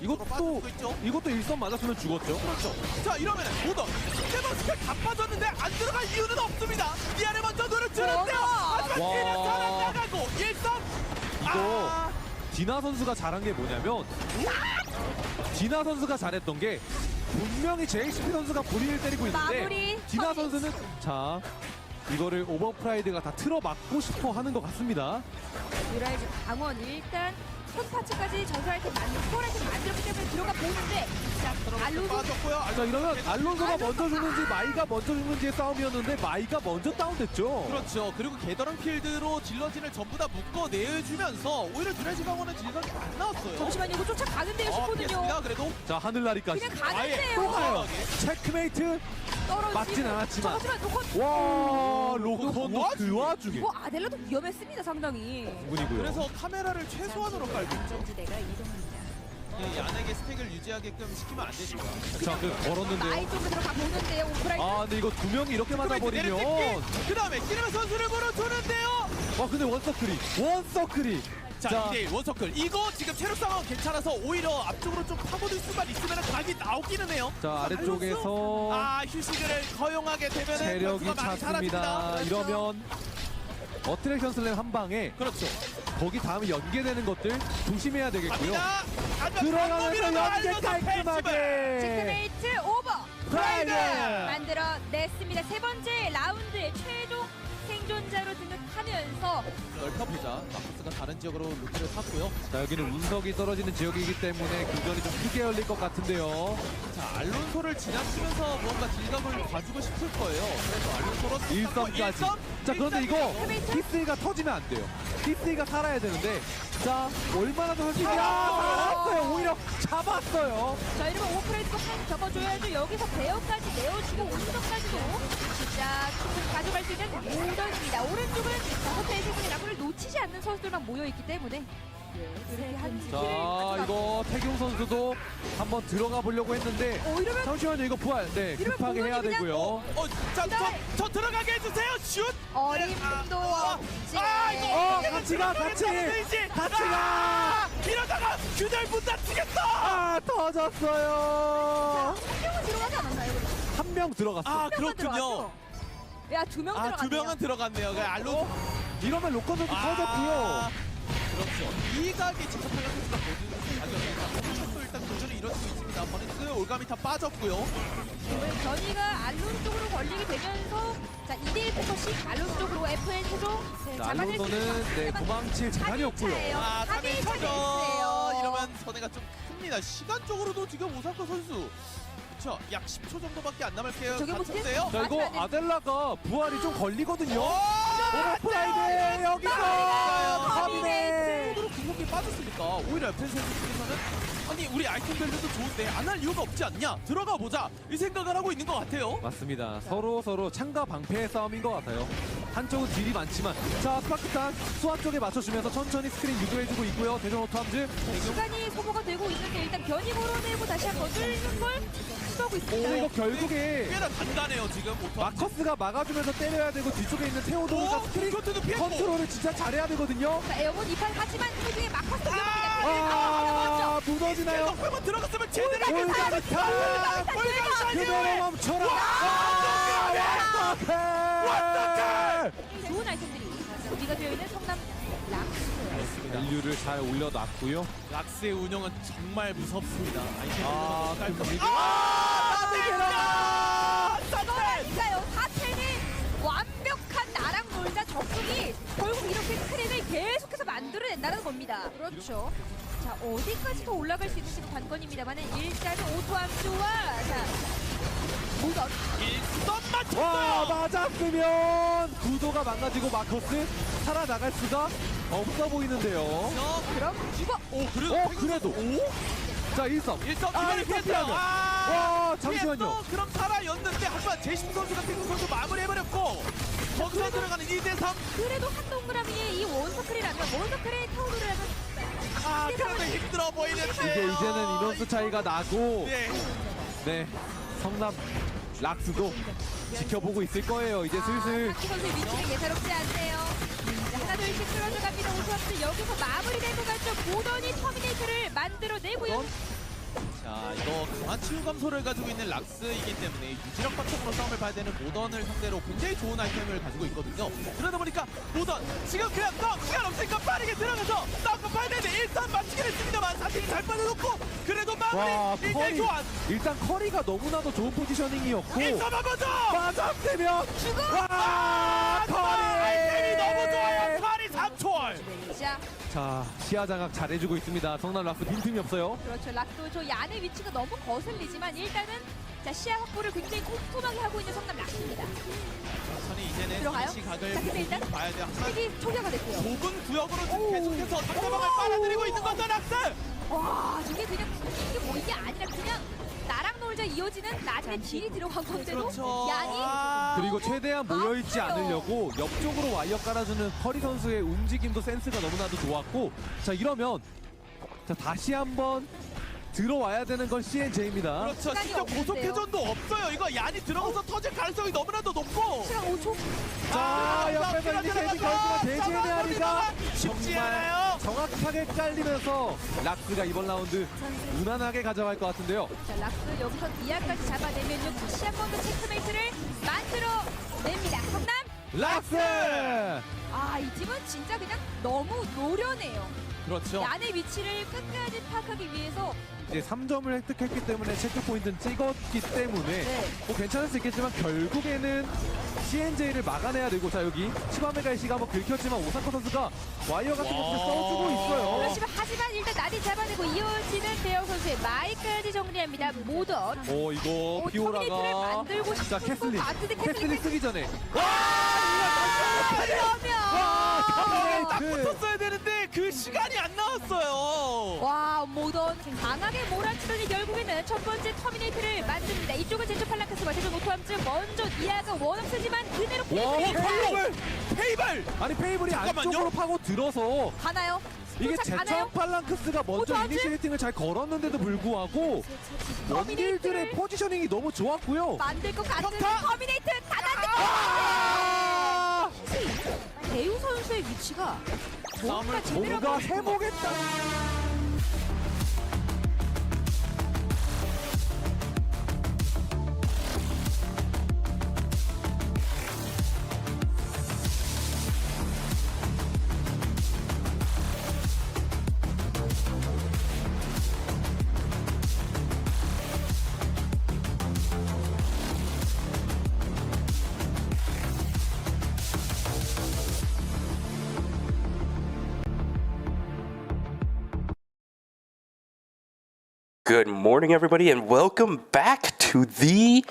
이것도 일선 맞았으면 죽었죠. 그렇죠. 자 이러면은 모던 세번스가 다 빠졌는데 안 들어갈 이유는 없습니다. 미안해 먼저 노를 주는데요. 하지만 와. 그냥 살아나가고 일선. 이거 디나 선수가 잘한 게 뭐냐면 디나 선수가 잘했던 게 분명히 JCP 선수가 고리를 때리고 있는데 마무리, 디나 서밋. 선수는 자 이거를 오버프라이드가 다 틀어막고 싶어 하는 것 같습니다. 유라이즈 강원 일단 콘파츠까지 전술 아이템 스포 아이템 만들었기 때문에 들어가 보는데 자 알론소 빠졌고요. 자 이러면 알론소가 알론소가- 먼저 죽는지 마이가 먼저 죽는지의 싸움이었는데 마이가 먼저 다운됐죠. 그렇죠. 그리고 게더랑 필드로 딜러진을 전부 다 묶어내주면서 오히려 드레지 방어는 질감이 안 나왔어요. 잠시만요 이거 쫓아가는데요 피했습니다. 싶거든요. 그래도 자 하늘나리까지 그냥 또 가는데요. 가요. 체크메이트 떨어지고 맞진 않았지만. 하지만 로컨 와 로그콘도 그 와중에 이거 아델라도 위험했습니다 상당히. 분이고요. 그래서 카메라를 최소한으로 깔고 있죠. 지대가 이동합니다. 이 안에게 스택을 유지하게끔 시키면 안 되죠. 자, 그 걸었는데요. 나이 쪽으로 들어가 보는데요 오프라이트. 아, 근데 이거 두 명이 이렇게 맞아버리면. 그 다음에 키르메 선수를 물어주는데요. 와, 근데 원서클이. 자, 2대1 원서클. 이거 지금 체력 상황 괜찮아서 오히려 앞쪽으로 좀 파고들 수만 있으면 각이 나오기는 해요. 자, 아래쪽에서 휴식을 허용하게 되면 체력이 찼습니다. 이러면 어트랙션 슬램 한 방에 그렇죠. 거기 다음에 연계되는 것들 조심해야 되겠고요. 갑니다. 들어가면서 연계 깔끔하게. 체크메이트 오버 프라이드! 만들어냈습니다. 세 번째 라운드의 최종 생존자로 등극하면서 넓혀보자. 마커스가 다른 지역으로 루트를 탔고요. 자, 여기는 운석이 떨어지는 지역이기 때문에 교전이 좀 크게 열릴 것 같은데요. 자, 알론소를 지나치면서 뭔가 딜감을 봐주고 싶을 거예요. 그래서 알론소로 1점까지. 자, 그런데 이거 히스이가 터지면 안 돼요. 히스이가 살아야 되는데. 자, 얼마나 더 할수 있냐? 살았어요. 오히려 잡았어요. 자 이러면 오프라이트 한 적어줘야죠. 여기서 베어까지 내어주고 운석까지도 진짜 충분히 가져갈 수 있는 모던입니다. 오른쪽은 호텔 세분의 나무를 놓치지 않는 선수들만 모여있기 때문에 이렇게 한 자, 이거 태경 선수도 한번 들어가 보려고 했는데. 이러면 잠시만요, 이거 부활. 네, 이러면 급하게 해야 공격이 되고요. 저 들어가게 해주세요. 슛. 어림도 없지. 같이 가, 같이 가. 이러다가 균열 못 다치겠어. 아, 터졌어요. 한 명은 들어가지 않았나요? 한 명 들어갔어. 그렇군요. 야두 명 들어갔네요. 두 명은 들어갔네요. 알론. 이러면 로컨 선수 터졌고요. 그렇죠. 이 각이 직접 플레이스가 보여주는 과정에서 일단 도전이 이루어지고 있습니다. 버니스 올감이 다 빠졌고요. 이번엔 변이가 알론 쪽으로 걸리게 되면서 자 2대1 포커싱 알론 쪽으로 FN 최종 알론소는 네, 도망칠 재간이 없고요. 3일 차전 차례예요. 이러면 손해가 좀 큽니다. 시간적으로도 지금 오사카 선수 그렇죠. 약 10초 정도밖에 안 남을 게요. 저게 뭐 같은데요. 자, 이거 아델라가 부활이 좀 걸리거든요. 오버프라이드 네. 여기서 커비네이트. 으로 궁극기 빠졌으니까 오히려 옆에 선수들에서는 아니 우리 아이템 밸류도 좋은데 안 할 이유가 없지 않냐? 들어가 보자 이 생각을 하고 있는 것 같아요. 맞습니다. 서로 창과 방패의 싸움인 것 같아요. 한쪽은 딜이 많지만 자, 스파크탄 수완 쪽에 맞춰주면서 천천히 스크린 유도해주고 있고요. 대전 오토 함즈. 시간이 소모가 되고 있는데 일단 변이 몰아내고 다시 한번 뚫는 걸 시도하고 있습니다. 이거 결국에 꽤나 단단해요 지금 오토. 마커스가 막아주면서 때려야 되고 뒤쪽에 있는 테오도르가 스크린 컨트롤도 피했고. 컨트롤을 진짜 잘해야 되거든요. 자, 에어본 2판 하지만 체중에 마커스 아, 무너지나요? 한번 들어갔으면 제대로 올가르타 그대로 멈춰라. 어떡해. 좋은 아이템들이 우리가 되어 있는 성남 락스. 인류를 잘 올려놨고요. 락스의 운영은 정말 무섭습니다. 아이템 이거라니까요. 사태는 완벽한 나랑 놀자 적중이 결국 이렇게 스크린을 계속해서 만들어낸다는 겁니다. 그렇죠. 자 어디까지 더 올라갈 수 있는지 관건입니다만 일단은 오토함수와 자 모던 일선 와, 맞췄어요. 맞았으면 구도가 망가지고 마커스 살아나갈 수가 없어 보이는데요. 그럼 죽어. 그래도 자, 1점. 일선 아, 기회를 피하면. 피했어요. 와, 잠시만요. 피했어. 그럼 살아였는데 하지만 제이슨 선수가 태국 선수 마무리해버렸고 거기서 들어가는 2대3. 그래도 한 동그라미에 이 원서클이라면 원서클의 타오르라면 그래도 힘들어 보이는데 이제는 인원수 차이가 나고 네. 성남 락스도 지켜보고 있을 거예요. 이제 슬슬. 이 선수의 위치가 예사롭지 않네요. 자, 하나 둘씩 끌어서 갑니다. 오토함수 여기서 마무리될 것 같죠. 모던이 터미네이터를 만들어내고요. 자, 이거 강한 치유 감소를 가지고 있는 락스이기 때문에 유지력 바탕으로 싸움을 봐야 되는 모던을 상대로 굉장히 좋은 아이템을 가지고 있거든요. 그러다 보니까 모던 지금 그냥 시간 없으니까 빠르게 들어가서 싸움을 봐야 되는데 일단 맞추긴 했습니다만 사실이 잘 빠져놓고 그래도 마무리 굉장히 좋아. 일단 커리가 너무나도 좋은 포지셔닝이었고 일점 한번 더! 맞았으면 죽어! 와 아이템이 커리 너무 좋아요. 파리 3초월! 자 시야 장악 잘해주고 있습니다. 성남 락스 빈틈이 없어요. 그렇죠. 락도 저 얀의 위치가 너무 거슬리지만 일단은 자 시야 확보를 굉장히 꼼꼼하게 하고 있는 성남 락스입니다. 천천히 이제는 들어가요? 각을 자, 근데 일단 봐야 돼요. 하지만 스택이 초기화가 됐고요. 좁은 구역으로 지금 계속해서 상대방을 빨아들이고 있는 거죠, 락스! 와 저게 그냥 이게 뭐 이게 아니라 그냥 나랑 놀자 이어지는 나중에 딜이 들어간 건데도 그렇죠. 양이 그리고 최대한 모여있지 아파요. 않으려고 옆쪽으로 와이어 깔아주는 커리 선수의 움직임도 센스가 너무나도 좋았고 자 이러면 자 다시 한번 들어와야 되는 건 CNJ입니다. 그렇죠. 시간이 진짜 없는데요. 고속회전도 없어요. 이거 얀이 들어가서 터질 가능성이 너무나도 높고. 시간 5초. 자 옆에서 이제 데뷔 걸지만 대지의 메아리가 쉽지 정말 않아요. 정확하게 깔리면서 락스가 이번 라운드 무난하게 가져갈 것 같은데요. 자 락스 여기서 이하까지 잡아내면요 다시 한 번 더 체크메이트를 만들어냅니다. 성남 락스! 이 팀은 진짜 그냥 너무 노련해요. 그렇죠. 얀의 위치를 끝까지 파악하기 위해서 이제 3점을 획득했기 때문에 체크 포인트는 찍었기 때문에 뭐 괜찮을 수 있겠지만 결국에는 CNJ를 막아내야 되고 자 여기 치바메가의 시가 한번 긁혔지만 오사카 선수가 와이어 같은 것들 써주고 있어요. 그렇지만 하지만 일단 나디 잡아내고 이어지는 대영 선수의 마이까지 정리합니다. 모던 이거 터미네이트를 피오라가 만들고 자 싶은 캐슬린 것 같은데 캐슬린 쓰기 전에 이러면 딱 붙었어야 되는데 그 시간이 안 나왔어요. 와 모던 강하게 몰아치더니 결국에는 첫 번째 터미네이트를 만듭니다. 이쪽은 제초 팔랑크스 마태조 노토함증 먼저 이하가 원업 쓰지만 그대로 페이블! 페이블! 아니 페이블이 잠깐만요. 안쪽으로 파고 들어서 가나요? 이게 쫓아가나요? 제천 팔랑크스가 먼저 어떡하지? 이니시에이팅을 잘 걸었는데도 불구하고 원딜들의 포지셔닝이 너무 좋았고요. 만들 것 같은 평타! 터미네이트 다 아! 만들 대우 선수의 위치가 뭔가 제대로 뭔가 해보겠다. Good morning, everybody, and welcome back to the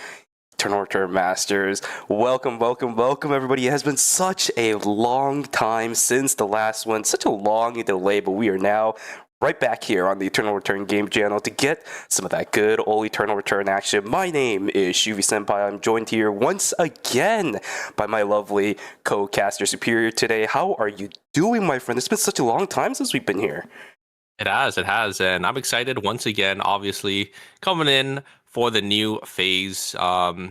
Eternal Return Masters. Welcome, everybody. It has been such a long time since the last one, such a long delay, but we are now right back here on the Eternal Return game channel to get some of that good old Eternal Return action. My name is Shuvi Senpai. I'm joined here once again by my lovely co-caster Superior today. How are you doing, my friend? It's been such a long time since we've been here. It has, and I'm excited once again, obviously, coming in for the new phase. Yeah,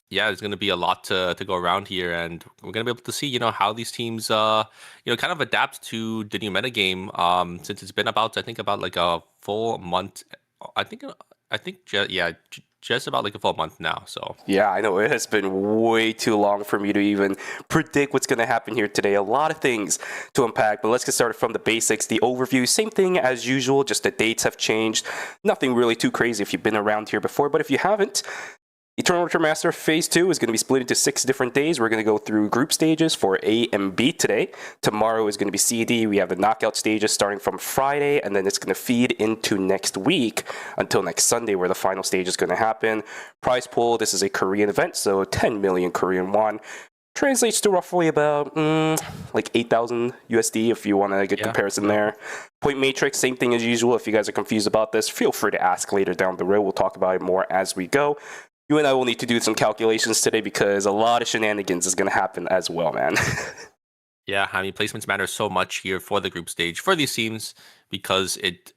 there's going to be a lot to go around here, and we're going to be able to see, how these teams, kind of adapt to the new metagame, since it's been about like a full month. Just about like a full month now, so. Yeah, I know it has been way too long for me to even predict what's going to happen here today. A lot of things to unpack, but let's get started from the basics. The overview, same thing as usual, just the dates have changed. Nothing really too crazy if you've been around here before, but if you haven't, Eternal Return Master Phase 2 is going to be split into 6 different days. We're going to go through group stages for A and B today. Tomorrow is going to be C, D. We have the knockout stages starting from Friday, and then it's going to feed into next week until next Sunday where the final stage is going to happen. Prize pool, this is a Korean event, so 10 million Korean won. Translates to roughly about like 8,000 USD if you want a good comparison there. Point matrix, same thing as usual. If you guys are confused about this, feel free to ask later down the road. We'll talk about it more as we go. You and I will need to do some calculations today because a lot of shenanigans is going to happen as well, man. Yeah, I mean, placements matter so much here for the group stage for these teams because it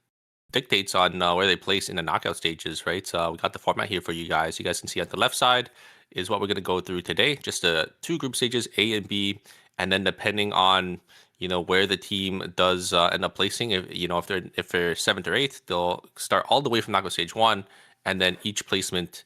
dictates on where they place in the knockout stages, right? So we got the format here for you guys. You guys can see at the left side is what we're going to go through today. Just 2 group stages, A and B, and then depending on where the team does end up placing. If they're 7th or 8th, they'll start all the way from knockout stage 1, and then each placement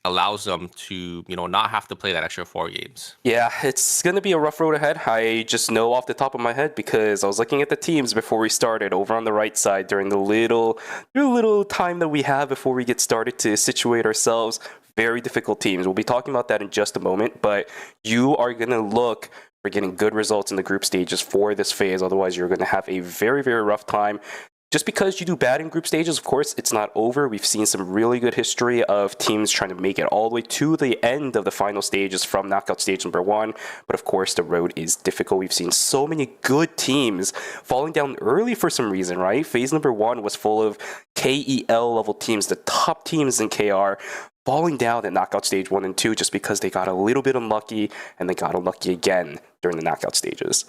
allows them to not have to play that extra 4 games. Yeah, it's going to be a rough road ahead. I just know off the top of my head because I was looking at the teams before we started over on the right side during the little time that we have before we get started to situate ourselves. Very difficult teams. We'll be talking about that in just a moment, but you are going to look for getting good results in the group stages for this phase. Otherwise, you're going to have a very, very rough time. Just because you do bad in group stages, of course, it's not over. We've seen some really good history of teams trying to make it all the way to the end of the final stages from knockout stage number 1. But of course, the road is difficult. We've seen so many good teams falling down early for some reason, right? Phase number 1 was full of KEL level teams, the top teams in KR, falling down at knockout stage 1 and 2 just because they got a little bit unlucky and they got unlucky again during the knockout stages.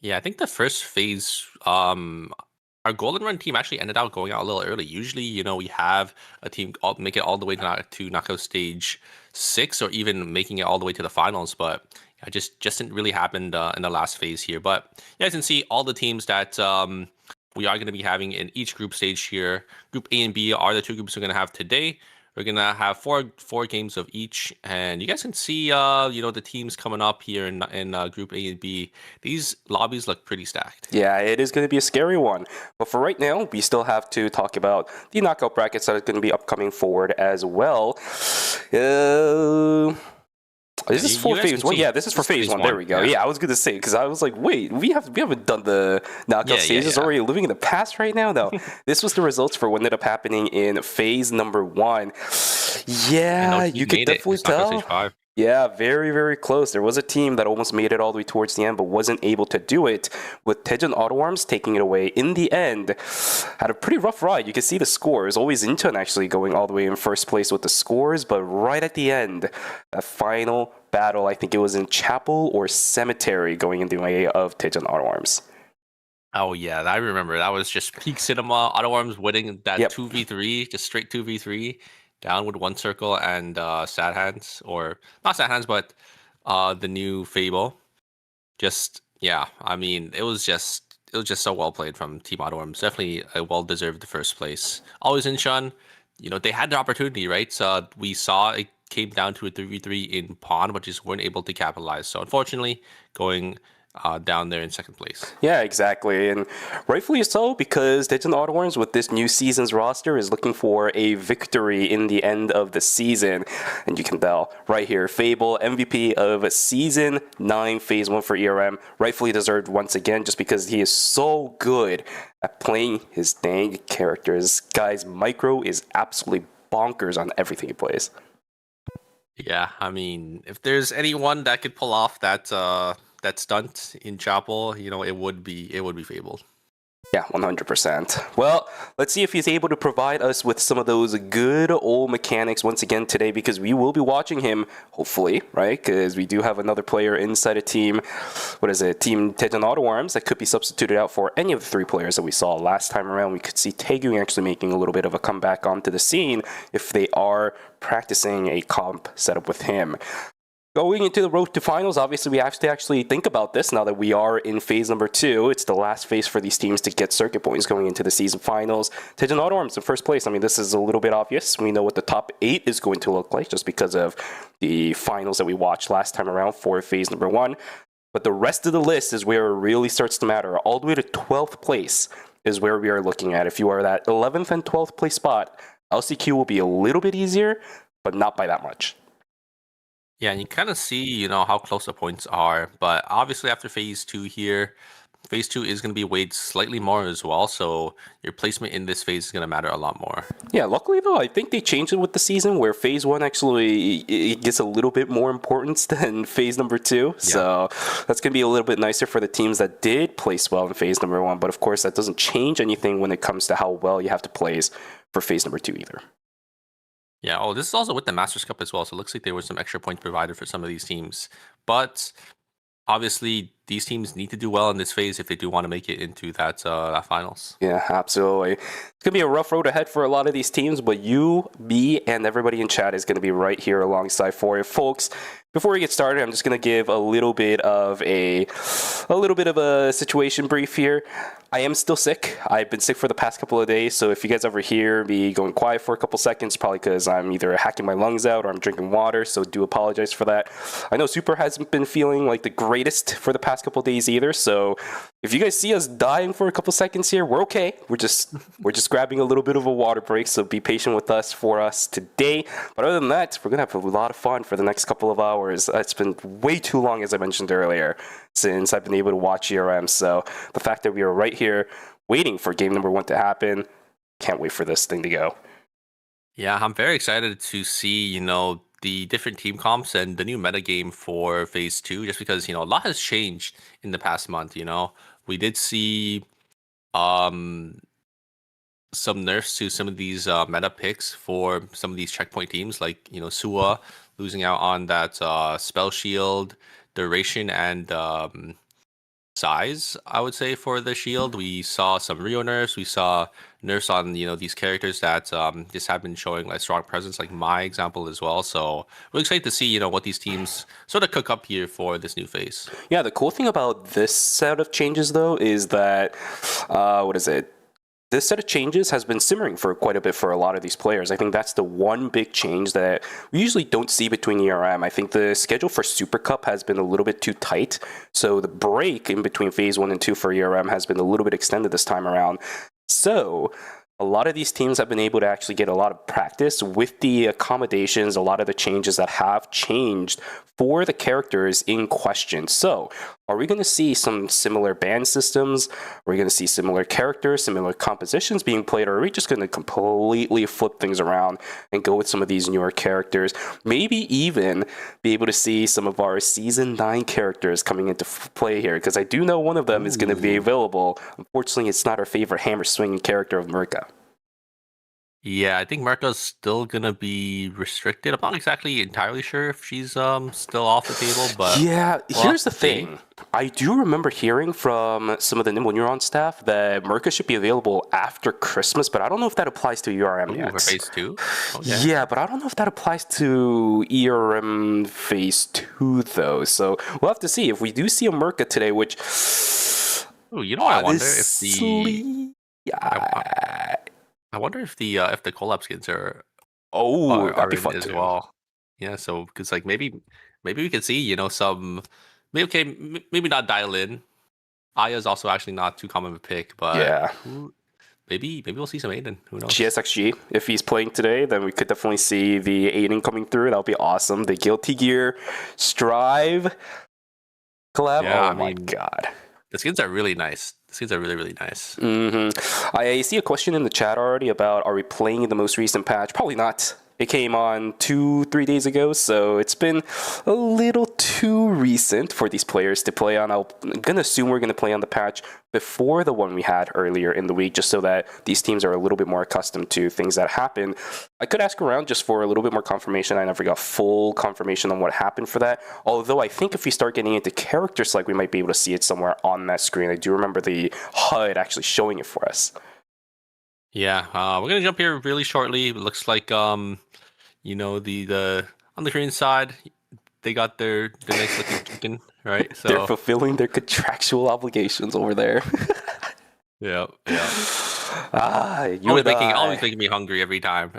Yeah, I think the first phase, our Golden Run team actually ended up going out a little early. Usually, we have a team make it all the way to knockout stage 6, or even making it all the way to the finals. But it just didn't really happen in the last phase here. But yeah, as you can see, all the teams that we are going to be having in each group stage here. Group A and B are the 2 groups we're going to have today. We're going to have four games of each, and you guys can see, the teams coming up here in Group A and B. These lobbies look pretty stacked. Yeah, it is going to be a scary one. But for right now, we still have to talk about the knockout brackets that are going to be upcoming forward as well. Is this for phase 1? Yeah, this is for phase 1. There we go. Yeah, I was going to say, because I was like, wait, we haven't done the knockout stages already. Living in the past right now? No. This was the results for what ended up happening in phase number 1. Yeah, you could definitely tell. Yeah, very, very close. There was a team that almost made it all the way towards the end, but wasn't able to do it, with Daejeon Auto Arms taking it away in the end. Had a pretty rough ride. You can see the scores. Always Incheon actually going all the way in first place with the scores, but right at the end, a final battle, I think it was in Chapel or Cemetery, going in the way of Daejeon Auto Arms. Oh, yeah, I remember. That was just peak cinema. Auto Arms winning that 2v3, just straight 2v3. Down with 1 circle and Sad Hands, or not Sad Hands, but the new Fable. Just, yeah, I mean, it was just so well played from Team Auto Arms. Definitely a well-deserved first place. Always Incheon, they had the opportunity, right? So we saw it came down to a 3v3 in Pawn, but just weren't able to capitalize. So unfortunately, going down there in second place. Yeah, exactly. And rightfully so, because Daejeon Auto Arms with this new season's roster is looking for a victory in the end of the season. And you can tell right here, Fable, MVP of Season 9, Phase 1 for ERM, rightfully deserved once again, just because he is so good at playing his dang characters. Guys, Micro is absolutely bonkers on everything he plays. Yeah, I mean, if there's anyone that could pull off that stunt in Chapel, it would be Fable. Yeah, 100%. Well, let's see if he's able to provide us with some of those good old mechanics once again today, because we will be watching him, hopefully, right? Because we do have another player inside a team, Team Daejeon Auto Arms, that could be substituted out for any of the 3 players that we saw last time around. We could see Taegung actually making a little bit of a comeback onto the scene if they are practicing a comp setup with him. Going into the road to finals, obviously we have to actually think about this now that we are in phase number 2. It's the last phase for these teams to get circuit points going into the season finals. Daejeon Auto Arms in first place. I mean, this is a little bit obvious. We know what the top 8 is going to look like just because of the finals that we watched last time around for phase number 1. But the rest of the list is where it really starts to matter. All the way to 12th place is where we are looking at. If you are that 11th and 12th place spot, LCQ will be a little bit easier, but not by that much. Yeah, and you kind of see, how close the points are. But obviously after phase 2 here, phase 2 is going to be weighed slightly more as well. So your placement in this phase is going to matter a lot more. Yeah, luckily though, I think they changed it with the season where phase 1 actually it gets a little bit more importance than phase number 2. Yeah. So that's going to be a little bit nicer for the teams that did place well in phase number 1. But of course, that doesn't change anything when it comes to how well you have to place for phase number 2 either. Yeah, this is also with the Masters Cup as well, so it looks like there was some extra points provided for some of these teams. But obviously, these teams need to do well in this phase if they do want to make it into that finals. Yeah, absolutely. It's going to be a rough road ahead for a lot of these teams, but you, me, and everybody in chat is going to be right here alongside for you. Folks, before we get started, I'm just going to give a little bit of a situation brief here. I am still sick. I've been sick for the past couple of days, so if you guys ever hear me going quiet for a couple seconds, probably because I'm either hacking my lungs out or I'm drinking water, so do apologize for that. I know Super hasn't been feeling like the greatest for the past couple of days either, so if you guys see us dying for a couple seconds here, we're okay. We're just grabbing a little bit of a water break, so be patient with us today. But other than that, we're gonna have a lot of fun for the next couple of hours. It's been way too long, as I mentioned earlier, since I've been able to watch ERM. So the fact that we are right here waiting for game number 1 to happen, can't wait for this thing to go. Yeah, I'm very excited to see, the different team comps and the new meta game for phase 2, just because, a lot has changed in the past month. We did see some nerfs to some of these meta picks for some of these checkpoint teams, like Sua losing out on that spell shield, duration, and size, I would say, for the shield. We saw some Rio nerfs. We saw nerfs on these characters that just have been showing like strong presence, like my example as well. So we're excited to see what these teams sort of cook up here for this new phase. Yeah, the cool thing about this set of changes though is that this set of changes has been simmering for quite a bit for a lot of these players. I think that's the one big change that we usually don't see between ERM. I think the schedule for Super Cup has been a little bit too tight, so the break in between Phase 1 and 2 for ERM has been a little bit extended this time around. So a lot of these teams have been able to actually get a lot of practice with the accommodations, a lot of the changes that have changed for the characters in question. So are we going to see some similar ban systems? Are we going to see similar characters, similar compositions being played? Or are we just going to completely flip things around and go with some of these newer characters? Maybe even be able to see some of our Season 9 characters coming into play here, because I do know one of them is going to be available. Unfortunately, it's not our favorite hammer swinging character of Merca. Yeah, I think Marco's still gonna be restricted. I'm not exactly entirely sure if she's still off the table, but yeah, here's the thing. I do remember hearing from some of the Nimble Neuron staff that Merca should be available after Christmas, but I don't know if that applies to ERM yet. For phase 2? Okay. Yeah, but I don't know if that applies to ERM phase 2 though. So we'll have to see. If we do see a Merca today, which I wonder if the I wonder if the collab skins are that'd be in fun as too. well. Yeah, so because like maybe we could see some maybe not dial in. Aya's also actually not too common of a pick, but yeah, maybe we'll see some Aiden. Who knows? GSXG, if he's playing today, then we could definitely see the Aiden coming through. That would be awesome. The Guilty Gear Strive collab. Yeah, my god. The skins are really nice. The skins are really, really nice. Mm-hmm. I see a question in the chat already about, are we playing the most recent patch? Probably not. It came on 2-3 days ago, so it's been a little too recent for these players to play on. I'm going to assume we're going to play on the patch before the one we had earlier in the week, just so that these teams are a little bit more accustomed to things that happen. I could ask around just for a little bit more confirmation. I never got full confirmation on what happened for that, although I think if we start getting into character select, we might be able to see it somewhere on that screen. I do remember the HUD actually showing it for us. Yeah, we're gonna jump here really shortly. It looks like the on the Korean side, they got their nice looking chicken, right? So they're fulfilling their contractual obligations over there. yeah. Always making me hungry every time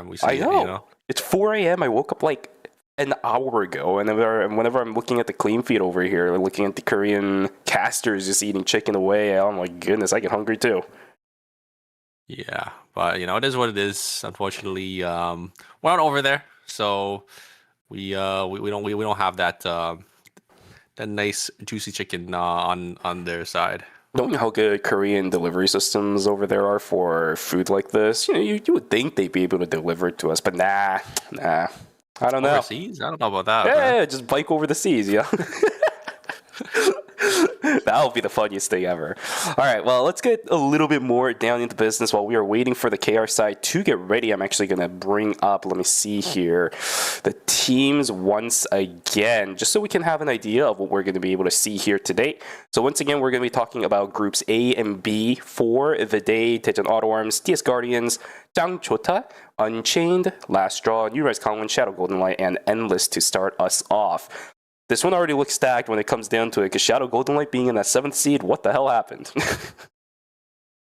we see it. It's 4 a.m. I woke up like an hour ago, and whenever I'm looking at the clean feed over here, looking at the Korean casters just eating chicken away, I'm like, goodness, I get hungry too. Yeah, but it is what it is. Unfortunately, we're not over there, so we don't have that nice juicy chicken on their side. Knowing how good Korean delivery systems over there are for food like this, you would think they'd be able to deliver it to us, but nah. I don't know. Overseas? I don't know about that. Yeah, just bike over the seas, yeah. That would be the funniest thing ever. All right, well, let's get a little bit more down into business while we are waiting for the KR side to get ready. I'm actually going to bring up, let me see here, the teams once again, just so we can have an idea of what we're going to be able to see here today. So once again, we're going to be talking about groups A and B for the day. Daejeon Auto Arms, TS Guardians, 9ㅅPhase, Unchained, Last Draw, New Rise Kangwon, Shadow Golden Light, and Endless to start us off. This one already looks stacked when it comes down to it, because Shadow Golden Light being in that 7th seed, what the hell happened?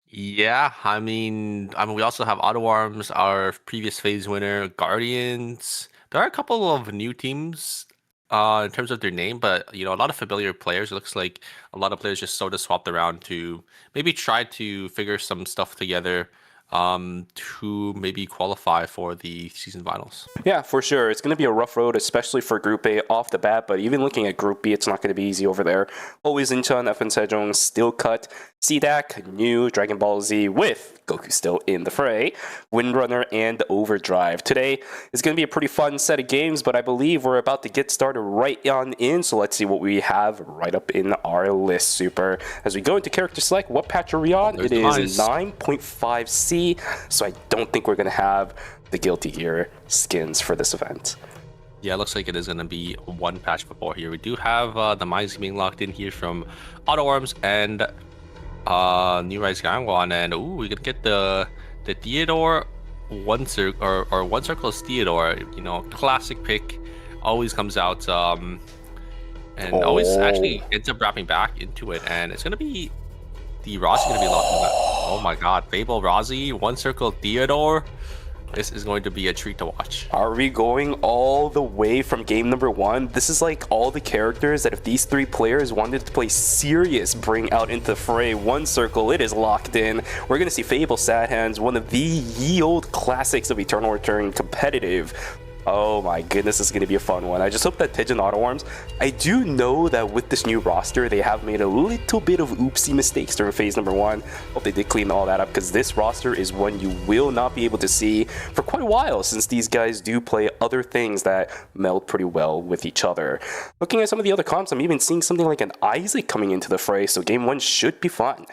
Yeah, I mean, we also have Auto Arms, our previous phase winner, Guardians. There are a couple of new teams in terms of their name, but a lot of familiar players. It looks like a lot of players just sort of swapped around to maybe try to figure some stuff together to maybe qualify for the season finals. Yeah, for sure. It's going to be a rough road, especially for Group A off the bat, but even looking at Group B, it's not going to be easy over there. Always Incheon, FN Sejong, Steel Cut, CDAC, New, Dragon Ball Z with Goku still in the fray, Windrunner, and Overdrive. Today is going to be a pretty fun set of games, but I believe we're about to get started right on in, so let's see what we have right up in our list, Super. As we go into character select, what patch are we on? It is 9.5C, so I don't think we're going to have the Guilty Gear skins for this event. Yeah, it looks like it is going to be one patch before here. We do have the Maizi being locked in here from Auto Arms and New Rise Gangwon, and we're gonna get the Theodore one circle or one circle is Theodore. Classic pick, always comes out and always actually ends up wrapping back into it, and it's gonna be the Rozzy gonna be locked in that. Oh my God, Fable Rozzy, one circle Theodore. This is going to be a treat to watch. Are we going all the way from game number 1? This is like all the characters that if these 3 players wanted to play serious, bring out into the fray. One circle, it is locked in. We're going to see Fable Sad Hands, one of the ye old classics of Eternal Return competitive. Oh my goodness, this is going to be a fun one. I just hope that Daejeon Auto Arms, I do know that with this new roster, they have made a little bit of oopsie mistakes during phase number 1. Hope they did clean all that up, because this roster is one you will not be able to see for quite a while, since these guys do play other things that meld pretty well with each other. Looking at some of the other comps, I'm even seeing something like an Isaac coming into the fray, so game 1 should be fun.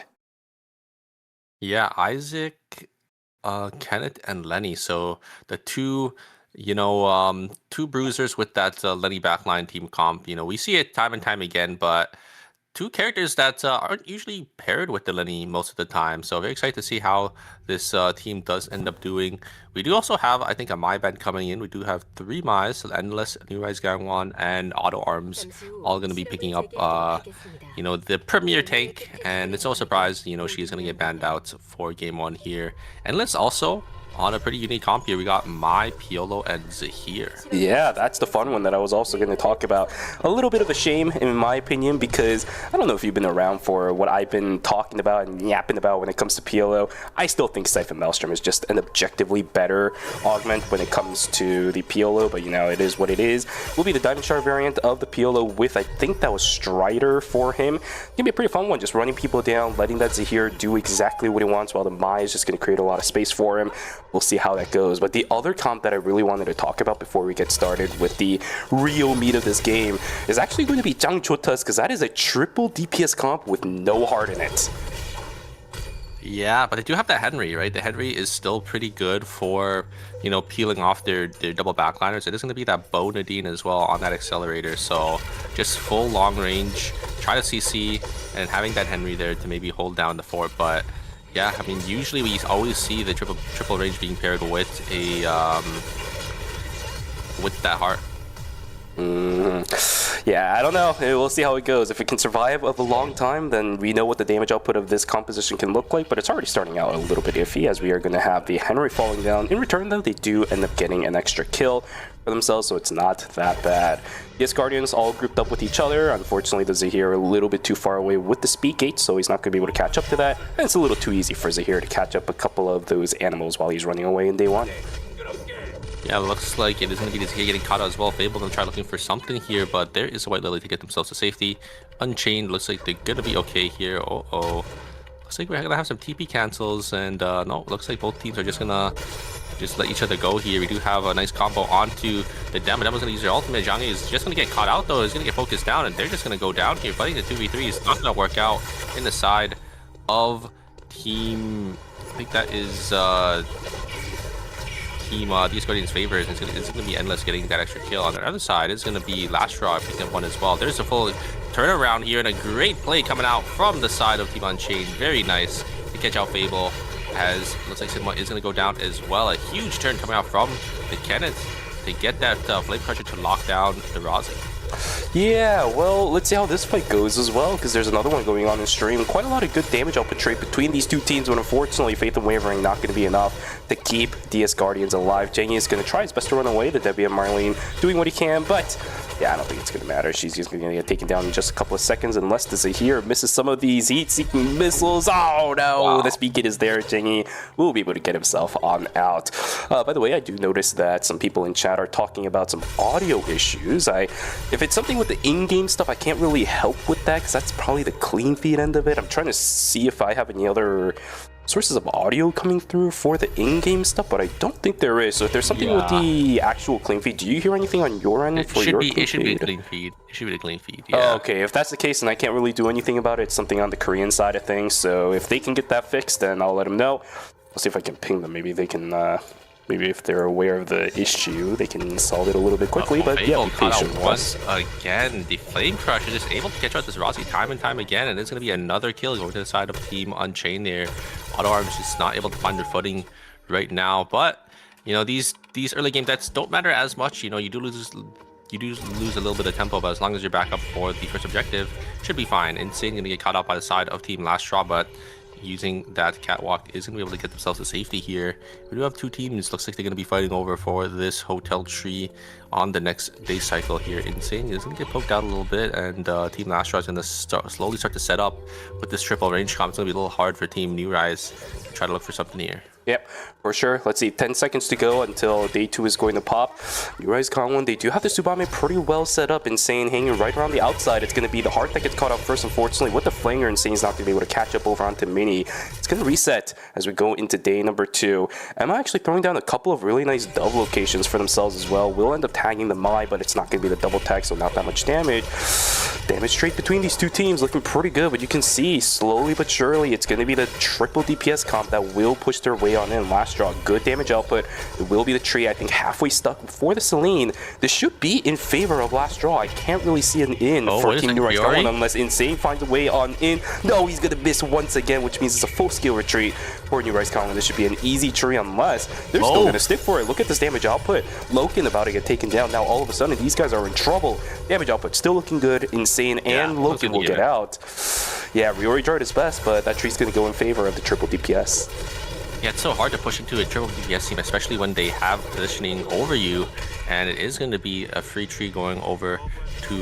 Yeah, Isaac, Kenneth, and Lenny. So the two two bruisers with that Lenny backline team comp. We see it time and time again, but two characters that aren't usually paired with the Lenny most of the time. So very excited to see how this team does end up doing. We do also have, I think, a Mai band coming in. We do have 3 Mais, Endless, New Rise Gangwon, and Auto Arms, all going to be picking up, the premier tank. And it's no surprise, she's going to get banned out for game 1 here. Endless also on a pretty unique comp here. We got Mai, Piolo, and Zahir. Yeah, that's the fun one that I was also going to talk about. A little bit of a shame, in my opinion, because I don't know if you've been around for what I've been talking about and yapping about when it comes to Piolo. I still think Siphon Maelstrom is just an objectively better augment when it comes to the Piolo, but it is what it is. Will be the Diamond Shard variant of the Piolo with, I think that was Strider for him. It's going to be a pretty fun one, just running people down, letting that Zahir do exactly what he wants, while the Mai is just going to create a lot of space for him. We'll see how that goes. But the other comp that I really wanted to talk about before we get started with the real meat of this game is actually going to be 9ㅅPhase, because that is a triple DPS comp with no heart in it. Yeah, but they do have the Henry, right? The Henry is still pretty good for, peeling off their double backliners. It is going to be that Bo Nadine as well on that accelerator. So just full long range, try to CC, and having that Henry there to maybe hold down the fort. But yeah, I mean, usually we always see the triple range being paired with a with that heart. Yeah, I don't know. We'll see how it goes. If it can survive of a long time, then we know what the damage output of this composition can look like, but it's already starting out a little bit iffy, as we are going to have the Henry falling down. In return, though, they do end up getting an extra kill for themselves, so it's not that bad. Yes, Guardians all grouped up with each other. Unfortunately, the Zahir a little bit too far away with the speed gate, so he's not going to be able to catch up to that. And it's a little too easy for Zahir to catch up a couple of those animals while he's running away in day 1. Yeah, looks like it is going to be the Zahir getting caught out as well. Fable going to try looking for something here, but there is a White Lily to get themselves to safety. Unchained looks like they're going to be okay here. Looks like we're going to have some TP cancels, and no, looks like both teams are just going to just let each other go here. We do have a nice combo onto the Demo. Demo's going to use their ultimate. Zhang is just going to get caught out, though. He's going to get focused down, and they're just going to go down here. Fighting the 2v3 is not going to work out in the side of team... I think that is team DS Guardian's favor. It's going to be Endless getting that extra kill. On the other side, it's going to be Last Straw picking up one as well. There's a full turnaround here and a great play coming out from the side of Team Unchained. Very nice to catch out Fable, as looks like Sigma is going to go down as well. A huge turn coming out from the Kenneth to get that Flame Crusher to lock down the Rozzy. Yeah, well, let's see how this fight goes as well, because there's another one going on in stream. Quite a lot of good damage output trade between these two teams, but unfortunately, Faith and Wavering not going to be enough to keep DS Guardians alive. Jenny is going to try his best to run away. The Debbie and Marlene doing what he can, but yeah, I don't think it's going to matter. She's just going to get taken down in just a couple of seconds, unless the Zahir misses some of these heat-seeking missiles. Oh no, wow. The beacon is there. Jenny will be able to get himself on out. By the way, I do notice that some people in chat are talking about some audio issues. If it's something with the in-game stuff, I can't really help with that, because that's probably the clean feed end of it. I'm trying to see if I have any other sources of audio coming through for the in-game stuff, but I don't think there is. So if there's something with the actual clean feed, do you hear anything on your end for your clean feed? It should be a clean feed. It should be a clean feed, yeah. Oh, okay, if that's the case, then I can't really do anything about it. It's something on the Korean side of things, so if they can get that fixed, then I'll let them know. I'll see if I can ping them. Maybe they can... maybe if they're aware of the issue, they can solve it a little bit quickly, but yeah, be patient. Once again, the Flame Crusher is able to catch out this Rozzy time and time again, and it's going to be another kill going to the side of Team Unchained there. Auto Arms just not able to find their footing right now, but, you know, these early game deaths don't matter as much. You know, you do lose a little bit of tempo, but as long as you're back up for the first objective, should be fine. Insane going to get caught out by the side of Team Last Straw, but using that catwalk is going to be able to get themselves to safety here. We do have two teams. Looks like they're going to be fighting over for this hotel tree on the next day cycle here. Insane is going to get poked out a little bit, and Team Last Straw is going to slowly start to set up with this triple range comp. It's going to be a little hard for Team New Rise to try to look for something here. Yep, for sure. Let's see, 10 seconds to go until day 2 is going to pop. New Rise Conwin, they do have the Tsubame pretty well set up. Insane hanging right around the outside. It's going to be the heart that gets caught up first, unfortunately. With the Flanger, Insane's not going to be able to catch up over onto Mini. It's going to reset as we go into day number 2. Emma actually throwing down a couple of really nice dove locations for themselves as well. We'll end up tagging the Mai, but it's not going to be the double tag, so not that much damage. Damage trade between these two teams looking pretty good, but you can see slowly but surely it's going to be the triple DPS comp that will push their way on in. Last Straw, good damage output. It will be the tree, I think, halfway stuck before the Celine. This should be in favor of Last Straw. I can't really see an in for Team New Rise Conwin unless Insane finds a way on in. No, he's going to miss once again, which means it's a full skill retreat for New Rise Conwin. This should be an easy tree unless they're still going to stick for it. Look at this damage output. Loken about to get taken down. Now all of a sudden these guys are in trouble. Damage output still looking good. Insane and Loken will get out. Yeah, Riori tried his best, but that tree's going to go in favor of the triple DPS. Yeah, it's so hard to push into a triple DPS team, especially when they have positioning over you, and it is going to be a free tree going over to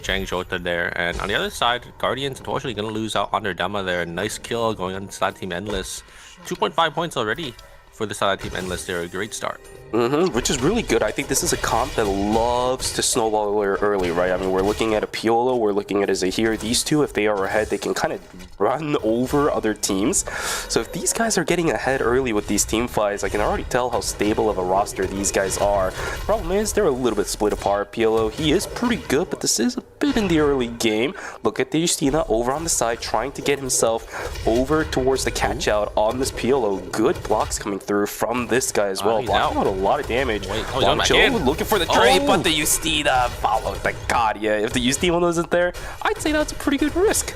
Zhang Jota there. And on the other side, Guardians unfortunately going to lose out on their Dama there. Nice kill going on the side Team Endless. 2.5 points already for the side Team Endless there. A great start. Which is really good. I think this is a comp that loves to snowball early, right? I mean, we're looking at a Piolo, we're looking at a Zahir. These two, if they are ahead, they can kind of run over other teams. So if these guys are getting ahead early with these team fights, I can already tell how stable of a roster these guys are. Problem is, they're a little bit split apart. Piolo, he is pretty good, but this is a bit in the early game. Look at the Justina over on the side, trying to get himself over towards the catch out on this Piolo. Good blocks coming through from this guy as well. Blocking out a lot of damage. Wancho looking for the trade, but the Justina followed. Thank God. Yeah, if the Justina wasn't there, I'd say that's a pretty good risk.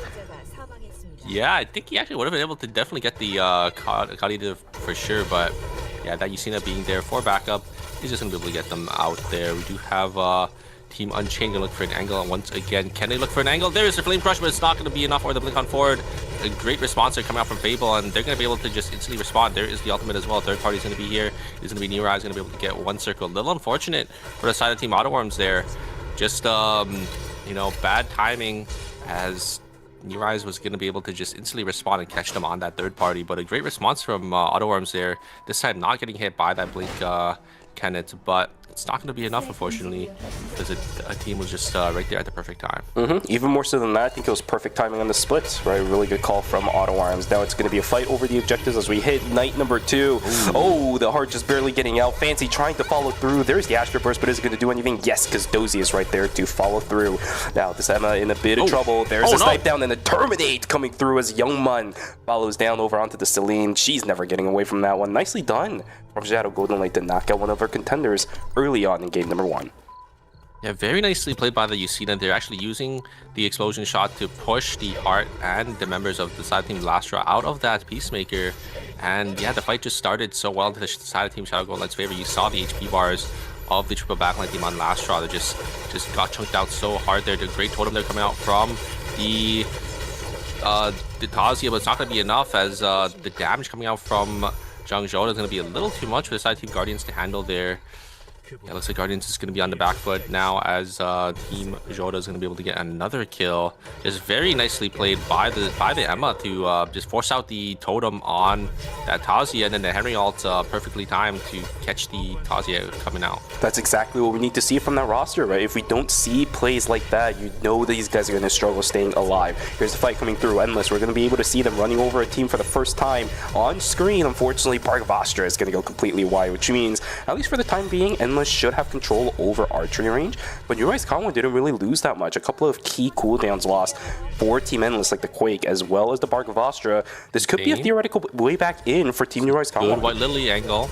Yeah, I think he actually would have been able to definitely get the Kali for sure, but yeah, that Justina being there for backup is just going to be able to get them out there. We do have Team Unchained going to look for an angle once again. Can they look for an angle? There's the Flame Crush, but it's not going to be enough, or the Blink on forward. A great response there coming out from Fable, and they're going to be able to just instantly respond. There is the ultimate as well. Third party is going to be here. It's going to be New Rise going to be able to get one circle. A little unfortunate for the side of Team Auto Worms there. Just, you know, bad timing, as New Rise was going to be able to just instantly respond and catch them on that third party. But a great response from Auto Worms there. This side not getting hit by that Blink Kenneth, but it's not going to be enough, unfortunately, because a team was just right there at the perfect time. Even more so than that, I think it was perfect timing on the splits, right? Really good call from Auto Arms. Now it's going to be a fight over the objectives as we hit night number 2. Ooh. Oh, the heart just barely getting out. Fancy trying to follow through. There's the Astro Burst, but is it going to do anything? Yes, because Dozy is right there to follow through. Now, this Emma in a bit of trouble. There's a snipe down and a Terminate coming through as Young Mun follows down over onto the Celine. She's never getting away from that one. Nicely done from Shadow Golden Light to knock out one of our contenders early on in game number 1. Yeah, very nicely played by the Yusina. They're actually using the explosion shot to push the Heart and the members of the side team Lastra out of that Peacemaker. And yeah, the fight just started so well to the side team Shadow Golden Light's favor. You saw the HP bars of the triple backline team on Lastra. They just got chunked out so hard there. The great totem there coming out from the Tazia, but it's not going to be enough as the damage coming out from Zhang Zhou is going to be a little too much for the side team Guardians to handle there. Yeah, looks like Guardians is going to be on the back foot now as Team Joda is going to be able to get another kill. Just very nicely played by the Emma to just force out the totem on that Tazia, and then the Henry ult perfectly timed to catch the Tazia coming out. That's exactly what we need to see from that roster, right? If we don't see plays like that, you know these guys are going to struggle staying alive. Here's the fight coming through Endless. We're going to be able to see them running over a team for the first time on screen. Unfortunately, Park of Astra is going to go completely wide, which means, at least for the time being, Endless should have control over archery range, but New Rise Conway didn't really lose that much. A couple of key cooldowns lost for Team Endless, like the Quake, as well as the Bark of Astra. This could be a theoretical way back in for Team New Rise Conway. Good White Lily angle.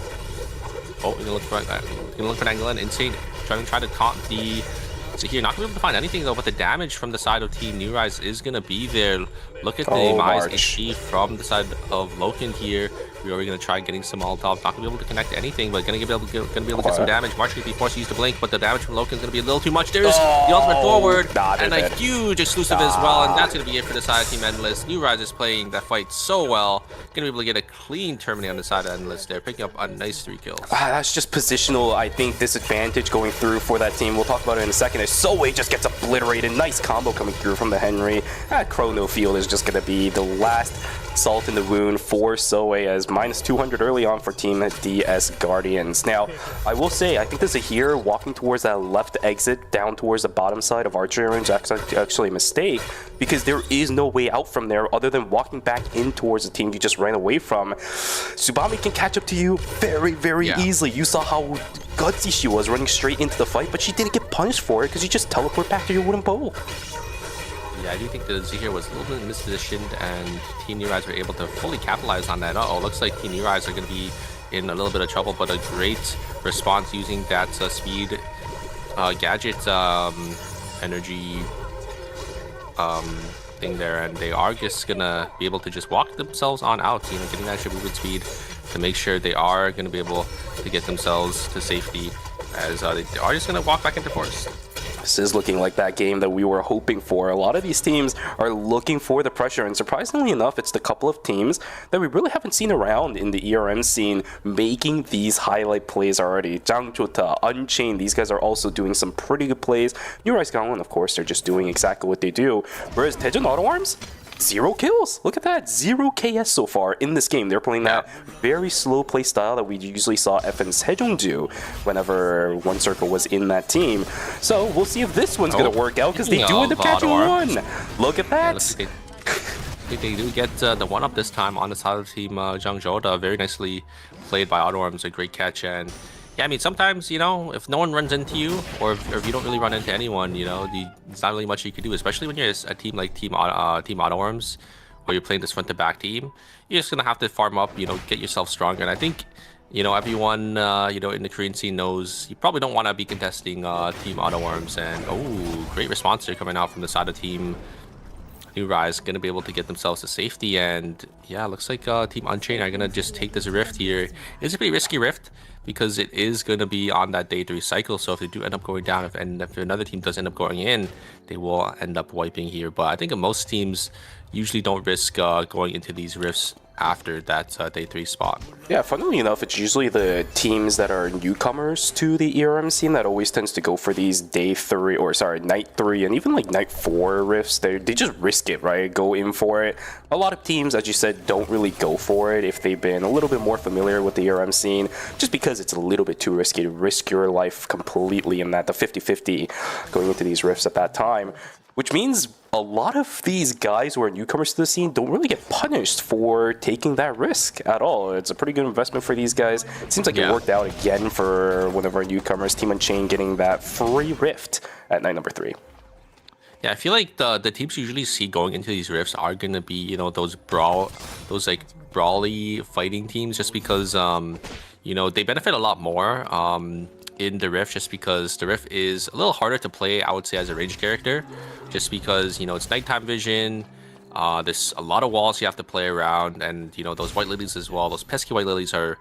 Oh, you're going to look for an angle and Insane trying to taunt the... So here, not going to be able to find anything though, but the damage from the side of Team New Rise is going to be there. Look at the Mize HP from the side of Loken here. We're already going to try getting some Molotov. Not going to be able to connect anything, but going to be able to get some damage. March going to be forced to use the blink, but the damage from Loken is going to be a little too much. There's the ultimate forward and a huge exclusive as well, and that's going to be it for the side of Team Endless. New Rise is playing that fight so well. Going to be able to get a clean Terminate on the side of Endless there, picking up a nice 3 kills. That's just positional, I think, disadvantage going through for that team. We'll talk about it in a second. As Soe just gets obliterated. Nice combo coming through from the Henry. That Chrono Field is just going to be the last salt in the wound for Soe, as minus 200 early on for Team DS Guardians. Now, I will say, I think there's a here walking towards that left exit down towards the bottom side of archery range. That's actually a mistake, because there is no way out from there other than walking back in towards the team you just ran away from. Tsubame can catch up to you very, very easily. You saw how gutsy she was running straight into the fight, but she didn't get punished for it because you just teleport back to your wooden pole. Yeah, I do think the Zahir was a little bit mispositioned, and Team New Rise were able to fully capitalize on that. Looks like Team New Rise are going to be in a little bit of trouble, but a great response using that speed gadget energy thing there, and they are just going to be able to just walk themselves on out, getting that extra movement speed to make sure they are going to be able to get themselves to safety, as they are just going to walk back into forest. This is looking like that game that we were hoping for. A lot of these teams are looking for the pressure, and surprisingly enough, it's the couple of teams that we really haven't seen around in the ERM scene making these highlight plays already. Zhang Chota, Unchained, these guys are also doing some pretty good plays. New Rise Gangwon, of course, they're just doing exactly what they do. Whereas Taejun Auto Arms, 0 kills. Look at that, 0 KS so far in this game. They're playing that very slow play style that we usually saw FN Sejong do whenever One Circle was in that team. So we'll see if this one's going to work out, because they do end up catching one. Look at that. Yeah, they do get the one-up this time on the side of Team Zhang Zhou. Very nicely played by Auto Arms, a great catch. And yeah, I mean, sometimes, if no one runs into you, or if you don't really run into anyone, there's not really much you can do, especially when you're a team like Team Auto Arms, or you're playing this front-to-back team. You're just going to have to farm up, get yourself stronger. And I think, everyone, in the Korean scene knows you probably don't want to be contesting Team Auto Arms. And, great response here coming out from the side of Team New Rise, going to be able to get themselves to safety. And yeah, looks like Team Unchained are going to just take this rift here. It's a pretty risky rift, because it is going to be on that day 3 cycle. So if they do end up going down, if another team does end up going in, they will end up wiping here. But I think most teams usually don't risk going into these rifts after that day 3 spot. Yeah, funnily enough, it's usually the teams that are newcomers to the ERM scene that always tends to go for these night 3 and even like night 4 rifts. They just risk it, right? Go in for it. A lot of teams, as you said, don't really go for it if they've been a little bit more familiar with the ERM scene, just because it's a little bit too risky to risk your life completely in that, the 50-50 going into these rifts at that time. Which means a lot of these guys who are newcomers to the scene don't really get punished for taking that risk at all. It's a pretty good investment for these guys. It seems like it worked out again for one of our newcomers, Team Unchained, getting that free rift at night number 3. Yeah, I feel like the teams you usually see going into these rifts are gonna be, you know, those like brawly fighting teams, just because you know, they benefit a lot more in the rift, just because the rift is a little harder to play, I would say, as a ranged character, just because, you know, it's nighttime vision. There's a lot of walls you have to play around, and you know, those white lilies as well, those pesky white lilies are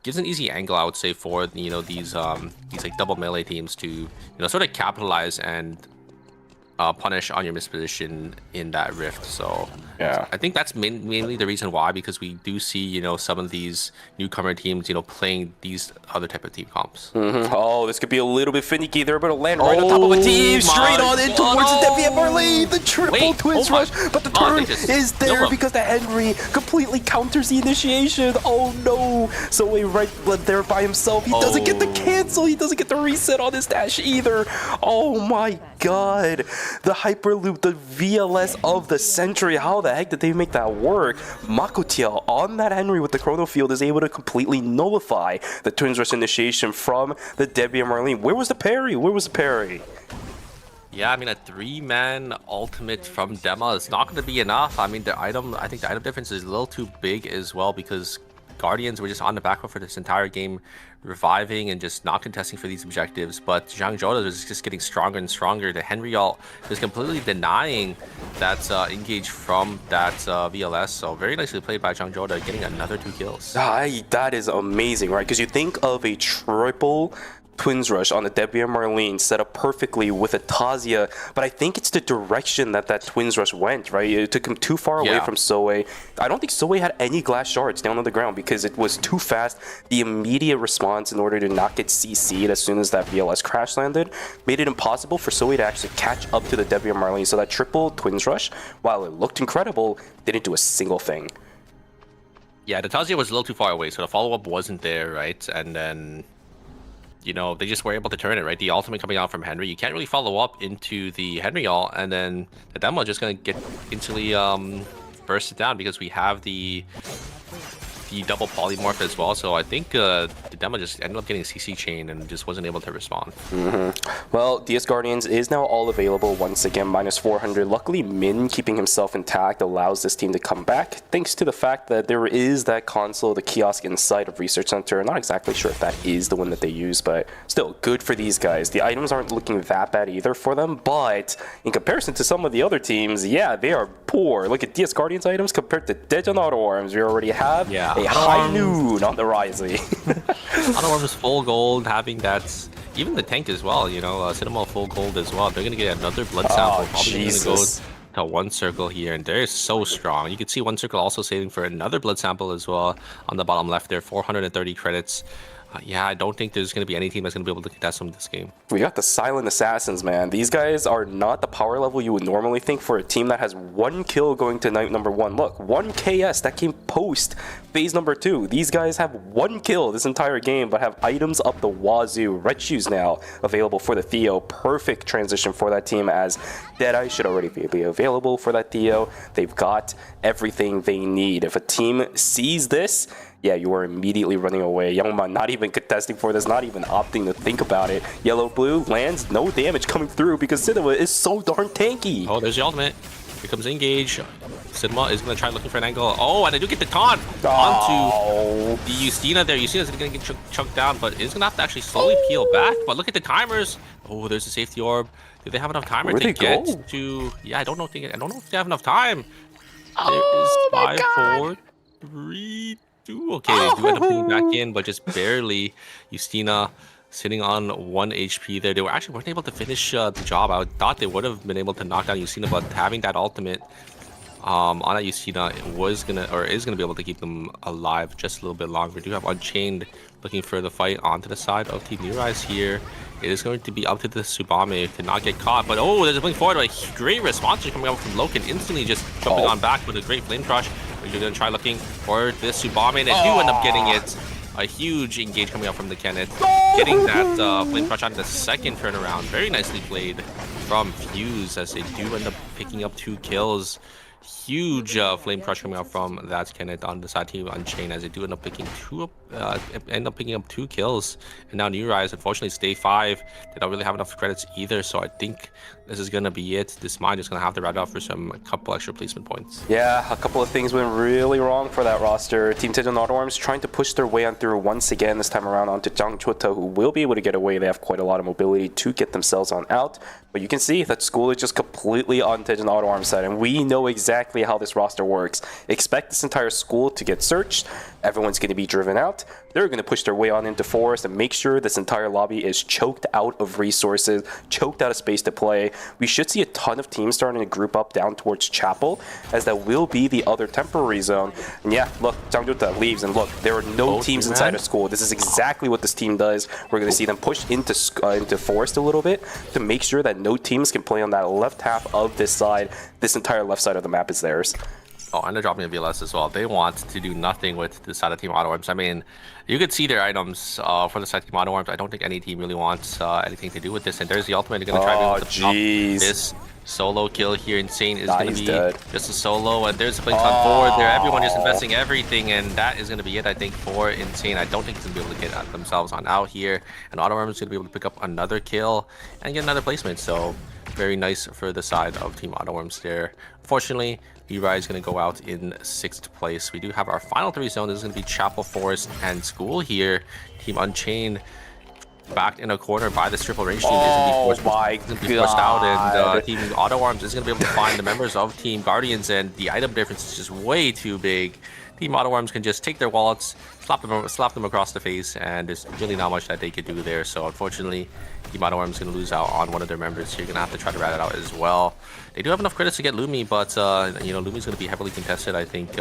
gives an easy angle, I would say, for, you know, these like double melee teams to, you know, sort of capitalize and punish on your misposition in that rift. So yeah, I think that's mainly the reason why, because we do see, you know, some of these newcomer teams, you know, playing these other type of team comps. Oh, this could be a little bit finicky. They're going to land right on top of a team, straight on in towards the Debbie and Marlene, the triple twins rush, but the turn is there because the Henry completely counters the initiation. Oh no, so right there by himself, he doesn't get the cancel, he doesn't get the reset on his dash either. Oh my god, the hyperloop, the VLS of the century. How the heck did they make that work? Makotiel on that Henry with the chrono field is able to completely nullify the twins rush initiation from the Debbie and Marlene. Where was the parry? Where was the parry? Yeah, I mean, a 3-man ultimate from Dema is not going to be enough. I mean, I think the item difference is a little too big as well, because Guardians were just on the back foot for this entire game, reviving and just not contesting for these objectives. But Zhang Joda is just getting stronger and stronger. The Henry ult is completely denying that engage from that VLS. So very nicely played by Zhang Joda, getting another 2 kills. That is amazing, right? Because you think of a triple twins rush on the Debbie and Marlene set up perfectly with a Tazia, but I think it's the direction that twins rush went, right? It took him too far away from Soe. I don't think Soe had any glass shards down on the ground because it was too fast. The immediate response in order to not get CC'd as soon as that VLS crash landed made it impossible for Soe to actually catch up to the Debbie and Marlene. So that triple twins rush, while it looked incredible, didn't do a single thing. Yeah, the Tazia was a little too far away, so the follow-up wasn't there, right? And then, you know, they just were able to turn it, right? The ultimate coming out from Henry, you can't really follow up into the Henry ult, and then the demo just gonna get instantly bursted down because we have the double polymorph as well. So I think the demo just ended up getting CC chain and just wasn't able to respond. Well, DS Guardians is now all available once again, -400. Luckily, Min keeping himself intact allows this team to come back, thanks to the fact that there is that console, the kiosk inside of Research Center. I'm not exactly sure if that is the one that they use, but still good for these guys. The items aren't looking that bad either for them, but in comparison to some of the other teams, yeah, they are poor. Look at DS Guardians items compared to Dejan Auto Arms. We already have a high noon on the Rising. Auto Arms full gold, having that, even the tank as well, you know, Cinema full gold as well. They're gonna get another blood sample. Probably gonna go to one circle here, and they're so strong. You can see one circle also saving for another blood sample as well on the bottom left there, 430 credits. Yeah, I don't think there's going to be any team that's going to be able to contest them this game. We got the Silent Assassins, man. These guys are not the power level you would normally think for a team that has 1 kill going to night number 1. Look, 1 KS that came post phase number 2. These guys have 1 kill this entire game, but have items up the wazoo. Red Shoes now available for the Theo. Perfect transition for that team, as Deadeye should already be available for that Theo. They've got everything they need. If a team sees this, yeah, you are immediately running away. Youngman not even contesting for this, not even opting to think about it. Yellow-blue lands no damage coming through because Cinema is so darn tanky. Oh, there's the ultimate. Here comes Engage. Cinema is going to try looking for an angle. Oh, and I do get the taunt onto the Justina there. Justina's going to get chunked down, but it's going to have to actually slowly peel back. But look at the timers. Oh, there's the safety orb. Do they have enough timer to get to... Yeah, I don't know if they have enough time. There is 5, 4, 3... Okay, they do end up pulling back in, but just barely. Justina sitting on 1 HP there. They weren't able to finish the job. I thought they would have been able to knock down Justina, but having that ultimate Ana Justina is gonna be able to keep them alive just a little bit longer. We do have Unchained looking for the fight onto the side of Team New Rise here. It is going to be up to the Tsubame to not get caught, but oh, there's a blink forward. A great response coming out from Loken, instantly just jumping on back with a great flame crush. We're gonna try looking for this Tsubame, and they do end up getting it. A huge engage coming out from the Kenneth, getting that flame crush on the second turnaround. Very nicely played from Fuse, as they do end up picking up 2 kills. Huge flame crush coming out from that Kenneth on the side team Unchained, as they do end up picking up 2 kills. And now New Rise, unfortunately, it's day 5. They don't really have enough credits either, so I think this is gonna be it. This mine is gonna have to ride out for a couple extra placement points. Yeah, a couple of things went really wrong for that roster. Team Tejon Auto Arms trying to push their way on through once again, this time around onto Jang Chota, who will be able to get away. They have quite a lot of mobility to get themselves on out. But you can see that school is just completely on Tejon Auto Arms side, and we know exactly how this roster works. Expect this entire school to get searched. Everyone's going to be driven out. They're going to push their way on into forest and make sure this entire lobby is choked out of resources, choked out of space to play. We should see a ton of teams starting to group up down towards Chapel, as that will be the other temporary zone. And yeah, look, Jangjuta leaves, and look, there are no teams inside of school. This is exactly what this team does. We're going to see them push into forest a little bit to make sure that no teams can play on that left half of this side. This entire left side of the map is theirs. Oh, and they're dropping a VLS as well. They want to do nothing with the side of Team Auto Arms. I mean, you could see their items for the side of Team Auto Arms. I don't think any team really wants anything to do with this. And there's the ultimate. They're going to try to stop this solo kill here. Insane is going to be just a solo. And there's a blink on forward there. Everyone is investing everything. And that is going to be it, I think, for Insane. I don't think it's going to be able to get themselves on out here. And Auto Arms is going to be able to pick up another kill and get another placement. So very nice for the side of Team Auto Arms there. Unfortunately, Uri is going to go out in 6th place. We do have our final 3 zones. This is going to be Chapel, Forest, and School here. Team Unchained backed in a corner by this triple range team. Is going to be forced out, and Team Auto Arms is going to be able to find the members of Team Guardians, and the item difference is just way too big. Team Auto Arms can just take their wallets, slap them across the face, and there's really not much that they could do there. So unfortunately, Team Auto Arms is going to lose out on one of their members. You're going to have to try to rat it out as well. They do have enough credits to get Lumi, but you know, Lumi's going to be heavily contested, I think,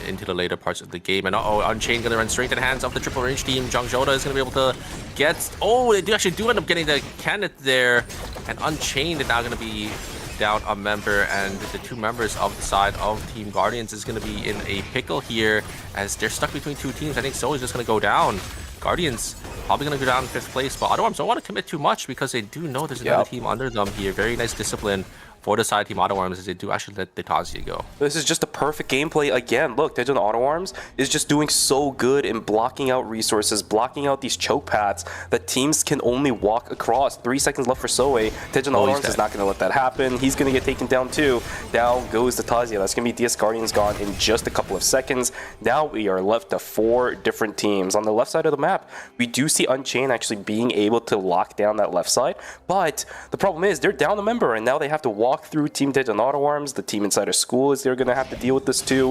into the later parts of the game. And Unchained going to run straight to the hands of the triple range team. Jang Jota is going to be able to get... Oh, they actually do end up getting the Kenneth there. And Unchained is now going to be down a member, and the 2 members of the side of Team Guardians is going to be in a pickle here, as they're stuck between 2 teams. I think So is just going to go down. Guardians probably going to go down in 5th place, but Auto Arms don't want to commit too much because they do know there's another team under them here. Very nice discipline for the side Team Auto Arms, as they do actually let the Tazia go. This is just a perfect gameplay again. Look, Tejon Auto Arms is just doing so good in blocking out resources, blocking out these choke paths that teams can only walk across. 3 seconds left for Soe. Tejon Auto Arms is not going to let that happen. He's going to get taken down too. Down goes the Tazia. That's going to be DS Guardians gone in just a couple of seconds. Now we are left to 4 different teams. On the left side of the map, we do see Unchained actually being able to lock down that left side, but the problem is they're down a member, and now they have to walk through Team Tejon Auto Arms. The team inside of school is they're going to have to deal with this too.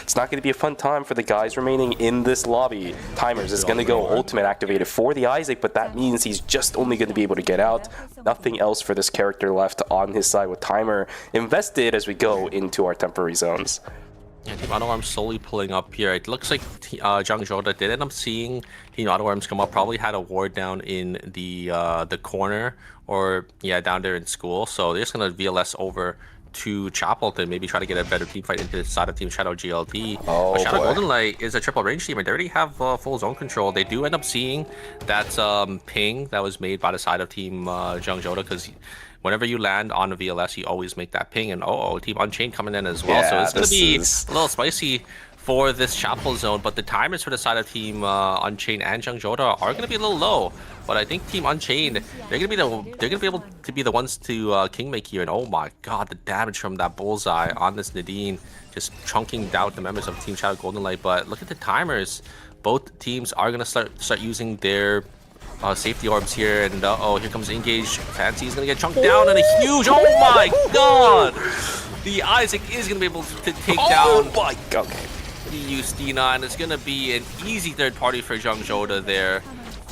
It's not going to be a fun time for the guys remaining in this lobby. Timers is going to go ultimate activated for the Isaac, but that means he's just only going to be able to get out. Nothing else for this character left on his side, with Timer invested as we go into our temporary zones. Yeah, Team Auto Arms slowly pulling up here. It looks like Jang Jota did end up seeing Team Auto Arms come up. Probably had a ward down in the corner, or yeah, down there in school. So they're just gonna VLS over to Chapel to maybe try to get a better team fight into the side of Team Shadow GLD. Shadow Golden Light is a triple range team, and they already have full zone control. They do end up seeing that ping that was made by the side of Team Jang Jota, because whenever you land on a VLS, you always make that ping. And Team Unchained coming in as well. Yeah, so it's going to be a little spicy for this Chapel zone. But the timers for the side of Team Unchained and Jang Jota are going to be a little low. But I think Team Unchained, they're going to be able to be the ones to kingmake here. And oh my god, the damage from that bullseye on this Nadine, just chunking down the members of Team Shadow Golden Light. But look at the timers. Both teams are going to start using their safety orbs here, and here comes Engage. Fancy is gonna get chunked down, and a huge, oh my god! The Isaac is gonna be able to take down the Justina, and it's gonna be an easy 3rd party for Jang Jota there.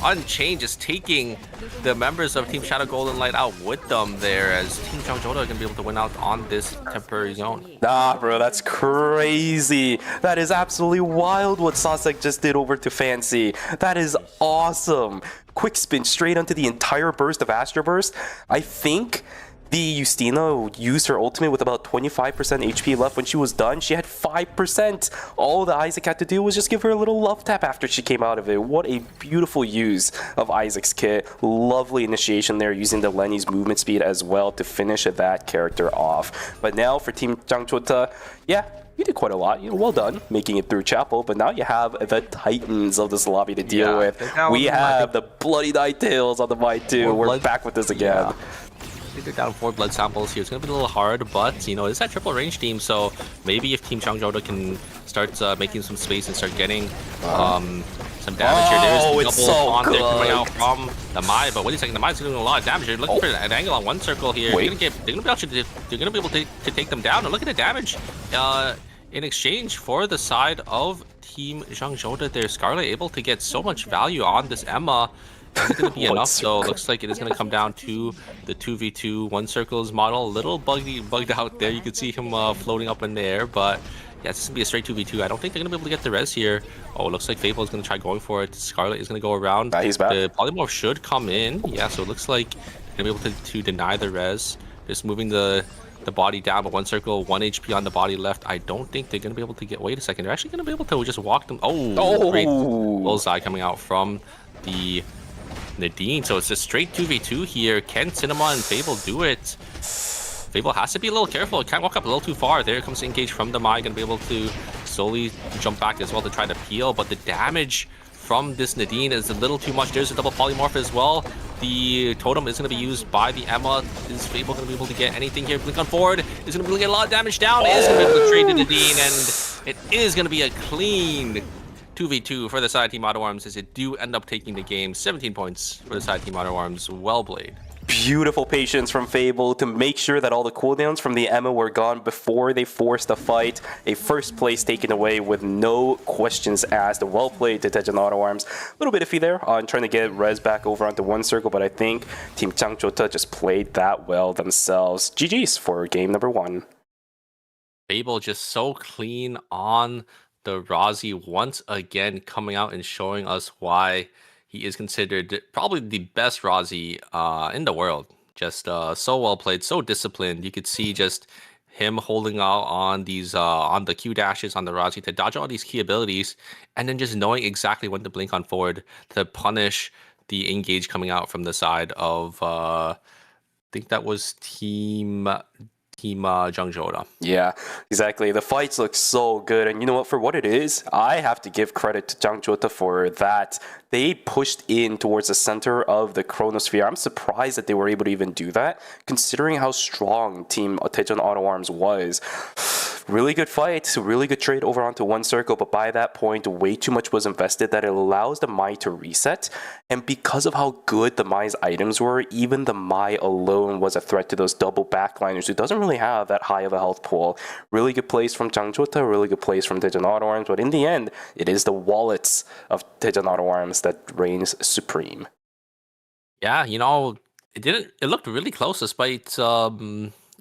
Unchained just taking the members of Team Shadow Golden Light out with them there, as Team Changjoda are going to be able to win out on this temporary zone. Nah, bro, that's crazy. That is absolutely wild what Sasek just did over to Fancy. That is awesome. Quick spin straight onto the entire burst of Astro Burst. I think the Justina used her ultimate with about 25% HP left. When she was done, she had 5%. All the Isaac had to do was just give her a little love tap after she came out of it. What a beautiful use of Isaac's kit. Lovely initiation there, using the Lenny's movement speed as well to finish that character off. But now for Team Changchota, yeah, you did quite a lot. Well done making it through Chapel, but now you have the Titans of this lobby to deal with. We have the Bloody Nighttails on the mind too. We're back with this again. Yeah. I think they're down 4 blood samples here. It's going to be a little hard, but, you know, it's that triple range team, so maybe if Team Changjoda can start making some space and start getting some damage here. There's the double on there coming out from the Mai, but wait a second, the Mai's doing a lot of damage. They're looking for an angle on one circle here. They're going to be able to take them down, and look at the damage in exchange for the side of Team Changjoda there. Scarlet able to get so much value on this Emma. Is it going to be enough, though? Looks like it is going to come down to the 2v2 one circles model. A little bugged out there. You can see him floating up in the air, but yeah, it's going to be a straight 2v2. I don't think they're going to be able to get the res here. Oh, it looks like Fable is going to try going for it. Scarlet is going to go around. He's back. The polymorph should come in. Yeah, so it looks like they're going to be able to deny the res. Just moving the body down, but one circle, 1 HP on the body left. I don't think they're going to be able to get... Wait a second. They're actually going to be able to just walk them... Oh, great bullseye coming out from the Nadine. So it's a straight 2v2 here. Can Cinema and Fable do it? Fable has to be a little careful. It can't walk up a little too far. There comes the engage from the Mai. Going to be able to slowly jump back as well to try to peel, but the damage from this Nadine is a little too much. There's a double polymorph as well. The totem is going to be used by the Emma. Is Fable going to be able to get anything here? Blink on forward. Is going to be able to get a lot of damage down. Is going to be able to trade the Nadine, and it is going to be a clean 2v2 for the side Team Auto Arms as it do end up taking the game. 17 points for the side Team Auto Arms. Well played. Beautiful patience from Fable to make sure that all the cooldowns from the Emma were gone before they forced the fight. A first place taken away with no questions asked. Well played to Tejan Auto Arms. A little bit iffy there on trying to get res back over onto one circle, but I think Team Changchota just played that well themselves. GG's for game number 1. Fable just so clean on the Razi once again, coming out and showing us why he is considered probably the best Razi in the world. Just so well played, so disciplined. You could see just him holding out on these on the Q dashes on the Razi to dodge all these key abilities, and then just knowing exactly when to blink on forward to punish the engage coming out from the side of I think that was Team Changjoda. Yeah, exactly. The fights look so good, and you know what? For what it is, I have to give credit to Changjoda for that. They pushed in towards the center of the Chronosphere. I'm surprised that they were able to even do that, considering how strong Team Tejan Auto Arms was. Really good fight, really good trade over onto one circle, but by that point, way too much was invested that it allows the Mai to reset. And because of how good the Mai's items were, even the Mai alone was a threat to those double backliners who doesn't really have that high of a health pool. Really good plays from Changchota, really good plays from Tejan Auto Arms, but in the end, it is the wallets of Tejan Auto Arms that reigns supreme. Yeah, you know, it looked really close despite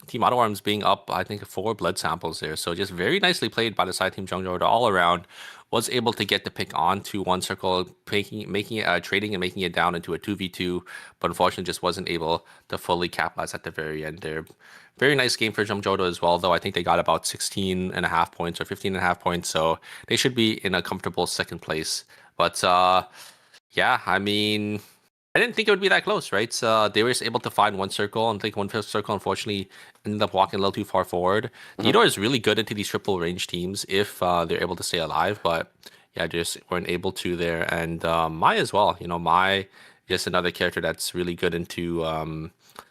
Team Auto Arms being up, I think, 4 blood samples there. So just very nicely played by the side Team Changjoda all around. Was able to get the pick onto one circle, making it trading and making it down into a 2v2, but unfortunately just wasn't able to fully capitalize at the very end there. Very nice game for Changjoda as well, though. I think they got about 16.5 points or 15.5 points, so they should be in a comfortable second place. But yeah, I mean, I didn't think it would be that close, right? They were just able to find one circle, and I think one circle unfortunately ended up walking a little too far forward. Theodore is really good into these triple range teams if they're able to stay alive, but yeah, just weren't able to there. And Mai as well, you know, Mai just another character that's really good into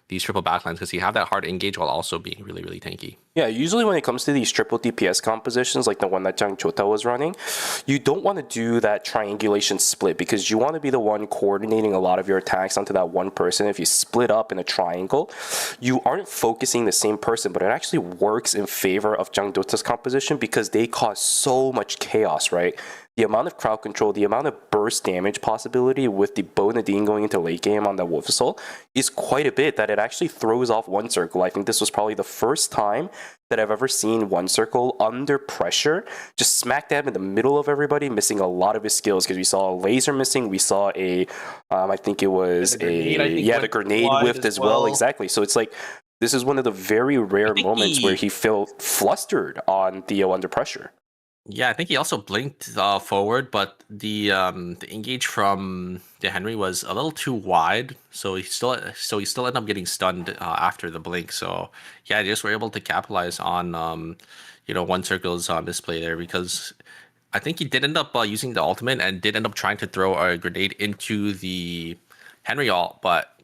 these triple backlines because you have that hard engage while also being really, really tanky. Yeah, usually when it comes to these triple DPS compositions, like the one that Changchota was running, you don't want to do that triangulation split because you want to be the one coordinating a lot of your attacks onto that one person. If you split up in a triangle, you aren't focusing the same person, but it actually works in favor of Changchota's composition because they cause so much chaos, right? the amount of crowd control, the amount of burst damage possibility with the Bo Nadine going into late game on the Wolf Assault is quite a bit that it actually throws off One Circle. I think this was probably the first time that I've ever seen One Circle under pressure, just smack dab in the middle of everybody, missing a lot of his skills, because we saw a laser missing, we saw I think it was the grenade whiffed as well. Exactly. So it's like, this is one of the very rare moments where he felt flustered on Theo under pressure. Yeah, I think he also blinked forward, but the engage from the Henry was a little too wide, so he still ended up getting stunned after the blink. So yeah, they just were able to capitalize on One Circle's misplay there, because I think he did end up using the ultimate and did end up trying to throw a grenade into the Henry ult, but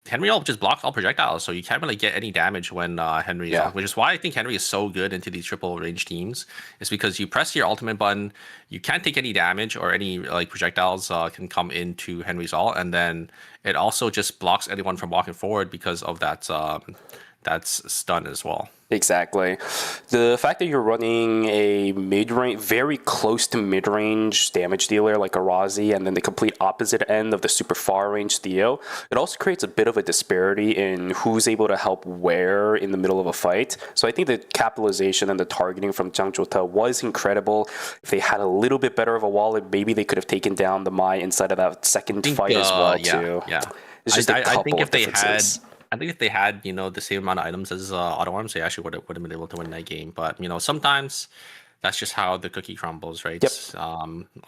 Henry ult just blocks all projectiles, so you can't really get any damage when Henry is on, which is why I think Henry is so good into these triple range teams. Is because you press your ultimate button, you can't take any damage, or any projectiles can come into Henry's ult, and then it also just blocks anyone from walking forward because of that that's stun as well. Exactly. The fact that you're running a mid-range, very close to mid-range damage dealer like a Razi, and then the complete opposite end of the super far-range Theo, it also creates a bit of a disparity in who's able to help where in the middle of a fight. So I think the capitalization and the targeting from Jang Jota was incredible. If they had a little bit better of a wallet, maybe they could have taken down the Mai inside of that second fight as well, too. Yeah. It's just a couple I think of differences. I think if they had, the same amount of items as Auto Arms, they actually would have been able to win that game. But, sometimes that's just how the cookie crumbles, right? Yep.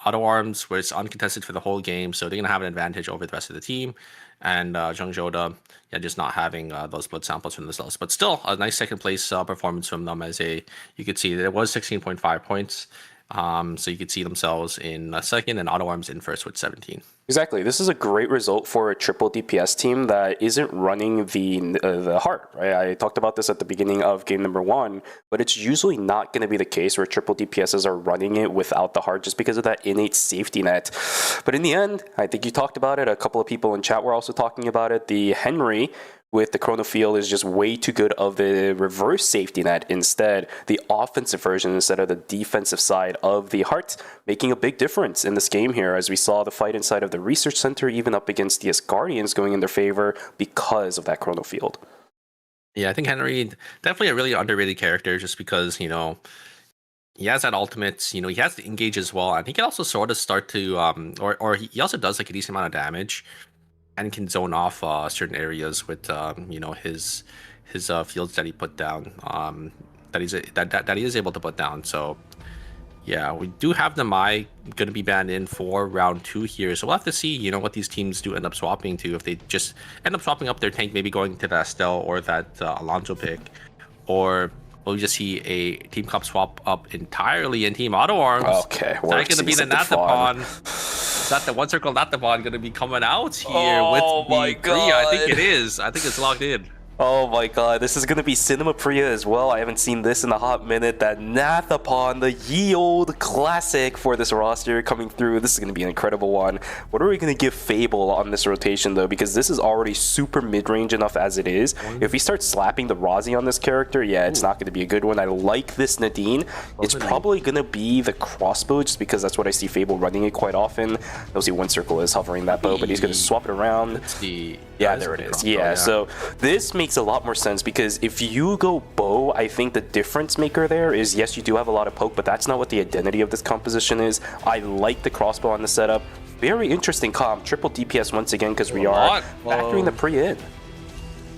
Auto Arms, where it's uncontested for the whole game, so they're going to have an advantage over the rest of the team. And Jung Joda, just not having those blood samples from themselves. But still, a nice second place performance from them, you could see there was 16.5 points. So you could see themselves in second and Auto Arms in first with 17. Exactly. This is a great result for a triple DPS team that isn't running the heart, right? I talked about this at the beginning of game number 1, but it's usually not going to be the case where triple DPSs are running it without the heart just because of that innate safety net. But in the end, I think you talked about it. A couple of people in chat were also talking about it. The Henry with the Chrono Field is just way too good of the reverse safety net. Instead, the offensive version instead of the defensive side of the heart, making a big difference in this game here, as we saw the fight inside of the research center, even up against the Guardians, going in their favor because of that Chrono Field. Yeah, I think Henry, definitely a really underrated character, just because, he has that ultimate, he has the engage as well. I think he also sort of start to, or he also does a decent amount of damage, and can zone off certain areas with his fields that he put down, that he is able to put down. So yeah, we do have the Mai going to be banned in for round 2 here, so we'll have to see what these teams do end up swapping to. If they just end up swapping up their tank, maybe going to that Estelle or that Alonso pick, or we'll just see a team cup swap up entirely in Team Auto Arms. Okay, is that going to be the Nathapon? Is that the One Circle Nathapon going to be coming out here with the Priya? I think it is. I think it's locked in. Oh my god, this is going to be Cinema Priya as well. I haven't seen this in a hot minute. That Nathapon, the ye old classic for this roster coming through. This is going to be an incredible one. What are we going to give Fable on this rotation though? Because this is already super mid-range enough as it is. If we start slapping the Razi on this character, yeah, it's not going to be a good one. I like this Nadine. It's probably going to be the crossbow just because that's what I see Fable running it quite often. You'll see One Circle is hovering that bow, but he's going to swap it around. Yeah, there it is. Yeah, so this makes a lot more sense, because if you go bow, I think the difference maker there is, yes, you do have a lot of poke, but that's not what the identity of this composition is. I like the crossbow on the setup. Very interesting comp. Triple DPS once again, because we are factoring the pre-in.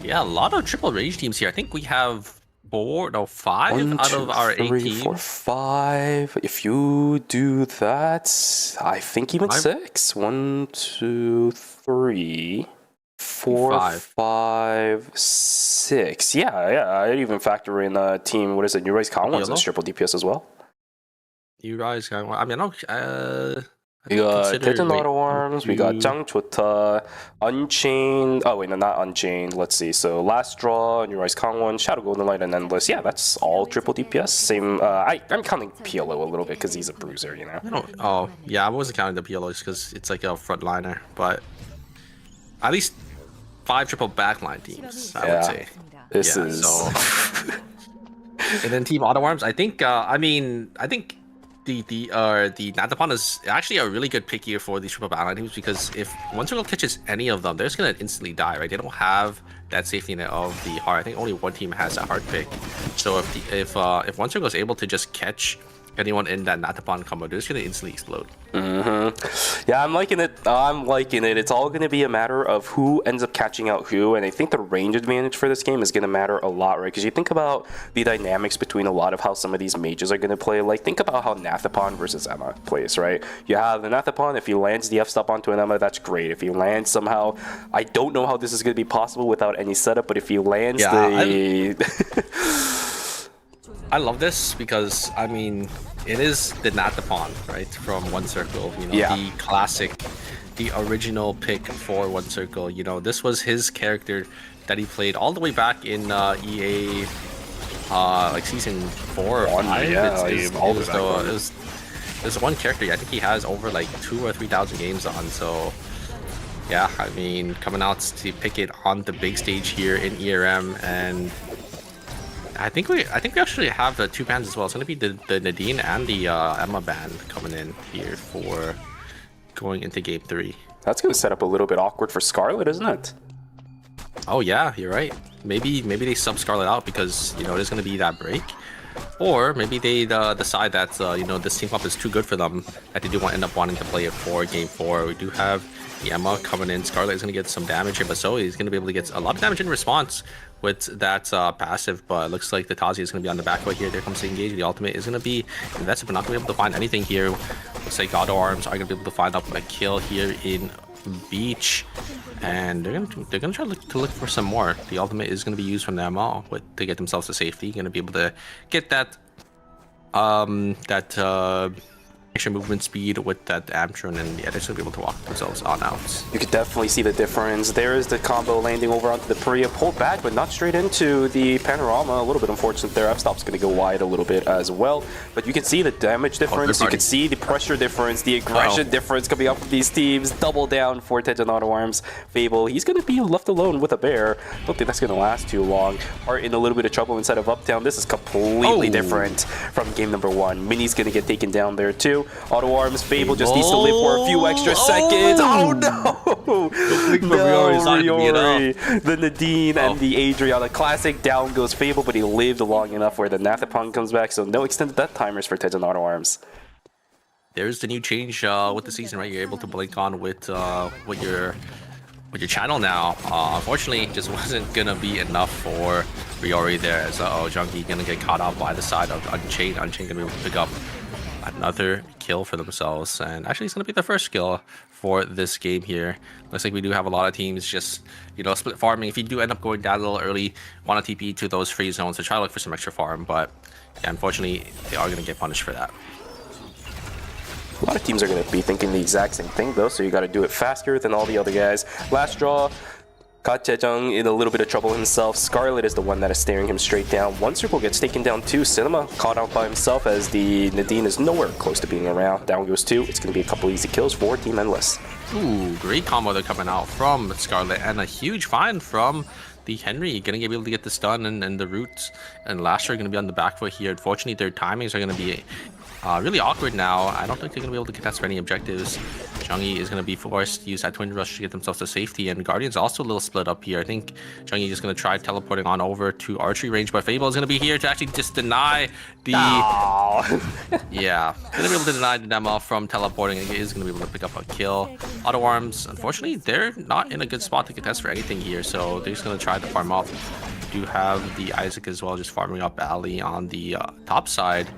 Yeah, a lot of triple range teams here. I think we have 5 out of our 8 teams. 4, 5. If you do that, I think even 6. 1, 2, 3. 4, 5, 6. Yeah. I'd even factor in team. What is it? New Rise Kangwon's as triple DPS as well. New Rise Kangwon. I mean, we got Titan Auto Arms. We got Jang Chota, Unchained. Oh wait, no, not Unchained. Let's see. So Last Draw, New Rise Kangwon, Shadow Golden Light, and Endless. Yeah, that's all triple DPS. Same. I'm counting PLO a little bit because he's a bruiser. Oh yeah, I wasn't counting the PLOs because it's like a frontliner, but at least 5 triple backline teams, I would say. This is. So. And then Team Auto Arms, I think. I think the Natapon is actually a really good pick here for these triple battle teams, because if one circle catches any of them, they're just gonna instantly die, right? They don't have that safety net of the heart. I think only one team has a heart pick. So if one circle is able to just catch anyone in that Natapon combo, they're just gonna instantly explode. Yeah, I'm liking it. I'm liking it. It's all going to be a matter of who ends up catching out who, and I think the range advantage for this game is going to matter a lot, right? Because you think about the dynamics between a lot of how some of these mages are going to play. Like, think about how Nathapon versus Emma plays, right? You have the Nathapon. If he lands the F-stop onto an Emma, that's great. If he lands somehow, I don't know how this is going to be possible without any setup, but if he lands I love this because, I mean, it is the Natapon, right, from One Circle, you know, the classic, the original pick for One Circle. You know, this was his character that he played all the way back in EA, like season 4 or 5. It was one character. I think he has over like 2,000 or 3,000 games on. So yeah, I mean, coming out to pick it on the big stage here in ERM, and I think we actually have the two bans as well. It's going to be the Nadine and the Emma band coming in here for going into game 3. That's going to set up a little bit awkward for Scarlet, isn't it? Oh yeah, you're right. Maybe they sub Scarlet out because, you know, there's going to be that break. Or maybe they decide that, you know, this team up is too good for them, that they do end up wanting to play it for game 4. We do have the Emma coming in. Scarlet is going to get some damage here, but Zoe is going to be able to get a lot of damage in response with that passive. But it looks like the Tazi is going to be on the back foot here. There comes the engage. The ultimate is going to be invested, but not going to be able to find anything here. Looks like God Arms are going to be able to find up a kill here in Beach, and they're gonna try to look for some more. The ultimate is going to be used from them all to get themselves to safety. Going to be able to get that extra movement speed with that Amtron, and yeah, they're just gonna be able to walk themselves on out. You could definitely see the difference. There is the combo landing over onto the Priya, pulled back, but not straight into the Panorama. A little bit unfortunate there. F-stop's gonna go wide a little bit as well, but you can see the damage difference. You can see the pressure difference, the aggression difference coming up from these teams. Double down for Tej and Auto Arms. Fable, he's gonna be left alone with a bear. Don't think that's gonna last too long. Heart in a little bit of trouble inside of Uptown. This is completely different from game number 1. Mini's gonna get taken down there too. Auto Arms, Fable just needs to live for a few extra seconds. Oh no! Riori. The Nadine and the Adriana. Classic, down goes Fable, but he lived long enough where the Nathapon comes back, so no extended death timers for Tej and Auto Arms. There's the new change with the season, right? You're able to blink on with your channel now. Unfortunately, it just wasn't gonna be enough for Riori there, as Junkie gonna get caught out by the side of Unchained. Unchained gonna be able to pick up another kill for themselves, and actually it's going to be the first kill for this game here. Looks like we do have a lot of teams just, you know, split farming. If you do end up going down a little early, want to TP to those free zones to try to look for some extra farm, but yeah, unfortunately they are going to get punished for that. A lot of teams are going to be thinking the exact same thing though, so you got to do it faster than all the other guys. Last draw, caught Jejung in a little bit of trouble himself. Scarlet is the one that is staring him straight down. One circle gets taken down too. Cinema caught out by himself as the Nadine is nowhere close to being around. Down goes 2. It's going to be a couple easy kills for Team Endless. Ooh, great combo they're coming out from Scarlet, and a huge find from the Henry. Going to be able to get this done, and the Roots and Lasher are going to be on the back foot here. Unfortunately, their timings are going to be really awkward now. I don't think they're going to be able to contest for any objectives. Jungi is going to be forced to use that Twin Rush to get themselves to safety, and Guardian's also a little split up here. I think Jungi is going to try teleporting on over to archery range, but Fable is going to be here to actually just deny the... yeah, going to be able to deny the demo from teleporting. He is going to be able to pick up a kill. Auto Arms, unfortunately, they're not in a good spot to contest for anything here, so they're just going to try to farm off. Do have the Isaac as well, just farming up Ali on the top side.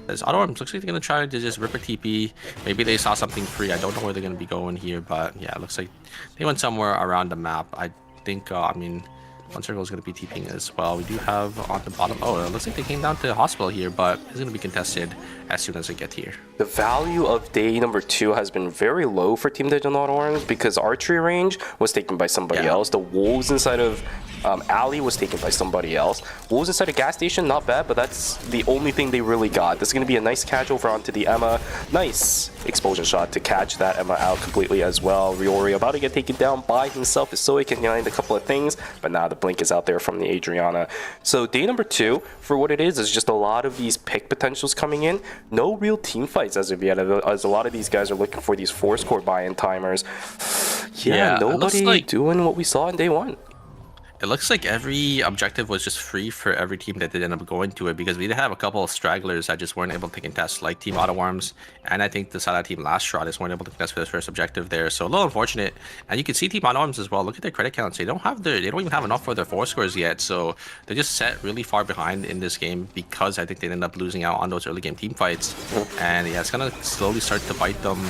As Auto Arms looks like they're going to try to just rip a TP. Maybe they saw something free. I don't know where they're going to be going here, but yeah, it looks like they went somewhere around the map. I think, I mean, One Circle is going to be TPing as well. We do have on the bottom, oh, it looks like they came down to the hospital here, but it's going to be contested as soon as they get here. The value of day number 2 has been very low for Team Tej and Auto Arms because archery range was taken by somebody else. The wolves inside of Alley was taken by somebody else. Wolves inside a gas station, not bad, but that's the only thing they really got. This is going to be a nice catch over onto the Emma. Nice explosion shot to catch that Emma out completely as well. Riori about to get taken down by himself, so he can land a couple of things, but now the blink is out there from the Adriana. So day number 2, for what it is just a lot of these pick potentials coming in. No real team fights as of yet, as a lot of these guys are looking for these 4-score buy-in timers. Yeah, nobody doing what we saw in day 1. It looks like every objective was just free for every team that did end up going to it, because we did have a couple of stragglers that just weren't able to contest, like Team Autoworms, and I think the Sada team Last Straw just weren't able to contest for their first objective there. So a little unfortunate. And you can see Team Autoworms as well. Look at their credit counts. They don't even have enough for their 4 scores yet. So they're just set really far behind in this game, because I think they end up losing out on those early game team fights. And yeah, it's gonna slowly start to bite them,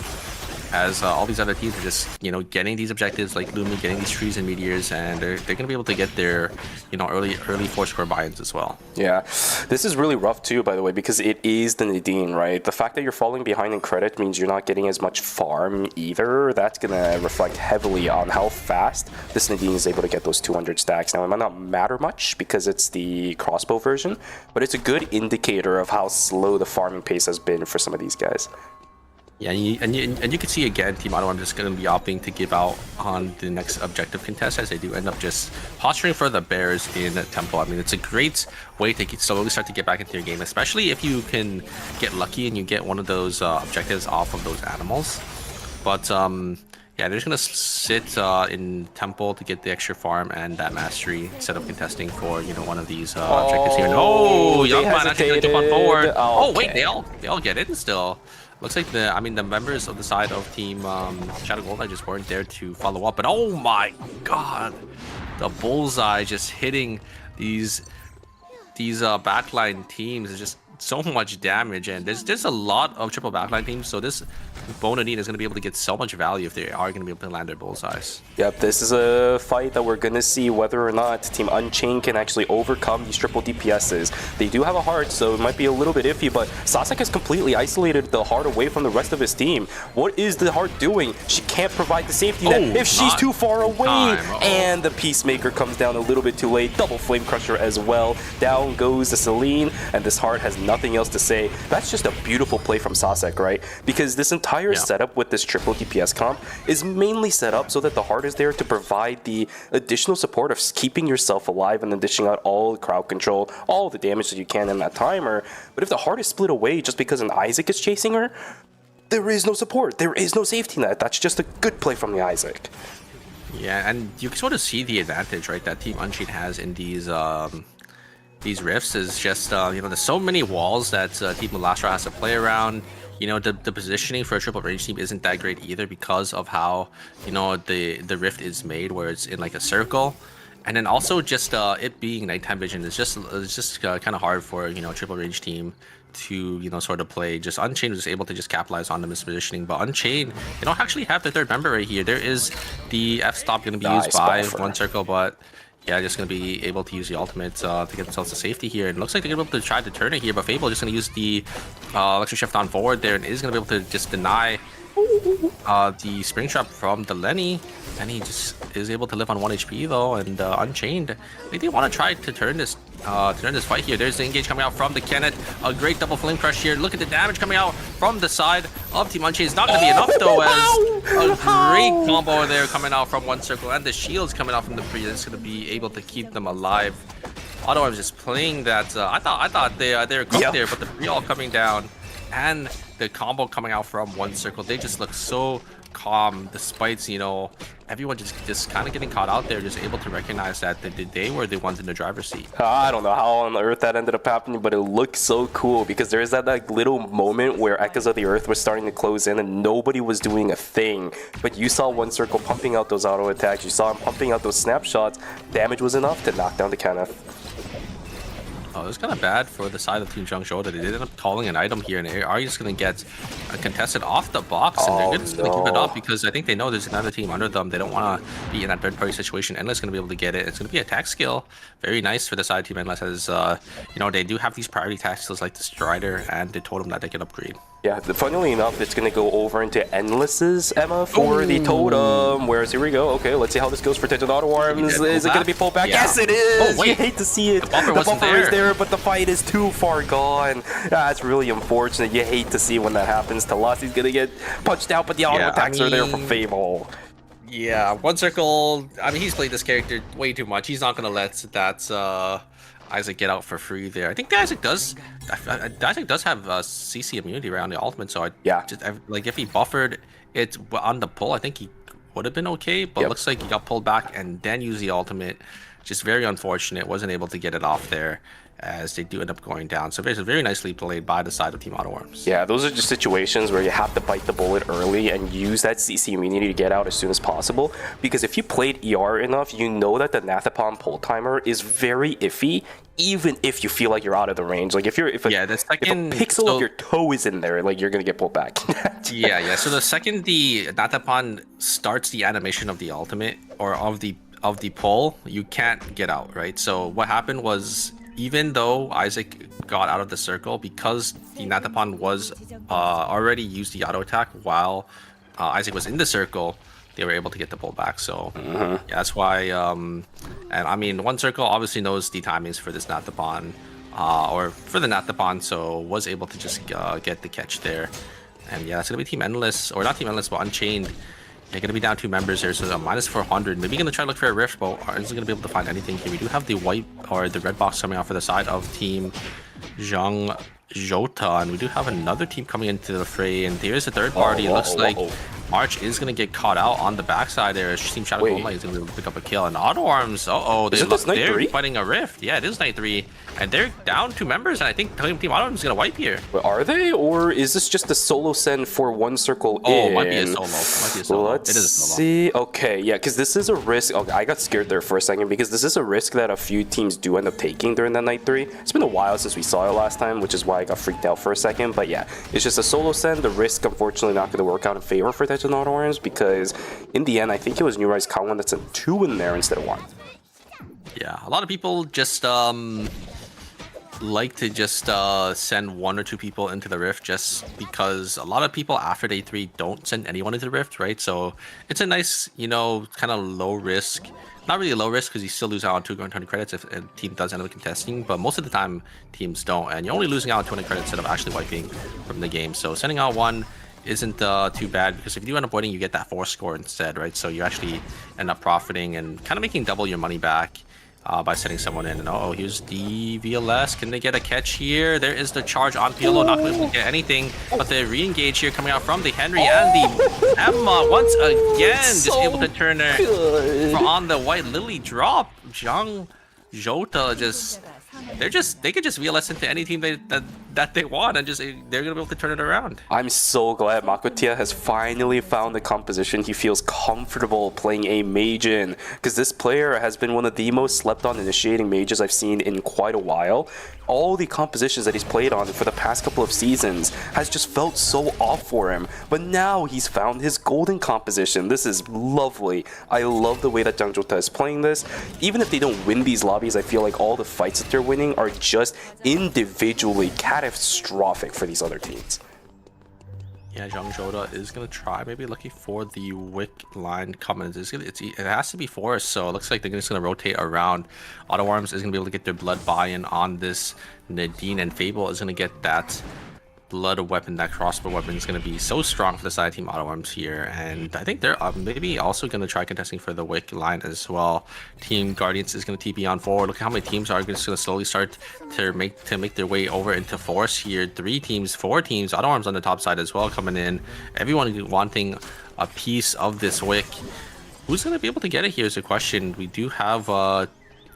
as all these other teams are just, getting these objectives like Lumi, getting these trees and meteors, and they're going to be able to get their, early 4-score buy-ins as well. Yeah, this is really rough too, by the way, because it is the Nadine, right? The fact that you're falling behind in credit means you're not getting as much farm either. That's going to reflect heavily on how fast this Nadine is able to get those 200 stacks. Now, it might not matter much because it's the crossbow version, but it's a good indicator of how slow the farming pace has been for some of these guys. Yeah, and you can see again, Team Auto, I'm just going to be opting to give out on the next objective contest, as they do end up just posturing for the bears in Temple. I mean, it's a great way to slowly start to get back into your game, especially if you can get lucky and you get one of those objectives off of those animals. But yeah, they're just going to sit in Temple to get the extra farm and that mastery instead of contesting for, one of these objectives here. Oh, Young Man actually going to jump on forward. Oh, wait, they all get in still. Looks like the members of the side of Team Shadow Golden just weren't there to follow up. But oh my god, the bullseye just hitting these backline teams is just so much damage, and there's a lot of triple backline teams, so this Bonadine is going to be able to get so much value if they are going to be able to land their bullseyes. Yep, this is a fight that we're going to see whether or not Team Unchained can actually overcome these triple DPSs. They do have a heart, so it might be a little bit iffy, but Sasek has completely isolated the heart away from the rest of his team. What is the heart doing? She can't provide the safety net if she's too far away. And the Peacemaker comes down a little bit too late. Double Flame Crusher as well. Down goes the Celine, and this heart has nothing else to say. That's just a beautiful play from Sasek, right? Because this entire setup with this triple DPS comp is mainly set up so that the heart is there to provide the additional support of keeping yourself alive and then dishing out all the crowd control, all the damage that you can in that timer. But if the heart is split away just because an Isaac is chasing her, there is no support. There is no safety net. That's just a good play from the Isaac. Yeah, and you can sort of see the advantage, right, that Team Unchained has in these rifts is just, there's so many walls that Team Lastra has to play around. The positioning for a triple range team isn't that great either because of how, the rift is made, where it's in like a circle. And then also just it being nighttime vision is just kind of hard for, a triple range team to, sort of play. Just Unchained was able to just capitalize on the mispositioning, but Unchained, they don't actually have the third member right here. There is the F-stop going to be used by one circle, but yeah, just going to be able to use the ultimate to get themselves to safety here. And it looks like they're going to be able to try to turn it here, but Fable just going to use the electric shift on forward there and is going to be able to just deny the spring trap from the Lenny. Lenny just is able to live on 1 HP though, and Unchained, they do want to try to turn this fight here. There's the engage coming out from the Kenneth. A great double flame crush here. Look at the damage coming out from the side of Team Unchained. It's not going to be enough though, as a great combo there coming out from one circle, and the shields coming out from the pre is going to be able to keep them alive. Although I was just playing that, I thought they were cooked there, but the pre-all coming down and the combo coming out from one circle, they just look so calm despite, everyone just kind of getting caught out there, just able to recognize that they were the ones in the driver's seat. I don't know how on earth that ended up happening, but it looked so cool because there is that little moment where Echoes of the Earth was starting to close in and nobody was doing a thing. But you saw one circle pumping out those auto attacks, you saw him pumping out those snapshots. Damage was enough to knock down the Kenneth. Oh, it was kind of bad for the side of Team Zhengzhou that they did end up calling an item here, and they are just going to get contested off the box, and they're just going to keep it up because I think they know there's another team under them. They don't want to be in that third-party situation. Endless going to be able to get it. It's going to be a attack skill. Very nice for the side of Team Endless, as they do have these priority attack skills like the Strider and the Totem that they can upgrade. Yeah, funnily enough, it's going to go over into Endless's Emma for the Totem, whereas here we go. Okay, let's see how this goes for Titan Autoworms. Is it going to be pulled back? Yeah. Yes, it is! Oh, wait. You hate to see it. The buffer is there, but the fight is too far gone. That's really unfortunate. You hate to see when that happens. Telasi's going to get punched out, but the auto attacks are there for Fable. Yeah, One Circle, I mean, he's played this character way too much. He's not going to let that Isaac get out for free there. I think Isaac does have CC immunity around the ultimate, so like if he buffered it on the pull, I think he would have been okay, but looks like he got pulled back and then used the ultimate. Just very unfortunate, wasn't able to get it off there, as they do end up going down. So very nicely played by the side of Team Auto Arms. Yeah, those are just situations where you have to bite the bullet early and use that CC immunity to get out as soon as possible. Because if you played ER enough, you know that the Nathapon pull timer is very iffy, even if you feel like you're out of the range. Like if a pixel of your toe is in there, like you're gonna get pulled back. yeah. So the second the Nathapon starts the animation of the ultimate or of the pull, you can't get out, right? So what happened was, even though Isaac got out of the circle, because the Nathapon was already used the auto attack while Isaac was in the circle, they were able to get the pullback. So yeah, that's why. And I mean, One Circle obviously knows the timings for this Nathapon, or for the Nathapon, so was able to just get the catch there. And yeah, it's gonna be Team Endless, or not Team Endless, but Unchained. They're going to be down 2 members here, so minus 400. Maybe going to try to look for a rift, but isn't going to be able to find anything here. We do have the white, or the red box coming out for the side of Team Zhang Jota, and we do have another team coming into the fray, and there's a third party. It looks like March is going to get caught out on the backside there. Team Shadow Golden is going to be able to pick up a kill, and Auto Arms, they're fighting a rift. Yeah, it is night 3, and they're down 2 members, and I think Team Auto Arms is going to wipe here. But are they, or is this just a solo send for One Circle in? It might be a solo. Let's see. Okay, yeah, because this is a risk. Okay, I got scared there for a second, because this is a risk that a few teams do end up taking during that night 3. It's been a while since we saw it last time, which is why I got freaked out for a second. But yeah, it's just a solo send. The risk, unfortunately, not going to work out in favor for Tejan Auto Arms, because in the end, I think it was New Rise Kawan that sent 2 in there instead of 1. Yeah, a lot of people just like to just send 1 or 2 people into the rift, just because a lot of people after day 3 don't send anyone into the rift, right? So it's a nice, kind of low risk. Not really low risk, because you still lose out on 220 credits if a team does end up contesting, but most of the time teams don't, and you're only losing out on 20 credits instead of actually wiping from the game. So sending out 1 isn't too bad, because if you do end up winning, you get that 4 score instead, right? So you actually end up profiting and kind of making double your money back by sending someone in. And here's the VLS. Can they get a catch here? There is the charge on Piolo, not going to get anything, but the re-engage here coming out from the Henry and the Emma once again, just able to turn her on the White Lily drop. Zhang Jota they could just VLS into any team that they want, and just they're gonna be able to turn it around. I'm so glad Makotia has finally found the composition he feels comfortable playing a mage in, because this player has been one of the most slept on initiating mages I've seen in quite a while. All the compositions that he's played on for the past couple of seasons has just felt so off for him, but now he's found his golden composition. This is lovely. I love the way that Zhang Jota is playing this. Even if they don't win these lobbies, I feel like all the fights that they're winning are just individually catastrophic for these other teams. Yeah, Zhang Jota is going to try, maybe looking for the Wick line coming. It has to be forced, so it looks like they're just going to rotate around. Auto Arms is going to be able to get their blood buy-in on this. Nadine and Fable is going to get that blood weapon. That crossbow weapon is going to be so strong for the side team Auto Arms here, and I think they're maybe also going to try contesting for the Wick line as well. Team Guardians is going to TP on forward. Look at how many teams are just going to slowly start to make their way over into Force here. 3 teams, 4 teams, Auto Arms on the top side as well coming in. Everyone wanting a piece of this Wick. Who's going to be able to get it here is a question. We do have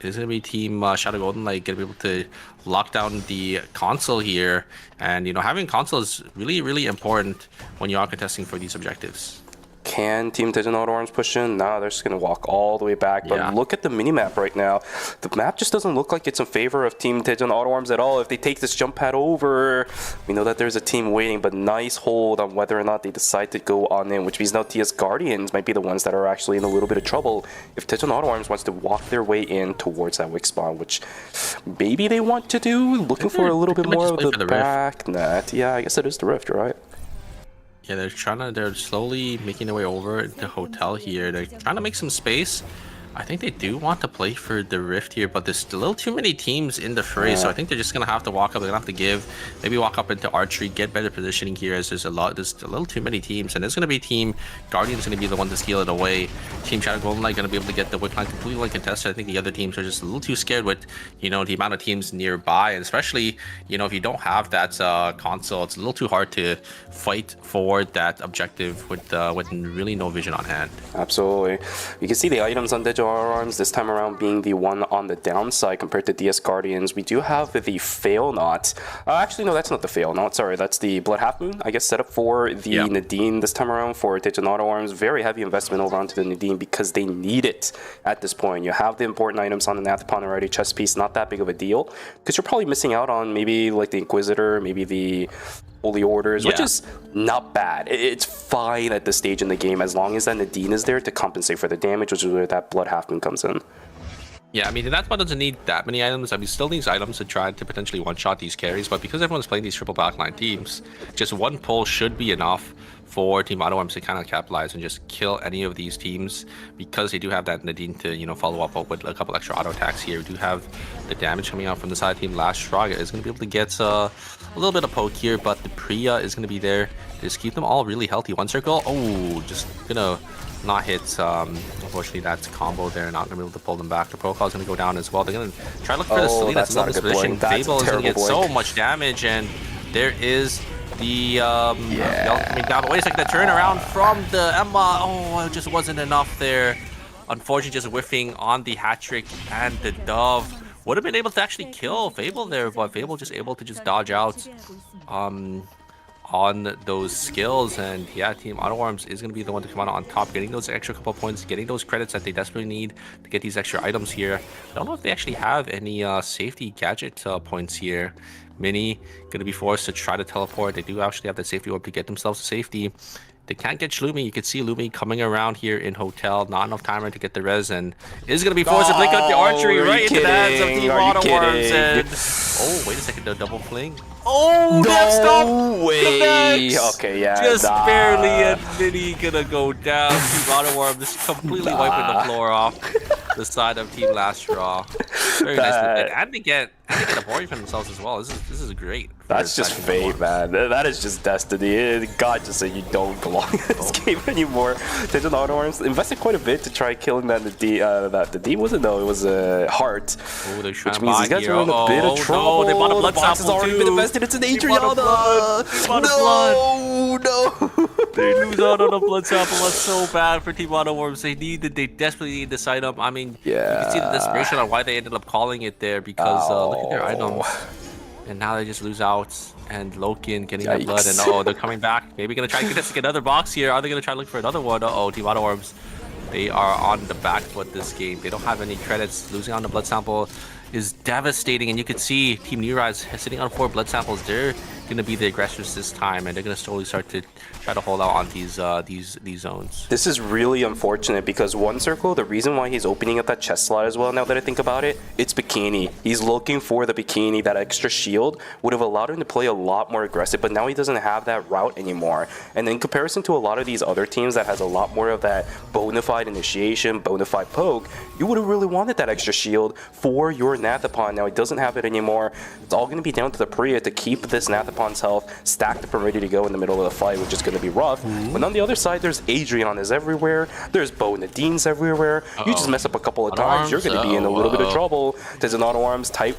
is going to be Team Shadow Golden Light going to be able to lock down the console here, and having console is really important when you are contesting for these objectives. Can Team Tejan Auto Arms push in? Nah, they're just going to walk all the way back. But look at the minimap right now. The map just doesn't look like it's in favor of Team Tejan Auto Arms at all. If they take this jump pad over, we know that there's a team waiting, but nice hold on whether or not they decide to go on in, which means now TS Guardians might be the ones that are actually in a little bit of trouble if Tejan Auto Arms wants to walk their way in towards that Wick spawn, which maybe they want to do, looking for a little bit more of the back net. Yeah, I guess it is the rift, right? Yeah, they're slowly making their way over the hotel here. They're trying to make some space, I think they do want to play for the Rift here, but there's a little too many teams in the fray, so I think they're just gonna have to walk up. They're gonna have to give, maybe walk up into archery, get better positioning here, as there's a little too many teams, and there's gonna be Team Guardian's gonna be the one to steal it away. Team Shadow Golden Knight gonna be able to get the whip line completely contested. I think the other teams are just a little too scared with, you know, the amount of teams nearby, and especially, you know, if you don't have that console, it's a little too hard to fight for that objective with really no vision on hand. Absolutely. You can see the items on Digital Arms this time around being the one on the downside compared to DS Guardians. We do have the Fail Knot. Actually, no, that's not the Fail Knot. Sorry, that's the Blood Half Moon, I guess, set up for the Nadine this time around for Digital Arms. Very heavy investment over onto the Nadine because they need it at this point. You have the important items on the Nathapon already. Chest piece, not that big of a deal because you're probably missing out on maybe like the Inquisitor, maybe the Holy Orders, which is not bad. It's fine at this stage in the game as long as that Nadine is there to compensate for the damage, which is where that Blood Half Moon comes in. Yeah, I mean, that's why it doesn't need that many items. I mean, still needs items to try to potentially one-shot these carries, but because everyone's playing these triple backline teams, just one pull should be enough for Team Auto Arms to kind of capitalize and just kill any of these teams because they do have that Nadine to, you know, follow up with a couple extra auto attacks here. We do have the damage coming out from the side of Team Last Straw is going to be able to get a little bit of poke here, but the Priya is going to be there to just keep them all really healthy. One circle, oh, just gonna not hit. Unfortunately, that's combo there, not gonna be able to pull them back. The protocol is gonna go down as well. They're gonna try to look for the Selena. That's not a good position. blink. That's Fable a is gonna get terrible so much damage, and there is the coming down. But wait a second, the turnaround from the Emma. Oh, it just wasn't enough there. Unfortunately, just whiffing on the hat trick and the dove. Would have been able to actually kill Fable there, but Fable just able to just dodge out on those skills. And yeah, Team Auto Arms is going to be the one to come out on top, getting those extra couple points, getting those credits that they desperately need to get these extra items here. I don't know if they actually have any safety gadget points here. Mini going to be forced to try to teleport. They do actually have the safety orb to get themselves to safety. They can't get Shlumi. You can see Lumi coming around here in Hotel. Not enough timer to get the res, and is going to be forced to blink out the archery right into the hands of Team Auto Arms. And oh, wait a second, the double fling. Oh, no way. Okay, yeah. Just barely, and Mini gonna go down. Team Auto Arms just completely wiping the floor off the side of Team Last Straw. Very nice. And they get a board for themselves as well. This is great. That's just fate, man. That is just destiny. God just said you don't belong in this game anymore. Digital Auto Arms invested quite a bit to try killing that the D wasn't, though. It was a heart. Oh, which means these guys are in a bit of trouble. No, they bought a blood box has already been invested. It's an Adriana. No. They lose out on a blood sample. That's so bad for Team Auto Arms. They desperately need this item. I mean, you can see the desperation on why they ended up calling it there because look at their items. And now they just lose out. And Loken getting that blood. And they're coming back. Maybe gonna try to get another box here. Are they gonna try to look for another one? Team Auto Arms. They are on the back foot this game. They don't have any credits. Losing on the blood sample is devastating, and you can see Team New Rise sitting on 4 blood samples. They're going to be the aggressors this time, and they're going to slowly start to try to hold out on these zones. This is really unfortunate because One Circle, the reason why he's opening up that chest slot as well, now that I think about it, it's Bikini. He's looking for the Bikini. That extra shield would have allowed him to play a lot more aggressive, but now he doesn't have that route anymore. And in comparison to a lot of these other teams that has a lot more of that bona fide initiation, bona fide poke, you would have really wanted that extra shield for your Nathapon. Now he doesn't have it anymore. It's all going to be down to the Priya to keep this Nathapon's health stacked up and ready to go in the middle of the fight, which is going to be rough. But on the other side, there's Adrian is everywhere. There's Bo Nadine's everywhere. You just mess up a couple of times, you're going to be in a little bit of trouble. There's an Auto Arms type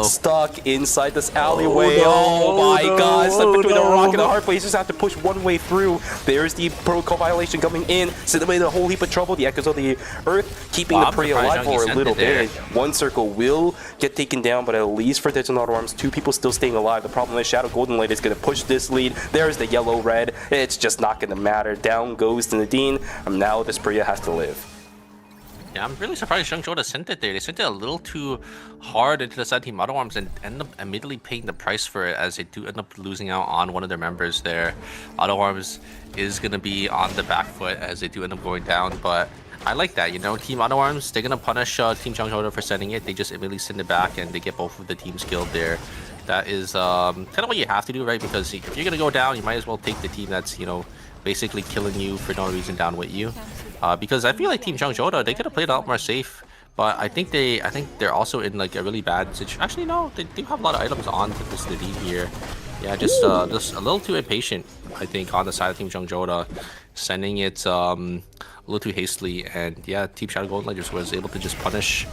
stuck inside this alleyway. Oh my God, stuck between the rock and the hard place. Just have to push one way through. There's the protocol violation coming in. Send away the whole heap of trouble. The Echoes of the Earth keeping the Priya alive for a little bit. One Circle will get taken down, but at least for Digital Auto Arms, 2 people still staying alive. The problem is Shadow Golden Light is going to push this lead. There's the yellow-red. It's just not going to matter. Down goes to Nadine. Now this Priya has to live. Yeah, I'm really surprised Shang Zhou sent it there. They sent it a little too hard into the side Team Auto Arms and end up immediately paying the price for it, as they do end up losing out on one of their members there. Auto Arms is going to be on the back foot as they do end up going down, but I like that, you know. Team Auto Arms, they're going to punish Team Shang Zhou for sending it. They just immediately send it back and they get both of the teams killed there. That is kind of what you have to do, right? Because if you're going to go down, you might as well take the team that's, you know, basically killing you for no reason down with you. because I feel like Team Changzhouda, they could have played a lot more safe. But I think they're also in like a really bad situation. Actually, no, they do have a lot of items on this Nadine here. Yeah, just a little too impatient, I think, on the side of Team Changzhouda, sending it a little too hastily. And yeah, Team Shadow Golden Light just was able to just punish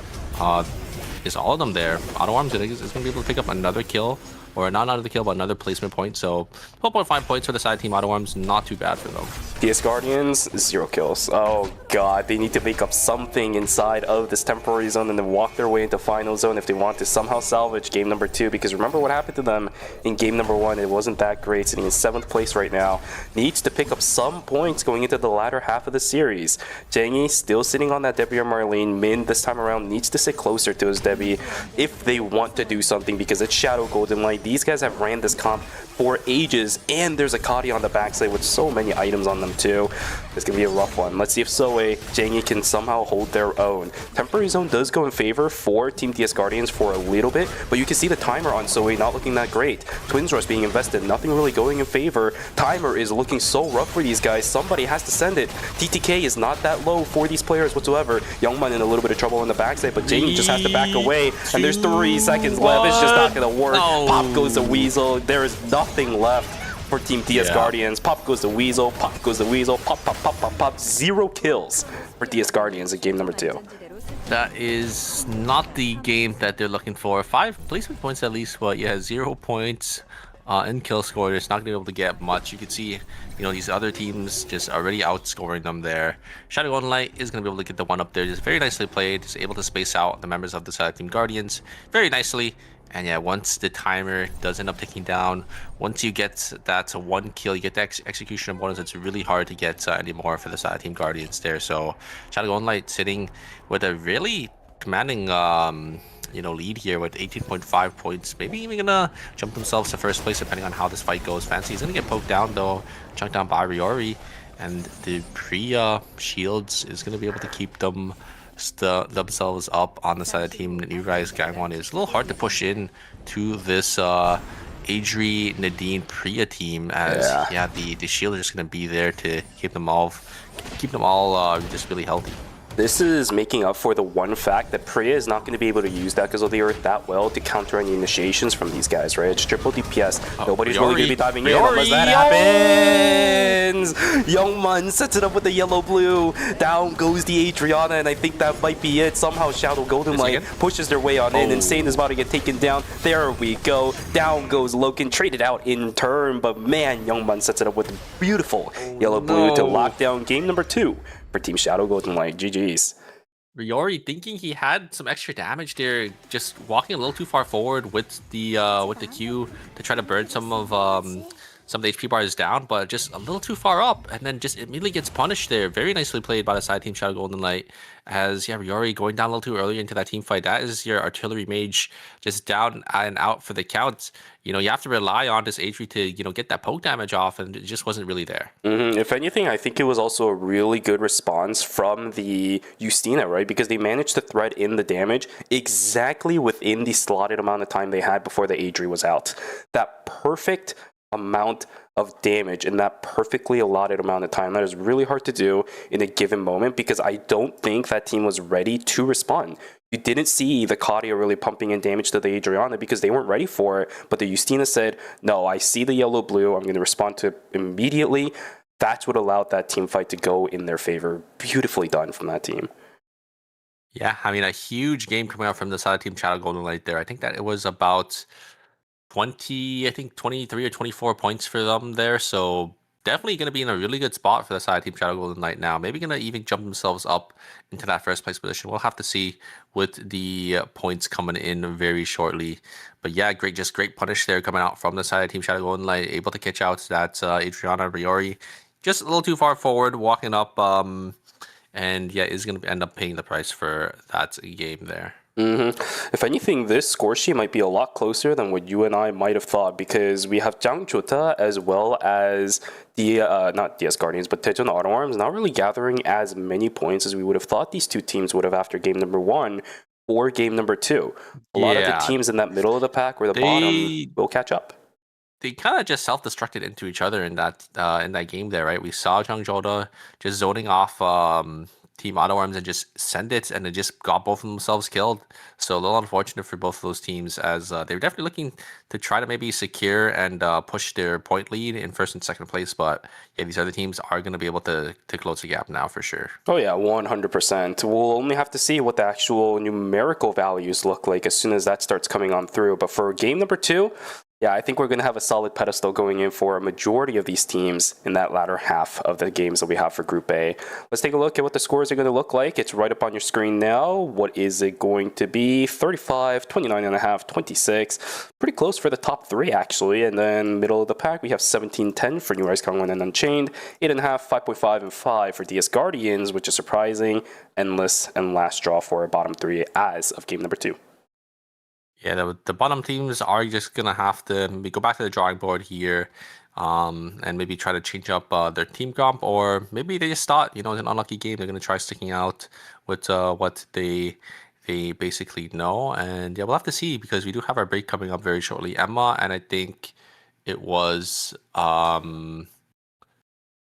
is all of them there. Auto Arms is going to be able to pick up another kill, or not another kill, but another placement point. So 12.5 points for the side Team Auto Arms, not too bad for them. DS Guardians, 0 kills. Oh god, they need to make up something inside of this temporary zone and then walk their way into final zone if they want to somehow salvage game number 2, because remember what happened to them in game number 1. It wasn't that great, sitting in 7th place right now. Needs to pick up some points going into the latter half of the series. Jengi still sitting on that Debbie or Marlene. Min this time around needs to sit closer to his Debbie if they want to do something, because it's Shadow Golden Light. These guys have ran this comp for ages, and there's a Kadi on the backside with so many items on them too. It's gonna be a rough one. Let's see if Soe, Jengi can somehow hold their own. Temporary zone does go in favor for Team DS Guardians for a little bit, but you can see the timer on Soe not looking that great. Twins Rush being invested, nothing really going in favor. Timer is looking so rough for these guys. Somebody has to send it. TTK is not that low for these players whatsoever. Youngman in a little bit of trouble on the backside, but Jengi just has to back away, and there's 3 seconds left. It's just not gonna work. No. Pop goes the Weasel. There is nothing left for Team DS Guardians. Pop goes the Weasel, pop goes the Weasel, pop, pop, pop, pop, pop. 0 kills for DS Guardians in game number 2. That is not the game that they're looking for. 5 placement points at least, but yeah, 0 points in kill score. It's not going to be able to get much. You can see, you know, these other teams just already outscoring them there. Shadow Golden Light is going to be able to get the one up there. Just very nicely played. Just able to space out the members of the side Team Guardians very nicely. And yeah, once the timer does end up ticking down, once you get that 1 kill, you get the execution bonus, it's really hard to get anymore for the side Team Guardians there. So Shadow Golden Light sitting with a really commanding you know, lead here with 18.5 points. Maybe even gonna jump themselves to first place depending on how this fight goes. Fancy is gonna get poked down though, chunked down by Riori, and the Priya shields is gonna be able to keep them themselves up on the side of Team New Rise Gangwon. Is a little hard to push in to this Adri, Nadine, Priya team, as the shield is just gonna be there to keep them all just really healthy. This is making up for the one fact that Priya is not going to be able to use that because of the Earth that well to counter any initiations from these guys, right? It's triple DPS. Nobody's really going to be diving in unless that happens. Youngman sets it up with the yellow-blue. Down goes the Adriana, and I think that might be it. Somehow Shadow Golden Light pushes their way on in. Insane is about to get taken down. There we go. Down goes Loken. Traded out in turn, but man, Youngman sets it up with beautiful yellow-blue to lock down game number 2. For Team Shadow Golden Light. GG's. Riori thinking he had some extra damage there, just walking a little too far forward with the Q to try to burn some of the HP bars down, but just a little too far up, and then just immediately gets punished there. Very nicely played by the side Team Shadow Golden Light, as Riori going down a little too early into that team fight. That is your artillery mage just down and out for the count. You know, you have to rely on this Adri to, you know, get that poke damage off, and it just wasn't really there. If anything, I think it was also a really good response from the Justina, right? Because they managed to thread in the damage exactly within the slotted amount of time they had before the Adri was out. That perfect amount of damage in that perfectly allotted amount of time. That is really hard to do in a given moment, because I don't think that team was ready to respond. You didn't see the Kadia really pumping in damage to the Adriana because they weren't ready for it, but the Justina said, no, I see the yellow-blue, I'm going to respond to it immediately. That's what allowed that team fight to go in their favor. Beautifully done from that team. Yeah, I mean, a huge game coming out from the side of Team Shadow Golden Light there. I think that it was about 23 or 24 points for them there. So definitely going to be in a really good spot for the side Team Shadow Golden Light now. Maybe going to even jump themselves up into that first place position. We'll have to see with the points coming in very shortly. But yeah, great punish there coming out from the side of Team Shadow Golden Light. Able to catch out that Adriana Riori. Just a little too far forward, walking up. And yeah, is going to end up paying the price for that game there. If anything, this score sheet might be a lot closer than what you and I might have thought, because we have Jang Jota as well as the not DS Guardians, but Daejeon Auto Arms not really gathering as many points as we would have thought these two teams would have after game number 1 or game number 2. A lot of the teams in that middle of the pack or the bottom will catch up. they kind of just self-destructed into each other in that game there, right? We saw Changjoda just zoning off Team Auto Arms and just send it, and they just got both of themselves killed. So a little unfortunate for both of those teams, as they were definitely looking to try to maybe secure and push their point lead in first and second place. But yeah, these other teams are going to be able to close the gap now for sure. Oh yeah, 100%. We'll only have to see what the actual numerical values look like as soon as that starts coming on through. But for game number 2, yeah, I think we're going to have a solid pedestal going in for a majority of these teams in that latter half of the games that we have for Group A. Let's take a look at what the scores are going to look like. It's right up on your screen now. What is it going to be? 35, 29.5, 26. Pretty close for the top 3, actually. And then middle of the pack, we have 17-10 for New Rise Kangwon and Unchained. 8.5, 5.5, and 5 for DS Guardians, which is surprising. Endless and Last Draw for our bottom 3 as of game number 2. Yeah, the bottom teams are just gonna have to maybe go back to the drawing board here, and maybe try to change up their team comp, or maybe they just thought, it's an unlucky game. They're gonna try sticking out with what they basically know, and yeah, we'll have to see, because we do have our break coming up very shortly. Emma, and I think it was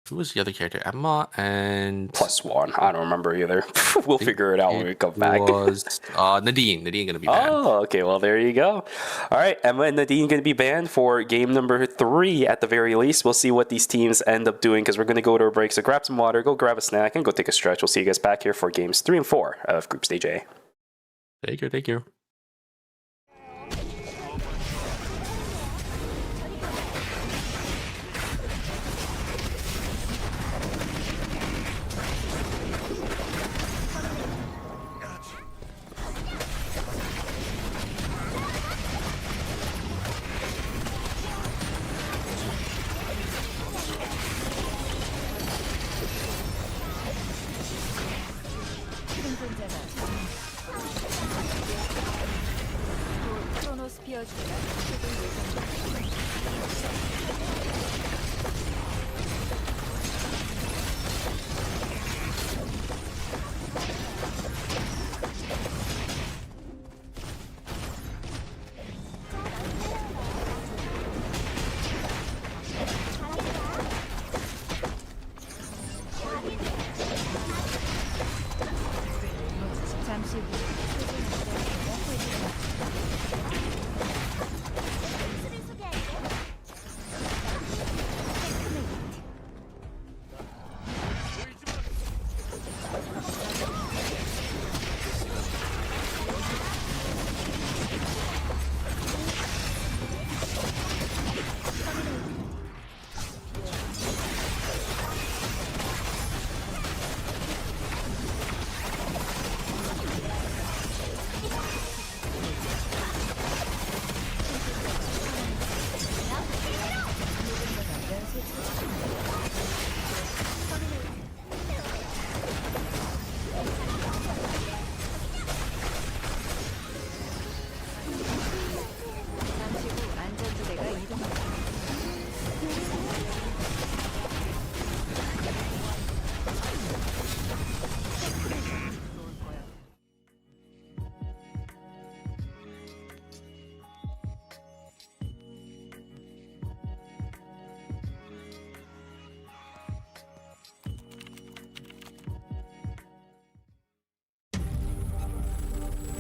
who was the other character? Emma and +1. I don't remember either. We'll figure it out when we come back. It was Nadine. Nadine going to be banned. Oh, okay. Well, there you go. All right. Emma and Nadine going to be banned for game number 3 at the very least. We'll see what these teams end up doing, because we're going to go to a break. So grab some water, go grab a snack, and go take a stretch. We'll see you guys back here for games 3 and 4 of Group Stage A. Thank you.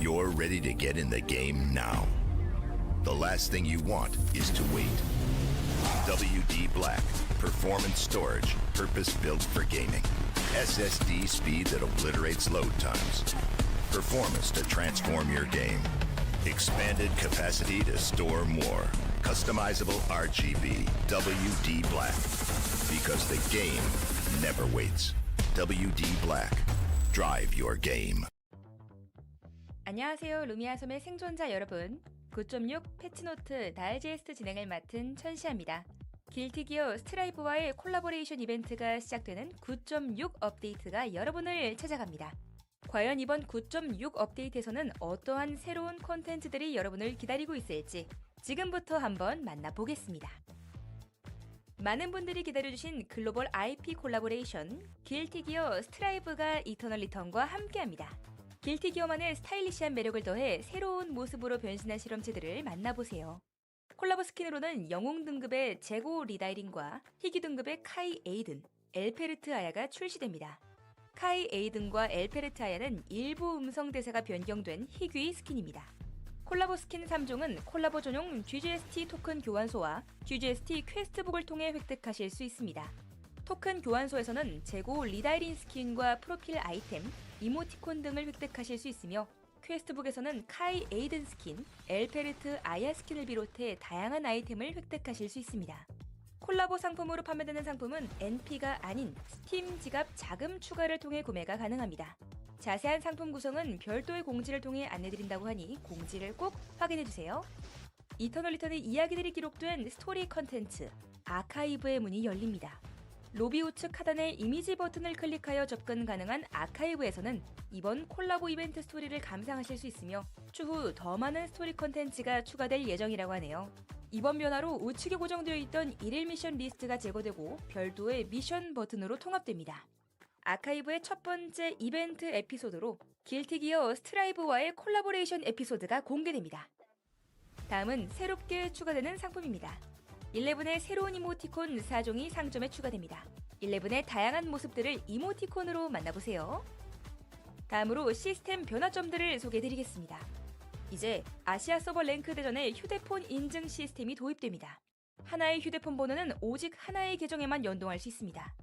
You're ready to get in the game now. The last thing you want is to wait. WD Black, performance storage, purpose-built for gaming. SSD speed that obliterates load times. Performance to transform your game. Expanded capacity to store more. Customizable RGB. WD Black. Because the game never waits. WD Black. Drive your game. 안녕하세요. 루미아섬의 생존자 여러분. 9.6 패치노트 다이제스트 진행을 맡은 천시아입니다. 길티기어 스트라이브와의 콜라보레이션 이벤트가 시작되는 9.6 업데이트가 여러분을 찾아갑니다. 과연 이번 9.6 업데이트에서는 어떠한 새로운 콘텐츠들이 여러분을 기다리고 있을지 지금부터 한번 만나보겠습니다. 많은 분들이 기다려주신 글로벌 IP 콜라보레이션 길티기어 스트라이브가 이터널 리턴과 함께합니다. 길티기어만의 스타일리시한 매력을 더해 새로운 모습으로 변신한 실험체들을 만나보세요. 콜라보 스킨으로는 영웅 등급의 제고 리다이린과 희귀 등급의 카이 에이든, 엘페르트 아야가 출시됩니다. 카이 에이든과 엘페르트 아야는 일부 음성 대사가 변경된 희귀 스킨입니다. 콜라보 스킨 3종은 콜라보 전용 GGST 토큰 교환소와 GGST 퀘스트북을 통해 획득하실 수 있습니다. 토큰 교환소에서는 재고 리다이린 스킨과 프로필 아이템, 이모티콘 등을 획득하실 수 있으며 퀘스트북에서는 카이 에이든 스킨, 엘페르트 아야 스킨을 비롯해 다양한 아이템을 획득하실 수 있습니다. 콜라보 상품으로 판매되는 상품은 NP가 아닌 스팀 지갑 자금 추가를 통해 구매가 가능합니다. 자세한 상품 구성은 별도의 공지를 통해 안내드린다고 하니 공지를 꼭 확인해주세요. 이터널 리턴의 이야기들이 기록된 스토리 컨텐츠, 아카이브의 문이 열립니다. 로비 우측 하단의 이미지 버튼을 클릭하여 접근 가능한 아카이브에서는 이번 콜라보 이벤트 스토리를 감상하실 수 있으며 추후 더 많은 스토리 컨텐츠가 추가될 예정이라고 하네요. 이번 변화로 우측에 고정되어 있던 1일 미션 리스트가 제거되고 별도의 미션 버튼으로 통합됩니다. 아카이브의 첫 번째 이벤트 에피소드로 길티 기어 스트라이브와의 콜라보레이션 에피소드가 공개됩니다. 다음은 새롭게 추가되는 상품입니다. 11의 새로운 이모티콘 4종이 상점에 추가됩니다. 11의 다양한 모습들을 이모티콘으로 만나보세요. 다음으로 시스템 변화점들을 소개해드리겠습니다. 이제 아시아 서버 랭크 대전에 휴대폰 인증 시스템이 도입됩니다. 하나의 휴대폰 번호는 오직 하나의 계정에만 연동할 수 있습니다.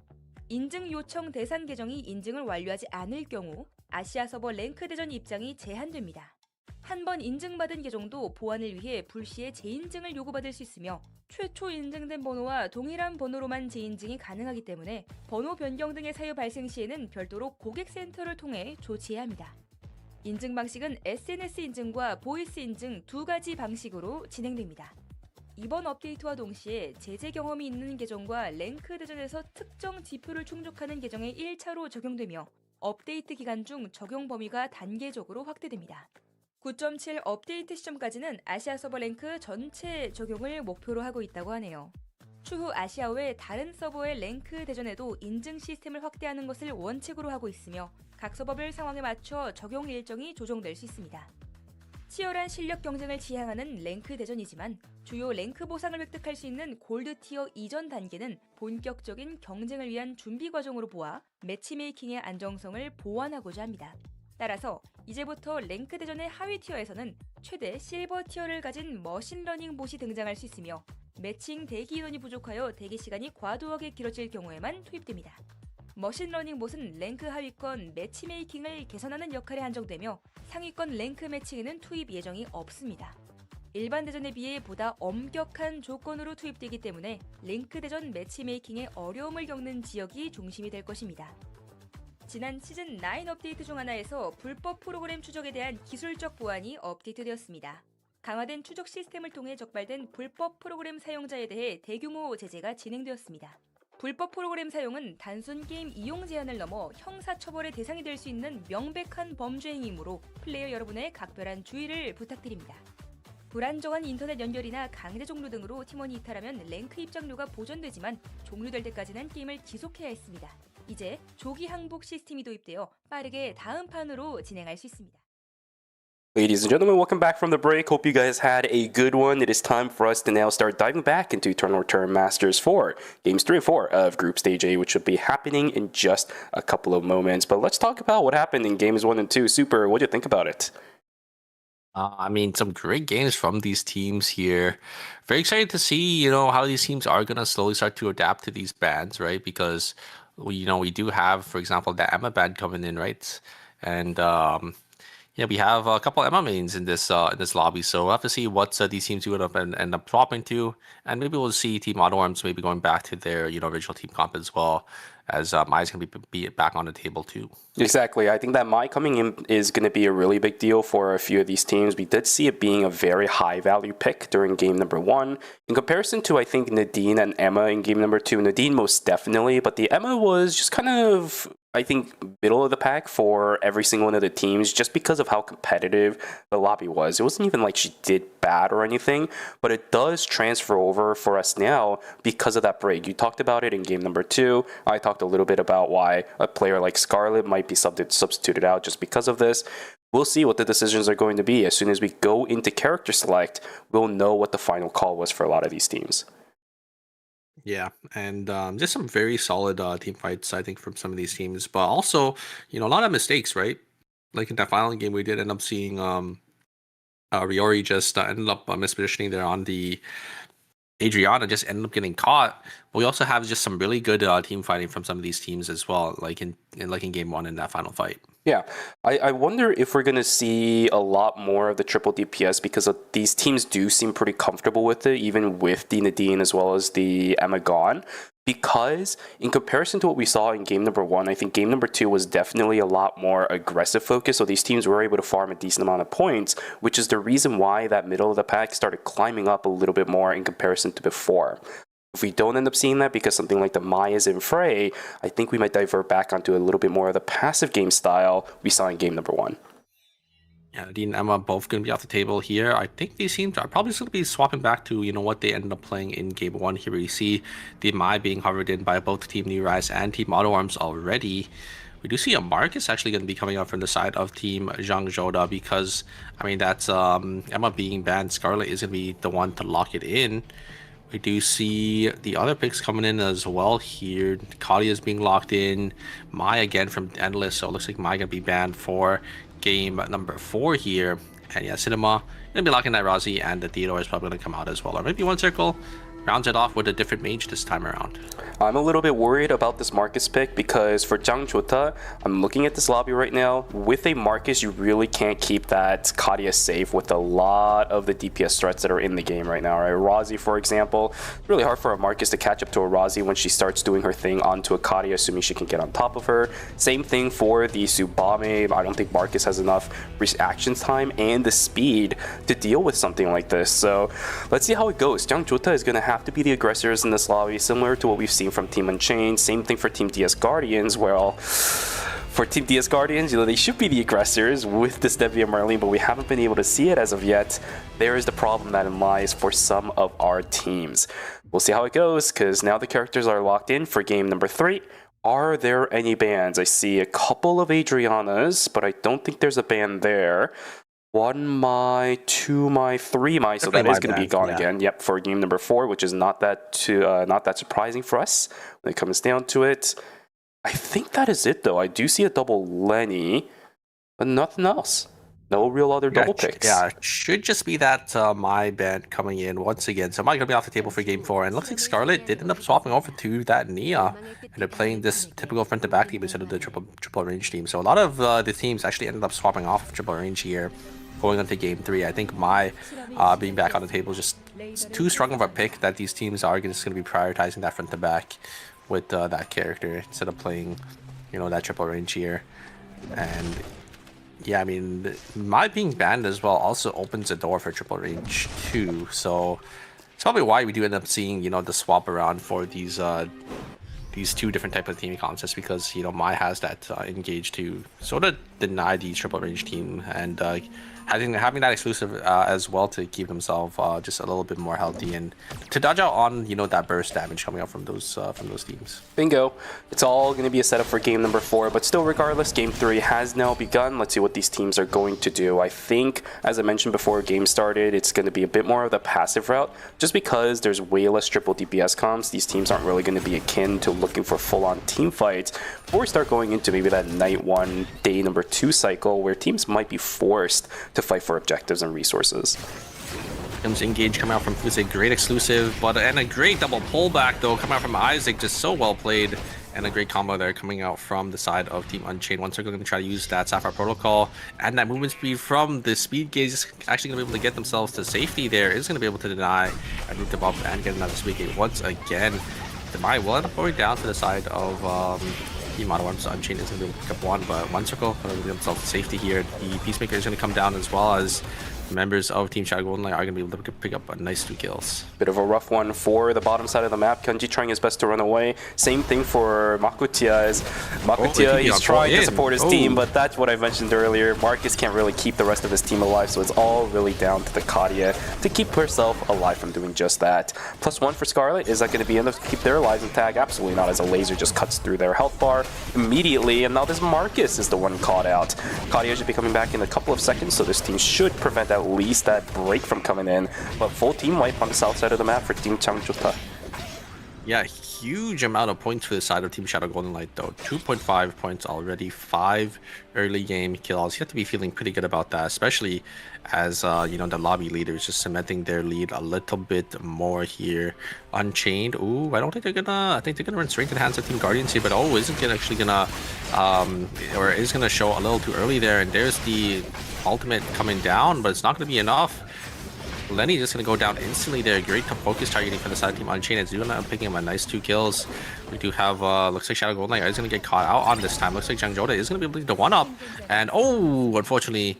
인증 요청 대상 계정이 인증을 완료하지 않을 경우 아시아 서버 랭크 대전 입장이 제한됩니다. 한 번 인증받은 계정도 보안을 위해 불시에 재인증을 요구받을 수 있으며 최초 인증된 번호와 동일한 번호로만 재인증이 가능하기 때문에 번호 변경 등의 사유 발생 시에는 별도로 고객센터를 통해 조치해야 합니다. 인증 방식은 SNS 인증과 보이스 인증 두 가지 방식으로 진행됩니다. 이번 업데이트와 동시에 제재 경험이 있는 계정과 랭크 대전에서 특정 지표를 충족하는 계정에 1차로 적용되며 업데이트 기간 중 적용 범위가 단계적으로 확대됩니다. 9.7 업데이트 시점까지는 아시아 서버 랭크 전체 적용을 목표로 하고 있다고 하네요. 추후 아시아 외 다른 서버의 랭크 대전에도 인증 시스템을 확대하는 것을 원칙으로 하고 있으며 각 서버별 상황에 맞춰 적용 일정이 조정될 수 있습니다. 치열한 실력 경쟁을 지향하는 랭크 대전이지만 주요 랭크 보상을 획득할 수 있는 골드 티어 이전 단계는 본격적인 경쟁을 위한 준비 과정으로 보아 매치메이킹의 안정성을 보완하고자 합니다. 따라서 이제부터 랭크 대전의 하위 티어에서는 최대 실버 티어를 가진 머신러닝 봇이 등장할 수 있으며 매칭 대기 인원이 부족하여 대기 시간이 과도하게 길어질 경우에만 투입됩니다. 머신러닝 봇은 랭크 하위권 매치메이킹을 개선하는 역할에 한정되며 상위권 랭크 매칭에는 투입 예정이 없습니다. 일반 대전에 비해 보다 엄격한 조건으로 투입되기 때문에 랭크 대전 매치메이킹에 어려움을 겪는 지역이 중심이 될 것입니다. 지난 시즌 9 업데이트 중 하나에서 불법 프로그램 추적에 대한 기술적 보완이 업데이트되었습니다. 강화된 추적 시스템을 통해 적발된 불법 프로그램 사용자에 대해 대규모 제재가 진행되었습니다. 불법 프로그램 사용은 단순 게임 이용 제한을 넘어 형사처벌의 대상이 될 수 있는 명백한 범죄 행위이므로 플레이어 여러분의 각별한 주의를 부탁드립니다. 불안정한 인터넷 연결이나 강제 종료 등으로 팀원이 이탈하면 랭크 입장료가 보전되지만 종료될 때까지는 게임을 지속해야 했습니다. 이제 조기 항복 시스템이 도입되어 빠르게 다음 판으로 진행할 수 있습니다. Ladies and gentlemen, welcome back from the break. Hope you guys had a good one. It is time for us to now start diving back into Tournament Return Masters 4, Games 3 and 4 of Group Stage A, which will be happening in just a couple of moments. But let's talk about what happened in Games 1 and 2. Super, what do you think about it? I mean, some great games from these teams here. Very excited to see, how these teams are going to slowly start to adapt to these bans, right? Because, we do have, for example, the Emma ban coming in, right? And, we have a couple Emma mains in this lobby, so we'll have to see what these teams would end up dropping to, and maybe we'll see Team Auto Arms maybe going back to their original team comp as well, as Mai's going to be back on the table too. Exactly. I think that Mai coming in is going to be a really big deal for a few of these teams. We did see it being a very high value pick during game number 1. In comparison to, I think, Nadine and Emma in game number 2. Nadine most definitely, but the Emma was just kind of, I think, middle of the pack for every single one of the teams just because of how competitive the lobby was. It wasn't even like she did bad or anything, but it does transfer over for us now because of that break. You talked about it in game number 2. I talked a little bit about why a player like Scarlet might be substituted out just because of this. we'll see what the decisions are going to be. As soon as we go into character select, we'll know what the final call was for a lot of these teams. Yeah, and just some very solid team fights, I think, from some of these teams. But also, a lot of mistakes, right? Like in that final game, we did end up seeing Riori just ended up mispositioning there on the Adriana, just ended up getting caught. But we also have just some really good team fighting from some of these teams as well, like in game one in that final fight. Yeah, I wonder if we're going to see a lot more of the triple DPS because these teams do seem pretty comfortable with it, even with the Nadine as well as the Emma gone. Because in comparison to what we saw in game number 1, I think game number 2 was definitely a lot more aggressive focus. So these teams were able to farm a decent amount of points, which is the reason why that middle of the pack started climbing up a little bit more in comparison to before. If we don't end up seeing that because something like the Maya's in Frey, I think we might divert back onto a little bit more of the passive game style we saw in game number 1. Yeah, Nadine and Emma both going to be off the table here. I think these teams are probably just going to be swapping back to, what they ended up playing in game 1. Here we see the Mai being hovered in by both Team New Rise and Team Auto Arms already. We do see a Marcus actually going to be coming up from the side of Team Zhang Zhouda because, that's Emma being banned. Scarlet is going to be the one to lock it in. We do see the other picks coming in as well here. Kalia is being locked in. Mai again from Endless, so it looks like Mai going to be banned for game number 4 here. And yeah, Cinema going to be locking that Razi, and the Theodore is probably going to come out as well. Or maybe One Circle rounds it off with a different mage this time around. I'm a little bit worried about this Marcus pick because for Zhang Jota, I'm looking at this lobby right now. With a Marcus, you really can't keep that Kadia safe with a lot of the DPS threats that are in the game right now, right? Razi, for example, it's really hard for a Marcus to catch up to a Razi when she starts doing her thing onto a Kadia, assuming she can get on top of her. Same thing for the Subame. I don't think Marcus has enough reaction time and the speed to deal with something like this. So let's see how it goes. Zhang Jota is going to have to be the aggressors in this lobby, similar to what we've seen from Team Unchained. Same thing for Team DS Guardians. Well, for Team DS Guardians, they should be the aggressors with this Debbie and Marlene, but we haven't been able to see it as of yet. There is the problem that lies for some of our teams. We'll see how it goes, because now the characters are locked in for game number 3. Are there any bans? I see a couple of Adrianas, but I don't think there's a ban there. 1 Mai, 2 Mai, 3 Mai, so that is going to be gone again. Yep, for game number 4, which is not that surprising for us when it comes down to it. I think that is it, though. I do see a double Lenny, but nothing else. No real other double picks. Yeah, it should just be that Mai band coming in once again. So Mai going to be off the table for game 4, and it looks like Scarlet did end up swapping over to that Nia, and they're playing this typical front-to-back team instead of the triple range team. So a lot of the teams actually ended up swapping off of triple range here, going into game 3. I think Mai being back on the table just too strong of a pick that these teams are just going to be prioritizing that front to back with that character instead of playing, that triple range here. And yeah, Mai being banned as well also opens the door for triple range too. So it's probably why we do end up seeing, the swap around for these two different type of team comps, just because Mai has that engage to sort of deny the triple range team, and having that exclusive as well to keep himself just a little bit more healthy and to dodge out on that burst damage coming out from those teams. Bingo. It's all going to be a setup for game number 4, but still, regardless, game 3 has now begun. Let's see what these teams are going to do. I think, as I mentioned before game started, it's going to be a bit more of the passive route, just because there's way less triple DPS comps. These teams aren't really going to be akin to looking for full-on team fights before we start going into maybe that night 1, day number 2 cycle, where teams might be forced to fight for objectives and resources. Comes Engage coming out from Fuse, a great exclusive, and a great double pullback though coming out from Isaac, just so well played, and a great combo there coming out from the side of Team Unchained. One Circle going to try to use that Sapphire Protocol, and that movement speed from the speed gauge is actually going to be able to get themselves to safety there. Is going to be able to deny and root them up and get another speed gauge once again. Demai will end up going down to the side of Team Auto Arms. Unchained is going to be able to pick up one, but One Circle going to get themselves to safety here. The Peacemaker is going to come down, as well as members of Team Shadow Golden Knight are going to be able to pick up a nice 2 kills. Bit of a rough one for the bottom side of the map. Kenji trying his best to run away. Same thing for Makutia. As Makutia, he's trying to support his team, but that's what I mentioned earlier. Marcus can't really keep the rest of his team alive, so it's all really down to the Kadia to keep herself alive from doing just that. +1 for Scarlet. Is that going to be enough to keep their lives intact? Absolutely not, as a laser just cuts through their health bar immediately, and now this Marcus is the one caught out. Kadia should be coming back in a couple of seconds, so this team should prevent at least that break from coming in. But full team wipe on the south side of the map for Team Changjuta. Yeah, huge amount of points for the side of Team Shadow Golden Knight though. 2.5 points already, 5 early game kills. You have to be feeling pretty good about that, especially as you know, the lobby leaders just cementing their lead a little bit more here. Unchained. Ooh, I don't think they're gonna. I think they're gonna run straight to the hands of Team Guardians here, but isn't actually gonna or is gonna show a little too early there. And there's the ultimate coming down, but it's not gonna be enough. Lenny just going to go down instantly there. Great focus targeting for the side team. Unchained is doing picking up a nice 2 kills. We do have, looks like Shadow Golden Knight is going to get caught out on this time. Looks like Changjuta is going to be able to 1-up. And, unfortunately,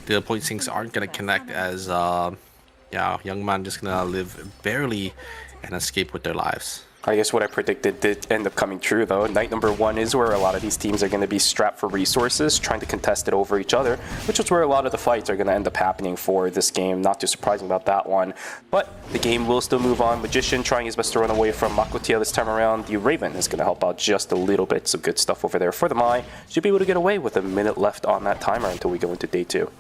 the point sinks aren't going to connect as, yeah, Young Man just going to live barely and escape with their lives. I guess what I predicted did end up coming true, though. Night number 1 is where a lot of these teams are going to be strapped for resources, trying to contest it over each other, which is where a lot of the fights are going to end up happening for this game. Not too surprising about that one. But the game will still move on. Magician trying his best to run away from Makutia this time around. The Raven is going to help out just a little bit. Some good stuff over there for the Mai. Should be able to get away with a minute left on that timer until we go into day 2.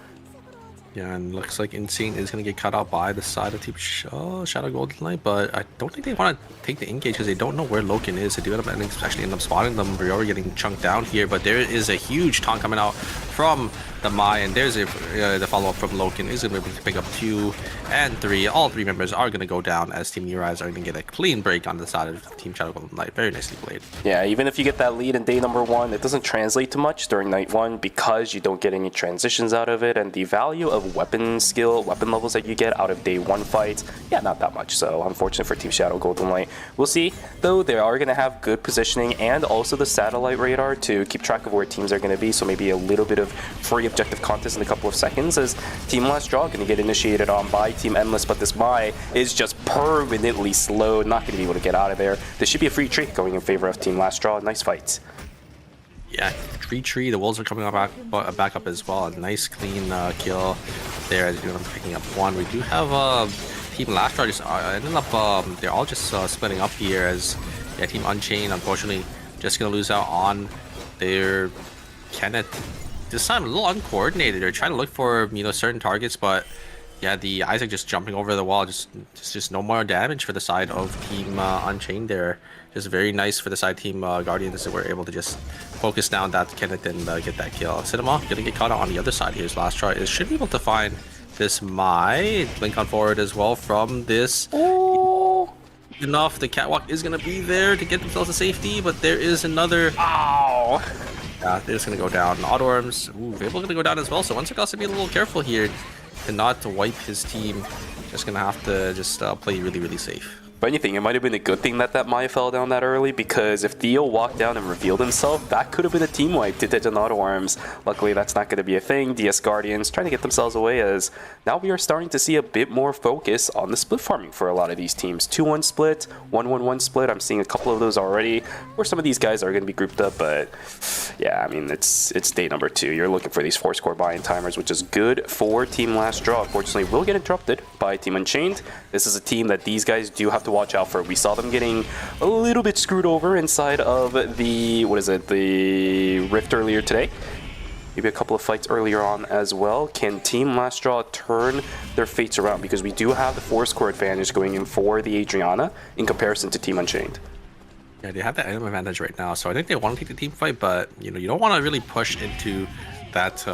Yeah, and looks like Insane is going to get cut out by the side of Team Shadow Golden Knight, but I don't think they want to take the engage because they don't know where Loken is. They do actually end up spotting them. We're already getting chunked down here, but there is a huge taunt coming out from the Mai, and there's the follow-up from Loken. Is going to be able to pick up 2 and 3. All 3 members are going to go down as Team Neurize are going to get a clean break on the side of Team Shadow Golden Knight. Very nicely played. Yeah, even if you get that lead in day number 1, it doesn't translate to much during night 1 because you don't get any transitions out of it, and the value of weapon levels that you get out of day 1 fights, yeah, not that much. So unfortunate for Team Shadow Golden Knight. We'll see, though. They are going to have good positioning and also the satellite radar to keep track of where teams are going to be, so maybe a little bit of free objective contest in a couple of seconds as Team Last Draw going to get initiated on by Team Endless, but this Mai is just permanently slow, not going to be able to get out of there. This should be a free treat going in favor of Team Last Draw. Nice fight. Yeah, tree. The wolves are coming back up as well. A nice clean kill there as you're picking up 1. We do have Team Last Draw just ended up they're all just splitting up here as Team Unchained unfortunately just gonna lose out on their Kenneth. This time a little uncoordinated. They're trying to look for certain targets, but yeah, the Isaac just jumping over the wall, just no more damage for the side of Team Unchained there. Just very nice for the side Team Guardians that were able to just focus down that Kenneth and get that kill. Cinema gonna get caught out on the other side here. His last try should be able to find this Mai. Blink on forward as well from this. Oh. Enough, the catwalk is gonna be there to get themselves to safety, but there is another. Ow! Yeah, they're just gonna go down. Auto arms. Ooh, Vabel gonna go down as well. So Once has to be a little careful here and not to wipe his team. Just gonna have to just play really safe. If anything, it might have been a good thing that Maya fell down that early, because if Theo walked down and revealed himself, that could have been a team wipe to Digit Auto Arms. Luckily, that's not going to be a thing. DS Guardians trying to get themselves away, as now we are starting to see a bit more focus on the split farming for a lot of these teams. 2-1 split, 1-1-1 split. I'm seeing a couple of those already, where some of these guys are going to be grouped up, but yeah, I mean, it's day number 2. You're looking for these 4-score buy-in timers, which is good for Team Last Draw. Unfortunately, we'll get interrupted by Team Unchained. This is a team that these guys do have to watch out for. We saw them getting a little bit screwed over inside of the, the Rift earlier today. Maybe a couple of fights earlier on as well. Can Team Last Draw turn their fates around? Because we do have the 4-score advantage going in for the Adriana in comparison to Team Unchained. Yeah, they have that item advantage right now, so I think they want to take the team fight, but you don't want to really push into that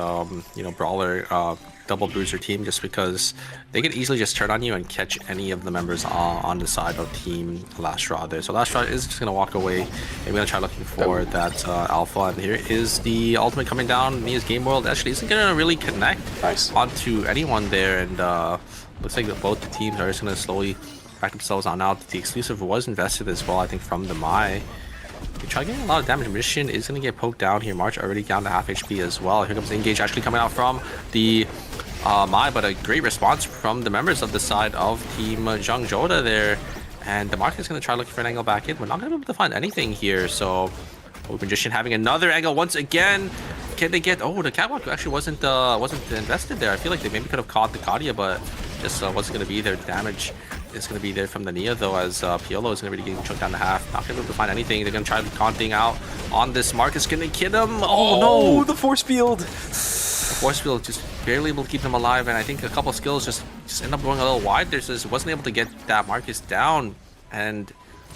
brawler double bruiser team, just because they could easily just turn on you and catch any of the members on the side of Team Last Draw there. So Last Draw is just gonna walk away. Maybe gonna try looking for that alpha, and here is the ultimate coming down. Mia's Game World actually isn't gonna really connect onto anyone there, and looks like both the teams are just gonna slowly back themselves on out. The exclusive was invested as well, I think, from the Mai. They try getting a lot of damage. Mission is going to get poked down here. March already down to half HP as well. Here comes the engage actually coming out from the but a great response from the members of the side of Team Zhangzhouda there. And the market is going to try looking for an angle back in. We're not going to be able to find anything here. So, Magician having another angle once again. Can they get... Oh, the catwalk actually wasn't invested there. I feel like they maybe could have caught the Kadia, but just wasn't going to be there. The damage is going to be there from the Nia, though, as Piolo is going to be getting chunked down to half. Not going to be able to find anything. They're going to try taunting out on this. Marcus going to kill him. Oh, no! The force field. Force field just barely able to keep them alive, and I think a couple of skills just end up going a little wide. There's just wasn't able to get that Marcus down, and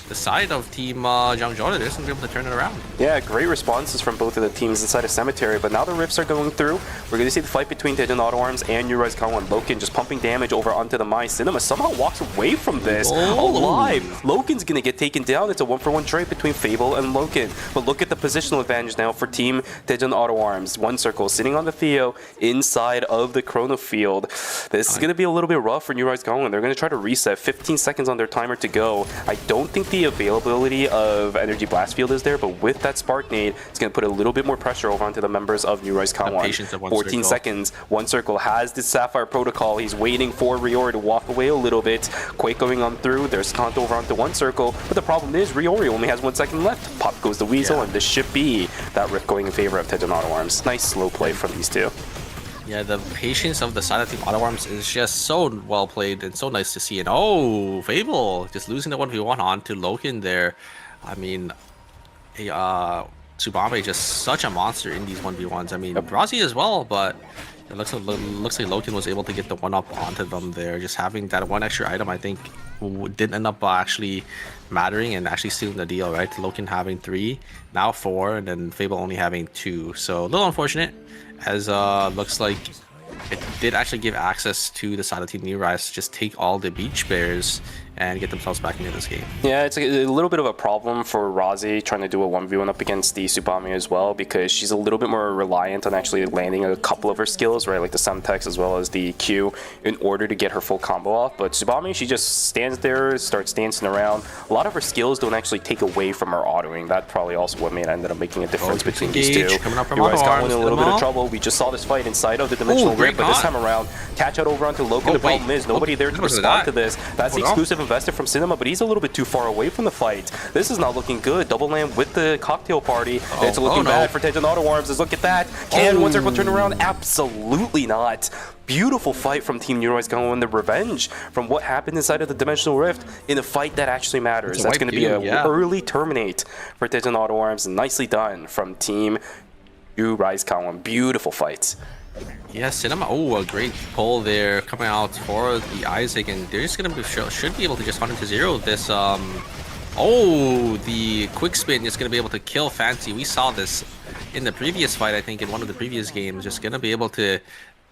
the side of Team Zhangzhouda, they're just gonna be able to turn it around. Yeah, great responses from both of the teams inside of Cemetery, but now the rifts are going through. We're going to see the fight between Daejeon Auto Arms and Uri's Kawan. Loken just pumping damage over onto the Mai. Cinema somehow walks away from this alive. Loken's going to get taken down. It's a 1-for-1 trade between Fable and Loken. But look at the positional advantage now for Team Daejeon Auto Arms. One circle sitting on the Theo inside of the Chrono Field. This is going to be a little bit rough for Uri's Kawan. They're going to try to reset. 15 seconds on their timer to go. I don't think the availability of Energy Blast Field is there, but with that Spark Nade, it's going to put a little bit more pressure over onto the members of New Rise Kawan. 14 seconds, one circle has the Sapphire Protocol. He's waiting for Riori to walk away a little bit. Quake going on through. There's taunt over onto one circle, but the problem is Riori only has 1 second left. Pop goes the Weasel, and this should be that rift going in favor of Daejeon Auto Arms. Nice slow play from these two. Yeah, the patience of the side of Team Auto Arms is just so well played and so nice to see. And oh, Fable just losing the 1v1 on to Loken there. I mean, Tsubame just such a monster in these 1v1s. I mean, Razi as well, but it looks like Loken was able to get the 1-up onto them there. Just having that one extra item, I think, did end up actually mattering and actually sealing the deal, right? Loken having 3, now 4, and then Fable only having 2. So a little unfortunate, as looks like it did actually give access to the side of Team New Rise to just take all the Beach Bears and get themselves back into this game. Yeah, it's a little bit of a problem for Razi trying to do a 1v1 up against the Tsubame as well, because she's a little bit more reliant on actually landing a couple of her skills, right, like the Semtex as well as the Q, in order to get her full combo off. But Tsubame, she just stands there, starts dancing around. A lot of her skills don't actually take away from her autoing. That's probably also what ended up making a difference between these two. You guys got in a little bit of trouble. We just saw this fight inside of the Dimensional Rift, but this time around, catch out over onto Loken. The problem is nobody there to respond to this. That's the exclusive invested from Cinema, but he's a little bit too far away from the fight. This is not looking good. Double land with the cocktail party. It's looking bad for Daejeon Auto Arms. Look at that. Can one circle turn around? Absolutely not. Beautiful fight from Team Neuroi's going the revenge from what happened inside of the Dimensional Rift in a fight that actually matters. That's going to be an early terminate for Daejeon Auto Arms. Nicely done from Team Rise Kawan. Beautiful fights. Yeah, Cinema. Oh, a great pull there coming out for the Isaac, and they're just gonna should be able to just 100-0 this. Oh, the quick spin is gonna be able to kill Fancy. We saw this in the previous fight, I think, in one of the previous games. Just gonna be able to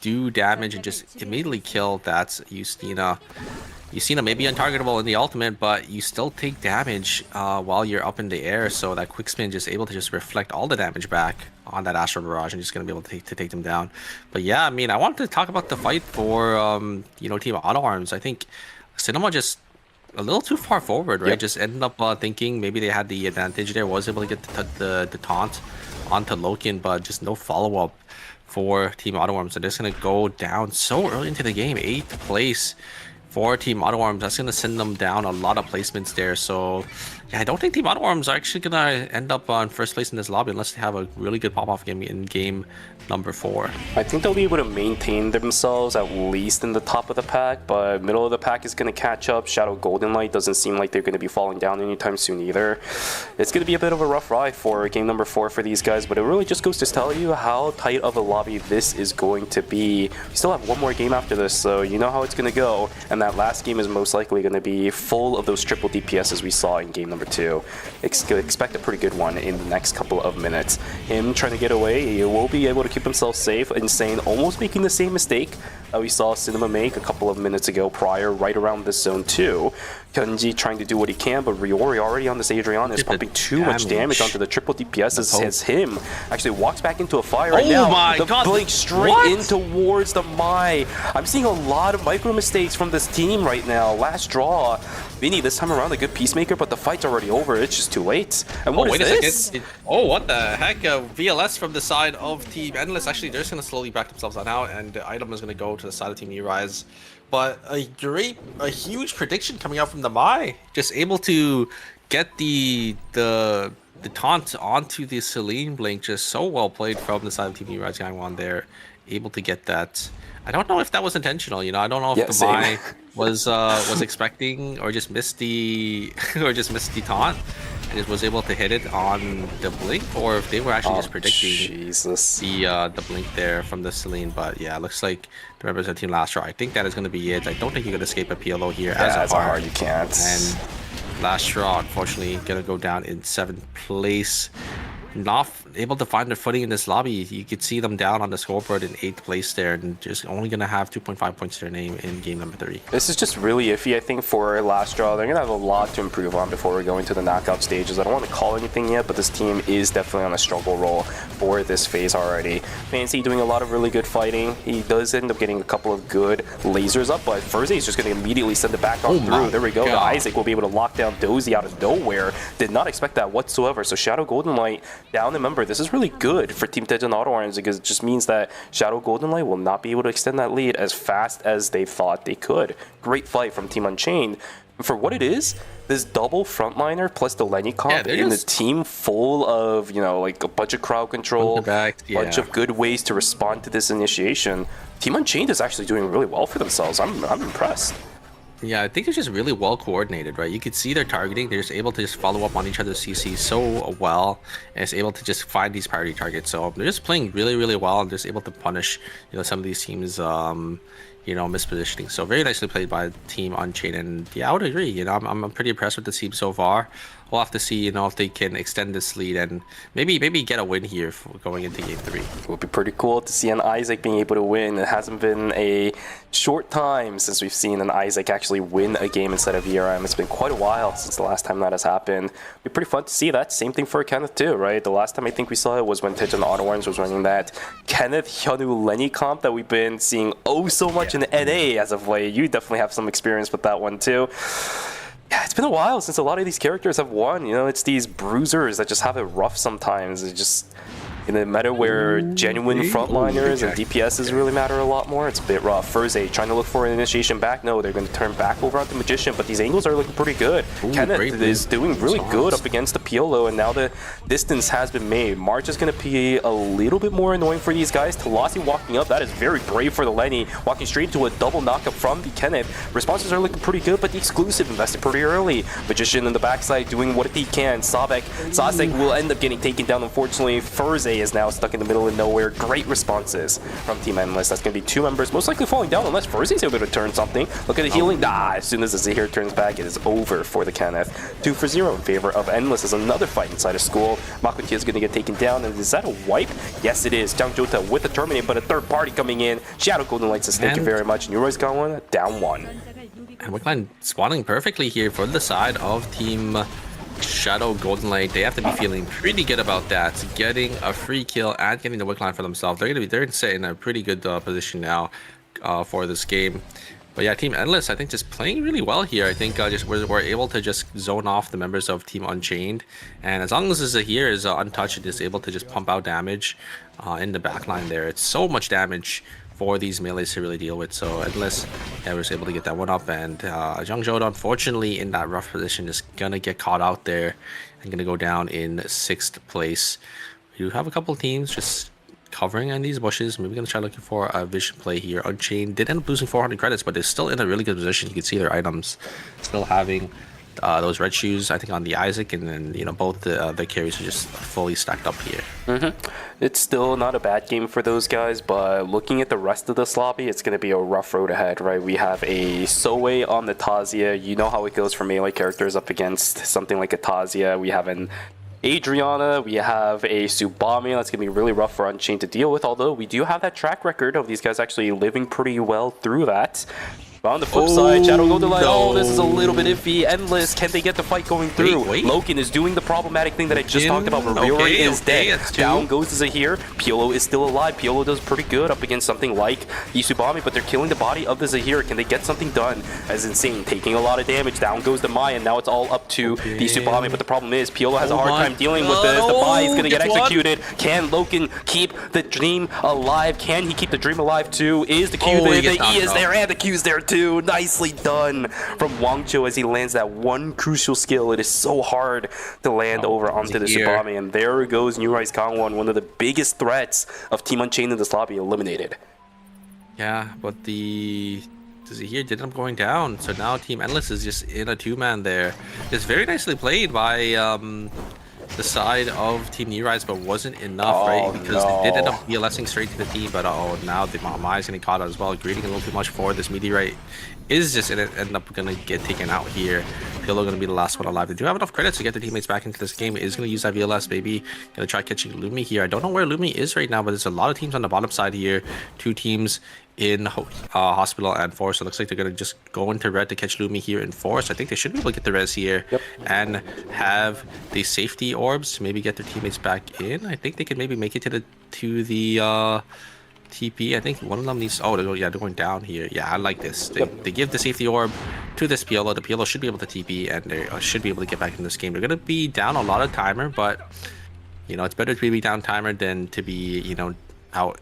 do damage and just immediately kill that Justina. Justina may be untargetable in the ultimate, but you still take damage while you're up in the air, so that quick spin just able to just reflect all the damage back on that Astral Barrage and just gonna be able to take them down. But yeah, I mean, I wanted to talk about the fight for you know, Team Auto Arms. I think Cinema just a little too far forward, right? Just ended up thinking maybe they had the advantage there, was able to get the taunt onto Loken, but just no follow-up for Team Auto Arms. So they're just gonna go down so early into the game. 8th place for Team Auto Arms. That's going to send them down a lot of placements there. So yeah, I don't think Team Auto Arms are actually going to end up on first place in this lobby unless they have a really good pop-off game in game number 4. I think they'll be able to maintain themselves at least in the top of the pack, but middle of the pack is going to catch up. Shadow Golden Light doesn't seem like they're going to be falling down anytime soon either. It's going to be a bit of a rough ride for game number 4 for these guys, but it really just goes to tell you how tight of a lobby this is going to be. We still have one more game after this, so you know how it's going to go, and that last game is most likely going to be full of those triple DPSs we saw in game number 2. Expect a pretty good one in the next couple of minutes. Him trying to get away, he will be able to keep himself safe. Insane, almost making the same mistake that we saw Cinema make a couple of minutes ago prior, right around this zone 2. Kenji trying to do what he can, but Riori already on this Adrian is pumping too much damage onto the triple DPS as him actually walks back into a fire right now. The blink straight in towards the Mai. I'm seeing a lot of micro mistakes from this team right now. Last draw. Vinny this time around a good peacemaker, but the fights are already over. It's just too late. And Oh, what wait is a this? second. Oh, what the heck? VLS from the side of Team Endless. Actually, they're just going to slowly back themselves on out, and the item is going to go to the side of Team E-Rise. But a huge prediction coming out from the Mai. Just able to get the taunt onto the Celine Blink. Just so well played from the side of Team E-Rise Gangwon there. Able to get that. I don't know if that was intentional, you know. I don't know if the Mai was expecting or just missed the taunt and just was able to hit it on the blink, or if they were actually just predicting the blink there from the Celine. But yeah, it looks like the members of Team Last Straw. I think that is going to be it. I don't think you can escape a PLO here as a hard. You can't. And Last Straw, unfortunately, going to go down in 7th place. Not able to find their footing in this lobby. You could see them down on the scoreboard in 8th place there, and just only going to have 2.5 points to their name in game number 3. This is just really iffy, I think, for Last Draw. They're going to have a lot to improve on before we go into the knockout stages. I don't want to call anything yet, but this team is definitely on a struggle roll for this phase already. Fancy doing a lot of really good fighting. He does end up getting a couple of good lasers up, but Furze is just going to immediately send it back on through. There we go. The Isaac will be able to lock down Dozy out of nowhere. Did not expect that whatsoever. So Shadow Golden Light down. Remember, this is really good for Team Tejan Auto Arms because it just means that Shadow Golden Light will not be able to extend that lead as fast as they thought they could. Great fight from Team Unchained. For what it is, this double frontliner plus the Lenny comp in the team full of, you know, like a bunch of crowd control, bunch of good ways to respond to this initiation. Team Unchained is actually doing really well for themselves. I'm impressed. Yeah, I think it's just really well coordinated, right? You could see their targeting. They're just able to just follow up on each other's CC so well, and it's able to just find these priority targets. So they're just playing really, really well, and just able to punish, you know, some of these teams, you know, mispositioning. So very nicely played by Team Unchained, and yeah, I would agree. You know, I'm pretty impressed with the team so far. We'll have to see, you know, if they can extend this lead and maybe get a win here for going into game 3. It would be pretty cool to see an Isaac being able to win. It hasn't been a short time since we've seen an Isaac actually win a game instead of ERM. It's been quite a while since the last time that has happened. It'd be pretty fun to see that. Same thing for Kenneth too, right? The last time I think we saw it was when Tejan Auto Arms was running that Kenneth Hyunwoo Lenny comp that we've been seeing so much in NA as of late. You definitely have some experience with that one too. Yeah, it's been a while since a lot of these characters have won. You know, it's these bruisers that just have it rough sometimes. It just, in a meta where genuine frontliners and DPSs really matter a lot more, it's a bit rough. Furze trying to look for an initiation back. No, they're going to turn back over on the Magician, but these angles are looking pretty good. Kenneth is doing really good up against the Piolo, and now the distance has been made. March is going to be a little bit more annoying for these guys. Talasi walking up, that is very brave for the Lenny, walking straight into a double knockup from the Kenneth. Responses are looking pretty good, but the exclusive invested pretty early. Magician in the backside doing what he can. Sasek will end up getting taken down, unfortunately. Furze is now stuck in the middle of nowhere. Great responses from Team Endless. That's going to be 2 members most likely falling down unless Furze is able to turn something. Look at the healing. As soon as the Zahir turns back, it is over for the Kenneth. 2-0 in favor of Endless as another fight inside of school. Makutia is going to get taken down, and is that a wipe? Yes, it is. Jang Jota with the Terminate, but a third party coming in. Shadow Golden Light says thank you very much. Neuro's got one, down 1. And Wickline spawning perfectly here for the side of Team Shadow Golden Light. They have to be feeling pretty good about that. Getting a free kill and getting the Wickline for themselves. They're set in a pretty good position now for this game. But yeah, Team Endless, I think just playing really well here. I think just we're able to just zone off the members of Team Unchained. And as long as Zahir is untouched, it is able to just pump out damage in the backline there. It's so much damage for these melees to really deal with. So Endless was able to get that one up, and Jung Jodo, unfortunately, in that rough position, is gonna get caught out there and gonna go down in 6th place. We do have a couple of teams just covering in these bushes. Maybe gonna try looking for a vision play here. Unchained did end up losing 400 credits, but they're still in a really good position. You can see their items still having those red shoes, I think, on the Isaac, and then, you know, both the carries are just fully stacked up here. It's still not a bad game for those guys, but looking at the rest of this lobby, it's going to be a rough road ahead, right? We have a Soe on the Tazia. You know how it goes for melee characters up against something like a Tazia. We have an Adriana, we have a Subami. That's going to be really rough for Unchained to deal with, although we do have that track record of these guys actually living pretty well through that. But on the flip side, Shadow Golden Light, no. this is a little bit iffy. Endless, can they get the fight going through? Wait. Loken is doing the problematic thing that I just talked about. Okay, Mariori is okay, dead. that's two. Down goes to Zahir. Piolo is still alive. Piolo does pretty good up against something like Isubami, but they're killing the body of the Zahir. Can they get something done? As Insane taking a lot of damage. Down goes the Mai, and now it's all up to the Isubami. But the problem is, Piolo has a hard time dealing with this. The Mai is going to get executed. Can Loken keep the dream alive? Can he keep the dream alive too? Is the Q there? The E is there, and the Q is there too. Nicely done from Wangcho as he lands that one crucial skill. It is so hard to land over onto the Subami, and there goes New Rise Kangwon, one of the biggest threats of Team Unchained in this lobby, eliminated. Yeah, but the Zahir did end up going down, so now Team Endless is just in a two-man there. It's very nicely played by the side of Team New Rise, but wasn't enough, right? Because they did end up BLSing straight to the team, but now the Mai is getting caught out as well. Greeting a little too much for this meteorite is just end up gonna get taken out here. Piolo gonna be the last one alive. They do have enough credits to get their teammates back into this game. Is gonna use that VLS, maybe gonna try catching Lumi here. I don't know where Lumi is right now, but there's a lot of teams on the bottom side here. Two teams in Hospital and Forest. So it looks like they're gonna just go into red to catch Lumi here in Forest. I think they should be able to get the res here and have the safety orbs to maybe get their teammates back in. I think they could maybe make it to the TP. I think one of them needs. Oh, they're going down here. Yeah, I like this. They give the safety orb to this Piolo. The Piolo should be able to TP, and they should be able to get back in this game. They're gonna be down a lot of timer, but you know it's better to be down timer than to be out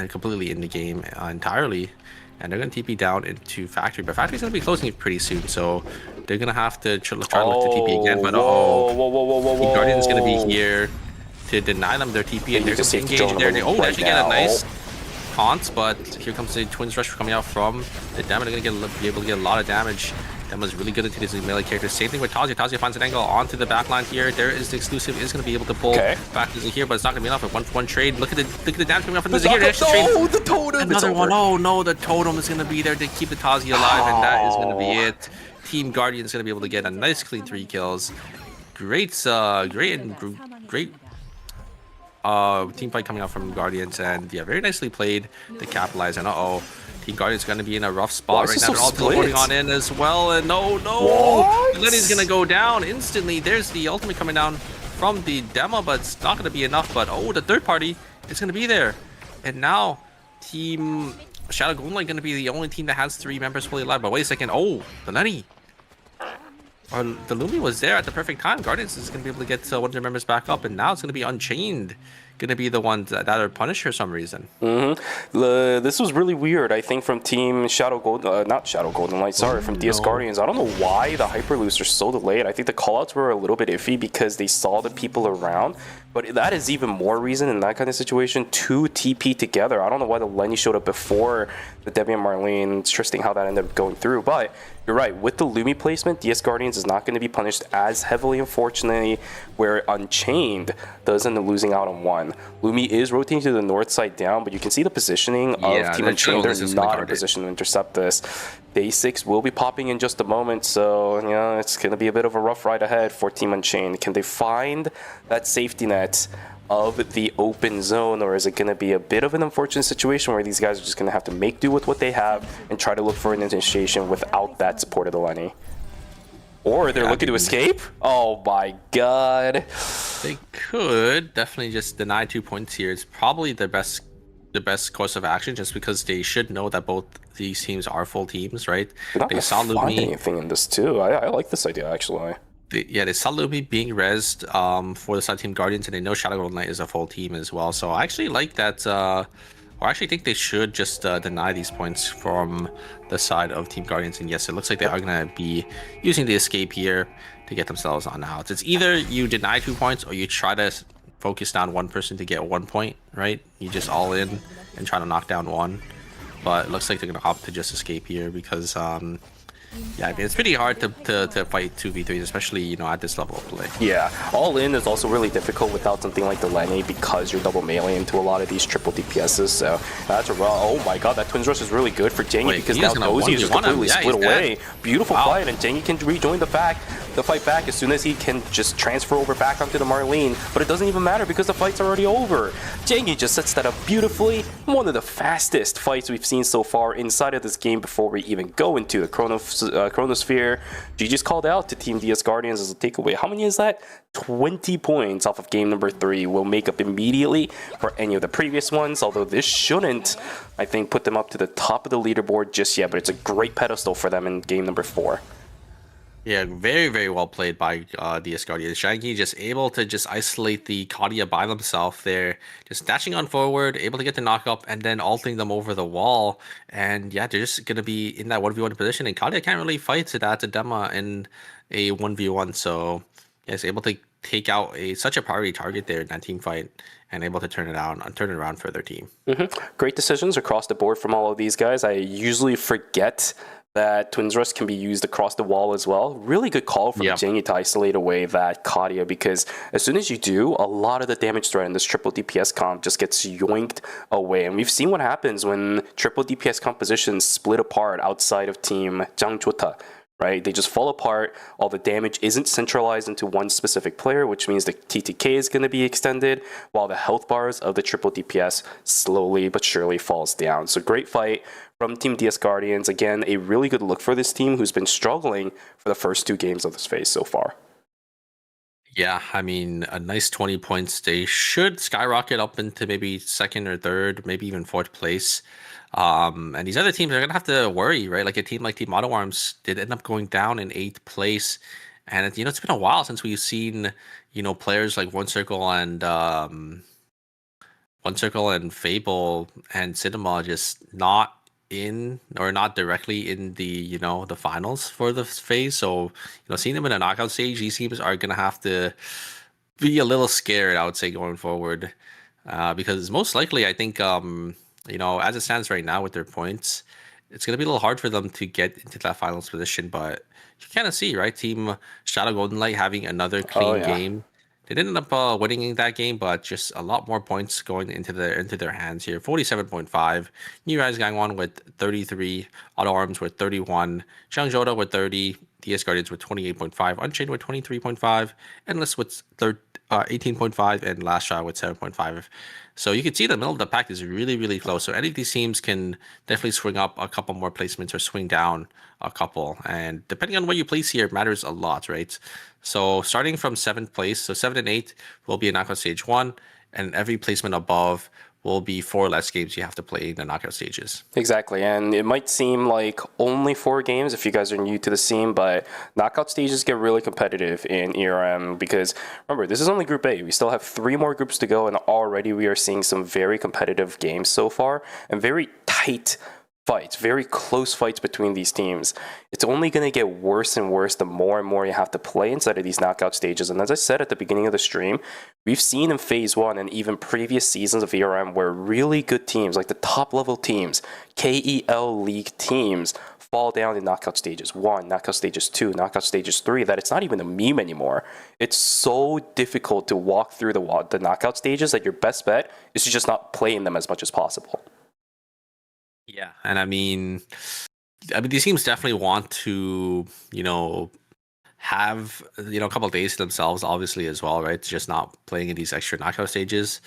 completely in the game entirely. And they're gonna TP down into Factory, but Factory's gonna be closing pretty soon, so they're gonna have to try to look to TP again. But the Guardian's gonna be here to deny them their TP, and they're gonna engage there. They actually get a nice taunt, but here comes the Twins Rush coming out from the Demo. They're gonna be able to get a lot of damage. Demo's really good into these melee characters. Same thing with Tazia. Tazia finds an angle onto the backline here. There is the exclusive. Is going to be able to pull back to Zahir, but it's not going to be enough. A 1-for-1 trade. Look at the damage coming out from the Zahir. The totem. Another one. Oh no, the totem is going to be there to keep the Tazia alive, and that is going to be it. Team Guardian is going to be able to get a nice clean 3 kills. Great team fight coming out from Guardians, and yeah, very nicely played to capitalize. And Team Guardian's going to be in a rough spot right now. They're all teleporting on in as well, and no, Lenny's going to go down instantly. There's the ultimate coming down from the Demo, but it's not going to be enough. But the third party is going to be there, and now Team Shadow Golden Light going to be the only team that has 3 members fully alive. But wait a second, the Lenny. The Lumi was there at the perfect time. Guardians is going to be able to get one of their members back up, and now it's going to be Unchained going to be the ones that are punished for some reason. This was really weird, I think, from Team Shadow Golden, not Shadow Golden Light, sorry, from DS Guardians. I don't know why the Hyperloops are so delayed. I think the callouts were a little bit iffy because they saw the people around, but that is even more reason in that kind of situation to TP together. I don't know why the Lenny showed up before the Debbie and Marlene. It's interesting how that ended up going through, but you're right. With the Lumi placement, DS Guardians is not going to be punished as heavily, unfortunately, where Unchained does end up losing out on 1. Lumi is rotating to the north side down, but you can see the positioning of Team Unchained. They're not in position to intercept this. Day 6 will be popping in just a moment, so it's going to be a bit of a rough ride ahead for Team Unchained. Can they find that safety net of the open zone, or is it going to be a bit of an unfortunate situation where these guys are just going to have to make do with what they have and try to look for an initiation without that support of the Lenny? Or they're looking to escape? Oh my god. They could definitely just deny 2 points here. It's probably the best course of action, just because they should know that both these teams are full teams, right? They saw Lumi anything in this too. I like this idea actually. They saw Lumi being rezzed for the side Team Guardians, and they know Shadow Golden Knight is a full team as well. So I actually like that. Or I actually think they should just deny these points from the side of Team Guardians. And yes, it looks like they are going to be using the escape here to get themselves on out. It's either you deny 2 points or you try to focus down one person to get 1 point, right? You just all in and try to knock down 1. But it looks like they're going to opt to just escape here because yeah, I mean, it's pretty hard to fight 2v3s, especially, at this level of play. Yeah, all in is also really difficult without something like the Lenny because you're double melee into a lot of these triple DPSs. So that's a raw. Oh my god, that Twins Rush is really good for Jangy because now Dozy is just completely split away. Beautiful fight, and Jangy can rejoin the fact. the fight back as soon as he can just transfer over back onto the Marlene, but it doesn't even matter because the fight's already over. Jangy just sets that up beautifully. One of the fastest fights we've seen so far inside of this game before we even go into the Chronosphere. GG's called out to Team DS Guardians as a takeaway. How many is that? 20 points off of game number 3 will make up immediately for any of the previous ones, although this shouldn't, I think, put them up to the top of the leaderboard just yet, but it's a great pedestal for them in game number 4. Yeah, very, very well played by DS Guardians. Shaggy just able to just isolate the Kadia by themselves there, just dashing on forward, able to get the knock up, and then ulting them over the wall. And yeah, they're just going to be in that 1v1 position, and Kadia can't really fight that Dema in a 1v1, so yeah, he's able to take out such a priority target there in that team fight, and able to turn it around for their team. Great decisions across the board from all of these guys. I usually forget that Twins Rush can be used across the wall as well. Really good call from Jangy to isolate away that Kadia, because as soon as you do, a lot of the damage threat in this triple DPS comp just gets yoinked away. And we've seen what happens when triple DPS compositions split apart outside of Team Jangchota. Right? They just fall apart. All the damage isn't centralized into one specific player, which means the TTK is going to be extended, while the health bars of the triple DPS slowly but surely falls down. So great fight from Team DS Guardians. Again, a really good look for this team who's been struggling for the first 2 games of this phase so far. Yeah, I mean, a nice 20 points. They should skyrocket up into maybe 2nd or 3rd, maybe even 4th place. And these other teams are gonna have to worry, right? Like a team like Team Auto Arms did end up going down in 8th place, and it's been a while since we've seen players like One Circle and Fable and Cinema just not directly in the the finals for the phase. So seeing them in a knockout stage, these teams are gonna have to be a little scared, I would say, going forward, because most likely, I think as it stands right now with their points, it's going to be a little hard for them to get into that finals position. But you kind of see, right? Team Shadow Golden Light having another clean game. They didn't end up winning that game, but just a lot more points going into their hands here. 47.5. New Rise Gangwon with 33. Auto Arms with 31. Changzhouda with 30. DS Guardians with 28.5. Unchained with 23.5. Endless with 18.5. And Last Shot with 7.5. So you can see the middle of the pack is really, really close. So any of these teams can definitely swing up a couple more placements or swing down a couple. And depending on where you place here, matters a lot, right? So starting from 7th place, so 7 and 8 will be in knockout stage 1, and every placement above will be 4 less games you have to play in the knockout stages. Exactly, and it might seem like only 4 games if you guys are new to the scene, but knockout stages get really competitive in ERM because, remember, this is only Group A. We still have 3 more groups to go, and already we are seeing some very competitive games so far, and very tight fights, very close fights between these teams. It's only going to get worse and worse the more and more you have to play inside of these knockout stages. And as I said at the beginning of the stream, we've seen in Phase 1 and even previous seasons of ERM where really good teams, like the top level teams, KEL League teams, fall down in knockout stages 1, knockout stages 2, knockout stages 3, that it's not even a meme anymore. It's so difficult to walk through the knockout stages that your best bet is to just not play in them as much as possible. Yeah, and I mean, these teams definitely want to, have a couple of days to themselves, obviously as well, right? Just not playing in these extra knockout stages.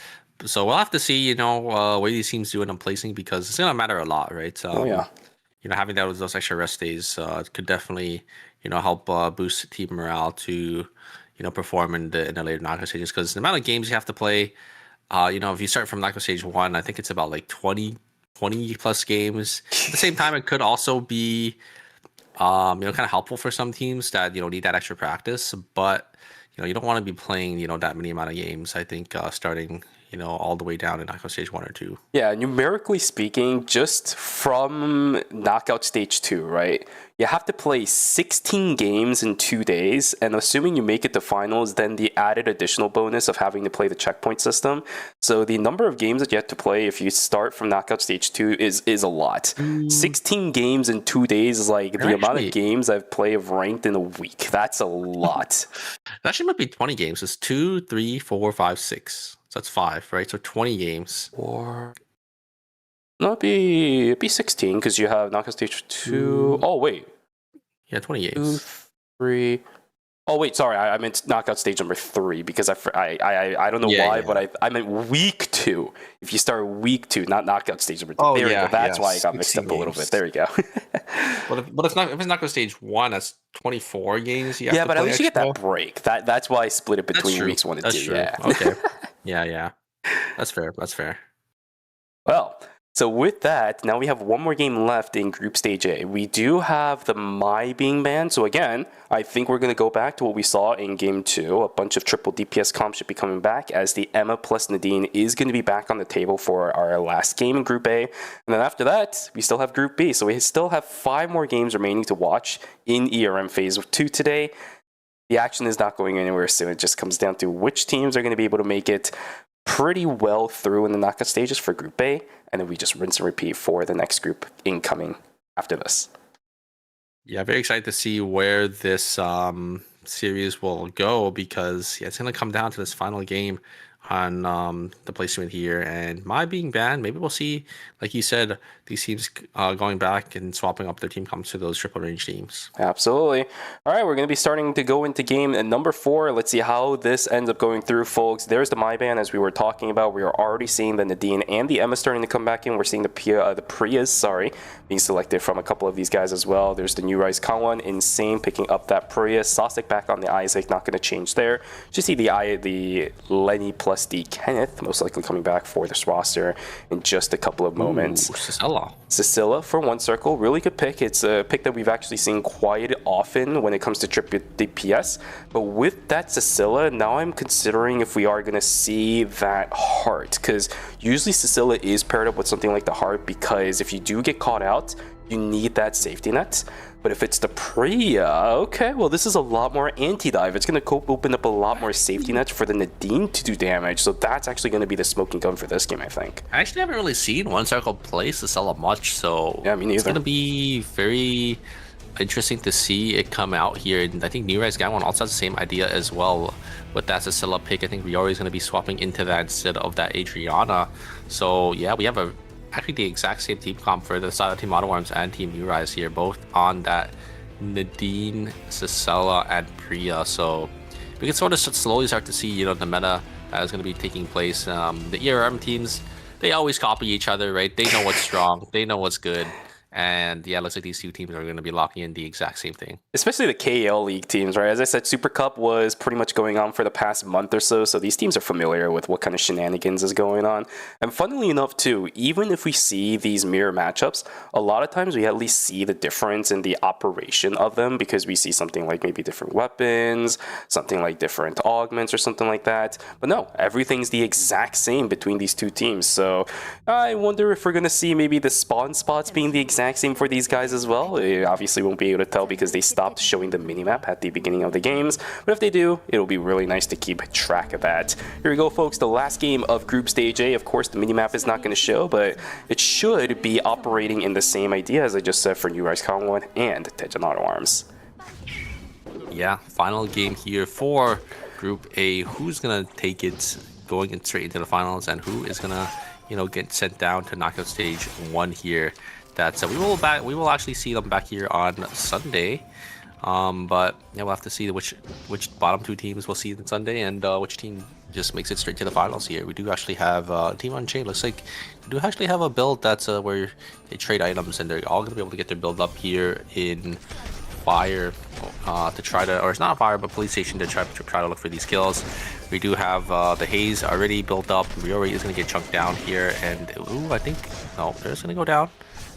So we'll have to see, where these teams do end up placing because it's gonna matter a lot, right? Having those extra rest days could definitely, help boost team morale to, perform in the later knockout stages because the amount of games you have to play, if you start from knockout stage 1, I think it's about like 20 plus games. At the same time, it could also be, kind of helpful for some teams that, need that extra practice. But, you don't want to be playing, that many amount of games. I think starting, all the way down in knockout stage 1 or 2. Yeah, numerically speaking, just from knockout stage 2, right? You have to play 16 games in 2 days, and assuming you make it to finals, then the added additional bonus of having to play the checkpoint system. So the number of games that you have to play if you start from knockout stage 2 is a lot. 16 games in 2 days is like the amount of games I've played of ranked in a week. That's a lot. It actually might be 20 games. It's 2, 3, 4, 5, 6. So that's 5, right? So 20 games. Or no, it'd be 16 because you have knockout stage 2. Oh wait, Yeah, 20 games. 2, 3. Oh wait, sorry, I meant knockout stage number 3 because I don't know why, but I meant week 2. If you start week 2, not knockout stage number 2. Oh, there you yeah, go. That's yeah, why I got mixed 16 up a little games. bit. There you go. But if it's knockout stage 1, that's 24 games. You have Yeah, to but at play least you get extra. that break. That's why I split it That's between true. weeks 1 and That's 2. true. Yeah. Okay. Yeah. That's fair. That's fair. Well, so with that, now we have one more game left in Group Stage A. We do have the Mai being banned. So again, I think we're going to go back to what we saw in Game 2. A bunch of triple DPS comps should be coming back as the Emma plus Nadine is going to be back on the table for our last game in Group A. And then after that, we still have Group B. So we still have 5 more games remaining to watch in ERM Phase 2 today. The action is not going anywhere soon. It just comes down to which teams are going to be able to make it pretty well through in the knockout stages for Group A, and then we just rinse and repeat for the next group incoming after this. Yeah, very excited to see where this series will go because it's going to come down to this final game on the placement here. And Mai being banned, maybe we'll see, like you said, these teams going back and swapping up their team comps to those triple range teams. Absolutely. All right, we're going to be starting to go into game number 4. Let's see how this ends up going through, folks. There's the Mai ban, as we were talking about. We are already seeing the Nadine and the Emma starting to come back in. We're seeing the Priyas, being selected from a couple of these guys as well. There's the new Rise Kangwon, Insane, picking up that Priya. Sosik back on the Isaac, not going to change there. Just see the Lenny plus the Kenneth, most likely coming back for this roster in just a couple of moments. Ooh, Cecilia for one circle, really good pick. It's a pick that we've actually seen quite often when it comes to triple DPS. But with that Cecilia, now I'm considering if we are going to see that Heart, because usually Cecilia is paired up with something like the Heart, because if you do get caught out, you need that safety net. But if it's the Priya, okay, well, this is a lot more anti-dive. It's going to open up a lot more safety nets for the Nadine to do damage. So that's actually going to be the smoking gun for this game, I think. I actually haven't really seen One Circle play Cecilia much, so yeah, me neither. It's going to be very interesting to see it come out here. And I think New Rise Gangwon also has the same idea as well with that Cecilia pick. I think Riori is going to be swapping into that instead of that Adriana. So yeah, we have actually the exact same team comp for the side of Team Auto Arms and Team New Rise here, both on that Nadine, Cecilia, and Priya. So we can sort of slowly start to see, the meta that is going to be taking place. The ERM teams, they always copy each other, right? They know what's strong, they know what's good. And yeah, it looks like these two teams are going to be locking in the exact same thing. Especially the KL League teams, right? As I said, Super Cup was pretty much going on for the past month or so, so these teams are familiar with what kind of shenanigans is going on. And funnily enough, too, even if we see these mirror matchups, a lot of times we at least see the difference in the operation of them, because we see something like maybe different weapons, something like different augments or something like that. But no, everything's the exact same between these two teams. So I wonder if we're going to see maybe the spawn spots being the exact same for these guys as well. You obviously won't be able to tell because they stopped showing the minimap at the beginning of the games, but if they do, it'll be really nice to keep track of that. Here we go, folks, the last game of Group Stage A. Of course, the minimap is not going to show, but it should be operating in the same idea as I just said for New Rise Kangwon and Daejeon Auto Arms. Yeah, final game here for Group A. Who's going to take it going straight into the finals, and who is going to get sent down to knockout stage 1 here. That we will actually see them back here on Sunday, but yeah, we'll have to see which bottom 2 teams we'll see on Sunday, and which team just makes it straight to the finals here. We do actually have Team Unchained. Looks like we do actually have a build that's where they trade items, and they're all gonna be able to get their build up here in Fire to try to, or it's not Fire, but Police Station to try to look for these kills. We do have the Haze already built up. Riori is gonna get chunked down here, and I think no, they're just gonna go down.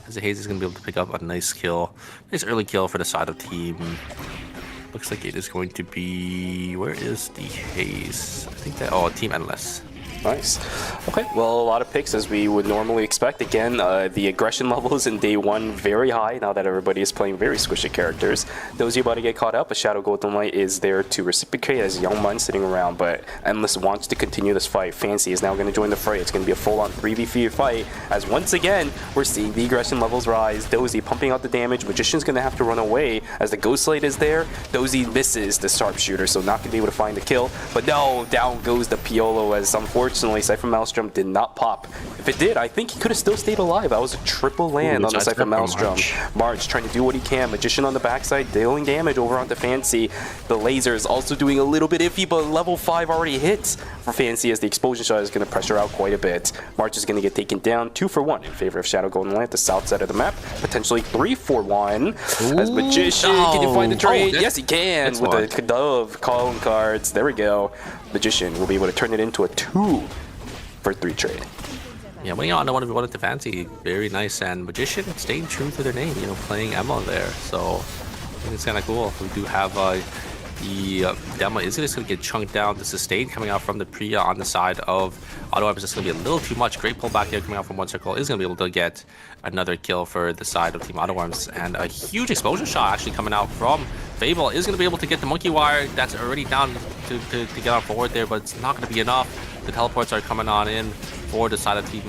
As the Haze is going to be able to pick up a nice kill. Nice early kill for the side of team. Looks like it is going to be... Where is the Haze? I think that... Oh, Team Endless. Nice. Okay, well, a lot of picks as we would normally expect. Again, the aggression levels in day 1 very high now that everybody is playing very squishy characters. Those about to get caught up, a Shadow Golden Light is there to reciprocate as Youngman sitting around, but Endless wants to continue this fight. Fancy is now going to join the fray. It's going to be a full-on 3v3 fight as once again, we're seeing the aggression levels rise. Dozy pumping out the damage. Magician's going to have to run away as the Ghost Light is there. Dozy misses the sharpshooter, so not going to be able to find the kill. But no, down goes the Piolo as unfortunately Unfortunately, Cypher Maelstrom did not pop. If it did, I think he could have still stayed alive. That was a triple land on the Cypher Maelstrom. March trying to do what he can. Magician on the backside, dealing damage over onto Fancy. The lasers also doing a little bit iffy, but level 5 already hits for Fancy as the explosion shot is going to pressure out quite a bit. March is going to get taken down 2 for 1 in favor of Shadow Golden Light, the south side of the map. Potentially 3 for 1. As Magician, can you find the trade? Yes, he can with the Dove calling cards. There we go. Magician will be able to turn it into a 2 for 3 trade. Yeah, winning on one of the Fancy, very nice, and Magician staying true to their name, you know, playing Emma there. So I think it's kind of cool. We do have the demo is just going to get chunked down. The sustain coming out from the Priya on the side of Otto is just going to be a little too much. Great pullback here coming out from one circle is going to be able to get another kill for the side of Team Otto Arms, and a huge explosion shot actually coming out from Fable is going to be able to get the monkey wire that's already down to get on forward there, but it's not going to be enough. The teleports are coming on in for the side of Team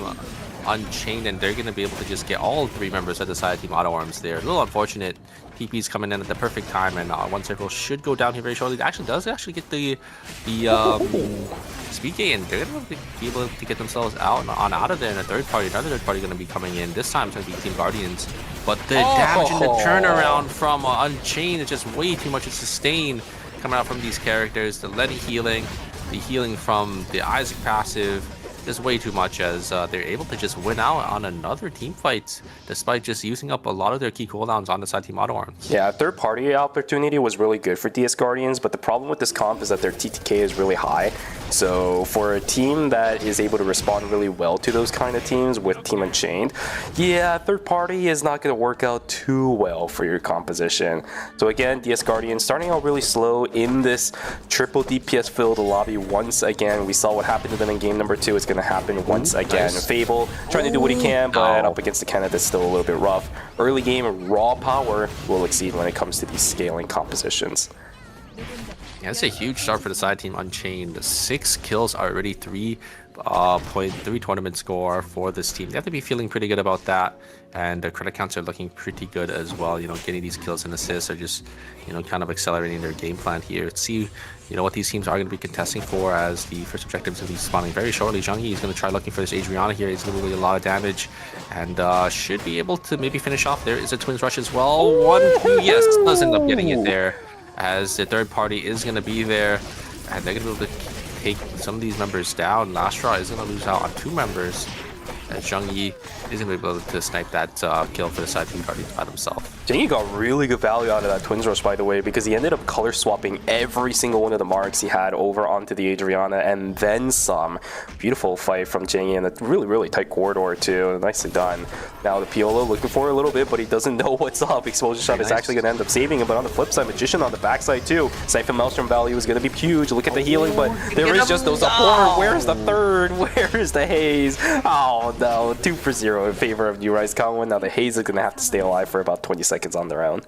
Unchained, and they're going to be able to just get all 3 members of the side of Team Otto Arms there. A little unfortunate. TP's coming in at the perfect time, and one circle should go down here very shortly. It actually does get the speed gate, and they're going to be able to get themselves out of there. And another third party going to be coming in. This time it's going to be Team Guardians, but the damage and the turnaround from Unchained is just way too much. It's sustain coming out from these characters. The Letty healing, the healing from the Isaac passive, is way too much, as they're able to just win out on another team fight despite just using up a lot of their key cooldowns on the side Team Otto Arms. Yeah, third party opportunity was really good for DS Guardians, but the problem with this comp is that their TTK is really high. So for a team that is able to respond really well to those kind of teams with Team Unchained, yeah, third party is not going to work out too well for your composition. So again, DS Guardians starting out really slow in this triple DPS filled lobby once again. We saw what happened to them in game number 2. It's going to happen once again. Nice. Fable trying to do what he can, but up against the Kenneth, it's still a little bit rough. Early game raw power will exceed when it comes to these scaling compositions. Yeah, it's a huge start for the side Team Unchained. 6 kills already, 3.3 tournament score for this team. They have to be feeling pretty good about that, and the credit counts are looking pretty good as well. You know, getting these kills and assists are just, you know, kind of accelerating their game plan here. Let's see, you know, what these teams are going to be contesting for, as the first objective is going to be spawning very shortly. Zhangyi is going to try looking for this Adriana here. He's going to do a lot of damage, and should be able to maybe finish off. There is a Twins Rush as well. 1-2, yes, does end up getting it there, as the third party is going to be there, and they're going to be able to take some of these members down. Lastra is going to lose out on 2 members, as Zhangyi is going to be able to snipe that kill for the side Team Guardians by himself. Zhangyi got really good value out of that Twins Rush, by the way, because he ended up color swapping every single one of the marks he had over onto the Adriana, and then some. Beautiful fight from Zhangyi in a really, really tight corridor, too. Nicely done. Now the Piolo looking for a little bit, but he doesn't know what's up. Explosion shot is actually going to end up saving him, but on the flip side, Magician on the backside, too. Siphon Maelstrom value is going to be huge. Look at the healing, but there is just those support. Where's the third? Where is the Haze? Oh, no. 2 for 0 in favor of New Rise Conwin. Now the Haze is going to have to stay alive for about 20 seconds on their own.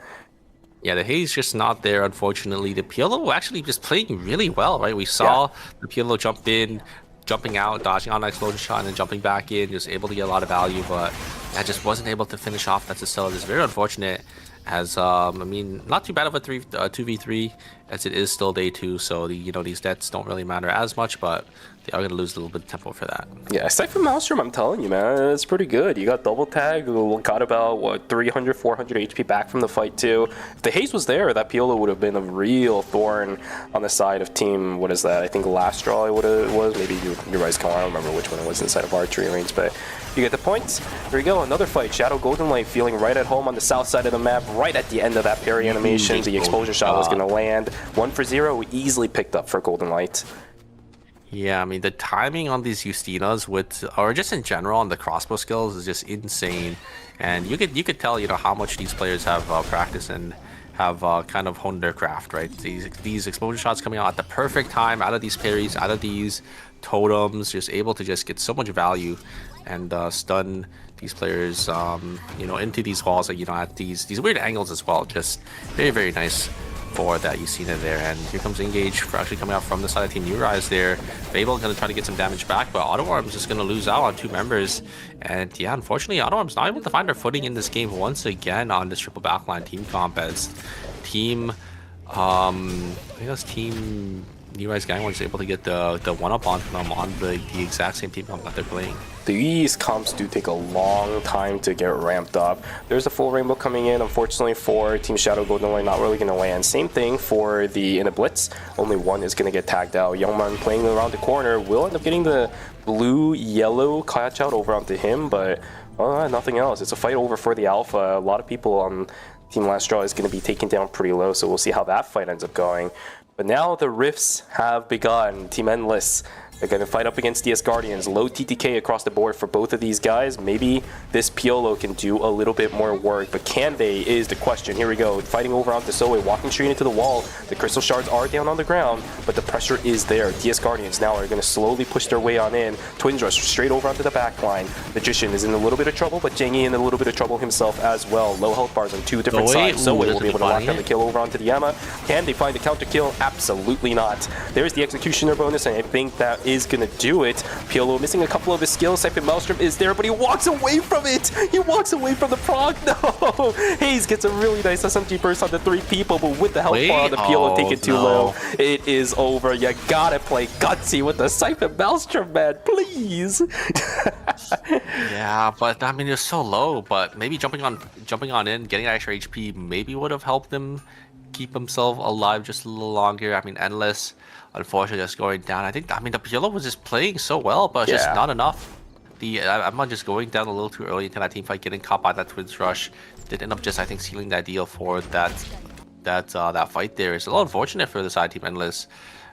Yeah, the Haze just not there, unfortunately. The Piolo actually just playing really well, right? We saw the Piolo jump in, jumping out, dodging on an explosion shot, and then jumping back in, just able to get a lot of value, but I just wasn't able to finish off that Cicilla. It's very unfortunate, as I mean, not too bad of a 2v3, as it is still day 2, so you know, these deaths don't really matter as much, but they are going to lose a little bit of tempo for that. Yeah, aside from Maelstrom, I'm telling you, man, it's pretty good. You got double tag, got about, what, 300, 400 HP back from the fight, too. If the Haze was there, that Piolo would have been a real thorn on the side of team, what is that? I think last draw it was, maybe New Rise Con, I don't remember which one it was inside of archery range, but you get the points. Here we go, another fight. Shadow Golden Light feeling right at home on the south side of the map, right at the end of that parry animation. The explosion shot was going to land. 1 for 0, easily picked up for Golden Light. Yeah, I mean, the timing on these Justinas with, or just in general on the crossbow skills, is just insane. And you could tell, you know, how much these players have practiced and have kind of honed their craft, right? These explosion shots coming out at the perfect time, out of these parries, out of these totems, just able to just get so much value and stun these players, you know, into these walls, like, you know, at these weird angles as well. Just very, very nice for that Justina there. And here comes Engage for actually coming out from the side of Team New Rise there. Fable going to try to get some damage back, but Otto Arms is going to lose out on 2 members. And yeah, unfortunately, Otto Arms not able to find their footing in this game once again on this triple backline team comp, as Team, I think that's Team New Rise Gang was able to get the one-up on them on the exact same team comp that they're playing. These comps do take a long time to get ramped up. There's a full rainbow coming in, unfortunately for Team Shadow Golden Light, not really going to land. Same thing for the in a blitz, only one is going to get tagged out. Youngman playing around the corner will end up getting the blue-yellow catch out over onto him, but nothing else. It's a fight over for the Alpha. A lot of people on Team Last Straw is going to be taken down pretty low, so we'll see how that fight ends up going. But now the rifts have begun. Team Endless, they're going to fight up against DS Guardians. Low TTK across the board for both of these guys. Maybe this Piolo can do a little bit more work, but can they is the question. Here we go, fighting over onto Soe, walking straight into the wall. The crystal shards are down on the ground, but the pressure is there. DS Guardians now are going to slowly push their way on in. Twins Rush straight over onto the back line. Magician is in a little bit of trouble, but Jangy in a little bit of trouble himself as well. Low health bars on two different sides. Soe will be able to lock down the kill over onto the Yama. Can they find the counter kill? Absolutely not. There's the Executioner bonus, and I think that is going to do it. Piolo missing a couple of his skills. Siphon Maelstrom is there, but he walks away from it. He walks away from the proc. No! Hayes gets a really nice SMG burst on the three people, but with the health bar on the Piolo take it too low. It is over. You gotta play gutsy with the Siphon Maelstrom, man. Please. Yeah, but I mean, you're so low. But maybe jumping on in, getting extra HP, maybe would have helped him keep himself alive just a little longer. I mean, Endless, unfortunately, just going down. I mean, the Piolo was just playing so well, but just not enough. I'm not just going down a little too early into that team fight, getting caught by that Twins Rush. Did end up just, I think, sealing that deal for that fight there. It's a little unfortunate for the side team Endless,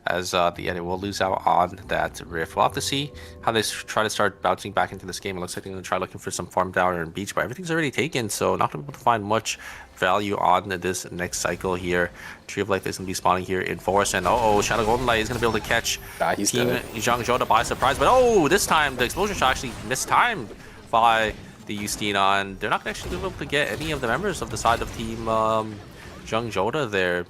as they will lose out on that rift. We'll have to see how they try to start bouncing back into this game. It looks like they're going to try looking for some farm down in Beach, but everything's already taken, so not going to be able to find much value on this next cycle here. Tree of Life is going to be spawning here in Forest, and Shadow Golden Light is going to be able to catch Team Zhang Zhou by surprise, but this time the explosion shot actually mistimed by the Justina, and they're not actually able to get any of the members of the side of Team Zhang Zhou there.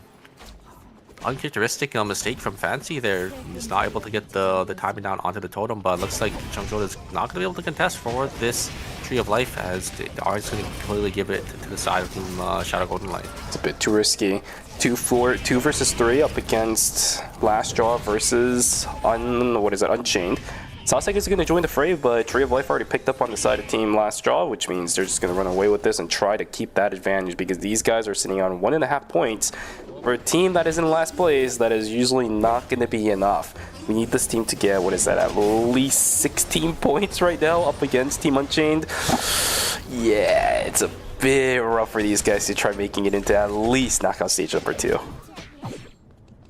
Uncharacteristic mistake from Fancy there. He's not able to get the timing down onto the totem, but looks like Zhang Zhou is not going to be able to contest for this Tree of Life, as the Art's going to completely give it to the side of Team Shadow Golden Light. It's a bit too risky. 2 versus 3 up against Last Straw versus Unchained. Sasek is going to join the fray, but Tree of Life already picked up on the side of Team Last Straw, which means they're just going to run away with this and try to keep that advantage, because these guys are sitting on 1.5 points. For a team that is in last place, that is usually not going to be enough. We need this team to get, at least 16 points right now up against Team Unchained. Yeah, it's a bit rough for these guys to try making it into at least knockout stage number 2.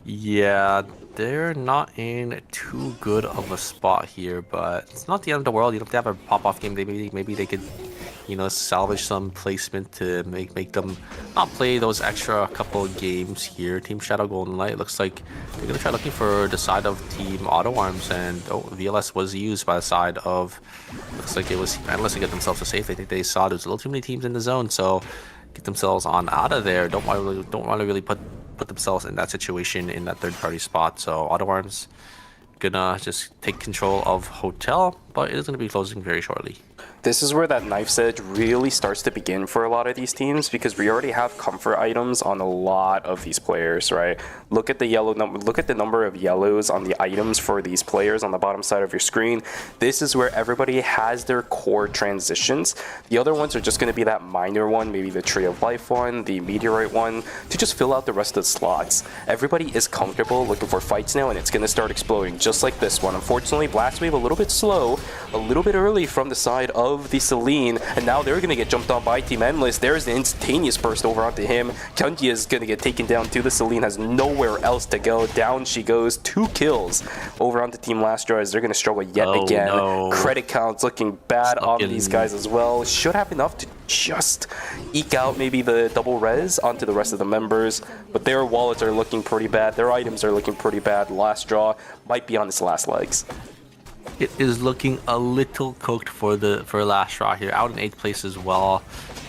Yeah, they're not in too good of a spot here, but it's not the end of the world. You don't have to have a pop-off game. Maybe they could, salvage some placement to make them not play those extra couple of games here. Team Shadow Golden Light looks like they're gonna try looking for the side of Team Auto Arms, and VLS was used by the side of, looks like it was Endless to get themselves a safe. I think they saw there's a little too many teams in the zone, so get themselves on out of there. Don't want to really put themselves in that situation in that third-party spot. So Auto Arms gonna just take control of Hotel, but it is gonna be closing very shortly. This is where that knife's edge really starts to begin for a lot of these teams, because we already have comfort items on a lot of these players, right? Look at the yellow number. Look at the number of yellows on the items for these players on the bottom side of your screen. This is where everybody has their core transitions. The other ones are just going to be that minor one, maybe the Tree of Life one, the Meteorite one, to just fill out the rest of the slots. Everybody is comfortable looking for fights now, and it's going to start exploding, just like this one. Unfortunately, Blast Wave a little bit slow, a little bit early from the side of the Celine, and now they're going to get jumped on by Team Endless. There's the instantaneous burst over onto him. Kyunji is going to get taken down too. The Celine has nowhere else to go. Down she goes. 2 kills over onto Team Last Straw, as they're going to struggle yet again. No. Credit counts looking bad on these guys as well. Should have enough to just eke out maybe the double res onto the rest of the members, but their wallets are looking pretty bad. Their items are looking pretty bad. Last Straw might be on its last legs. It is looking a little cooked for Last Straw here, out in 8th place as well.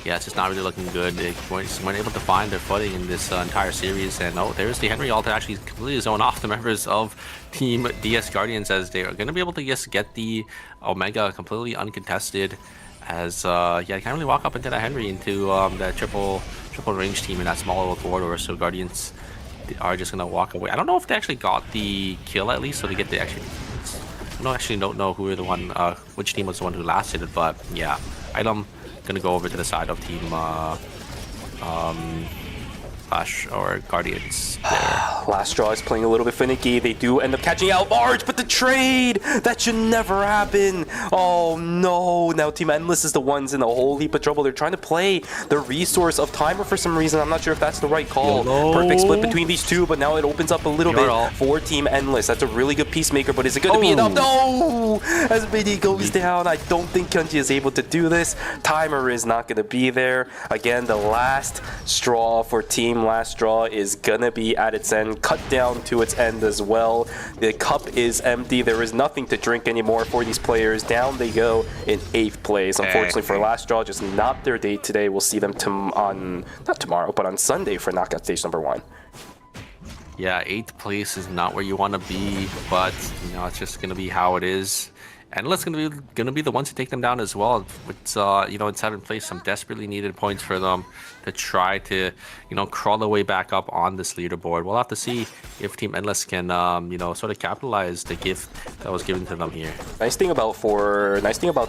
Yeah, it's just not really looking good. They weren't able to find their footing in this entire series, and there's the Henry ult to actually completely zone off the members of Team DS Guardians, as they are going to be able to just get the Omega completely uncontested, as you can't really walk up into that Henry into that triple range team in that small little corridor. So Guardians they are just gonna walk away. I don't know if they actually got the kill at least, so they get the actually. Don't know who the one, which team was the one who last hit it, but yeah, I'm gonna go over to the side of team Flash or Guardians there. Last Straw is playing a little bit finicky. They do end up catching out large, but the trade! That should never happen! Oh no! Now Team Endless is the ones in a whole heap of trouble. They're trying to play the resource of Timer for some reason. I'm not sure if that's the right call. Perfect split between these two, but now it opens up a little bit for Team Endless. That's a really good Peacemaker, but is it going to be enough? No! As Mini goes down, I don't think Kenji is able to do this. Timer is not going to be there. Again, the last straw for Team Last Straw is gonna be at its end, cut down to its end as well. The cup is empty. There is nothing to drink anymore for these players. Down they go in 8th place. Unfortunately for Last Straw, just not their day today. We'll see them not tomorrow, but on Sunday for knockout stage number 1. Yeah, 8th place is not where you want to be, but you know it's just gonna be how it is. Endless gonna be the ones to take them down as well. It's you know, in 7th place, some desperately needed points for them to try to, you know, crawl their way back up on this leaderboard. We'll have to see if Team Endless can you know, sort of capitalize the gift that was given to them here. Nice thing about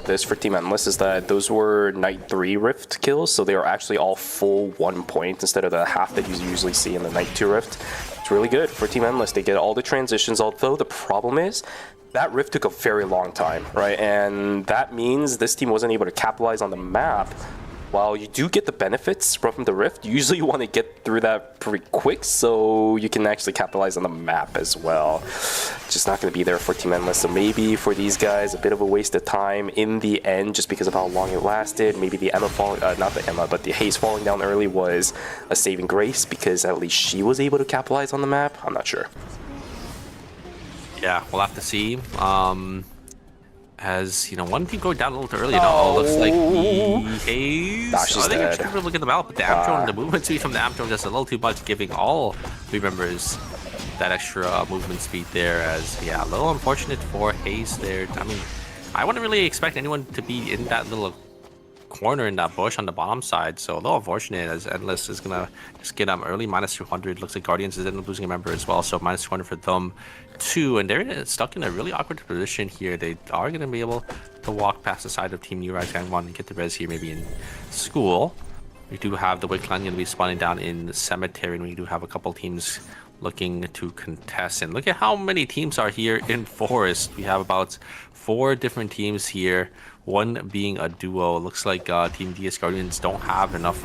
this for Team Endless is that those were Night 3 Rift kills, so they are actually all full 1 point instead of the half that you usually see in the Night 2 Rift. It's really good for Team Endless. They get all the transitions, although the problem is that Rift took a very long time, right? And that means this team wasn't able to capitalize on the map. While you do get the benefits from the Rift, you usually want to get through that pretty quick so you can actually capitalize on the map as well. Just not going to be there for Team Endless, so maybe for these guys, a bit of a waste of time in the end just because of how long it lasted. Maybe the Emma falling, not the Emma, but the Haze falling down early was a saving grace because at least she was able to capitalize on the map. I'm not sure. Yeah, we'll have to see. As you know, one team going down a little too early. It all looks like the Haze. She's I think dead. we're trying to look at them out, but the Amtron, the movement speed from the Amtron just a little too much, giving all three members that extra movement speed there. As yeah, a little unfortunate for Haze there. I mean, I wouldn't really expect anyone to be in that little corner in that bush on the bottom side, so a little unfortunate as Endless is gonna just get early minus 200. Looks like Guardians is ending up losing a member as well, so minus 200 for them too, and they're stuck in a really awkward position here. They are gonna be able to walk past the side of Team New Rise Gang 1 and get the res here, maybe in school. We do have the Wick Clan gonna be spawning down in the cemetery, and we do have a couple teams looking to contest. And look at how many teams are here in Forest. We have about 4 different teams here, one being a duo. Looks like Team DS Guardians don't have enough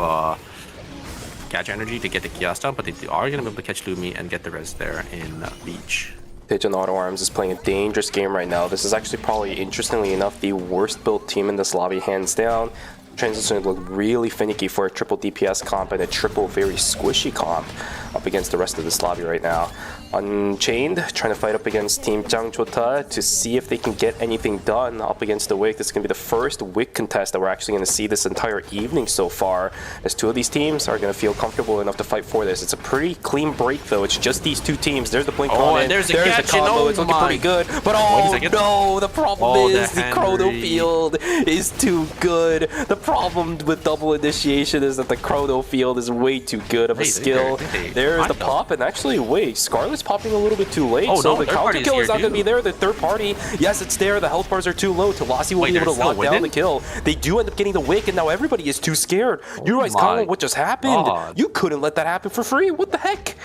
catch energy to get the Chaos down, but they are going to be able to catch Lumi and get the res there in Beach. Pigeon Auto Arms is playing a dangerous game right now. This is actually probably, interestingly enough, the worst built team in this lobby, hands down. Transition look really finicky for a triple DPS comp and a triple very squishy comp up against the rest of this lobby right now. Unchained trying to fight up against Team Jangchota to see if they can get anything done up against the Wick. This is going to be the first Wick contest that we're actually going to see this entire evening so far, as 2 of these teams are going to feel comfortable enough to fight for this. It's a pretty clean break though. It's just these 2 teams. There's the blink on and there's a combo. Oh, it's looking pretty good, but oh no, the problem is the chrono field is too good. The problem with double initiation is that the chrono field is way too good of a skill. There's the pop, and actually wait, Scarlet's popping a little bit too late, so the counter kill is not going to be there. The third party, yes, it's there. The health bars are too low. Talasi will be able to lock down the kill. They do end up getting the Wick, and now everybody is too scared. You guys, Colin, what just happened? You couldn't let that happen for free. What the heck?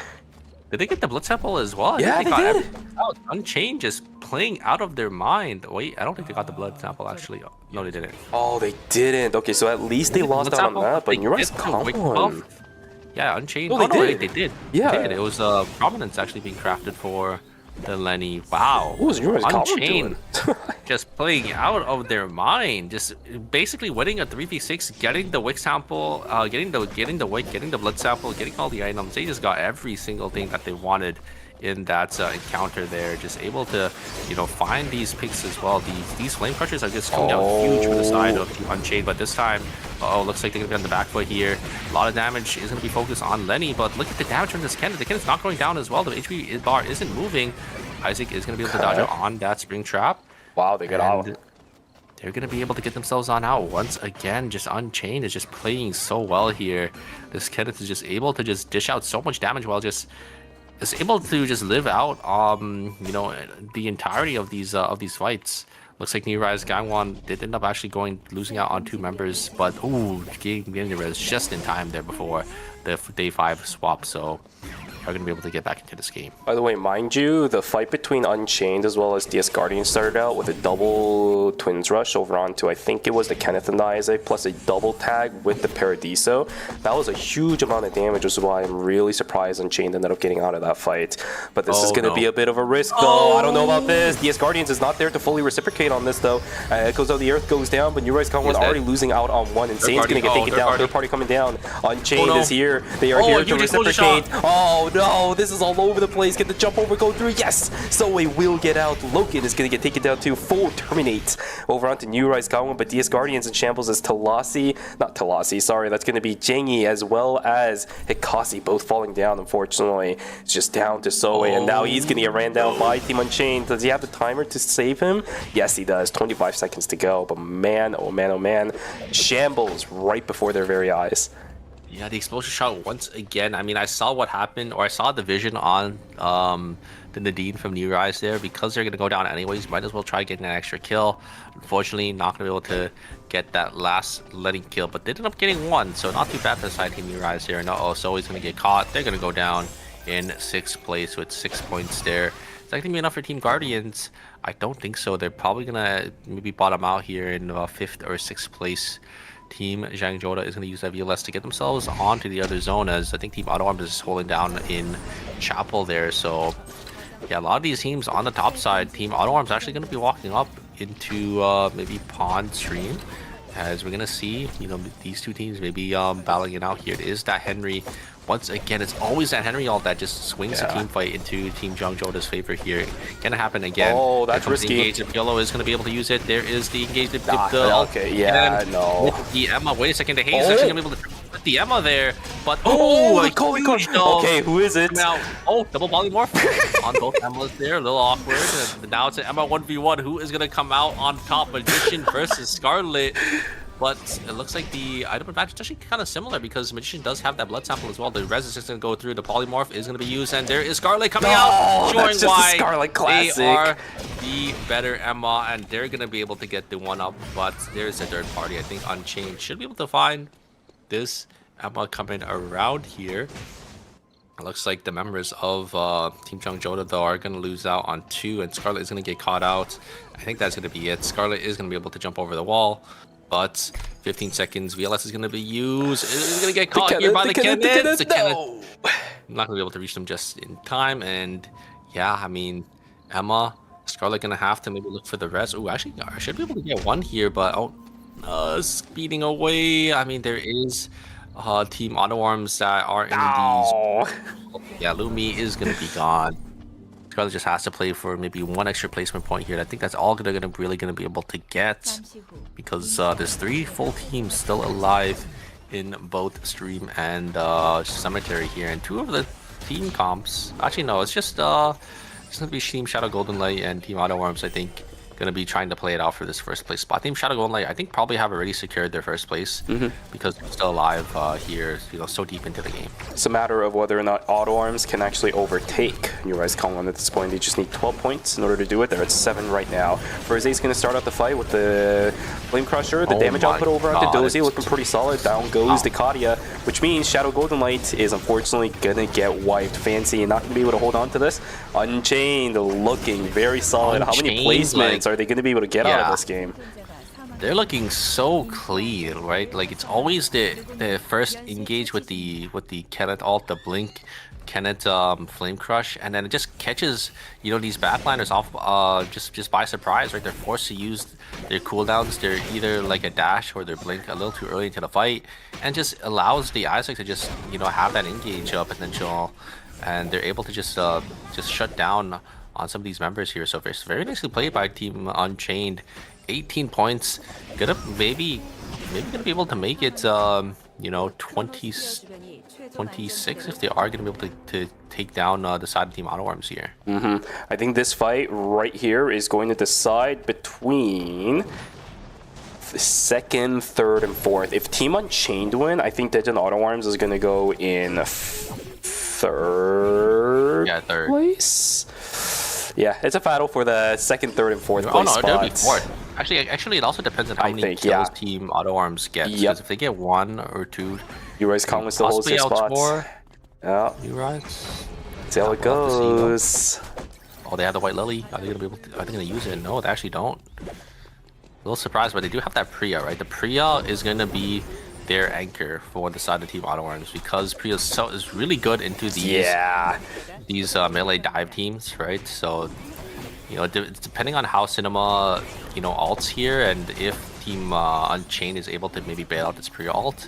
Did they get the blood sample as well? Yeah, they did. Unchained just playing out of their mind. Wait, I don't think they got the blood sample actually. No, they didn't. Oh, they didn't. Okay, so at least they lost out on that, but you're right, come on. Yeah, Unchained. Oh, they did. Yeah. They did. It was Prominence actually being crafted for the Lenny. Wow. What was yours? Unchained just playing out of their mind. Just basically winning a 3v6, getting the Wick sample, getting the Wick, getting the blood sample, getting all the items. They just got every single thing that they wanted in that encounter there. Just able to, you know, find these picks as well. These flame crushers are just coming out huge from the side of the Unchained, but this time, looks like they're gonna be on the back foot here. A lot of damage is gonna be focused on Lenny, but look at the damage from this cannon. The cannon's not going down as well. The HP bar isn't moving. Isaac is gonna be able to dodge on that spring trap. Wow, they got out. They're gonna be able to get themselves on out once again. Just Unchained is just playing so well here. This Kenneth is just able to just dish out so much damage while just is able to just live out, you know, the entirety of these fights. Looks like New Rise Gangwon did end up actually losing out on 2 members, but ooh, getting the res just in time there before the day 5 swap. So are going to be able to get back into this game. By the way, mind you, the fight between Unchained as well as DS Guardian started out with a double Twins Rush over onto, I think it was the Kenneth and the Isaac, plus a double tag with the Paradiso. That was a huge amount of damage, which is why I'm really surprised Unchained ended up getting out of that fight. But this is going to be a bit of a risk, though. I don't know about this. DS Guardians is not there to fully reciprocate on this, though. Echoes of the Earth goes down, but New Rise Gangwon already losing out on one. Insane's going to get taken down. Third party coming down. Unchained is here. They are here to reciprocate. Oh, no, this is all over the place. Get the jump over, go through. Yes, Zoe will get out. Logan is going to get taken down too. Full terminate over onto New Rise Gangwon, but DS Guardians in shambles as not Talasi, sorry, that's going to be Jengi as well as Hikasi, both falling down. Unfortunately, it's just down to Zoe, and now he's going to get ran down by Team Unchained. Does he have the timer to save him? Yes, he does. 25 seconds to go, but man, oh man, oh man, shambles right before their very eyes. Yeah, the explosion shot once again. I mean, I saw what happened, or I saw the vision on the Nadine from New Rise there. Because they're going to go down anyways, might as well try getting an extra kill. Unfortunately, not going to be able to get that last letting kill, but they ended up getting one, so not too bad for the side Team New Rise here. No, so he's going to get caught. They're going to go down in 6th place with 6 points there. Is that going to be enough for Team Guardians? I don't think so. They're probably going to maybe bottom out here in 5th or 6th place. Team Zhang Joda is going to use that VLS to get themselves onto the other zone, as I think Team Auto Arms is holding down in Chapel there. So yeah, a lot of these teams on the top side, Team Auto Arms actually going to be walking up into maybe Pawn Stream, as we're going to see, you know, these two teams maybe battling it out here. It is that Henry. Once again, it's always that Henry ult that just swings the team fight into Team Zhang Joda's favor here. Gonna happen again. Oh, that's risky. The engage. If Yellow is going to be able to use it, there is the engage. Okay, yeah, no. The Emma, wait a second, the Haze is actually going to be able to put the Emma there, but okay, who is it? Now, double polymorph on both Emmas there, a little awkward. And now it's an Emma 1v1. Who is going to come out on top? Magician versus Scarlet. But it looks like the item advantage is actually kind of similar, because Magician does have that blood sample as well. The resistance is going to go through. The polymorph is going to be used, and there is Scarlet coming out, showing why Scarlet classic. They are the better Emma, and they're going to be able to get the 1-up. But there's a third party. I think Unchained should be able to find this Emma coming around here. It looks like the members of Team Zhang Joda, though, are going to lose out on 2, and Scarlet is going to get caught out. I think that's going to be it. Scarlet is going to be able to jump over the wall. But 15 seconds, VLS is going to be used. It's going to get caught here by the Kenneth. No. I'm not going to be able to reach them just in time. And yeah, I mean, Emma, Scarlet going to have to maybe look for the rest. Oh, actually, I should be able to get one here, but speeding away. I mean, there is Team Auto Arms that are in these. Yeah, Lumi is going to be gone. Scarlet just has to play for maybe 1 extra placement point here. I think that's all they're really going to be able to get, because there's 3 full teams still alive in both Stream and Cemetery here, and 2 of the team comps. Actually, no, it's just going to be Team Shadow Golden Light and Team Auto Arms, I think, going to be trying to play it out for this first place spot. Team Shadow Golden Light, I think, probably have already secured their first place, because they're still alive here, you know, so deep into the game. It's a matter of whether or not Auto Arms can actually overtake New Rise Gangwon at this point. They just need 12 points in order to do it. They're at 7 right now. Verze's going to start out the fight with the Flame Crusher. The damage output over onto Dozy looking pretty solid. Down goes the Kadia, which means Shadow Golden Light is unfortunately going to get wiped. Fancy and not going to be able to hold on to this. Unchained looking very solid. How many placements are they going to be able to get out of this game? They're looking so clean, right? Like, it's always the first engage with the Kenneth ult, the blink, Kenneth flame crush, and then it just catches, you know, these backliners off just by surprise, right? They're forced to use their cooldowns. They're either like a dash or their blink a little too early into the fight, and just allows the Isaac to just, you know, have that engage potential, and they're able to just shut down on some of these members here. So it's very nicely played by Team Unchained. 18 points, maybe gonna be able to make it you know, 26 if they are gonna be able to take down the side of Team Auto Arms here. I think this fight right here is going to decide between the 2nd, 3rd, and 4th. If Team Unchained win, I think that Auto Arms is going to go in 3rd. third Yeah, third. place. Yeah, it's a battle for the second, third, and fourth Oh place no, there'll be spots. fourth. Actually, it also depends on how I many think, kills yeah. Team Auto Arms gets. Yep. Because if they get 1 or 2, Uri's Conlon still holds possibly his spots. outscore Yeah, Uri's. see how it We'll have to see, though. goes. Oh, they have the White Lily. Are they gonna be able to? Are they gonna use it? No, they actually don't. A little surprised, but they do have that Priya, right? The Priya is gonna be their anchor for the side of Team Auto Arms because Priya is really good into these melee dive teams, right? So depending on how Cinema alts here, and if Team Unchained is able to maybe bail out this Priya alt,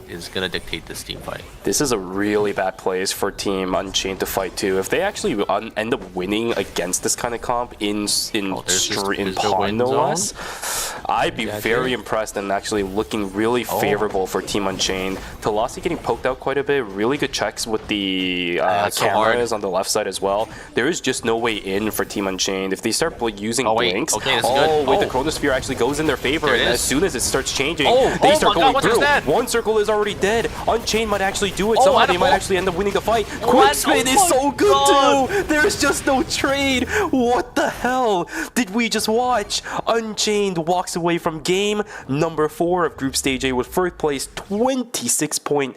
is gonna dictate this team fight. This is a really bad place for Team Unchained to fight too. If they actually end up winning against this kind of comp in Pawn, no less, I'd be very impressed and actually looking really favorable for Team Unchained. Talasi getting poked out quite a bit. Really good checks with the cameras on the left side as well. There is just no way in for Team Unchained. If they start using blinks, wait, the Chronosphere actually goes in their favor, and as soon as it starts changing, they start going through. One circle is already dead. Unchained might actually do it. Somehow they might actually end up winning the fight. Quick spin is so good too. There's just no trade. What the hell did we just watch? Unchained walks away from game number 4 of Group Stage A with first place, 26-point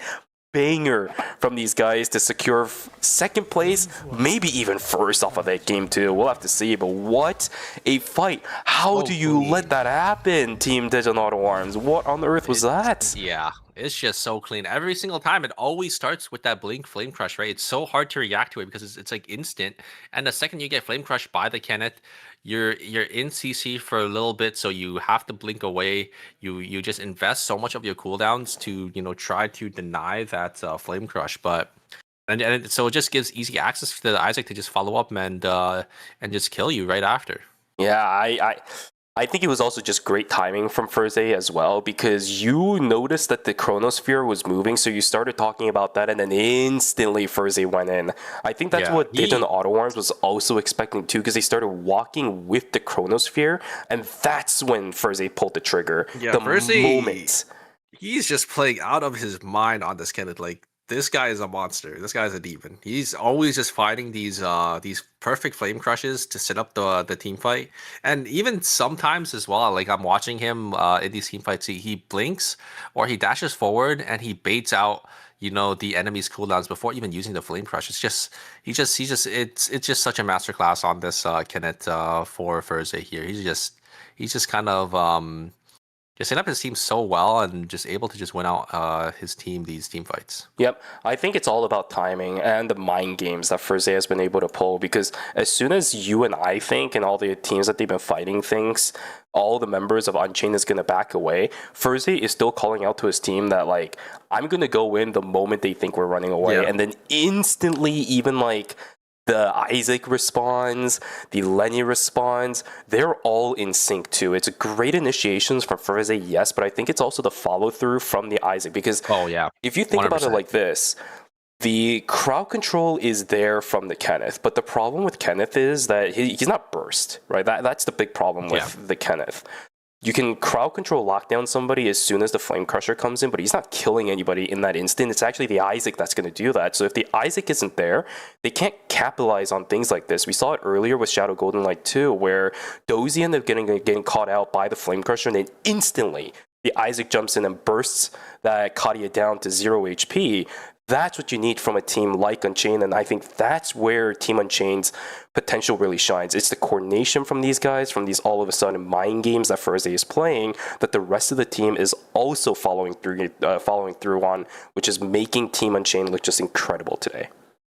banger from these guys to secure second place, maybe even first off of that game too. We'll have to see, but what a fight. How do you let that happen, Team Dejan Auto Arms? What on earth was that? Yeah, it's just so clean. Every single time, it always starts with that Blink Flame Crush, right? It's so hard to react to it because it's like instant. And the second you get Flame Crushed by the Kenneth, you're in CC for a little bit, so you have to blink away. You just invest so much of your cooldowns to try to deny that Flame Crush, but so it just gives easy access to the Isaac to just follow up and just kill you right after. Yeah, I think it was also just great timing from Furze as well, because you noticed that the Chronosphere was moving, so you started talking about that, and then instantly Furze went in. I think that's what Dejan Auto Arms was also expecting too, because they started walking with the Chronosphere, and that's when Furze pulled the trigger. Yeah, the Furze, moment. He's just playing out of his mind on this Kenneth. Like, this guy is a monster. This guy is a demon. He's always just finding these perfect flame crushes to set up the team fight. And even sometimes as well, like I'm watching him in these team fights, he blinks or he dashes forward and he baits out the enemy's cooldowns before even using the flame crush. It's just it's just such a masterclass on this Kenneth for Furze here. He's just kind of just set up his team so well and just able to just win out his team these team fights. Yep, I think it's all about timing and the mind games that Furze has been able to pull, because as soon as you and I think and all the teams that they've been fighting thinks all the members of Unchained is going to back away, Furze is still calling out to his team that, like, I'm going to go in the moment they think we're running away. And then instantly, even like the Isaac responds, the Lenny responds, they're all in sync too. It's great initiations from Furze, yes, but I think it's also the follow through from the Isaac, because if you think 100%. About it like this, the crowd control is there from the Kenneth, but the problem with Kenneth is that he's not burst, right? That's the big problem with the Kenneth. You can crowd control lockdown somebody as soon as the Flame Crusher comes in, but he's not killing anybody in that instant. It's actually the Isaac that's going to do that. So if the Isaac isn't there, they can't capitalize on things like this. We saw it earlier with Shadow Golden Light 2, where Dozy ended up getting caught out by the Flame Crusher, and then instantly the Isaac jumps in and bursts that Kadia down to 0 HP. That's what you need from a team like Unchained, and I think that's where Team Unchained's potential really shines. It's the coordination from these guys, from these all of a sudden mind games that Furze is playing, that the rest of the team is also following through on, which is making Team Unchained look just incredible today.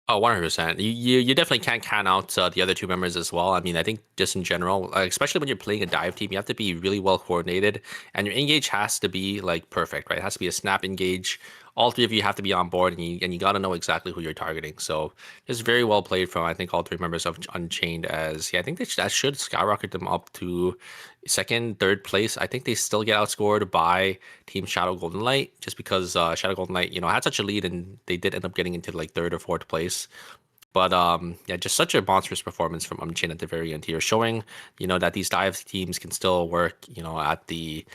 Oh, 100%. You definitely can't count out the other two members as well. I mean, I think just in general, especially when you're playing a dive team, you have to be really well coordinated, and your engage has to be like perfect, right? It has to be a snap engage. All three of you have to be on board, and you got to know exactly who you're targeting. So it's very well played from, I think, all three members of Unchained. As I think that should skyrocket them up to second, third place. I think they still get outscored by Team Shadow Golden Light, just because Shadow Golden Light, had such a lead, and they did end up getting into like third or fourth place. But just such a monstrous performance from Unchained at the very end here, showing that these dive teams can still work at the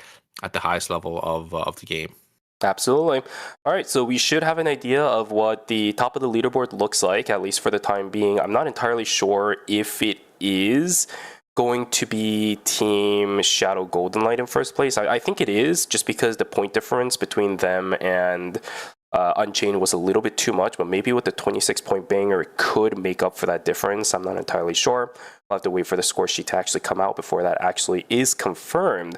highest level of the game. Absolutely. All right, so we should have an idea of what the top of the leaderboard looks like, at least for the time being. I'm not entirely sure if it is going to be Team Shadow Golden Light in first place. I think it is, just because the point difference between them and Unchained was a little bit too much, but maybe with the 26-point banger, it could make up for that difference. I'm not entirely sure. I'll have to wait for the score sheet to actually come out before that actually is confirmed.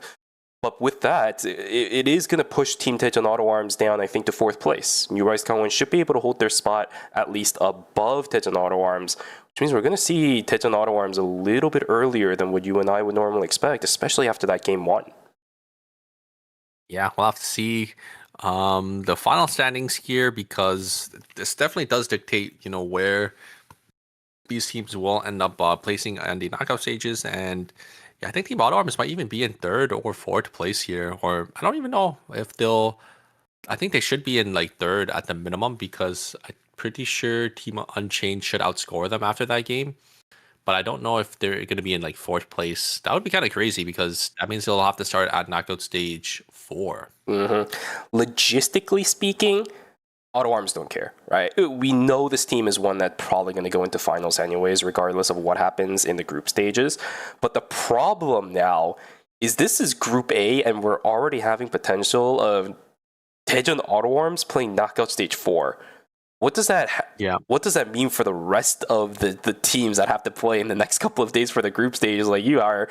But with that, it is going to push Team Tej and Auto Arms down, I think, to fourth place. New Rise Kangwon should be able to hold their spot at least above Tej and Auto Arms, which means we're going to see Tej and Auto Arms a little bit earlier than what you and I would normally expect, especially after that game 1. Yeah, we'll have to see the final standings here, because this definitely does dictate, where these teams will end up placing in the knockout stages. And yeah, I think Team Auto Arms might even be in third or fourth place here, or I don't even know if they'll. I think they should be in like third at the minimum, because I'm pretty sure Team Unchained should outscore them after that game. But I don't know if they're going to be in like fourth place. That would be kind of crazy, because that means they'll have to start at knockout stage 4. Logistically speaking, Auto Arms don't care, right? We know this team is one that's probably going to go into finals anyways, regardless of what happens in the group stages. But the problem now is this is Group A, and we're already having potential of Tej and Auto Arms playing knockout stage 4. What does that What does that mean for the rest of the teams that have to play in the next couple of days for the group stages? Like, you are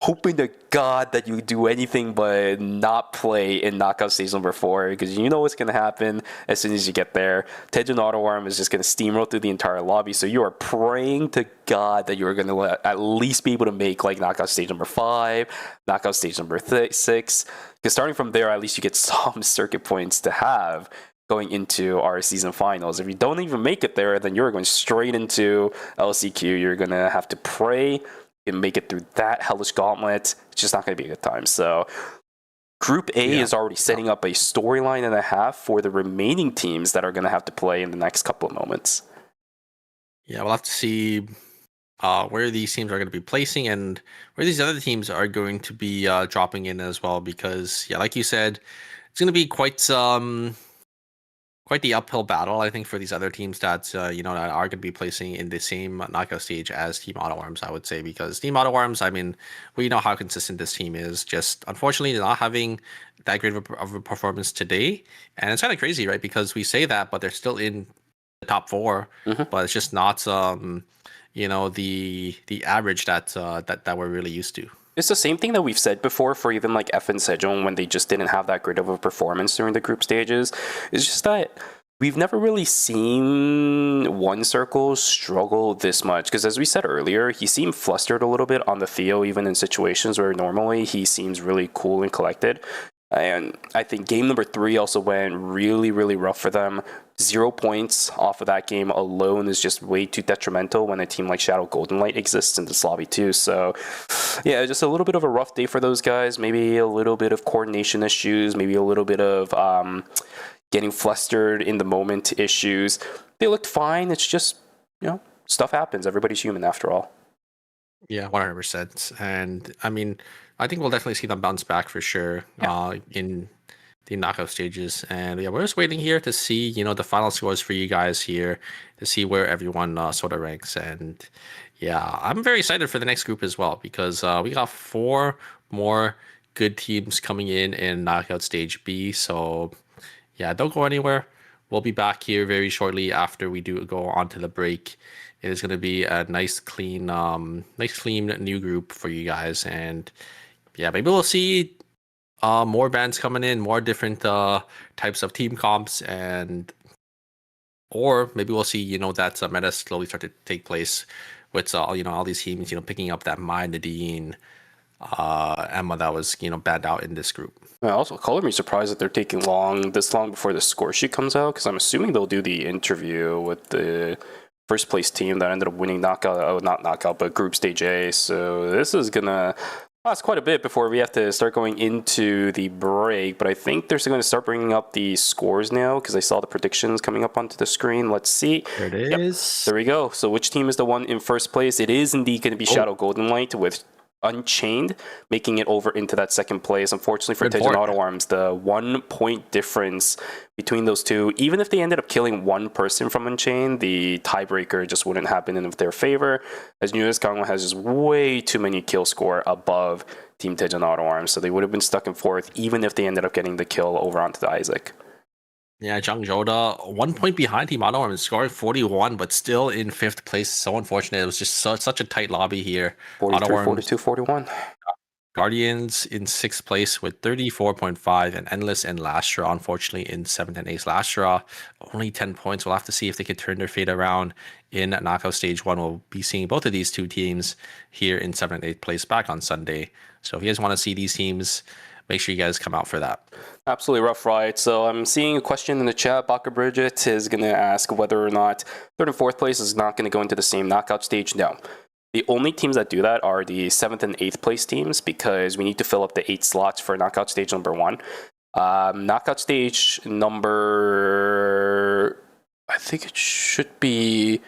hoping to God that you do anything but not play in knockout stage number 4, because you know what's going to happen as soon as you get there. Tej and Auto Arm is just going to steamroll through the entire lobby, so you are praying to God that you are going to at least be able to make like knockout stage number 5, knockout stage number 6, because starting from there, at least you get some circuit points to have going into our season finals. If you don't even make it there, then you're going straight into LCQ. You're going to have to pray and make it through that hellish gauntlet. It's just not going to be a good time. So Group A is already setting up a storyline and a half for the remaining teams that are going to have to play in the next couple of moments. Yeah, we'll have to see where these teams are going to be placing, and where these other teams are going to be dropping in as well, because like you said, it's going to be quite the uphill battle, I think, for these other teams that that are going to be placing in the same knockout stage as Team Auto Arms, I would say, because Team Auto Arms, I mean, we know how consistent this team is. Just unfortunately, they're not having that great of a performance today, and it's kind of crazy, right? Because we say that, but they're still in the top 4, but it's just not the average that we're really used to. It's the same thing that we've said before for even like F and Sejong, when they just didn't have that great of a performance during the group stages. It's just that we've never really seen One Circle struggle this much, because as we said earlier, he seemed flustered a little bit on the Theo, even in situations where normally he seems really cool and collected. And I think game number 3 also went really, really rough for them. 0 points off of that game alone is just way too detrimental when a team like Shadow Golden Light exists in this lobby too. So yeah, just a little bit of a rough day for those guys. Maybe a little bit of coordination issues, maybe a little bit of getting flustered in the moment issues. They looked fine. It's just, stuff happens. Everybody's human after all. Yeah, 100%. And I mean, I think we'll definitely see them bounce back for sure in the knockout stages. And yeah, we're just waiting here to see, the final scores for you guys here, to see where everyone sort of ranks. And yeah, I'm very excited for the next group as well, because we got 4 more good teams coming in knockout stage B. So yeah, don't go anywhere. We'll be back here very shortly after we do go on to the break. It is going to be a nice clean new group for you guys. And yeah, maybe we'll see more bands coming in, more different types of team comps, or maybe we'll see that meta slowly start to take place with all these teams picking up that Nadine, Emma that was banned out in this group. Also, color me surprised that they're taking this long before the score sheet comes out, because I'm assuming they'll do the interview with the first place team that ended up winning group stage A. So this is gonna last quite a bit before we have to start going into the break. But I think they're going to start bringing up the scores now, because I saw the predictions coming up onto the screen. Let's see. There it is. There we go. So which team is the one in first place? It is indeed going to be Shadow Golden Light with Unchained, making it over into that second place. Unfortunately for Good Tejan port. Auto Arms, the 1 point difference between those two, even if they ended up killing one person from Unchained, the tiebreaker just wouldn't happen in their favor, as Nunes Kangwa has just way too many kill score above Team Tejan Auto Arms, so they would have been stuck in fourth even if they ended up getting the kill over onto the Isaac. Yeah, Zhang Zhouda, 1 point behind Team Auto Arms, scoring 41, but still in 5th place. So unfortunate. It was just such a tight lobby here. 43, Auto Arms, 42, 41. Guardians in 6th place with 34.5, and Endless and Lastra, unfortunately, in 7th and 8th. Lastra, only 10 points. We'll have to see if they can turn their fate around in knockout stage 1. We'll be seeing both of these two teams here in 7th and 8th place back on Sunday. So if you guys want to see these teams, make sure you guys come out for that. Absolutely rough ride. So I'm seeing a question in the chat. Baka Bridget is going to ask whether or not 3rd and 4th place is not going to go into the same knockout stage. No. The only teams that do that are the 7th and 8th place teams, because we need to fill up the 8 slots for knockout stage number 1. Knockout stage number, I think it should be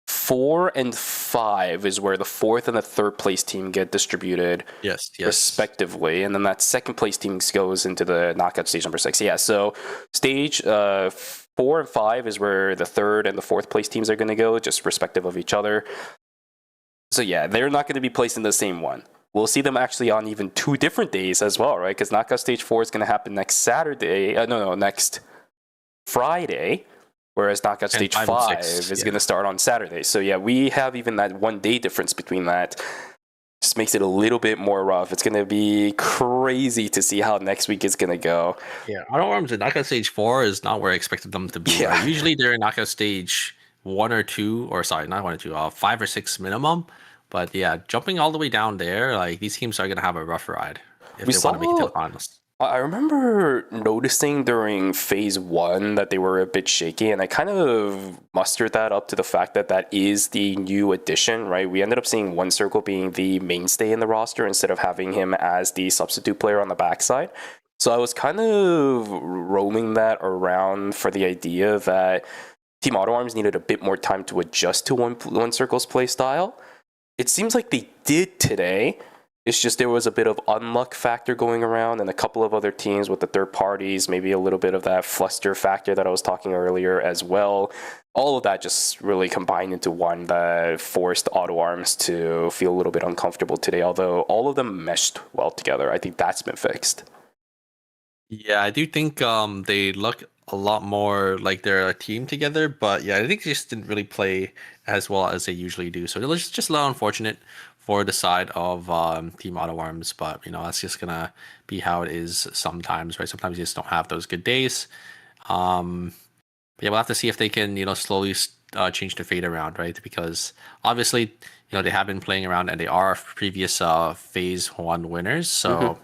4 and 5 is where the 4th and the 3rd place team get distributed. Yes. Respectively, and then that 2nd place team goes into the knockout stage number 6. Yeah, so stage 4 and 5 is where the 3rd and the 4th place teams are going to go, just respective of each other. So yeah, they're not going to be placed in the same one. We'll see them actually on even 2 different days as well, right? Because knockout stage 4 is going to happen next Saturday. Next Friday. Whereas knockout stage 5 is going to start on Saturday. So yeah, we have even that 1 day difference between that. Just makes it a little bit more rough. It's going to be crazy to see how next week is going to go. Yeah, Auto Arms in knockout stage 4 is not where I expected them to be. Yeah. Right? Usually they're in knockout stage 1 or 2, or sorry, not 1 or 2, 5 or 6 minimum. But yeah, jumping all the way down there, like these teams are going to have a rough ride if they want to make it to the finals. I remember noticing during phase 1 that they were a bit shaky, and I kind of mustered that up to the fact that that is the new addition, right? We ended up seeing One Circle being the mainstay in the roster instead of having him as the substitute player on the backside. So I was kind of roaming that around for the idea that Team Auto Arms needed a bit more time to adjust to One Circle's play style. It seems like they did today. It's just there was a bit of unluck factor going around, and a couple of other teams with the third parties, maybe a little bit of that fluster factor that I was talking earlier as well. All of that just really combined into one that forced Auto Arms to feel a little bit uncomfortable today, although all of them meshed well together. I think that's been fixed. Yeah, I do think they look a lot more like they're a team together, but yeah, I think they just didn't really play as well as they usually do. So it was just a little unfortunate for the side of Team Auto Arms, but you know, that's just gonna be how it is sometimes, right? Sometimes you just don't have those good days. But yeah, we'll have to see if they can, you know, slowly change the fate around, right? Because obviously, you know, they have been playing around and they are previous phase 1 winners, so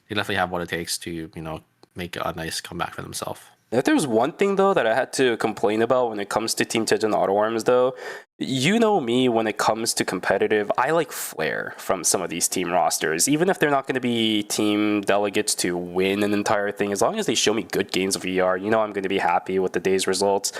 they definitely have what it takes to, you know, make a nice comeback for themselves. If there's one thing, though, that I had to complain about when it comes to Team Tejan Auto Arms, though, you know me, when it comes to competitive, I like flair from some of these team rosters. Even if they're not going to be team delegates to win an entire thing, as long as they show me good games of VR, you know I'm going to be happy with the day's results.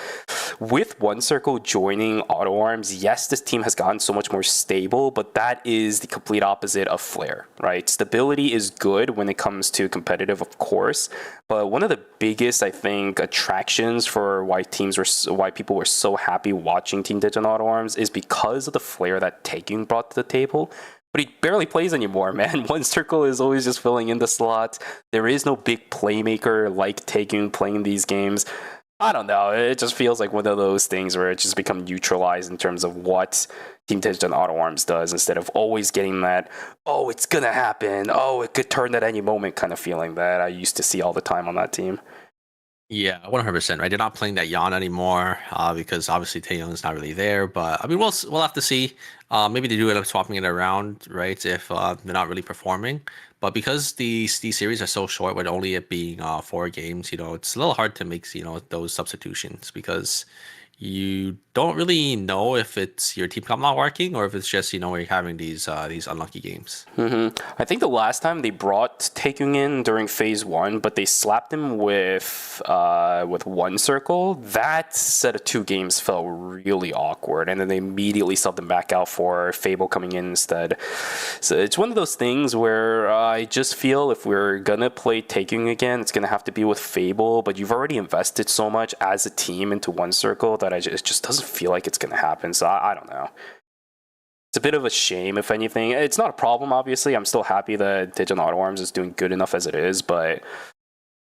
With One Circle joining Auto Arms, yes, this team has gotten so much more stable, but that is the complete opposite of flair, right? Stability is good when it comes to competitive, of course, but one of the biggest, I think, attractions for why people were so happy watching Team Tejan Auto Arms is because of the flair that Taekyung brought to the table. But he barely plays anymore, man. One Circle is always just filling in the slot. There is no big playmaker like Taekyung playing these games. I don't know. It just feels like one of those things where it just become neutralized in terms of what Team Tejan Auto Arms does, instead of always getting that, oh, it's going to happen, oh, it could turn at any moment kind of feeling that I used to see all the time on that team. Yeah, 100%. Right, they're not playing that Yan anymore because obviously Taehyung is not really there. But I mean, we'll have to see. Maybe they do end up swapping it around, right? If they're not really performing. But because these series are so short, with only it being 4 games, you know, it's a little hard to make those substitutions because you don't really know if it's your team comp not working or if it's just you're having these unlucky games. I think the last time they brought Taekyung in during phase 1, but they slapped him with one circle. That set of 2 games felt really awkward, and then they immediately subbed him back out for Fable coming in instead. So it's one of those things where I just feel if we're gonna play Taekyung again, it's gonna have to be with Fable. But you've already invested so much as a team into one circle that it just doesn't feel like it's gonna happen. So I don't know. It's a bit of a shame, if anything. It's not a problem, obviously. I'm still happy that Digital Auto Arms is doing good enough as it is, but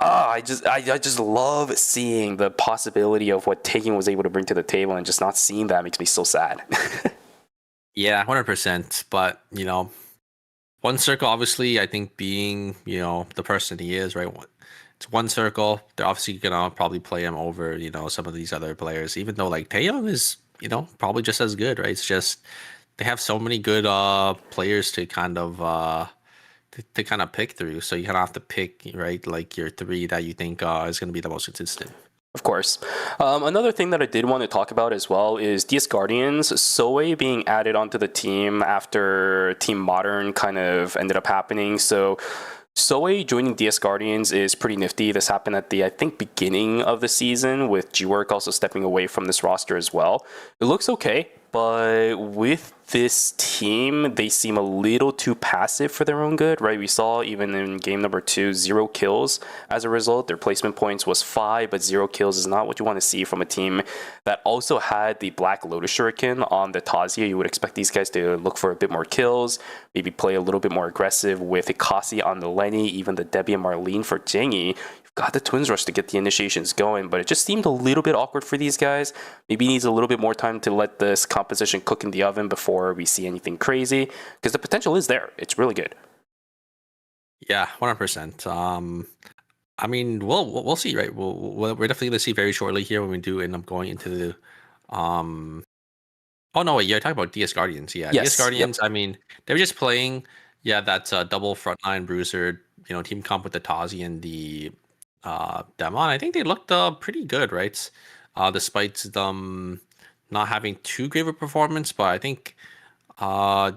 I just love seeing the possibility of what Taking was able to bring to the table, and just not seeing that makes me so sad. Yeah, 100%. But one circle, obviously, I think being the person he is, right? It's one circle. They're obviously gonna probably play him over some of these other players, even though like Taeyong is probably just as good, right? It's just they have so many good players to kind of pick through. So you kind of have to pick, right, like your 3 that you think is going to be the most consistent. Of course. Another thing that I did want to talk about as well is DS Guardians. Soe being added onto the team after Team Modern kind of ended up happening. So Soe joining DS Guardians is pretty nifty. This happened at the, I think, beginning of the season, with G-Work also stepping away from this roster as well. It looks okay, but with this team, they seem a little too passive for their own good, right? We saw even in game number 2, 0 kills as a result. Their placement points was 5, but 0 kills is not what you want to see from a team that also had the Black Lotus Shuriken on the Tazia. You would expect these guys to look for a bit more kills, maybe play a little bit more aggressive with Ikasi on the Lenny, even the Debbie and Marlene for Jengi. Got the Twins Rush to get the initiations going, but it just seemed a little bit awkward for these guys. Maybe needs a little bit more time to let this composition cook in the oven before we see anything crazy, because the potential is there. It's really good. Yeah, 100%. I mean, we'll see, right? We're definitely going to see very shortly here when we do end up going into the Oh no, wait, you're talking about DS Guardians. Yeah, Yes, DS Guardians. yep. I mean, they were just playing. Yeah, that's a double frontline bruiser. Team comp with the Tazi and the Demon. I think they looked pretty good, right? Despite them not having too great of a performance, but I think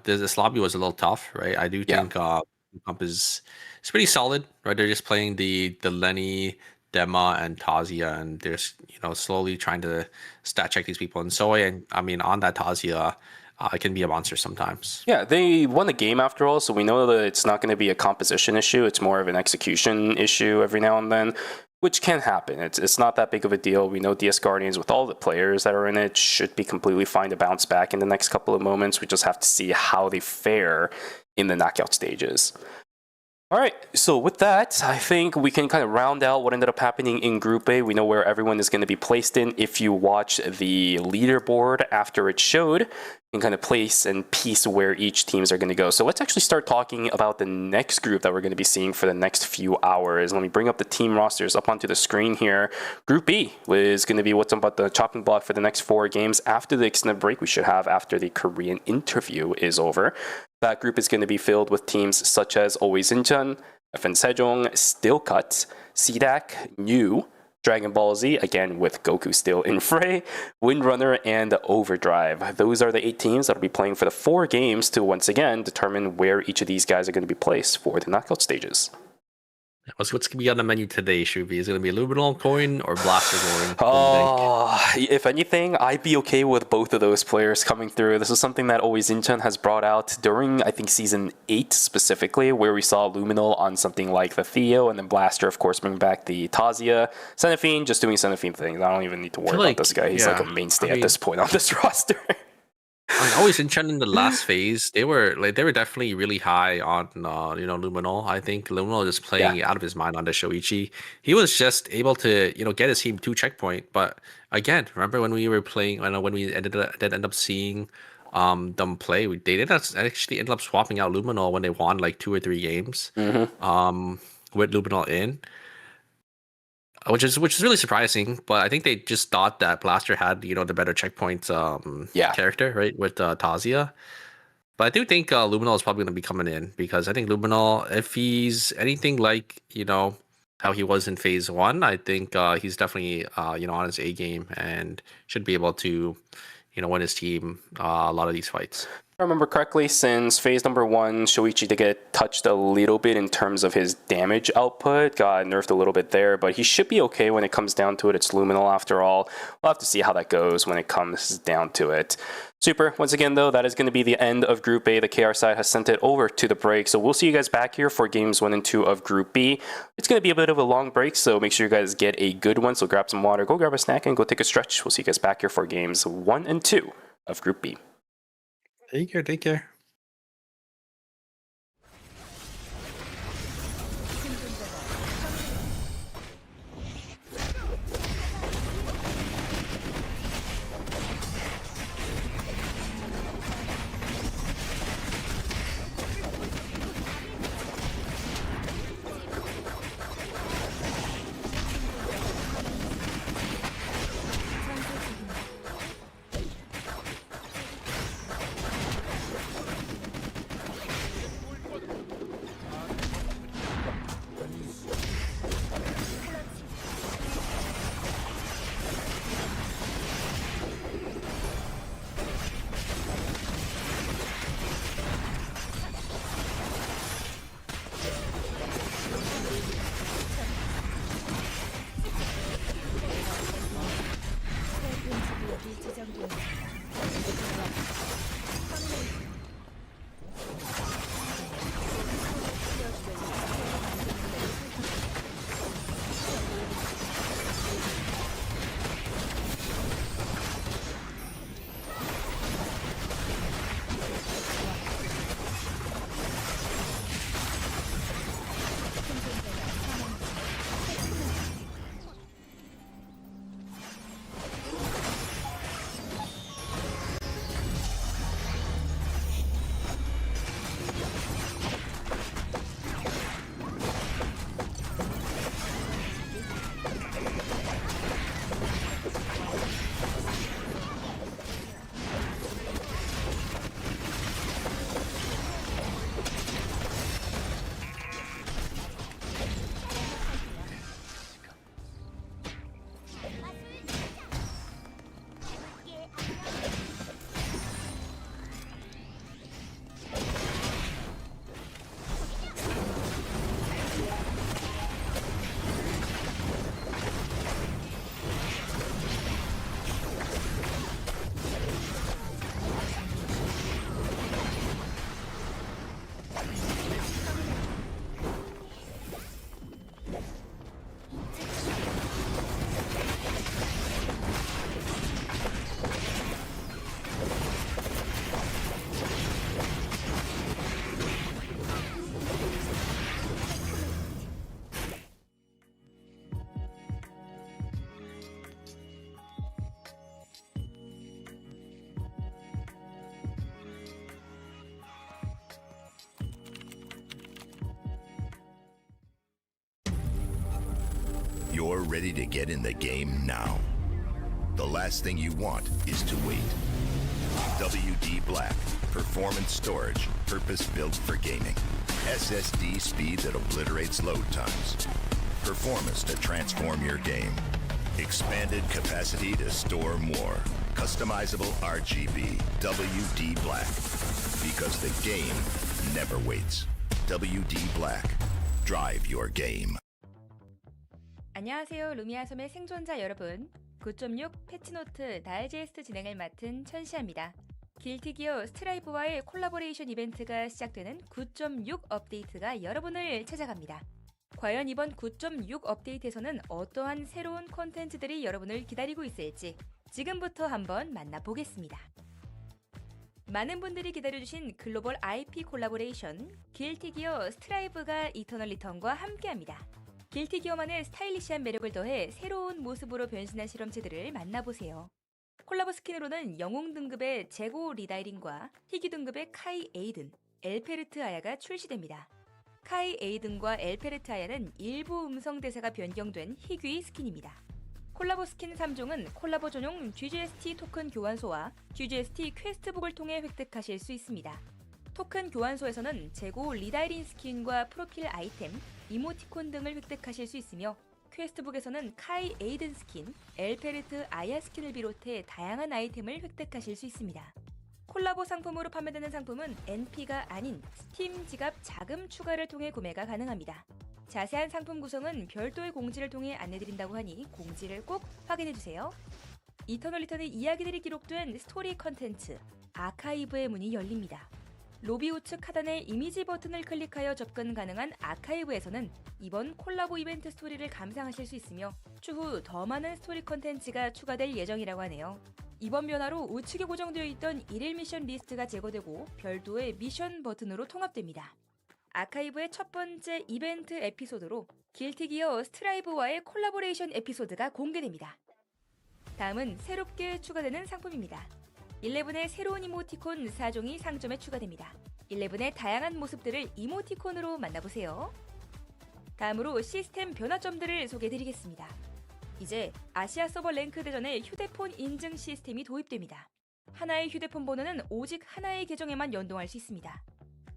this lobby was a little tough, right? I do think comp is it's pretty solid, right? They're just playing the Lenny, Dema, and Tazia, and they're slowly trying to stat check these people. And so, I mean, on that Tazia, it can be a monster sometimes. Yeah, they won the game after all, so we know that it's not going to be a composition issue. It's more of an execution issue every now and then, which can happen. It's not that big of a deal. We know DS Guardians, with all the players that are in it, should be completely fine to bounce back in the next couple of moments. We just have to see how they fare in the knockout stages. All right, so with that, I think we can kind of round out what ended up happening in Group A. We know where everyone is going to be placed in. If you watch the leaderboard after it showed, you can kind of place and piece where each teams are going to go. So let's actually start talking about the next group that we're going to be seeing for the next few hours. Let me bring up the team rosters up onto the screen here. Group B is going to be what's about the chopping block for the next 4 games after the extended break we should have after the Korean interview is over. That group is going to be filled with teams such as Always Incheon, FN Sejong, Stillcut, CDAC, New, Dragon Ball Z, again with Goku still in fray, Windrunner, and Overdrive. Those are the 8 teams that will be playing for the 4 games to once again determine where each of these guys are going to be placed for the knockout stages. What's going to be on the menu today, Shubi? Is it going to be Luminal Coin or Blaster Coin? If anything, I'd be okay with both of those players coming through. This is something that Always Incheon has brought out during, I think, Season 8 specifically, where we saw Luminal on something like the Theo, and then Blaster, of course, bring back the Tazia. Cenifine, just doing Cenifine things. I don't even need to worry about this guy. He's like a mainstay at this point on this roster. I mean, Always Incheon in the last phase, they were definitely really high on Luminal. I think Luminal is playing out of his mind on the Shoichi. He was just able to get his team to checkpoint. But again, remember when we were playing? When we ended up seeing them play, they did actually end up swapping out Luminal when they won like 2 or 3 games. With Luminal in. Which is really surprising, but I think they just thought that Blaster had the better checkpoint character, right, with Tazia. But I do think Luminal is probably going to be coming in, because I think Luminal, if he's anything like how he was in phase one. I think he's definitely on his A game and should be able to win his team a lot of these fights. If I remember correctly, since phase number 1, Shoichi did get touched a little bit in terms of his damage output, got nerfed a little bit there, but he should be okay when it comes down to it. It's Luminal after all. We'll have to see how that goes when it comes down to it. Super. Once again, though, that is going to be the end of Group A. The KR side has sent it over to the break, so we'll see you guys back here for games 1 and 2 of Group B. It's going to be a bit of a long break, so make sure you guys get a good one. So grab some water, go grab a snack, and go take a stretch. We'll see you guys back here for games 1 and 2 of Group B. Take care. Take care. You're ready to get in the game now. The last thing you want is to wait. WD Black, performance storage, purpose-built for gaming. SSD speed that obliterates load times. Performance to transform your game. Expanded capacity to store more. Customizable RGB. WD Black. Because the game never waits. WD Black. Drive your game. 안녕하세요. 루미아 섬의 생존자 여러분. 9.6 패치노트 다이제스트 진행을 맡은 천시아입니다. 길티기어 스트라이브와의 콜라보레이션 이벤트가 시작되는 9.6 업데이트가 여러분을 찾아갑니다. 과연 이번 9.6 업데이트에서는 어떠한 새로운 콘텐츠들이 여러분을 기다리고 있을지 지금부터 한번 만나보겠습니다. 많은 분들이 기다려주신 글로벌 IP 콜라보레이션 길티기어 스트라이브가 이터널 리턴과 함께합니다. 길티기어만의 스타일리시한 매력을 더해 새로운 모습으로 변신한 실험체들을 만나보세요. 콜라보 스킨으로는 영웅 등급의 제고 리다이린과 희귀 등급의 카이 에이든, 엘페르트 아야가 출시됩니다. 카이 에이든과 엘페르트 아야는 일부 음성 대사가 변경된 희귀 스킨입니다. 콜라보 스킨 3종은 콜라보 전용 GGST 토큰 교환소와 GGST 퀘스트북을 통해 획득하실 수 있습니다. 토큰 교환소에서는 제고 리다이린 스킨과 프로필 아이템, 이모티콘 등을 획득하실 수 있으며 퀘스트북에서는 카이 에이든 스킨, 엘페르트 아야 스킨을 비롯해 다양한 아이템을 획득하실 수 있습니다. 콜라보 상품으로 판매되는 상품은 NP가 아닌 스팀 지갑 자금 추가를 통해 구매가 가능합니다. 자세한 상품 구성은 별도의 공지를 통해 안내드린다고 하니 공지를 꼭 확인해주세요. 이터널 리턴의 이야기들이 기록된 스토리 컨텐츠 아카이브의 문이 열립니다. 로비 우측 하단의 이미지 버튼을 클릭하여 접근 가능한 아카이브에서는 이번 콜라보 이벤트 스토리를 감상하실 수 있으며 추후 더 많은 스토리 컨텐츠가 추가될 예정이라고 하네요. 이번 변화로 우측에 고정되어 있던 1일 미션 리스트가 제거되고 별도의 미션 버튼으로 통합됩니다. 아카이브의 첫 번째 이벤트 에피소드로 길티 기어 스트라이브와의 콜라보레이션 에피소드가 공개됩니다. 다음은 새롭게 추가되는 상품입니다. 11의 새로운 이모티콘 4종이 상점에 추가됩니다. 11의 다양한 모습들을 이모티콘으로 만나보세요. 다음으로 시스템 변화점들을 소개해드리겠습니다. 이제 아시아 서버 랭크 대전에 휴대폰 인증 시스템이 도입됩니다. 하나의 휴대폰 번호는 오직 하나의 계정에만 연동할 수 있습니다.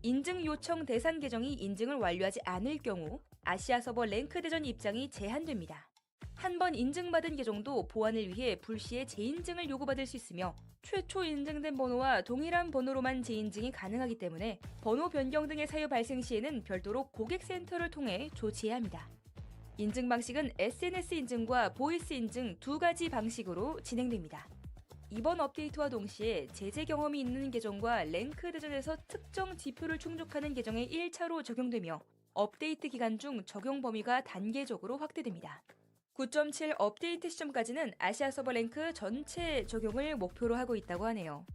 인증 요청 대상 계정이 인증을 완료하지 않을 경우 아시아 서버 랭크 대전 입장이 제한됩니다. 한 번 인증받은 계정도 보안을 위해 불시에 재인증을 요구받을 수 있으며 최초 인증된 번호와 동일한 번호로만 재인증이 가능하기 때문에 번호 변경 등의 사유 발생 시에는 별도로 고객센터를 통해 조치해야 합니다. 인증 방식은 SNS 인증과 보이스 인증 두 가지 방식으로 진행됩니다. 이번 업데이트와 동시에 제재 경험이 있는 계정과 랭크 대전에서 특정 지표를 충족하는 계정에 1차로 적용되며 업데이트 기간 중 적용 범위가 단계적으로 확대됩니다. 9.7 업데이트 시점까지는 아시아 서버 랭크 전체 적용을 목표로 하고 있다고 하네요.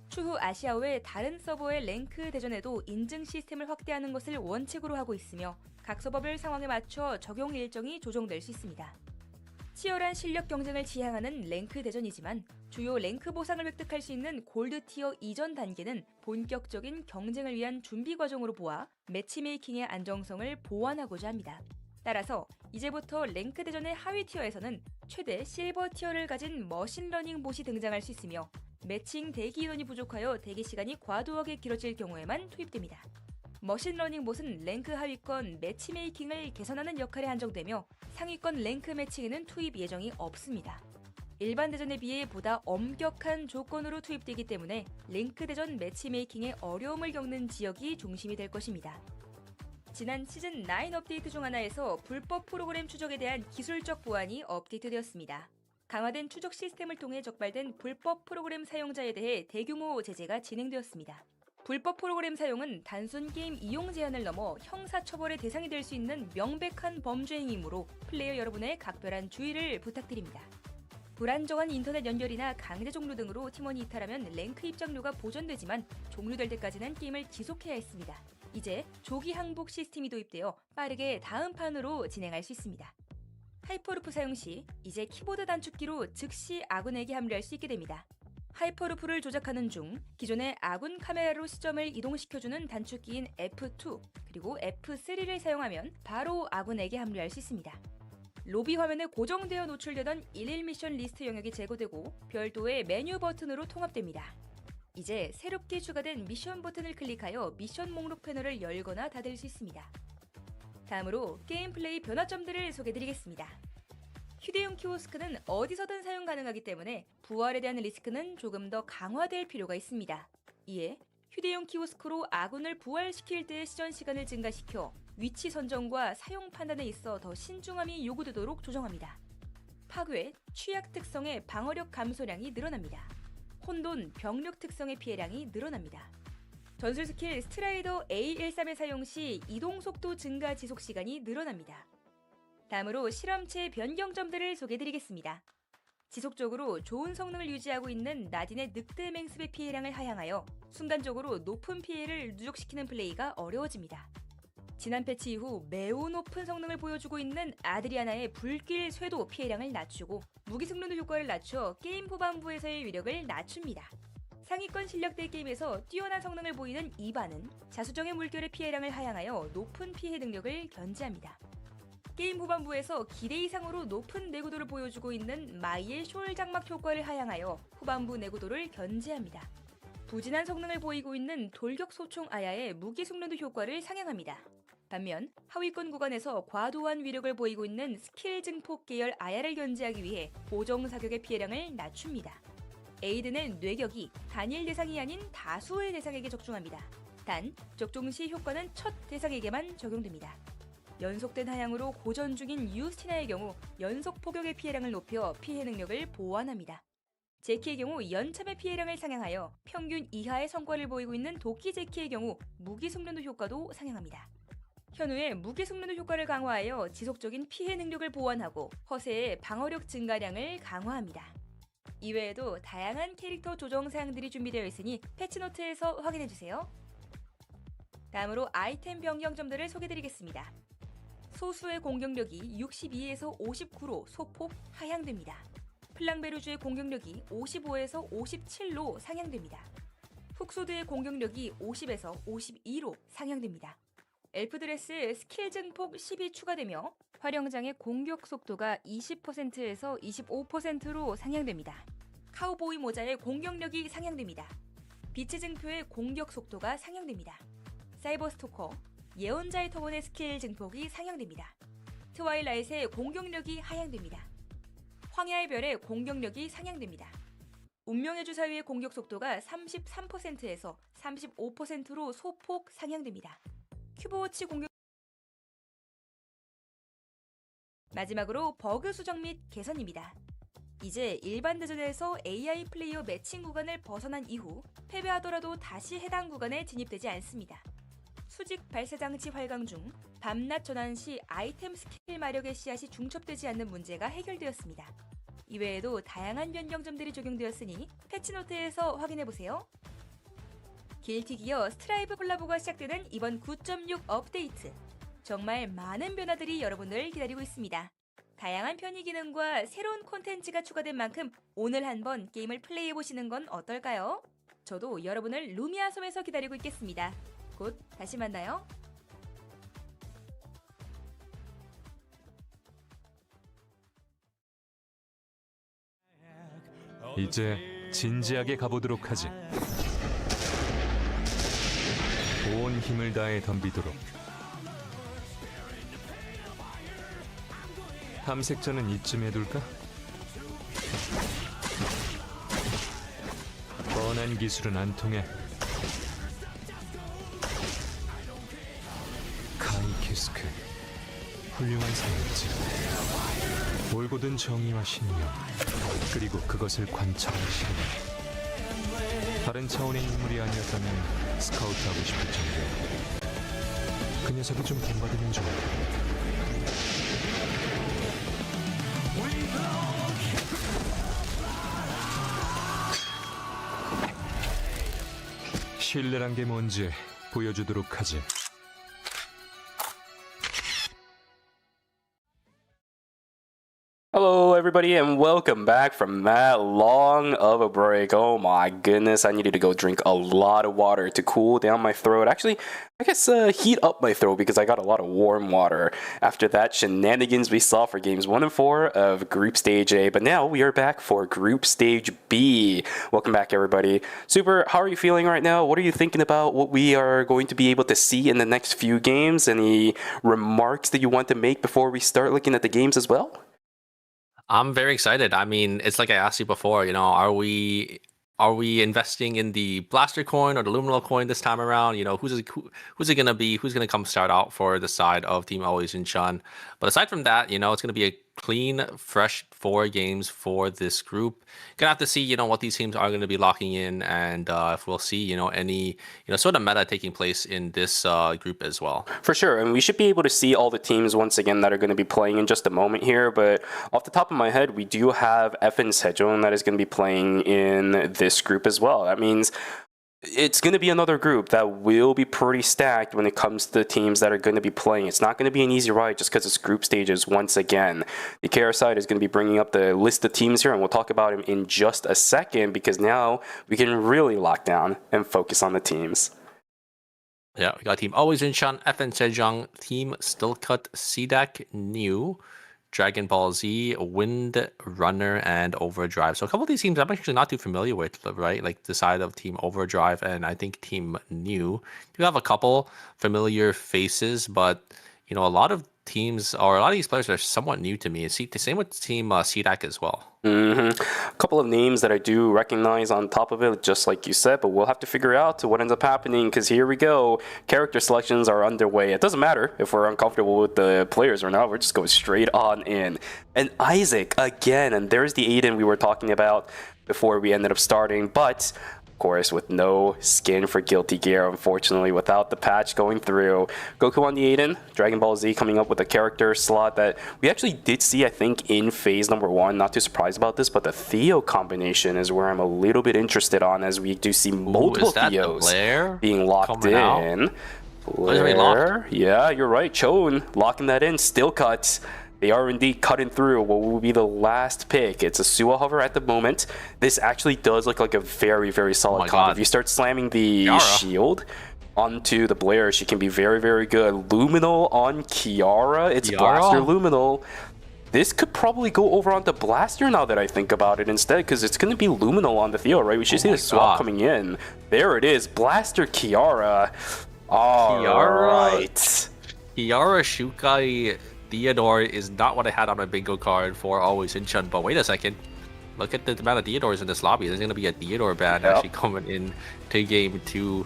추후 아시아 외 다른 서버의 랭크 대전에도 인증 시스템을 확대하는 것을 원칙으로 하고 있으며 각 서버별 상황에 맞춰 적용 일정이 조정될 수 있습니다. 치열한 실력 경쟁을 지향하는 랭크 대전이지만 주요 랭크 보상을 획득할 수 있는 골드 티어 이전 단계는 본격적인 경쟁을 위한 준비 과정으로 보아 매치메이킹의 안정성을 보완하고자 합니다. 따라서 이제부터 랭크 대전의 하위 티어에서는 최대 실버 티어를 가진 머신러닝 봇이 등장할 수 있으며 매칭 대기 인원이 부족하여 대기 시간이 과도하게 길어질 경우에만 투입됩니다. 머신러닝 봇은 랭크 하위권 매치메이킹을 개선하는 역할에 한정되며 상위권 랭크 매칭에는 투입 예정이 없습니다. 일반 대전에 비해 보다 엄격한 조건으로 투입되기 때문에 랭크 대전 매치메이킹에 어려움을 겪는 지역이 중심이 될 것입니다. 지난 시즌 9 업데이트 중 하나에서 불법 프로그램 추적에 대한 기술적 보완이 업데이트되었습니다. 강화된 추적 시스템을 통해 적발된 불법 프로그램 사용자에 대해 대규모 제재가 진행되었습니다. 불법 프로그램 사용은 단순 게임 이용 제한을 넘어 형사처벌의 대상이 될 수 있는 명백한 범죄 행위이므로 플레이어 여러분의 각별한 주의를 부탁드립니다. 불안정한 인터넷 연결이나 강제 종료 등으로 팀원이 이탈하면 랭크 입장료가 보전되지만 종료될 때까지는 게임을 지속해야 했습니다. 이제 조기 항복 시스템이 도입되어 빠르게 다음 판으로 진행할 수 있습니다. 하이퍼루프 사용 시 이제 키보드 단축키로 즉시 아군에게 합류할 수 있게 됩니다. 하이퍼루프를 조작하는 중 기존의 아군 카메라로 시점을 이동시켜주는 단축키인 F2 그리고 F3를 사용하면 바로 아군에게 합류할 수 있습니다. 로비 화면에 고정되어 노출되던 1일 미션 리스트 영역이 제거되고 별도의 메뉴 버튼으로 통합됩니다. 이제 새롭게 추가된 미션 버튼을 클릭하여 미션 목록 패널을 열거나 닫을 수 있습니다. 다음으로 게임 플레이 변화점들을 소개해드리겠습니다. 휴대용 키오스크는 어디서든 사용 가능하기 때문에 부활에 대한 리스크는 조금 더 강화될 필요가 있습니다. 이에 휴대용 키오스크로 아군을 부활시킬 때의 시전 시간을 증가시켜 위치 선정과 사용 판단에 있어 더 신중함이 요구되도록 조정합니다. 파괴, 취약 특성의 방어력 감소량이 늘어납니다. 혼돈, 병력 특성의 피해량이 늘어납니다. 전술 스킬 스트라이더 A13의 사용 시 이동 속도 증가 지속 시간이 늘어납니다. 다음으로 실험체 변경점들을 소개해드리겠습니다. 지속적으로 좋은 성능을 유지하고 있는 나딘의 늑대 맹습의 피해량을 하향하여 순간적으로 높은 피해를 누적시키는 플레이가 어려워집니다. 지난 패치 이후 매우 높은 성능을 보여주고 있는 아드리아나의 불길 쇄도 피해량을 낮추고 무기 승률 효과를 낮춰 게임 후반부에서의 위력을 낮춥니다. 상위권 실력대 게임에서 뛰어난 성능을 보이는 이바는 자수정의 물결의 피해량을 하향하여 높은 피해 능력을 견지합니다. 게임 후반부에서 기대 이상으로 높은 내구도를 보여주고 있는 마이의 숄 장막 효과를 하향하여 후반부 내구도를 견지합니다. 부진한 성능을 보이고 있는 돌격 소총 아야의 무기 숙련도 효과를 상향합니다. 반면 하위권 구간에서 과도한 위력을 보이고 있는 스킬 증폭 계열 아야를 견제하기 위해 고정 사격의 피해량을 낮춥니다. 에이드는 뇌격이 단일 대상이 아닌 다수의 대상에게 적중합니다. 단, 적중 시 효과는 첫 대상에게만 적용됩니다. 연속된 하향으로 고전 중인 유스티나의 경우 연속 포격의 피해량을 높여 피해 능력을 보완합니다. 제키의 경우 연참의 피해량을 상향하여 평균 이하의 성과를 보이고 있는 도끼 제키의 경우 무기 숙련도 효과도 상향합니다. 현우의 무기 숙련도 효과를 강화하여 지속적인 피해 능력을 보완하고 허세의 방어력 증가량을 강화합니다. 이외에도 다양한 캐릭터 조정 사항들이 준비되어 있으니 패치노트에서 확인해주세요. 다음으로 아이템 변경점들을 소개드리겠습니다. 소수의 공격력이 62에서 59로 소폭 하향됩니다. 플랑베르주의 공격력이 55에서 57로 상향됩니다. 훅소드의 공격력이 50에서 52로 상향됩니다. 엘프드레스의 스킬 증폭 10이 추가되며 활용장의 공격 속도가 20%에서 25%로 상향됩니다. 카우보이 모자의 공격력이 상향됩니다. 빛의 증표의 공격 속도가 상향됩니다. 사이버 스토커, 예언자의 터번의 스킬 증폭이 상향됩니다. 트와일라잇의 공격력이 하향됩니다. 황야의 별의 공격력이 상향됩니다. 운명의 주사위의 공격 속도가 33%에서 35%로 소폭 상향됩니다. 큐브워치 공격 마지막으로 버그 수정 및 개선입니다. 이제 일반 대전에서 AI 플레이어 매칭 구간을 벗어난 이후 패배하더라도 다시 해당 구간에 진입되지 않습니다. 수직 발사장치 활강 중 밤낮 전환 시 아이템 스킬 마력의 씨앗이 중첩되지 않는 문제가 해결되었습니다. 이외에도 다양한 변경점들이 적용되었으니 패치노트에서 확인해보세요. 길티 기어 스트라이브 콜라보가 시작되는 이번 9.6 업데이트. 정말 많은 변화들이 여러분을 기다리고 있습니다. 다양한 편의 기능과 새로운 콘텐츠가 추가된 만큼 오늘 한번 게임을 플레이해보시는 건 어떨까요? 저도 여러분을 루미아 섬에서 기다리고 있겠습니다. 곧 다시 만나요. 이제 진지하게 가보도록 하지. 온 힘을 다해 덤비도록. 탐색자는 이쯤 해둘까? 뻔한 기술은 안 통해. 카이키스크, 훌륭한 사역지. 올곧은 정의와 신념, 그리고 그것을 관찰할 신념. 다른 차원의 인물이 아니었다면 스카우트하고 싶을 정도. 그 녀석이 좀 본받으면 좋을 텐데. 신뢰란 게 뭔지 보여주도록 하지. Hello, everybody, and welcome back from that long of a break. Oh my goodness, I needed to go drink a lot of water to cool down my throat. Actually, I guess heat up my throat because I got a lot of warm water after that shenanigans we saw for games 1 and 4 of Group Stage A. But now we are back for Group Stage B. Welcome back, everybody. Super, how are you feeling right now? What are you thinking about what we are going to be able to see in the next few games? Any remarks that you want to make before we start looking at the games as well? I'm very excited. I mean, it's like I asked you before, are we investing in the blaster coin or the luminal coin this time around? Who's it going to be? Who's going to come start out for the side of Team Always in Chun? But aside from that, it's going to be a clean, fresh 4 games for this group. Gonna have to see, what these teams are going to be locking in, and if we'll see, any, sort of meta taking place in this group as well. For sure, and we should be able to see all the teams once again that are going to be playing in just a moment here. But off the top of my head, we do have FN Sejong that is going to be playing in this group as well. That means it's going to be another group that will be pretty stacked when it comes to the teams that are going to be playing. It's not going to be an easy ride just because it's group stages once again. The KR side is going to be bringing up the list of teams here, and we'll talk about them in just a second because now we can really lock down and focus on the teams. Yeah, we got Team Always in Chan, FN Sejong, Team Stillcut, CDAC New, Dragon Ball Z, Wind Runner, and Overdrive. So a couple of these teams I'm actually not too familiar with, right? Like the side of Team Overdrive and I think Team New. You have a couple familiar faces, but you know, a lot of teams or a lot of these players are somewhat new to me. See, the same with Team CDAC as well. A couple of names that I do recognize on top of it, just like you said, but we'll have to figure out what ends up happening because here we go. Character selections are underway. It doesn't matter if we're uncomfortable with the players or not. We're just going straight on in. And Isaac again, and there's the Aiden we were talking about before we ended up starting, but of course, with no skin for Guilty Gear, unfortunately, without the patch going through. Goku on the Aiden, Dragon Ball Z coming up with a character slot that we actually did see, I think, in phase number 1. Not too surprised about this, but the Theo combination is where I'm a little bit interested on, as we do see multiple Theos being locked in. Blair, yeah, you're right. Chone locking that in, still cut. They are indeed cutting through what will be the last pick. It's a Suwa Hover at the moment. This actually does look like a very, very solid combo. If you start slamming the shield onto the Blair, she can be very, very good. Luminal on Kiara. It's Blaster Luminal. This could probably go over onto Blaster now that I think about it instead, because it's going to be Luminal on the Theo, right? We should see the swap coming in. There it is. Blaster Kiara. All right. Kiara Shukai Theodore is not what I had on my bingo card for Always in Chun, but wait a second. Look at the amount of Theodores in this lobby. There's going to be a Theodore ban actually coming in to game 2.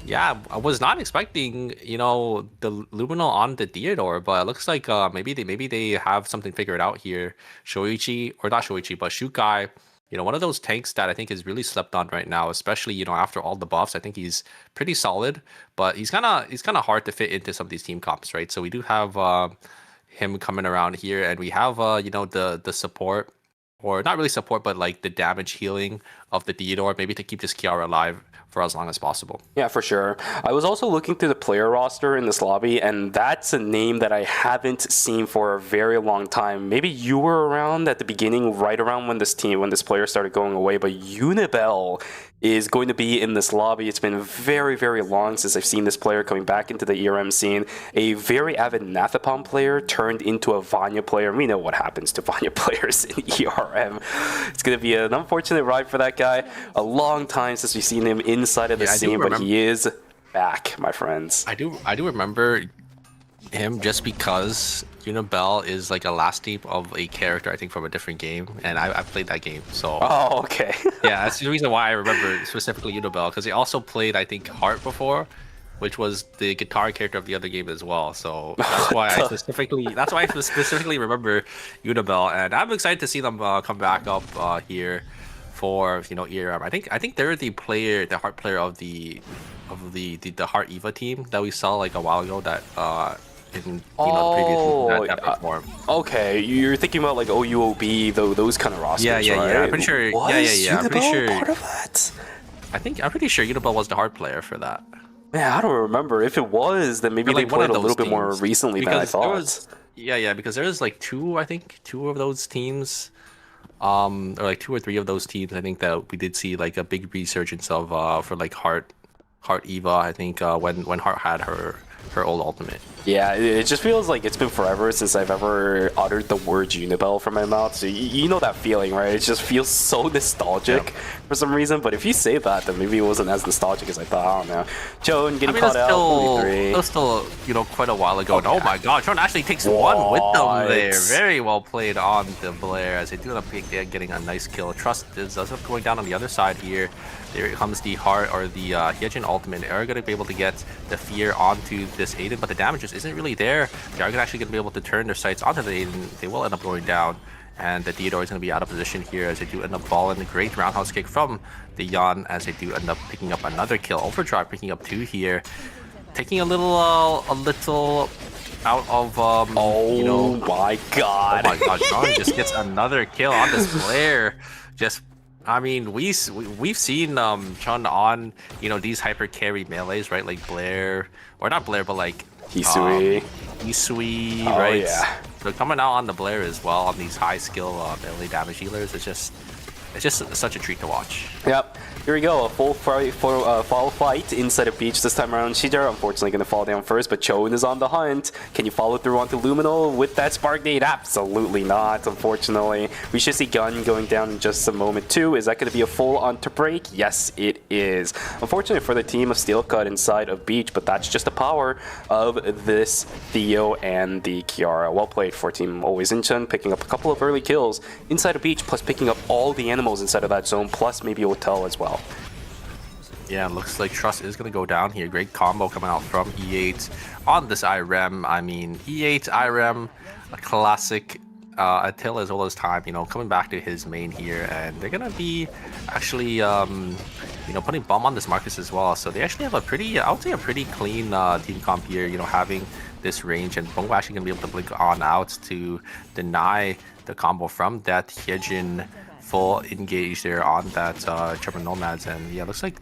Yeah, I was not expecting, you know, the Luminal on the Theodore, but it looks like maybe they have something figured out here. Shoichi, or not Shoichi, but Shukai, you know, one of those tanks that I think is really slept on right now, especially, you know, after all the buffs. I think he's pretty solid, but he's kind of hard to fit into some of these team comps, right? So we do have him coming around here, and we have you know, the support, or not really support, but like the damage healing of the Theodore, maybe to keep this Kiara alive for as long as possible. Yeah, for sure. I was also looking through the player roster in this lobby, and that's a name that I haven't seen for a very long time. Maybe you were around at the beginning, right around when this player started going away, but Unibel is going to be in this lobby. It's been very, very long since I've seen this player coming back into the ERM scene. A very avid Nathapon player turned into a Vanya player. We know what happens to Vanya players in ERM. It's going to be an unfortunate ride for that guy. A long time since we've seen him inside of the scene, but he is back, my friends. I do remember him just because Unibel is like a last name of a character, I think, from a different game, and I played that game, so... Oh, okay. Yeah, that's the reason why I remember specifically Unibel, because he also played, I think, Heart before, which was the guitar character of the other game as well, so that's why I specifically remember Unibel, and I'm excited to see them come back up here for, you know, ERM. I think they're the Heart player of the Heart Eva team that we saw like a while ago, that in the previous platform. Okay, you're thinking about like OUOB, those kind of rosters, right? I'm pretty sure. I'm pretty sure part of that. I'm pretty sure Unibel was the Heart player for that. Yeah, I don't remember. If it was, then maybe they played a little bit more recently than I thought. Because there was like two of those teams, or like 2 or 3 of those teams. I think that we did see like a big resurgence of for like Heart Eva. I think when Heart had her old ultimate. Yeah, it just feels like it's been forever since I've ever uttered the word Unibel from my mouth. So you know that feeling, right? It just feels so nostalgic for some reason. But if you say that, then maybe it wasn't as nostalgic as I thought. I don't know. Chone getting caught out. That was still, you know, quite a while ago. Oh my God, Chone actually takes one with them there. Very well played on the Blair, as they do end up getting a nice kill. Trust is going down on the other side here. There comes the Heart, or the Hyejin ultimate. They're going to be able to get the Fear onto this Aiden, but the damage just isn't really there. They are actually going to be able to turn their sights onto the Aiden. They will end up going down, and the Theodore is going to be out of position here, as they do end up falling. A great roundhouse kick from the Yan, as they do end up picking up another kill. Overdrive picking up 2 here, taking a little out of you know, my God. Oh my God, Sean just gets another kill on this Blair. I mean, we've seen Chun on, you know, these hyper carry melees, right? Like Blair, or not Blair, but like Hisui, right? Yeah. So coming out on the Blair as well on these high skill melee damage healers, it's just it's just such a treat to watch. Yep. Here we go, a full fight inside of Beach this time around. Shijar unfortunately going to fall down first, but Chone is on the hunt. Can you follow through onto Luminal with that Spark Nade? Absolutely not, unfortunately. We should see Gun going down in just a moment too. Is that going to be a full on to break? Yes, it is. Unfortunately for the team of Steel Cut inside of Beach, but that's just the power of this Theo and the Kiara. Well played for Team Always Incheon, picking up a couple of early kills inside of Beach, plus picking up all the animals inside of that zone, plus maybe a hotel as well. Yeah, looks like Trust is going to go down here. Great combo coming out from E8 on this IREM. I mean, E8, IREM, a classic until as well as time, you know, coming back to his main here. And they're going to be actually, you know, putting bomb on this Marcus as well. So they actually have a pretty, I would say a pretty clean team comp here, you know, having this range. And Bungo actually going to be able to blink on out to deny the combo from that Hyejin full engage there on that Trevor Nomads. And yeah, looks like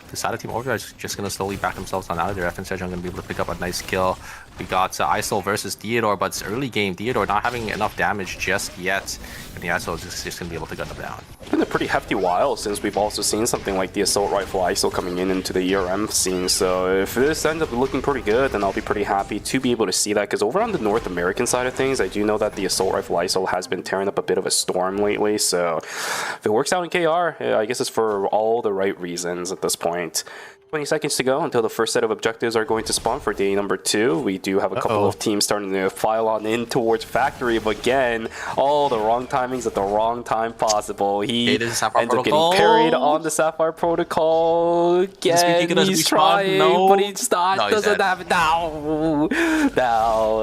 the side of Team Overdrive is just going to slowly back themselves on out of there. FN Sejong going to be able to pick up a nice kill. We got ISO versus Theodore, but it's early game. Theodore not having enough damage just yet. And the ISO is just going to be able to gun them down. It's been a pretty hefty while since we've also seen something like the Assault Rifle ISO coming into the ERM scene. So if this ends up looking pretty good, then I'll be pretty happy to be able to see that. Because over on the North American side of things, I do know that the Assault Rifle ISO has been tearing up a bit of a storm lately. So if it works out in KR, I guess it's for all the right reasons at this point. 20 seconds to go until the first set of objectives are going to spawn for day number 2. We do have a couple of teams starting to file on in towards Factory, but again, all the wrong timings at the wrong time possible. He ends up getting parried on the Sapphire Protocol. Again, he's trying, but he's not, doesn't have it. No,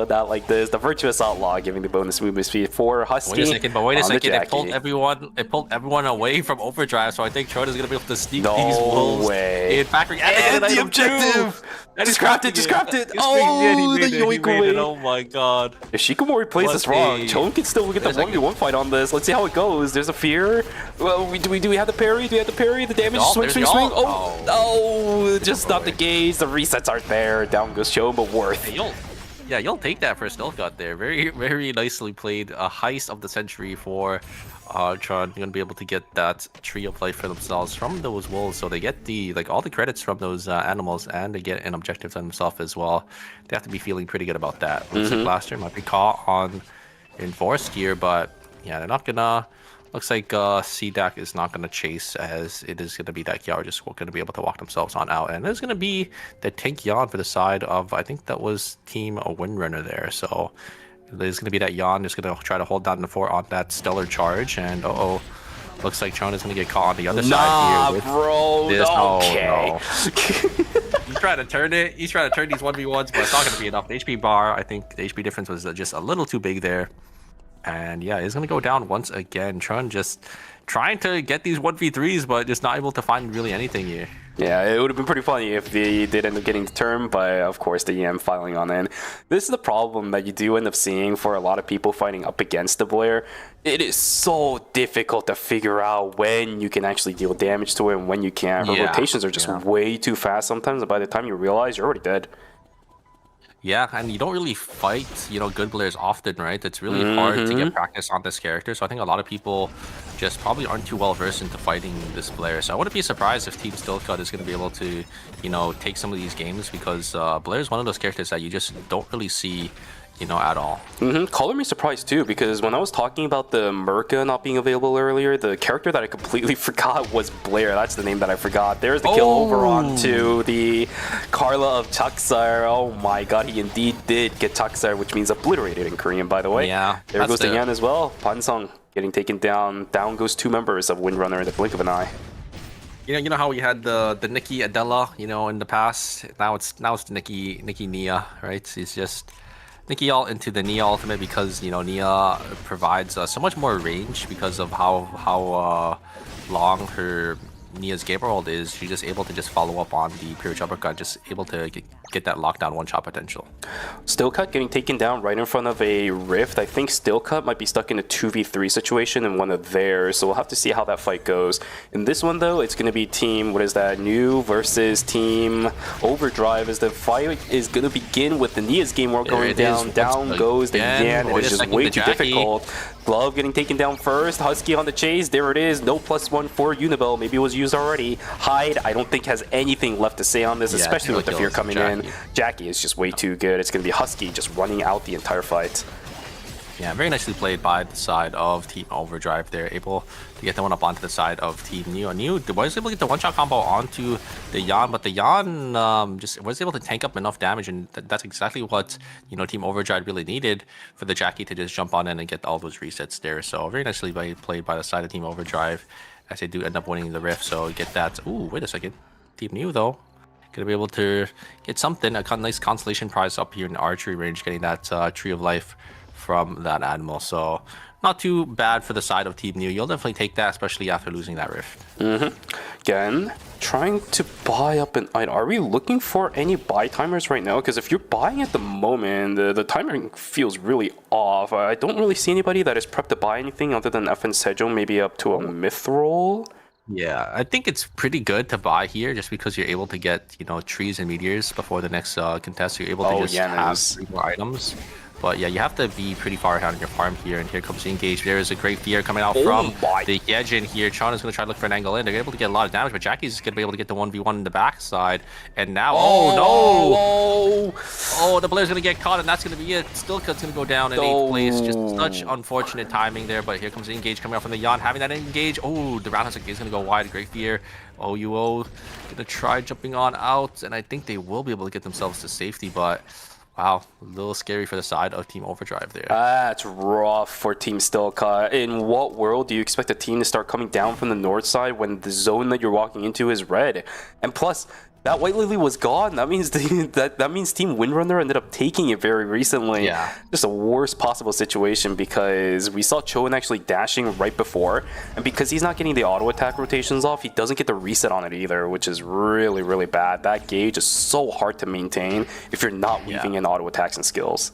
not like this. The Virtuous Outlaw giving the bonus movement speed for Husky. Wait a second, it pulled everyone away from Overdrive, so I think Chode is going to be able to sneak these wolves in Factory. And the objective! Just craft it, just craft it! Oh, the yoink away! Oh my god. If Shikamori plays this wrong, Chone can still get the 1v1 fight on this. Let's see how it goes. There's a fear. Well, do we have the parry? Do we have the parry? The damage? Swing. Oh, just not the gauge. The resets aren't there. Down goes Chone, but worth. Yeah, you'll take that for a stealth cut there. Very, very nicely played. A heist of the century for Tron. You're gonna be able to get that tree of life for themselves from those wolves, so they get the all the credits from those animals, and they get an objective to themselves as well. They have to be feeling pretty good about that. Looks like Blaster might be caught on enforced here, but yeah, they're not gonna. Looks like CDAC is not gonna chase, as it is gonna be that Kiara just gonna be able to walk themselves on out, and there's gonna be the Tank Yan for the side of, I think that was Team Windrunner there. So there's going to be that Yan just going to try to hold down the fort on that Stellar Charge, and looks like Chon is going to get caught on the other side here. Bro, this. Okay. No. He's trying to turn it. He's trying to turn these 1v1s, but it's not going to be enough. The HP bar, I think the HP difference was just a little too big there. And yeah, he's going to go down once again. Chon just trying to get these 1v3s, but just not able to find really anything here. Yeah, it would have been pretty funny if they did end up getting the turn, but of course the EM filing on in. This is the problem that you do end up seeing for a lot of people fighting up against the Blair. It is so difficult to figure out when you can actually deal damage to it and when you can't. Her rotations are just way too fast sometimes, and by the time you realize, you're already dead. Yeah, and you don't really fight, good players often, right? It's really hard to get practice on this character. So I think a lot of people just probably aren't too well versed into fighting this player. So I wouldn't be surprised if Team Stillcut is going to be able to, take some of these games, because Blair is one of those characters that you just don't really see, at all. Color me surprised too, because when I was talking about the Merca not being available earlier, the character that I completely forgot was Blair. That's the name that I forgot. There's the kill over onto the Carla of Tuxar. Oh my god, he indeed did get Tuxar, which means obliterated in Korean, by the way. Yeah. There goes the Yan as well. Pansung getting taken down. Down goes 2 members of Windrunner in the blink of an eye. You know how we had the Nikki Adela, in the past. Now it's Nikki Nia, right? It's just Nikki all into the Nia ultimate, because Nia provides so much more range because of how long her Nia's game world is she's just able to just follow up on the Pure Uppercut, just able to get that lockdown one-shot potential. Stillcut getting taken down right in front of a Rift. I think Stillcut might be stuck in a 2v3 situation in one of theirs, so we'll have to see how that fight goes. In this one, though, it's going to be team, what is that, New versus team Overdrive, as the fight is going to begin with the Nia's game world going down. Down goes the Yan, and it's just way too difficult. Glove getting taken down first. Husky on the chase. There it is. No +1 for Unibel. Maybe it was used already. Hyde, I don't think has anything left to say on this, especially with the fear coming in. Jackie is just way too good. It's going to be Husky just running out the entire fight. Yeah, very nicely played by the side of Team Overdrive. They're able to get the one up onto the side of Team Neo. Neo was able to get the one-shot combo onto the Yan, but the Yan just was able to tank up enough damage, and that's exactly what, you know, Team Overdrive really needed for the Jackie to just jump on in and get all those resets there. So very nicely played by the side of Team Overdrive, as they do end up winning the Rift. So get that. Ooh, wait a second. Team Neo, though, gonna be able to get something, a nice consolation prize up here in the archery range, getting that Tree of Life from that animal. So not too bad for the side of Team New. You'll definitely take that, especially after losing that Rift. Again, trying to buy up an item. Are we looking for any buy timers right now? Because if you're buying at the moment, the timing feels really off. I don't really see anybody that is prepped to buy anything other than FN Sejong, maybe up to a Mithril. Yeah, I think it's pretty good to buy here, just because you're able to get, you know, trees and meteors before the next contest. You're able to just have 3 more items. But yeah, you have to be pretty far ahead on your farm here. And here comes the engage. There is a great fear coming out from the Yejin here. Chon is going to try to look for an angle in. They're able to get a lot of damage, but Jackie's going to be able to get the 1v1 in the backside. And now, oh the player's going to get caught, and that's going to be it. Stillcut's going to go down in 8th place. Just such unfortunate timing there. But here comes the engage coming out from the Yan, having that engage. Oh, the roundhouse is going to go wide. Great fear. OUO going to try jumping on out, and I think they will be able to get themselves to safety, but wow, a little scary for the side of Team Overdrive there. That's rough for Team Stillcut. In what world do you expect a team to start coming down from the north side when the zone that you're walking into is red? And plus, that White Lily was gone. That means that means Team Windrunner ended up taking it very recently. Yeah. Just a worst possible situation, because we saw Choen actually dashing right before, and because he's not getting the auto attack rotations off, he doesn't get the reset on it either, which is really, really bad. That gauge is so hard to maintain if you're not weaving in auto attacks and skills.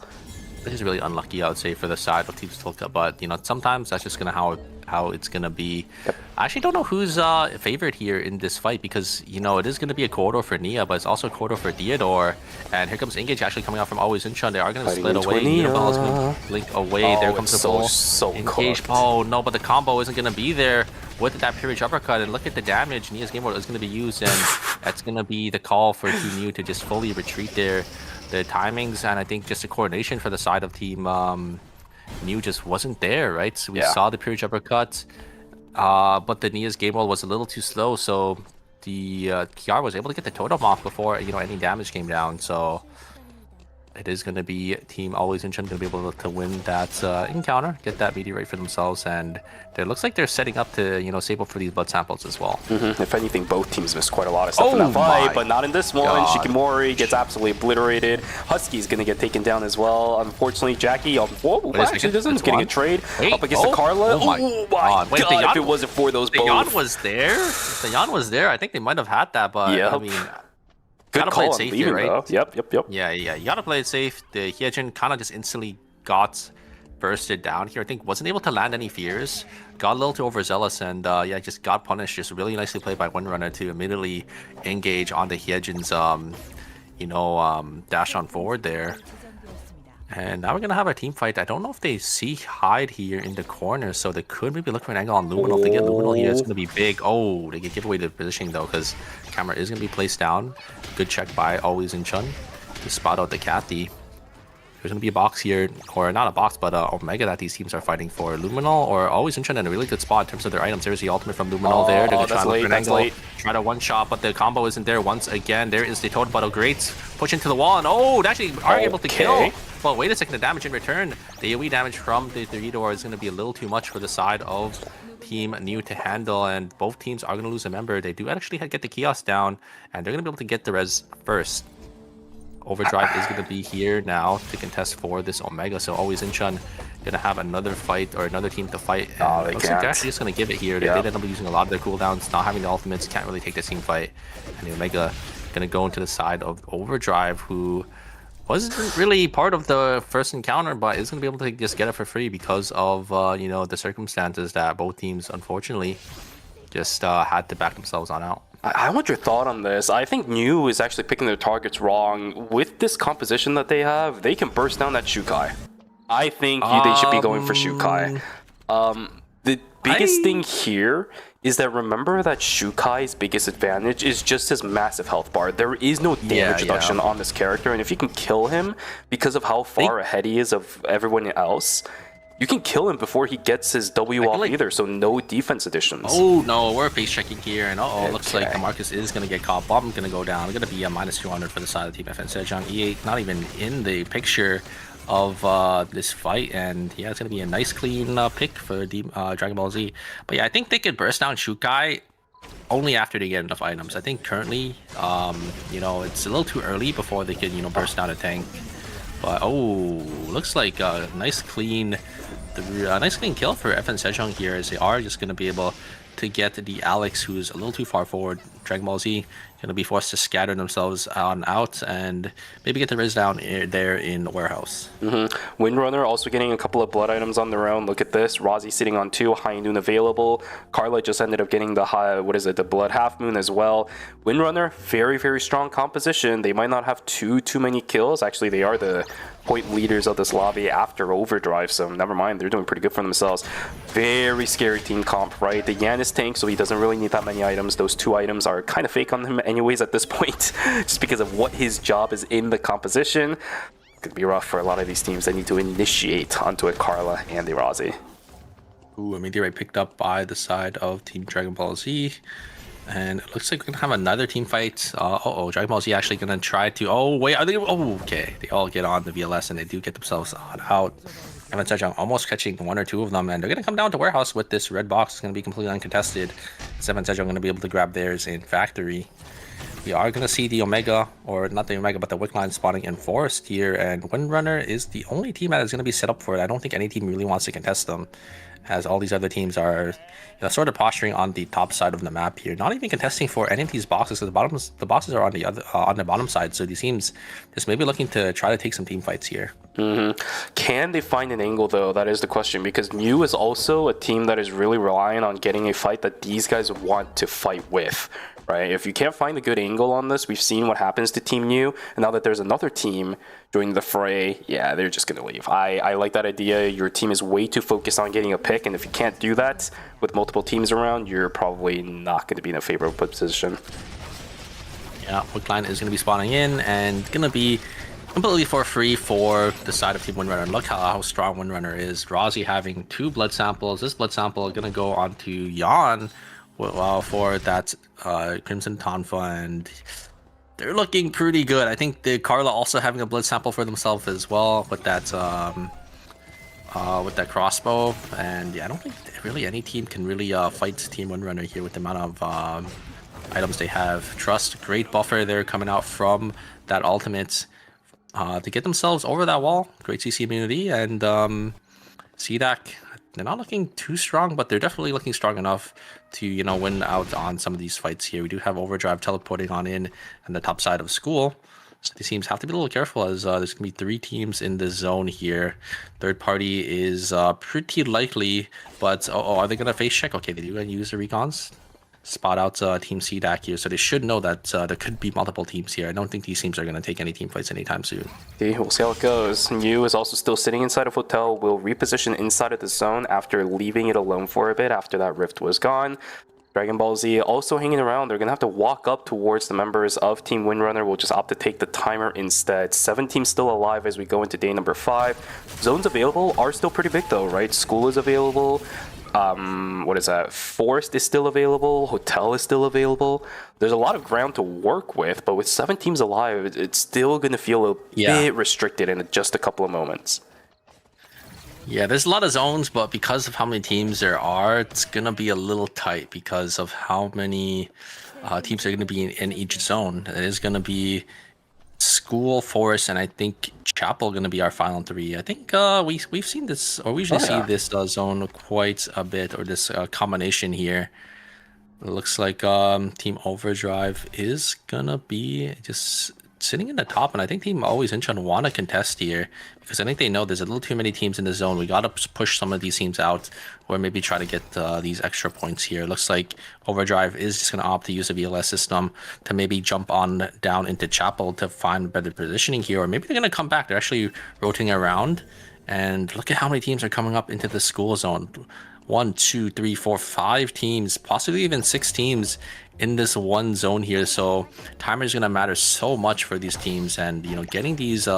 This is really unlucky, I would say, for the side of Team Stillcut, but you know, sometimes that's just gonna how it's gonna be. I actually don't know who's favored here in this fight, because you know, it is gonna be a corridor for Nia, but it's also a corridor for Theodore. And here comes Engage actually coming out from Always Incheon. They are gonna split away. Unibell is gonna blink away. There comes the ball. Engage. Oh no, but the combo isn't gonna be there with that Pyrrhic uppercut, and look at the damage. Nia's game world is gonna be used, and that's gonna be the call for Team New to just fully retreat there. The timings and I think just the coordination for the side of Team New just wasn't there, right? So we saw the Pyrrhic uppercut, but the Nia's game roll was a little too slow, so the Kiara was able to get the totem off before, you know, any damage came down. So it is going to be Team Always Incheon going to be able to win that encounter, get that meteorite for themselves, and it looks like they're setting up to, you know, save up for these blood samples as well. If anything, both teams missed quite a lot of stuff in that fight, but not in this one. Shikimori gets absolutely obliterated. Husky's going to get taken down as well. Unfortunately, Jackie, actually doesn't getting a trade up against the Carla. Oh my god, Wait, if it wasn't for those both. The Yan was there? If the Yan was there, I think they might have had that, but I mean, good gotta call play it safe here, right? Though. Yep. Yeah, you gotta play it safe. The Hyejin kind of just instantly got bursted down here. I think wasn't able to land any fears. Got a little too overzealous, and yeah, just got punished. Just really nicely played by Windrunner to immediately engage on the Hyejin's, dash on forward there. And now we're gonna have a team fight. I don't know if they see Hyde here in the corner, so they could maybe look for an angle on Luminal. If they get Luminal here, it's gonna be big. Oh, they can give away the positioning though, because camera is gonna be placed down. Good check by Always Incheon to spot out the Kathy. There's gonna be a box here, or not a box, but Omega that these teams are fighting for. Luminal or Always Incheon in a really good spot in terms of their items. There's the ultimate from Luminal there. They're gonna try to look for an angle, try to one shot, but the combo isn't there once again. There is the Totem Bottle Greats push into the wall, and oh, they actually are able to kill. But wait a second, the damage in return, the AoE damage from the Theodore is going to be a little too much for the side of Team New to handle, and both teams are going to lose a member. They do actually get the kiosk down, and they're going to be able to get the res first. Overdrive is going to be here now to contest for this Omega, so Always Incheon gonna have another fight or another team to fight. Oh, they looks like can't. they're actually just gonna give it here. They did end up using a lot of their cooldowns, not having the ultimates, can't really take this team fight. And the Omega gonna go into the side of Overdrive, who wasn't really part of the first encounter, but is gonna be able to just get it for free because of you know, the circumstances that both teams unfortunately just had to back themselves on out. I want your thought on this. I think New is actually picking their targets wrong. With this composition that they have, they can burst down that Shukai. I think they should be going for Shukai. The biggest thing here is that remember that Shukai's biggest advantage is just his massive health bar. There is no damage reduction on this character, and if you can kill him because of how far ahead he is of everyone else, you can kill him before he gets his W off either, so no defense additions. Oh no, we're face checking here, and looks like Marcus is going to get caught. Bomb going to go down. It's going to be a minus 200 for the side of Team FN. Sejong E8 not even in the picture of this fight, and yeah, it's going to be a nice clean pick for Dragon Ball Z. But yeah, I think they could burst down Shukai only after they get enough items. I think currently, you know, it's a little too early before they can, you know, burst down a tank. But looks like a nice clean kill for FN Sejong here, as they are just going to be able to get the Alex, who's a little too far forward. Dragon Ball Z going to be forced to scatter themselves on out and maybe get the Riz down there in the warehouse. Windrunner also getting a couple of blood items on their own. Look at this. Razi sitting on 2, High Noon available. Carla just ended up getting the the blood half moon as well. Windrunner, very, very strong composition. They might not have too many kills. Actually, they are the point leaders of this lobby after Overdrive, so never mind, they're doing pretty good for themselves. Very scary team comp, right? The Yan is tank, so he doesn't really need that many items. Those 2 items are kind of fake on him anyways at this point, just because of what his job is in the composition. Could be rough for a lot of these teams that need to initiate onto a Carla and a Razi. Ooh, a meteorite picked up by the side of Team Dragon Ball Z. And it looks like we're going to have another team fight. Dragon Ball Z actually going to try to... Oh, wait, are they... Oh, okay. They all get on the VLS and they do get themselves on out. FN Sejong almost catching 1 or 2 of them. And they're going to come down to warehouse with this red box. It's going to be completely uncontested. FN Sejong going to be able to grab theirs in factory. We are going to see the Omega, or not the Omega, but the Wick line spawning in Forest here. And Windrunner is the only team that is going to be set up for it. I don't think any team really wants to contest them, as all these other teams are, you know, sort of posturing on the top side of the map here, not even contesting for any of these boxes, because the boxes are on the bottom side. So these teams just maybe looking to try to take some team fights here. Can they find an angle though? That is the question, because New is also a team that is really relying on getting a fight that these guys want to fight with. Right? If you can't find a good angle on this, we've seen what happens to Team New, and now that there's another team joining the fray, yeah, they're just gonna leave. I like that idea. Your team is way too focused on getting a pick, and if you can't do that with multiple teams around, you're probably not going to be in a favorable position. Yeah, Wickline is going to be spawning in, and going to be completely for free for the side of Team Windrunner. Look how strong Windrunner is. Razi having 2 blood samples. This blood sample is going to go on to Yan for that Crimson Tonfa, and they're looking pretty good. I think the Carla also having a blood sample for themselves as well with that crossbow. And yeah, I don't think really any team can really fight Team Windrunner here with the amount of items they have. Trust, great buffer there coming out from that ultimate to get themselves over that wall. Great CC immunity, and CDAC, they're not looking too strong, but they're definitely looking strong enough to, you know, win out on some of these fights here. We do have Overdrive teleporting on in the top side of school. So these teams have to be a little careful, as there's going to be 3 teams in the zone here. Third party is pretty likely, but are they going to face check? Okay, they do use the recons. Spot out Team CDAC here, so they should know that there could be multiple teams here. I don't think these teams are going to take any team fights anytime soon. Okay, we'll see how it goes. Yu is also still sitting inside of Hotel, will reposition inside of the zone after leaving it alone for a bit after that rift was gone. Dragon Ball Z also hanging around. They're going to have to walk up towards the members of Team Windrunner. We'll just opt to take the timer instead. 7 teams still alive as we go into day number 5. Zones available are still pretty big though, right? School is available. What is that? Forest is still available. Hotel is still available. There's a lot of ground to work with, but with 7 teams alive, it's still going to feel a bit restricted in just a couple of moments. Yeah, there's a lot of zones, but because of how many teams there are, it's going to be a little tight because of how many teams are going to be in each zone. It is going to be School, Forest, and I think Chapel going to be our final three. I think we've seen this, or we usually see this zone quite a bit, or this combination here. It looks like Team Overdrive is gonna be just sitting in the top, and I think Team Always Incheon want to contest here because I think they know there's a little too many teams in the zone. We gotta push some of these teams out, or maybe try to get these extra points here. Looks like Overdrive is just gonna opt to use a VLS system to maybe jump on down into Chapel to find better positioning here, or maybe they're gonna come back. They're actually rotating around, and look at how many teams are coming up into the school zone. 1, 2, 3, 4, 5 teams, possibly even 6 teams in this one zone here. So timer is going to matter so much for these teams, and you know, getting these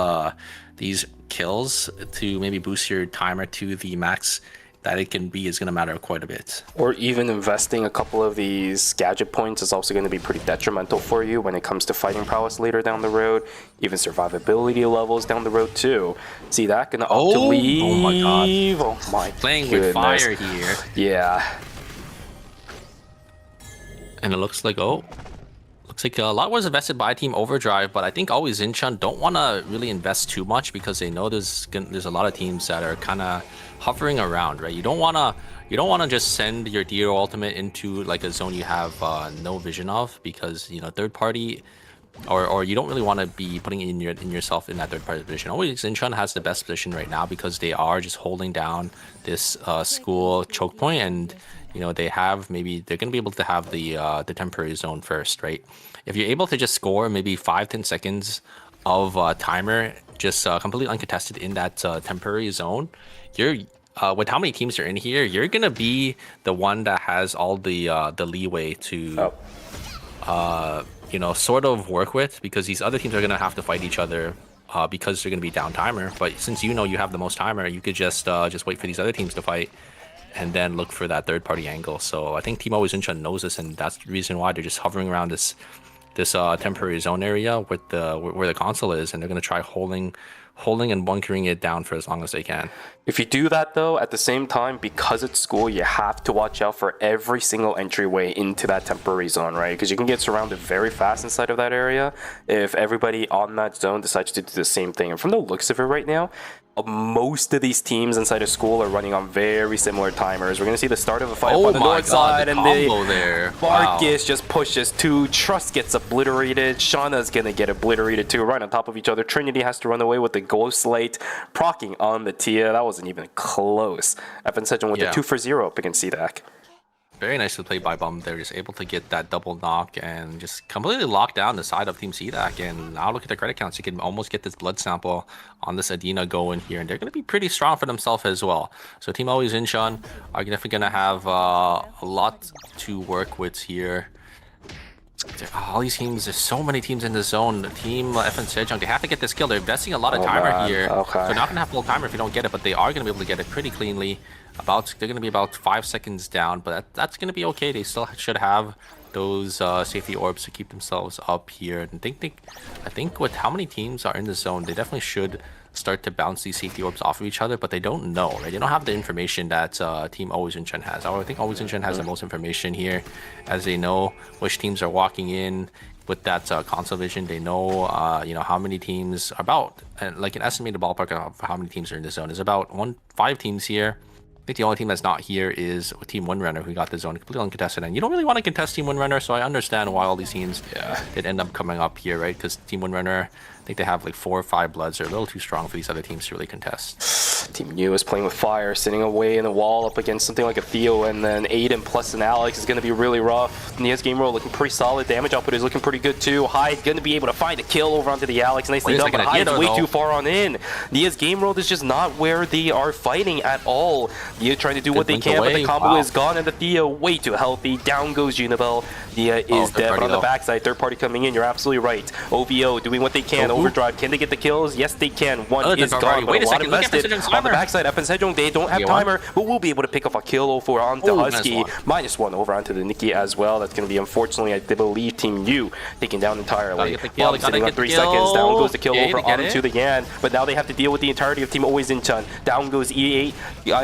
kills to maybe boost your timer to the max that it can be is going to matter quite a bit. Or even investing a couple of these gadget points is also going to be pretty detrimental for you when it comes to fighting prowess later down the road, even survivability levels down the road too. See that? Gonna opt to leave. Oh my god. Oh my Playing goodness. with fire here. Yeah. And it looks like, looks like a lot was invested by Team Overdrive, but I think Always Incheon don't want to really invest too much because they know there's a lot of teams that are kind of hovering around, right? You don't want to just send your Dio ultimate into like a zone you have no vision of, because you know, third party, or you don't really want to be putting in yourself in that third party position. Always Incheon has the best position right now because they are just holding down this school choke point, and you know, they're going to be able to have the temporary zone first, right? If you're able to just score maybe 5-10 seconds of timer just completely uncontested in that temporary zone, you're with how many teams are in here, you're gonna be the one that has all the leeway to you know, sort of work with, because these other teams are gonna have to fight each other because they're gonna be down timer. But since you know you have the most timer, you could just wait for these other teams to fight and then look for that third party angle. So I think Team Always Incheon knows this, and that's the reason why they're just hovering around this temporary zone area with where the console is, and they're gonna try holding and bunkering it down for as long as they can. If you do that though, at the same time, because it's school, you have to watch out for every single entryway into that temporary zone, right? Because you can get surrounded very fast inside of that area if everybody on that zone decides to do the same thing. And from the looks of it right now, most of these teams inside of school are running on very similar timers. We're going to see the start of a fight on the north side, and the Marcus just pushes 2. Trust gets obliterated. Shauna's going to get obliterated too, right on top of each other. Trinity has to run away with the Ghost Light, procking on the Tia. That wasn't even close. Evan Sejong with the 2 for 0 up against CDAC. Very nicely played by Bum. They're just able to get that double knock and just completely lock down the side of Team CDAC. And now look at the credit counts. You can almost get this blood sample on this Adina going here. And they're going to be pretty strong for themselves as well. So Team Always Incheon are definitely going to have a lot to work with here. All these teams, there's so many teams in the zone. Team FN Sejong, they have to get this kill. They're investing a lot of timer here. So they're not going to have full timer if you don't get it, but they are going to be able to get it pretty cleanly. They're going to be about 5 seconds down, but that's going to be okay. They still should have those safety orbs to keep themselves up here. And I think with how many teams are in the zone, they definitely should start to bounce these safety orbs off of each other, but they don't know, right? They don't have the information that Team Always Incheon has. I think Always Incheon has the most information here, as they know which teams are walking in with that console vision. They know, you know, how many teams, like an estimated ballpark of how many teams are in the zone is about 5 teams here. I think the only team that's not here is Team Windrunner, who got the zone completely uncontested. And you don't really want to contest Team Windrunner, so I understand why all these teams did end up coming up here, right? Because Team Windrunner, I think they have like 4 or 5 bloods. They're a little too strong for these other teams to really contest. Team U is playing with fire, sitting away in the wall up against something like a Theo, and then Aiden plus an Alex is going to be really rough. Nia's game roll looking pretty solid. Damage output is looking pretty good too. Hyde going to be able to find a kill over onto the Alex. Nicely done, but Hyde's way too far on in. Nia's game roll is just not where they are fighting at all. Nia trying to do what they can, but the combo is gone, and the Theo way too healthy. Down goes Unibel. Nia is dead, but on the backside, third party coming in. You're absolutely right. OVO doing what they can. Overdrive, can they get the kills? Yes, they can. One is gone, but a lot invested. On the backside, FN Sejong, they don't have timer, but we'll be able to pick up a kill over onto Husky. -1 over onto the Nikki as well. That's going to be, unfortunately, I believe, Team U taking down entirely. Bomb sitting on 3 seconds. Down goes the kill over onto the Yan, but now they have to deal with the entirety of Team Always Incheon. Down goes E8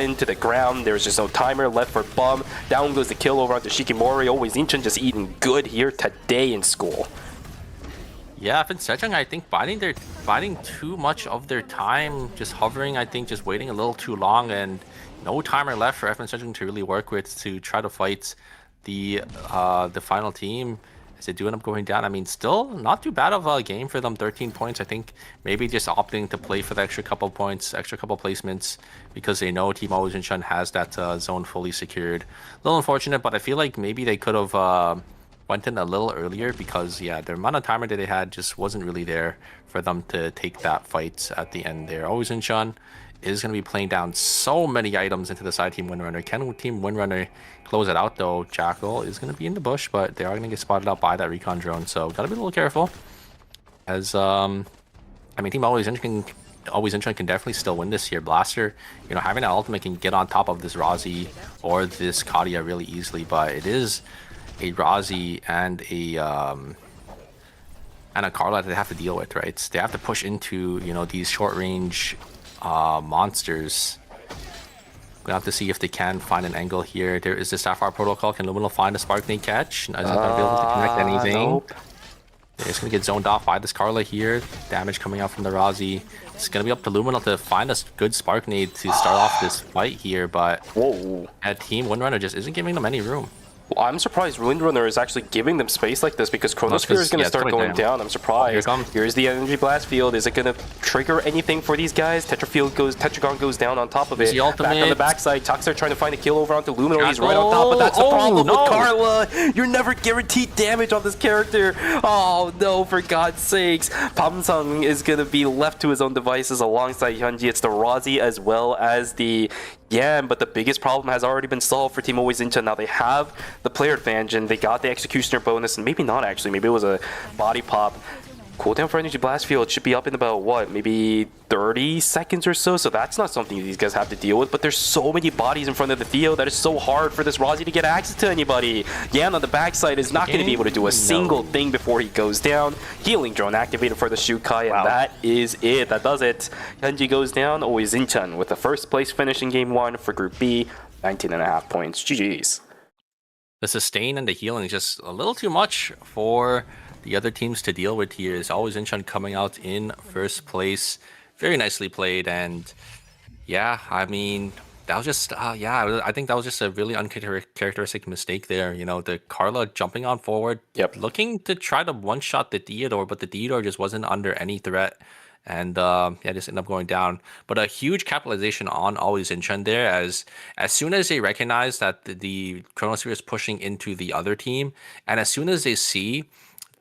into the ground. There's just no timer left for Bum. Down goes the kill over onto Shikimori. Always Incheon just eating good here today in school. Yeah, I've been Sejong, I think, biding too much of their time, just hovering, I think, just waiting a little too long, and no timer left for FN Sejong to really work with to try to fight the final team as they do end up going down. I mean, still not too bad of a game for them, 13 points. I think maybe just opting to play for the extra couple points, extra couple placements, because they know Team Always Incheon has that zone fully secured. A little unfortunate, but I feel like maybe they could have went in a little earlier, because yeah, the amount of timer that they had just wasn't really there for them to take that fight at the end there. Always Incheon is going to be playing down so many items into the side team Windrunner. Can Team Windrunner close it out though? Jackal is going to be in the bush, but they are going to get spotted out by that recon drone, so gotta be a little careful. As I mean, Team Always Incheon can definitely still win this here. Blaster, you know, having that ultimate can get on top of this Razi or this Kadia really easily, but it is a Razi and a Carla that they have to deal with, right? They have to push into, you know, these short range monsters. Gonna have to see if they can find an angle here. There is the Sapphire Protocol. Can Luminal find a Spark Nade catch? Is it gonna be able to connect anything? Nope. It's gonna get zoned off by this Carla here. Damage coming out from the Razi. It's gonna be up to Luminal to find a good Spark Nade to start off this fight here, but Whoa. Team Windrunner just isn't giving them any room. Well, I'm surprised Windrunner is actually giving them space like this, because Chronosphere is going to start going down. I'm surprised. Here comes. Here's the Energy Blast Field. Is it going to trigger anything for these guys? Tetragon goes down on top of it. The Back on the backside, Tuxer trying to find a kill over onto Luminal. He's right on top, but that's the problem with Carla. You're never guaranteed damage on this character. Oh no, for God's sakes. Pamsung is going to be left to his own devices alongside Hyunji. It's the Razi as well as the Yan, but the biggest problem has already been solved for Team Always Incheon. Now they have the player advantage, and they got the Executioner bonus, and maybe not actually. Maybe it was a body pop. Cooldown for Energy Blast Field should be up in about, what, maybe 30 seconds or so, so that's not something these guys have to deal with, but there's so many bodies in front of the Theo that it's so hard for this Razi to get access to anybody. Yan on the backside is not going to be able to do a single thing before he goes down. Healing drone activated for the Shukai, and that is it. That does it. Hyunji goes down. Always Incheon with the first place finish in Game 1 for Group B, 19.5 points. GG's. The sustain and the healing is just a little too much for the other teams to deal with here. Is Always Incheon coming out in first place. Very nicely played, and yeah, I mean, that was just, yeah, I think that was just a really uncharacteristic mistake there. You know, the Carla jumping on forward, looking to try to one-shot the Theodore, but the Theodore just wasn't under any threat. And yeah, just ended up going down. But a huge capitalization on Always Incheon there, as soon as they recognize that the Chronosphere is pushing into the other team, and as soon as they see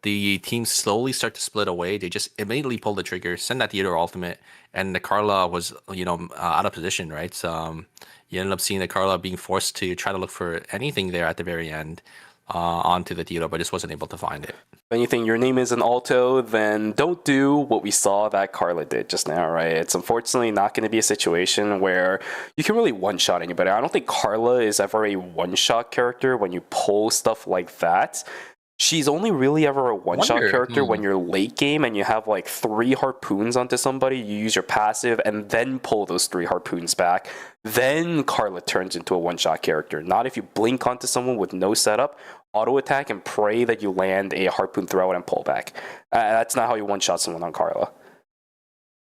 the teams slowly start to split away, they just immediately pull the trigger, send that Theodore ultimate, and the Carla was, you know, out of position, right? So you ended up seeing the Carla being forced to try to look for anything there at the very end onto the Theodore, but just wasn't able to find it. When you think your name is an alto, then don't do what we saw that Carla did just now, right? It's unfortunately not going to be a situation where you can really one-shot anybody. I don't think Carla is ever a one-shot character when you pull stuff like that. She's only really ever a one-shot character when you're late game and you have like 3 harpoons onto somebody, you use your passive and then pull those 3 harpoons back. Then Carla turns into a one-shot character. Not if you blink onto someone with no setup, auto attack, and pray that you land a harpoon throw and pull back. That's not how you one-shot someone on Carla.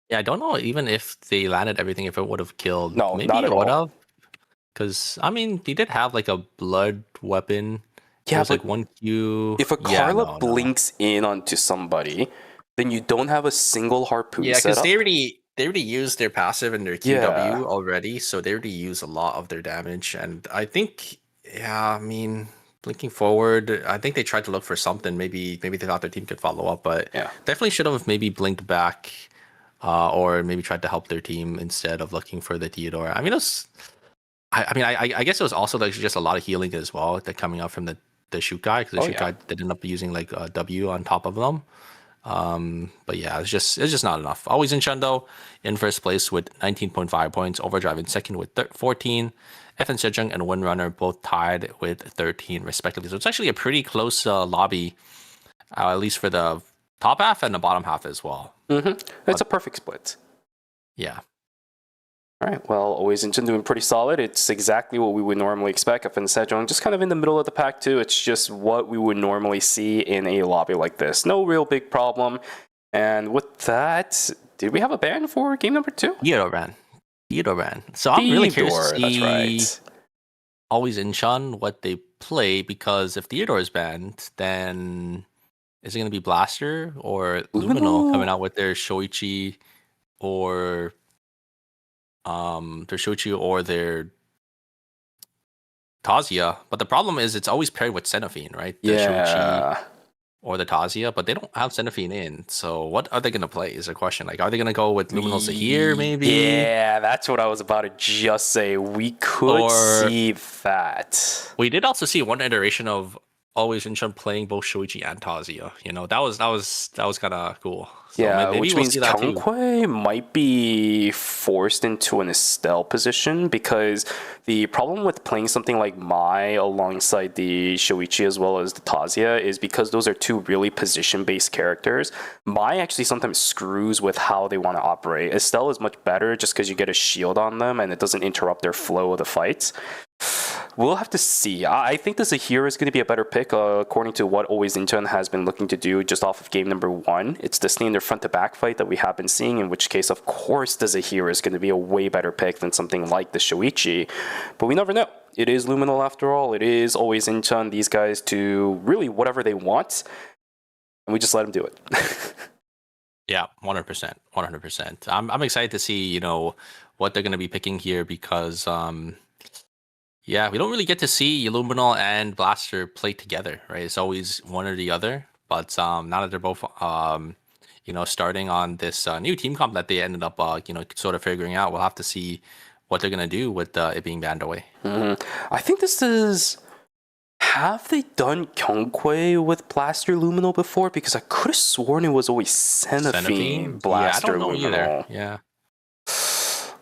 Yeah, I don't know even if they landed everything, if it would have killed. No, maybe not at it would all. have. Because, I mean, he did have like a blood weapon. Yeah, there's like 1Q. If a Carla blinks in onto somebody, then you don't have a single harpoon Yeah, set because up. they already used their passive and their QW already, so they already use a lot of their damage. And I think, yeah, I mean, blinking forward, I think they tried to look for something. Maybe they thought their team could follow up, but definitely should have maybe blinked back, or maybe tried to help their team instead of looking for the Theodore. I mean, it was, I guess it was also like just a lot of healing as well that coming out from the shoot guy, because the shoot guy did end up using like a W on top of them. But yeah, it's just not enough. Always Incheon though in first place with 19.5 points, Overdrive in second with 14, FN Sejong and Windrunner both tied with 13 respectively. So it's actually a pretty close lobby, at least for the top half and the bottom half as well. It's a perfect split. Yeah. All right, well, always Incheon doing pretty solid. It's exactly what we would normally expect. FN Sejong just kind of in the middle of the pack too. It's just what we would normally see in a lobby like this. No real big problem. And with that, did we have a ban for game number 2? Theodore ban. So I'm really curious to see That's right. always Incheon what they play, because if Theodore is banned, then is it going to be Blaster or Luminal coming out with their Shoichi or their Tazia? But the problem is it's always paired with Xenophine, right? The Shoichi or the Tazia, but they don't have Xenophine in. So what are they going to play is a question. Like, are they going to go with Luminal Zahir maybe? Yeah, that's what I was about to just say. We could see that. We did also see one iteration of always Incheon playing both Shoichi and Tazia. You know, that was kind of cool. So Yeah, maybe which we'll means see that too. Kyungkwae might be forced into an Estelle position, because the problem with playing something like Mai alongside the Shoichi as well as the Tazia is because those are two really position-based characters. Mai actually sometimes screws with how they want to operate. Estelle is much better just because you get a shield on them and it doesn't interrupt their flow of the fights. We'll have to see. I think the Zahir is going to be a better pick, according to what Always Incheon has been looking to do just off of game number 1. It's the standard front-to-back fight that we have been seeing, in which case, of course, the Zahir is going to be a way better pick than something like the Shoichi. But we never know. It is Luminal after all. It is Always Incheon. These guys do really whatever they want, and we just let them do it. Yeah, 100%. 100%. I'm excited to see, you know, what they're going to be picking here, because yeah, we don't really get to see Luminal and Blaster play together, right? It's always one or the other. But now that they're both, you know, starting on this new team comp that they ended up, you know, sort of figuring out, we'll have to see what they're going to do with it being banned away. I think this is... Have they done Kyungkwae with Blaster Luminal before? Because I could have sworn it was always Xenophine Blaster I don't know Luminal. either. Yeah.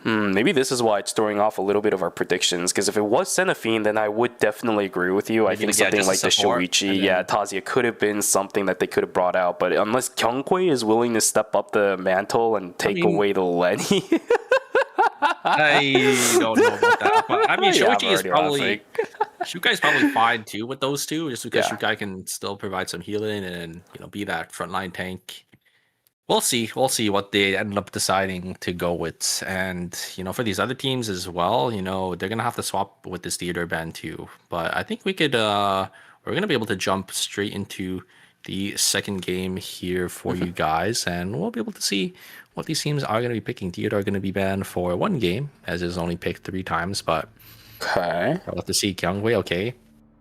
Maybe this is why it's throwing off a little bit of our predictions, because if it was Xenophine, then I would definitely agree with you. I think something like the Shoichi, Tazia could have been something that they could have brought out, but unless Kyungkwae is willing to step up the mantle and take away the Lenny... I don't know about that, but I mean, Shoichi is probably... Shukai's probably fine too with those two, just because Shukai can still provide some healing and, you know, be that frontline tank. We'll see what they end up deciding to go with. And, you know, for these other teams as well, you know, they're gonna have to swap with this Theodore ban too. But I think we could we're gonna be able to jump straight into the second game here for you guys, and we'll be able to see what these teams are gonna be picking. Theodore are gonna be banned for one game, as is only picked 3 times, but okay. I'll have to see Kyungwei, okay.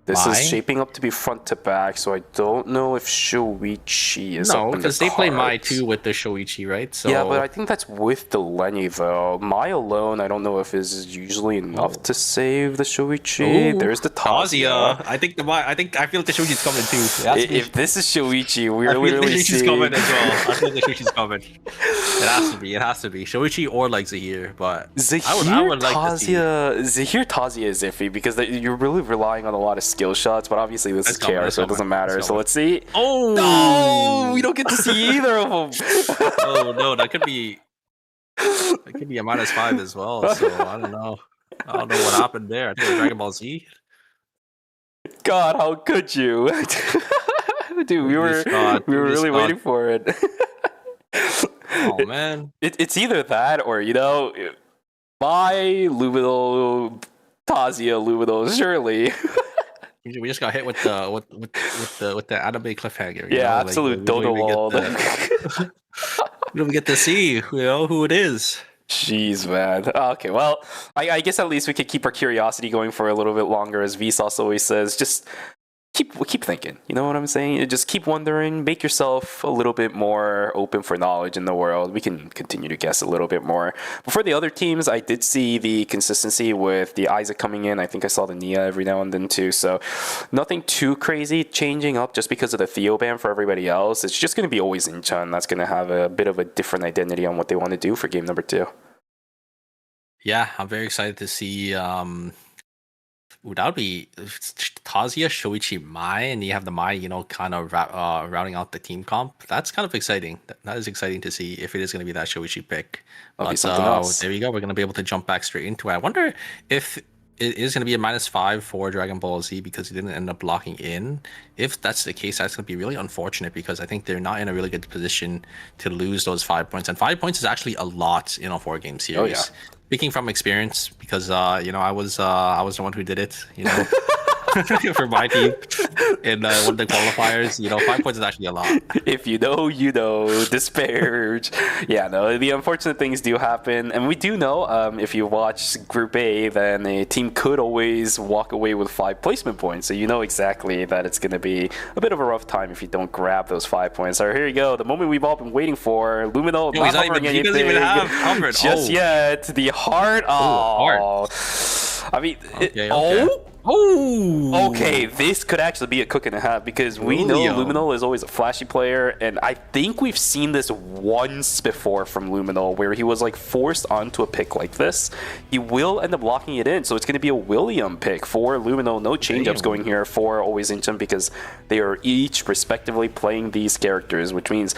This is shaping up to be front to back, so I don't know if Shoichi is No, because they play Mai too with the Shoichi, right? So yeah, but I think that's with the Lenny though. Mai alone, I don't know if is usually enough to save the Shoichi. Ooh, There's the Tazia. I feel like the Shoichi's coming too. If this is Shoichi, we're literally seeing... coming as well. I think the Shoichi's coming. It has to be. Shoichi or like Zahir, but I would like Tazia, Zahir Tazia is iffy because you're really relying on a lot of skill shots, but obviously this is KR, so it doesn't matter. So let's see. Oh no, we don't get to see either of them. Oh no, that could be a -5 as well. So I don't know what happened there. I think it was Dragon Ball Z. God, how could you? Dude, we were really waiting for it. Oh man, it's either that or, you know, Mai Luminal, Tazia Luminal, surely. We just got hit with the anime cliffhanger. Yeah, absolute dodo wall. We don't get to see, you know, who it is. Jeez, man. Okay, well, I guess at least we could keep our curiosity going for a little bit longer, as Vsauce always says. Just keep thinking. You know what I'm saying? Just keep wondering. Make yourself a little bit more open for knowledge in the world. We can continue to guess a little bit more. But for the other teams, I did see the consistency with the Isaac coming in. I think I saw the Nia every now and then too. So nothing too crazy changing up just because of the Theo ban for everybody else. It's just going to be always Incheon. That's going to have a bit of a different identity on what they want to do for game number 2. Yeah, I'm very excited to see Ooh, that would be Tazia, Shoichi, Mai, and you have the Mai, kind of routing out the team comp. That's kind of exciting. That is exciting to see if it is going to be that Shoichi pick. That'll be But something else. there you go. We're going to be able to jump back straight into it. I wonder if it is going to be a -5 for Dragon Ball Z because he didn't end up locking in. If that's the case, that's going to be really unfortunate because I think they're not in a really good position to lose those 5 points. And 5 points is actually a lot in a 4-game series. Oh, yeah. Speaking from experience, because I was the one who did it, for my team in one of the qualifiers. 5 points is actually a lot. If you know, you know. Disparage. Yeah, no, the unfortunate things do happen. And we do know, if you watch Group A, then a team could always walk away with 5 placement points. So you know exactly that it's going to be a bit of a rough time if you don't grab those 5 points. So here you go. The moment we've all been waiting for. Lumino Yo, not hovering he anything doesn't even have covered. just yet. The heart. Heart. I mean, Okay. Okay, this could actually be a cook and a half because we know Luminol is always a flashy player, and I think we've seen this once before from Luminol where he was like forced onto a pick like this. He will end up locking it in, so it's going to be a William pick for Luminol. No change-ups going here for Always Inchem because they are each respectively playing these characters, which means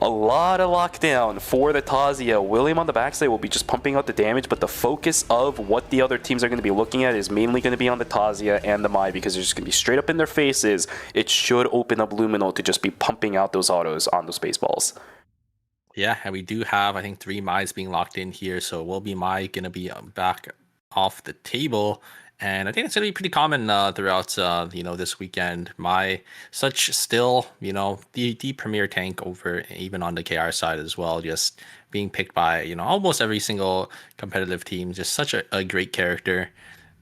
a lot of lockdown for the Tazia. William on the backside will be just pumping out the damage, but the focus of what the other teams are going to be looking at is mainly going to be on the Tazia and the Mai because they're just going to be straight up in their faces. It should open up Luminol to just be pumping out those autos on those baseballs. Yeah, and we do have, I think, 3 Mai's being locked in here, so will be Mai going to be back off the table. And I think it's going to be pretty common throughout, this weekend. Mai, such still, the premier tank over even on the KR side as well, just being picked by, almost every single competitive team. Just such a great character.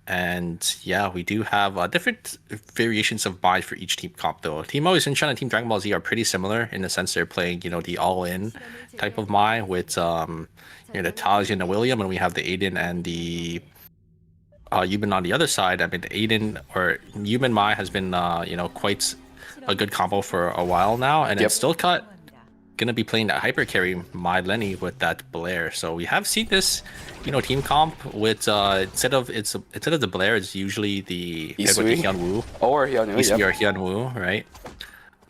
And yeah, we do have different variations of buys for each team comp though. Team Always Inchem and Team Dragon Ball Z are pretty similar in the sense they're playing, the all-in type of Mai with the Taji and the William, and we have the Aiden and the Yuban on the other side. I mean, the Aiden or Yuban Mai has been quite a good combo for a while now, and it's still gonna be playing that hyper carry Mai Lenny with that Blair. So we have seen this team comp with instead of the Blair, it's usually the Hyun Woo or Hyun Woo, or Hyun Woo, right?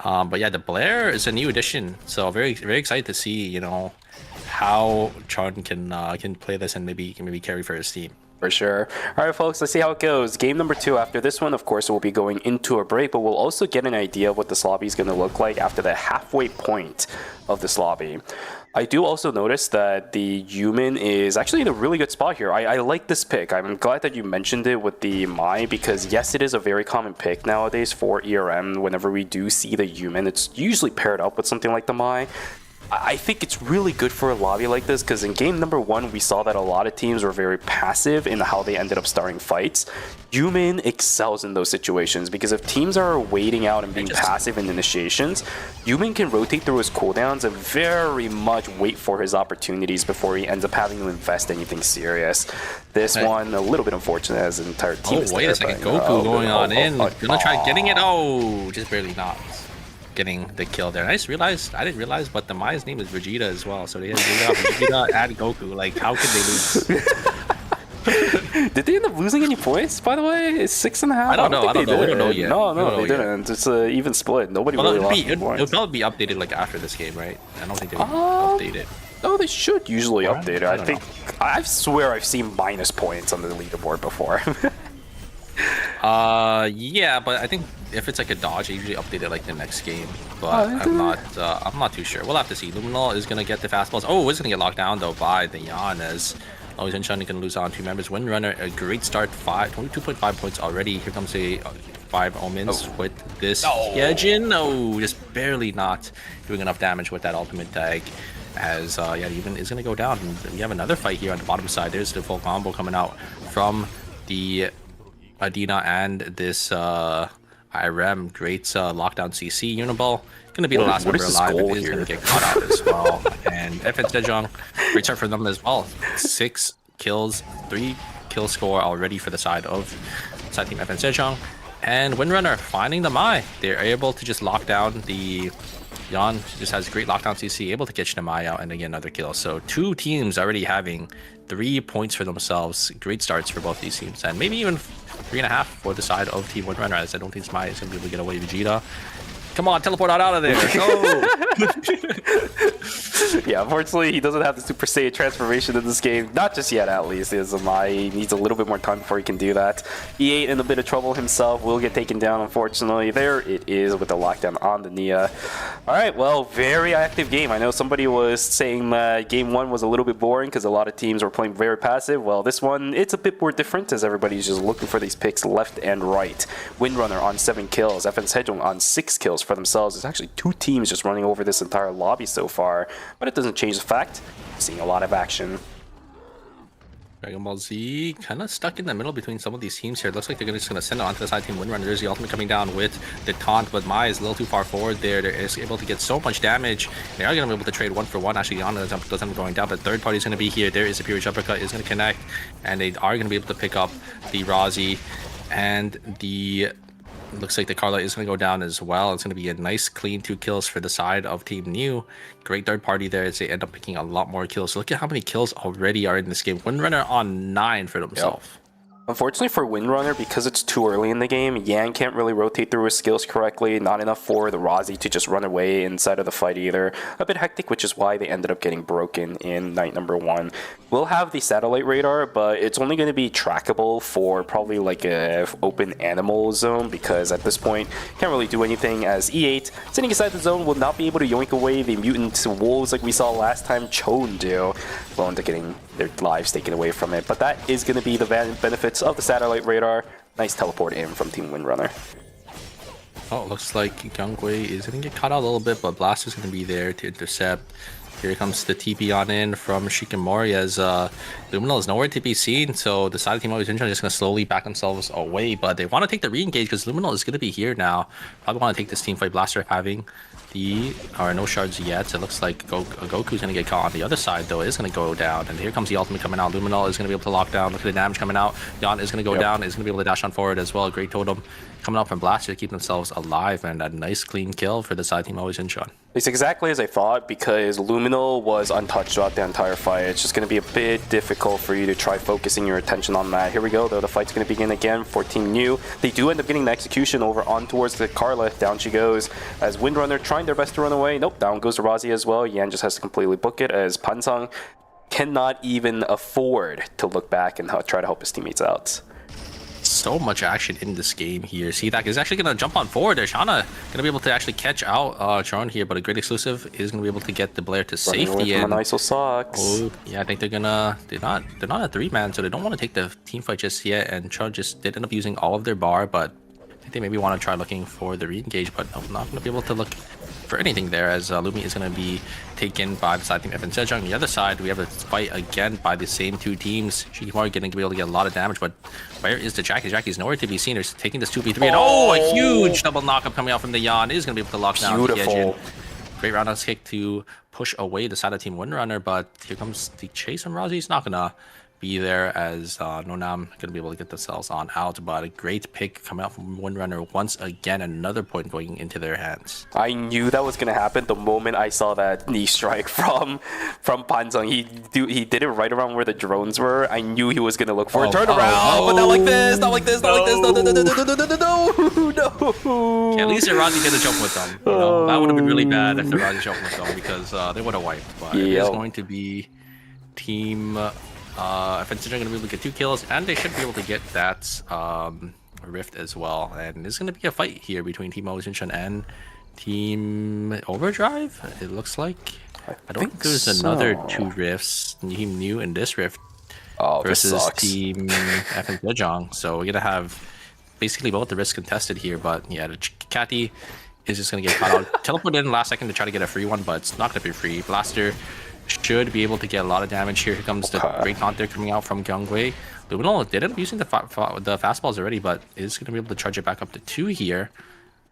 But yeah, the Blair is a new addition, so very very excited to see how Chun can play this and maybe carry for his team. For sure. All right, folks, let's see how it goes. Game number 2. After this one, of course, we'll be going into a break, but we'll also get an idea of what this lobby is going to look like after the halfway point of this lobby. I do also notice that the Yumin is actually in a really good spot here. I like this pick. I'm glad that you mentioned it with the Mai because, yes, it is a very common pick nowadays for ERM. Whenever we do see the Yumin, it's usually paired up with something like the Mai. I think it's really good for a lobby like this because in game number 1, we saw that a lot of teams were very passive in how they ended up starting fights. Yumin excels in those situations because if teams are waiting out and being passive in initiations, Yumin can rotate through his cooldowns and very much wait for his opportunities before he ends up having to invest anything serious. This one, a little bit unfortunate as an entire team is wait there, a second, but, Goku going on in. Gonna try getting it. Oh, just barely not. Getting the kill there. I didn't realize, but the Mai's name is Vegeta as well. So they have Vegeta and Goku. Like, how could they lose? Did they end up losing any points, by the way? It's 6.5. I don't know. We don't know yet. No, they didn't. It's an even split. Nobody really lost any points. It'll probably be updated like after this game, right? I don't think they will update it. No, they should usually update it. I think I swear I've seen minus points on the leaderboard before. Yeah, but I think if it's like a dodge, they usually update it like the next game. But I'm not too sure. We'll have to see. Luminol is gonna get the fastballs. Oh, it's gonna get locked down though by the Giannis. Always Inchem can lose on 2 members. Windrunner, a great start. 22.5 points already. Here comes a 5 Omens with this Yejin. No, just barely not doing enough damage with that ultimate tag. As even is gonna go down. And we have another fight here on the bottom side. There's the full combo coming out from the Adina and this IRM. Great lockdown CC Uniball. Gonna be the last member alive. It is gonna get caught out as well. And FN Sejong, great start for them as well. 6 kills, 3 kill score already for the side team FN Sejong. And Windrunner finding the Mai. They're able to just lock down the Jan just has great lockdown CC, able to get Shinamai out and again another kill. So 2 teams already having 3 points for themselves. Great starts for both these teams, and maybe even 3.5 for the side of Team Windrunner, as I don't think Smy is going to be able to get away with Vegeta. Come on, teleport out of there. Go! Yeah, unfortunately, he doesn't have the Super Saiyan transformation in this game. Not just yet, at least. He needs a little bit more time before he can do that. E8 in a bit of trouble himself. Will get taken down, unfortunately. There it is with the lockdown on the Nia. All right, well, very active game. I know somebody was saying game 1 was a little bit boring because a lot of teams were playing very passive. Well, this one, it's a bit more different as everybody's just looking for these picks left and right. Windrunner on 7 kills. FN Sejong on 6 kills for themselves. There's actually 2 teams just running over this entire lobby so far, but it doesn't change the fact seeing a lot of action. Dragon Ball Z kind of stuck in the middle between some of these teams here. It looks like they're just going to send it onto the side team Windrunner. There's the ultimate coming down with the taunt, but Mai is a little too far forward there. They're able to get so much damage. They are going to be able to trade 1 for 1. Actually, Yana doesn't end up going down, but third party is going to be here. There is a Pure Uppercut is going to connect, and they are going to be able to pick up the Razi, and the looks like the Carla is going to go down as well. It's going to be a nice clean 2 kills for the side of Team New. Great third party there as they end up picking a lot more kills. So look at how many kills already are in this game. Windrunner on 9 for themselves. Yep. Unfortunately for Windrunner, because it's too early in the game, Yan can't really rotate through his skills correctly. Not enough for the Razi to just run away inside of the fight either. A bit hectic, which is why they ended up getting broken in night number 1. We'll have the satellite radar, but it's only going to be trackable for probably like a open animal zone, because at this point, can't really do anything as E8, sitting inside the zone, will not be able to yoink away the mutant wolves like we saw last time Chon do, prone to getting their lives taken away from it. But that is going to be the benefits of the satellite radar. Nice teleport in from Team Windrunner. Oh, it looks like Gyeongui is going to get caught out a little bit, but Blaster's going to be there to intercept. Here comes the TP on in from Shikimori as Luminal is nowhere to be seen, so the side of Team Always Injured is just going to slowly back themselves away, but they want to take the re-engage because Luminal is going to be here now. Probably want to take this team fight. Blaster having no shards yet. So it looks like Goku's going to get caught on the other side, though. It is going to go down, and here comes the ultimate coming out. Luminal is going to be able to lock down. Look at the damage coming out. Yan is going to go down. Is going to be able to dash on forward as well. Great totem coming out from Blaster to keep themselves alive, and a nice clean kill for the side Team Always Injured. It's exactly as I thought, because Luminal was untouched throughout the entire fight. It's just going to be a bit difficult for you to try focusing your attention on that. Here we go, though. The fight's going to begin again for Team New. They do end up getting the execution over on towards the Carla. Down she goes as Windrunner trying their best to run away. Nope, down goes Razi as well. Yan just has to completely book it as Pansang cannot even afford to look back and try to help his teammates out. So much action in this game here. See, that is actually going to jump on forward there. Shauna going to be able to actually catch out Tron here, but a great exclusive is going to be able to get the Blair to safety. And ISO sucks. Oh, yeah, I think they're not a 3-man, so they don't want to take the team fight just yet. And Tron just did end up using all of their bar, but I think they maybe want to try looking for the re-engage, but I'm not going to be able to look for anything there, as Lumi is going to be taken by the side team FN Sejong. On the other side, we have a fight again by the same 2 teams. Shikimori going to be able to get a lot of damage, but where is the Jackie? Jackie's nowhere to be seen. They're taking this 2v3, and a huge double knockup coming out from the Yan. Is going to be able to lock down the edge. Great roundhouse kick to push away the side of Team Windrunner, but here comes the chase on Razi. He's not going to be there, as Nonam going to be able to get themselves on out, but a great pick coming out from Windrunner once again. Another point going into their hands. I knew that was going to happen the moment I saw that knee strike from Pansang. He did it right around where the drones were. I knew he was going to look for a turnaround, but not like this, not like this, not like this. No. Yeah, at least the Razi did a jump with them. You know? That would have been really bad if the Razi jumped with them, because they would have wiped. But it is going to be Team Offensive are going to be able to get 2 kills, and they should be able to get that Rift as well. And there's going to be a fight here between Team Always Incheon and Team Overdrive, it looks like. I don't think there's another 2 Rifts, Team New in this Rift versus Team FN Sejong. So we're going to have basically both the risks contested here, but yeah, the Catty is just going to get caught out. Teleported in last second to try to get a free one, but it's not going to be free. Blaster should be able to get a lot of damage here. Here comes the great taunt there coming out from Gyeongui. Luminal did end up using the fastballs already, but is going to be able to charge it back up to 2 here.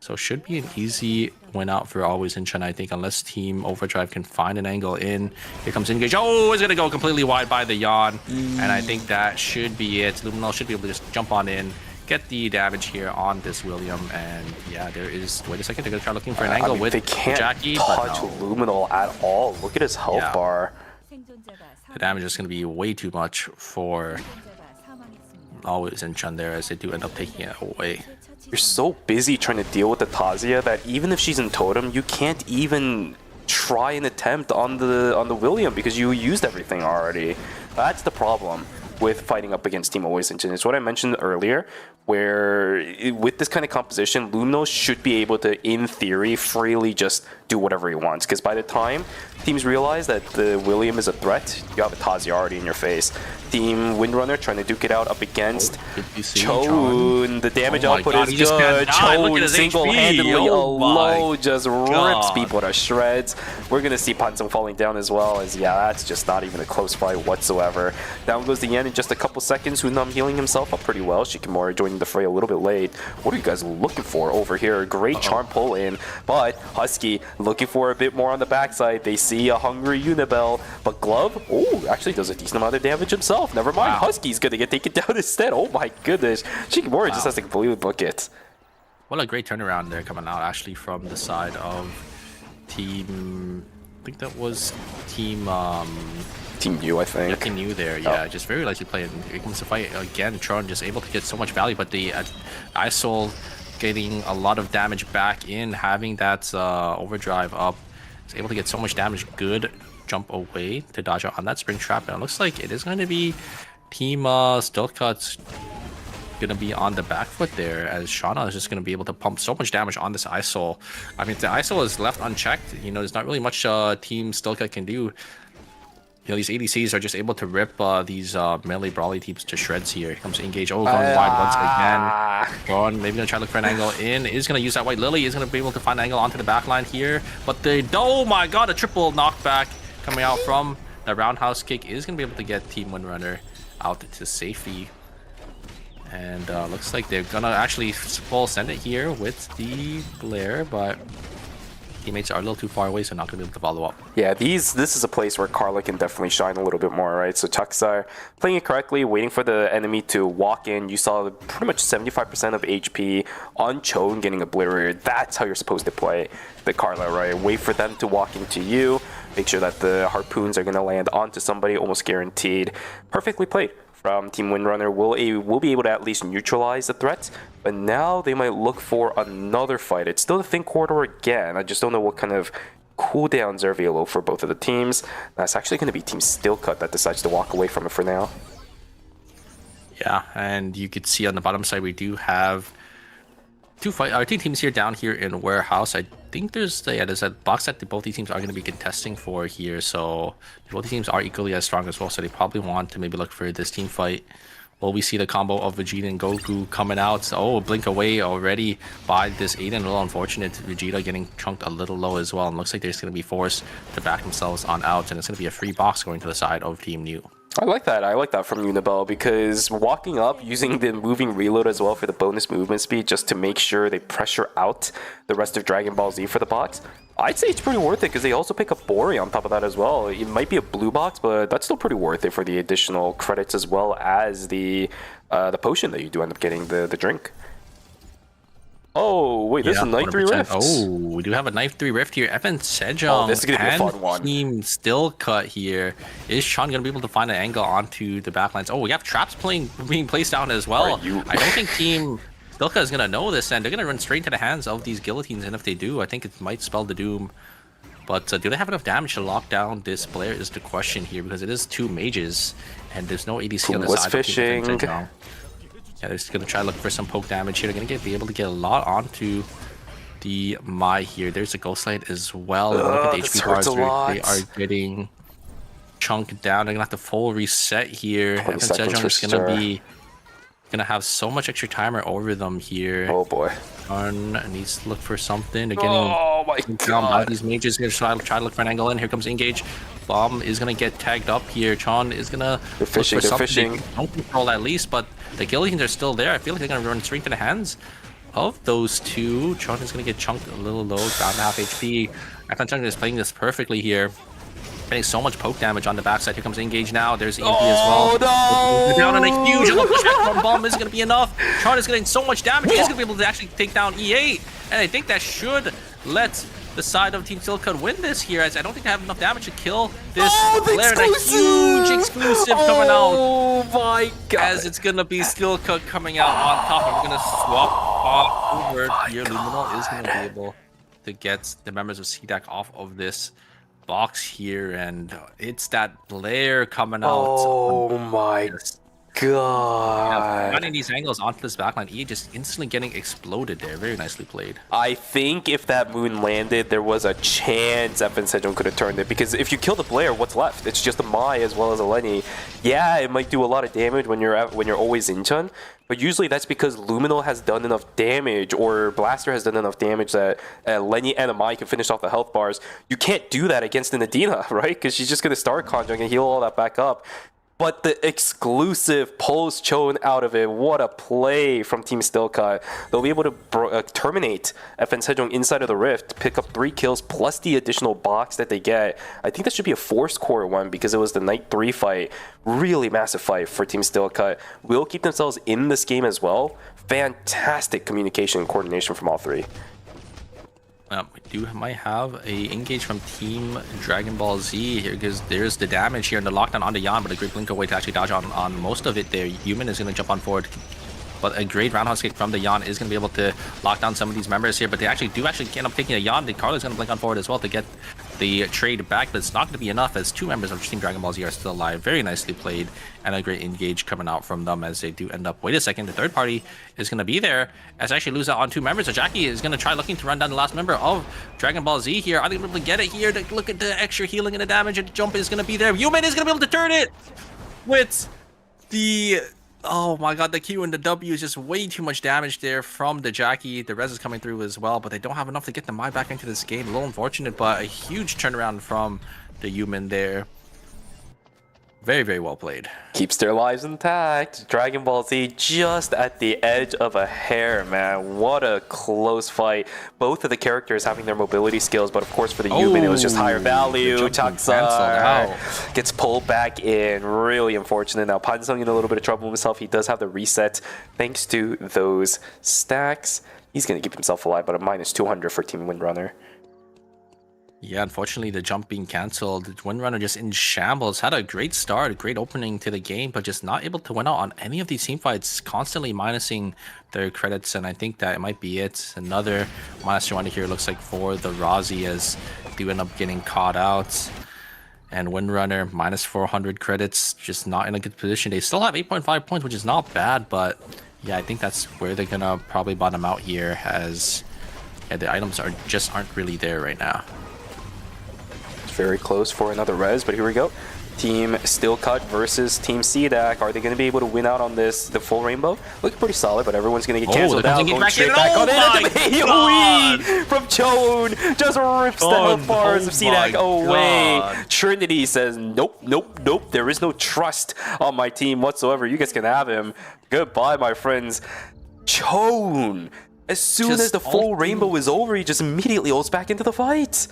So should be an easy win out for Always Incheon, I think, unless Team Overdrive can find an angle in. Here comes Engage. Oh, it's going to go completely wide by the Yan. And I think that should be it. Luminal should be able to just jump on in, get the damage here on this William, and yeah, there is. Wait a second, they're gonna try looking for an angle with they can't Jackie, touch but no. Luminal at all. Look at his health Yeah. bar. The damage is gonna be way too much for always in Chun there, as they do end up taking it away. You're so busy trying to deal with the Tazia that even if she's in totem, you can't even try an attempt on the William because you used everything already. That's the problem with fighting up against Team Always Engine. It's what I mentioned earlier, where with this kind of composition, Luminous should be able to, in theory, freely just do whatever he wants. Because by the time teams realize that the William is a threat, you have a Tazi already in your face. Team Windrunner trying to duke it out up against Choun. The damage output is good. Choun single-handedly alone just rips people to shreds. We're going to see Pansung falling down as well, as yeah, that's just not even a close fight whatsoever. Down goes the Yen in just a couple seconds. Hunam healing himself up pretty well. Shikimori joining the fray a little bit late. What are you guys looking for over here? Great charm pull in, but Husky looking for a bit more on the backside. They see a hungry Unibel, but Glove, oh, actually does a decent amount of damage himself. Never mind, Husky's gonna get taken down instead. Oh my goodness. Shikimori just has to completely book it. What a great turnaround there coming out actually from the side of Team... I think that was Team U, I think. Yeah, Team U there, yeah. Just very likely playing. Here comes the fight again. Tron just able to get so much value, but the Isol getting a lot of damage back in, having that overdrive up. Is able to get so much damage. Good jump away to dodge out on that spring trap. And it looks like it is going to be Team Stealth Cuts going to be on the back foot there, as Shauna is just going to be able to pump so much damage on this Isol. I mean, if the Isol is left unchecked, you know, there's not really much Team Stealth Cut can do. You know, these ADCs are just able to rip these melee brawly teams to shreds here. Here comes Engage. Oh, going wide once again. Gone. Maybe gonna try to look for an angle in. Is gonna use that White Lily. Is gonna be able to find an angle onto the back line here. But the oh my god, a triple knockback coming out from the roundhouse kick is gonna be able to get Team Windrunner out to safety. And looks like they're gonna actually full send it here with the Glare, but teammates are a little too far away, so not going to be able to follow up. Yeah, this is a place where Carla can definitely shine a little bit more, right? So Tuxar playing it correctly, waiting for the enemy to walk in. You saw pretty much 75% of HP on Choun getting obliterated. That's how you're supposed to play the Carla, right? Wait for them to walk into you. Make sure that the harpoons are going to land onto somebody, almost guaranteed. Perfectly played from Team Windrunner. Will be able to at least neutralize the threat, but now they might look for another fight. It's still the Think Corridor again. I just don't know what kind of cooldowns are available for both of the teams. That's actually going to be Team Steelcut that decides to walk away from it for now. Yeah, and you could see on the bottom side we do have two teams here down here in Warehouse. I think there's a box that both these teams are going to be contesting for here, so both teams are equally as strong as well, so they probably want to maybe look for this team fight. Will we see the combo of Vegeta and Goku coming out? Oh, blink away already by this Aiden. A little unfortunate. Vegeta getting chunked a little low as well, and looks like they're just going to be forced to back themselves on out, and it's going to be a free box going to the side of Team New. I like that. I like that from Unibel, because walking up, using the moving reload as well for the bonus movement speed, just to make sure they pressure out the rest of Dragon Ball Z for the box, I'd say it's pretty worth it, because they also pick up Bori on top of that as well. It might be a blue box, but that's still pretty worth it for the additional credits as well as the potion that you do end up getting, the drink. Oh, wait, this is a Knife 3 Rift. Oh, we do have a Knife 3 Rift here. Evan Sejong this is gonna be a fun one. Team Still Cut here. Is Sean going to be able to find an angle onto the backlines? Oh, we have traps being placed down as well. I don't think Team Still Cut is going to know this, and they're going to run straight into the hands of these guillotines, and if they do, I think it might spell the doom. But do they have enough damage to lock down this player is the question here, because it is two mages, and there's no ADC on the side. Fishing. Yeah, they're just going to try to look for some poke damage here. They're going to be able to get a lot onto the Mai here. There's a Ghost Light as well. Look at the HP bars. They are getting chunked down. They're going to have to full reset here. Evan Sejong is going to have so much extra timer over them here. Oh boy. Arn needs to look for something. They're getting down by these mages. They're going to try to look for an angle in. Here comes Engage. Bomb is going to get tagged up here. Chon is going to look for something. They don't control at least, but the guillotines are still there. I feel like they're going to run straight to the hands of those two. Chon is going to get chunked a little low, down to half HP. Evan Sejong is playing this perfectly here. Getting so much poke damage on the backside. Here comes Engage now. There's EMP as well. Oh, no! Down on a huge pushback from Bomb is going to be enough. Tron is getting so much damage. He's going to be able to actually take down E8. And I think that should let the side of Team Silcoat win this here, as I don't think they have enough damage to kill this player. And a huge exclusive coming out. Oh my god. As it's going to be Silcoat coming out on top. I'm going to swap off over here. Luminal is going to be able to get the members of CDAC off of this box here, and it's that Blair coming out. Oh my god. Finding these angles onto this backline, E just instantly getting exploded there. Very nicely played. I think if that moon landed, there was a chance FN Sejong could have turned it, because if you kill the Blair, what's left? It's just a Mai as well as a Lenny. Yeah, it might do a lot of damage when you're always in Chun, but usually that's because Luminal has done enough damage, or Blaster has done enough damage that Lenny and a Mai can finish off the health bars. You can't do that against an Adina, right? Because she's just going to start Conjuring and heal all that back up. But the exclusive pulls Chone out of it. What a play from Team Stillcut. They'll be able to terminate FN Sejong inside of the Rift, pick up 3 kills plus the additional box that they get. I think that should be a force core one, because it was the Night 3 fight. Really massive fight for Team Stillcut. Will keep themselves in this game as well. Fantastic communication and coordination from all 3. We might have a engage from Team Dragon Ball Z here, because there's the damage here and the lockdown on the Yan, but a great blink away to actually dodge on most of it there. Human is going to jump on forward, but a great roundhouse kick from the Yan is going to be able to lock down some of these members here, but they actually end up taking a Yan. The Carlos is going to blink on forward as well to get the trade back, but it's not going to be enough, as 2 members of Team Dragon Ball Z are still alive. Very nicely played, and a great engage coming out from them, as they do end up. Wait a second, the third party is going to be there, as I actually lose out on 2 members. So Jackie is going to try looking to run down the last member of Dragon Ball Z here. Are they able to get it here? Look at the extra healing and the damage, and the jump is going to be there. Human is going to be able to turn it with the... Oh my god, the Q and the W is just way too much damage there from the Jackie. The res is coming through as well, but they don't have enough to get the Mai back into this game. A little unfortunate, but a huge turnaround from the Human there. Very, very well played. Keeps their lives intact. Dragon Ball Z just at the edge of a hair, man. What a close fight. Both of the characters having their mobility skills, but of course for the Human, it was just higher value. Chaksar gets pulled back in. Really unfortunate. Now, Pansung in a little bit of trouble himself. He does have the reset thanks to those stacks. He's going to keep himself alive, but a -200 for Team Windrunner. Yeah, unfortunately, the jump being cancelled. Windrunner just in shambles. Had a great start, a great opening to the game, but just not able to win out on any of these team fights. Constantly minusing their credits, and I think that it might be it. Another -200 here looks like for the Razi, as they end up getting caught out. And Windrunner, -400 credits, just not in a good position. They still have 8.5 points, which is not bad, but yeah, I think that's where they're gonna probably bottom out here, as the items aren't really there right now. Very close for another res, but here we go. Team Stillcut versus Team CDAC. Are they going to be able to win out on this, the full rainbow? Looking pretty solid, but everyone's going to get canceled out. Going straight back on it. AoE from Chone. Just rips the health bars of CDAC away. Trinity says, nope, nope, nope. There is no trust on my team whatsoever. You guys can have him. Goodbye, my friends. Chone. As soon as the full rainbow is over, he just immediately ults back into the fight.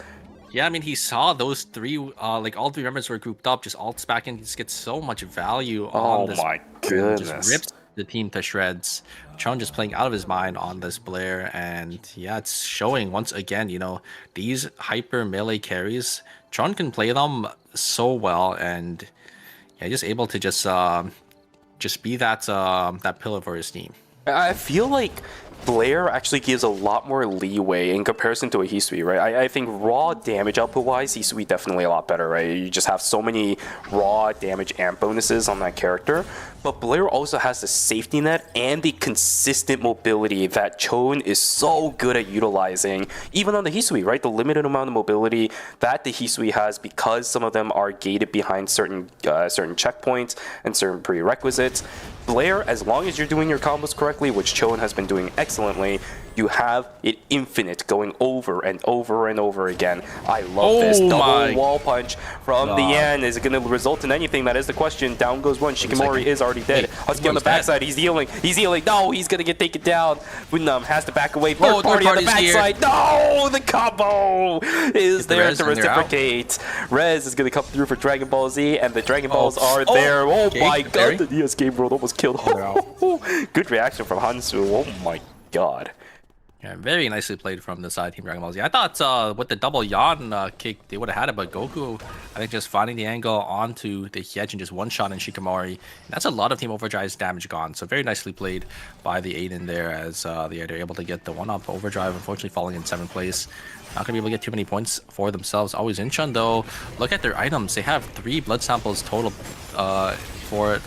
Yeah, I mean, he saw those 3, like all 3 members were grouped up, just ults back and just gets so much value on this. Oh my goodness. Just rips the team to shreds. Chon just playing out of his mind on this Blair, and yeah, it's showing once again, you know, these hyper melee carries, Chon can play them so well, and yeah, just able to just be that that pillar for his team. I feel like Blair actually gives a lot more leeway in comparison to a Hisui, right? I think raw damage output-wise, Hisui definitely a lot better, right? You just have so many raw damage and bonuses on that character. But Blair also has the safety net and the consistent mobility that Chone is so good at utilizing, even on the Hisui, right? The limited amount of mobility that the Hisui has, because some of them are gated behind certain checkpoints and certain prerequisites. Blair, as long as you're doing your combos correctly, which Chone has been doing excellently, you have it infinite, going over and over and over again. I love this. Double wall punch from the Yan. Is it going to result in anything? That is the question. Down goes one. Shikimori is already dead. Husky on the he's dead. backside. He's healing. No, he's gonna get taken down. Wunam has to back away. Third Oh, party on the third party's backside. No, the combo is the there res to and they're out. reciprocate. Rez is gonna come through for Dragon Ball Z, and the Dragon Balls are Oh, there. Oh okay, my Barry. god, the DS game world almost killed. Good reaction from Hansu. Oh my god. Yeah, very nicely played from the side team Dragon Ball Z. I thought with the double yawn kick, they would have had it, but Goku, I think just finding the angle onto the hedge and just one-shot in Shikimori. And that's a lot of Team Overdrive's damage gone. So very nicely played by the Aiden there as they're able to get the one-up. Overdrive, unfortunately, falling in 7th place. Not going to be able to get too many points for themselves. Always Incheon, though. Look at their items. They have 3 blood samples total for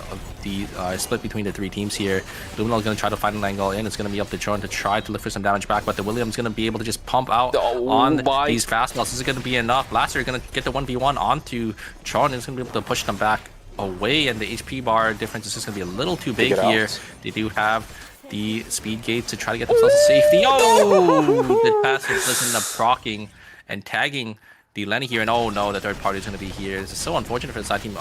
the split between the 3 teams here. Luminal is going to try to find an angle in. It's going to be up to Chon to try to look for some damage back, but the William's going to be able to just pump out on these fastballs. This is going to be enough. Blaster going to get the 1v1 onto Chon. Is going to be able to push them back away, and the HP bar difference is just going to be a little too big here. They do have the speed gate to try to get themselves to safety. Oh! The passer does end up proccing and tagging the Lenny here, and oh no, the third party is going to be here. This is so unfortunate for the side team.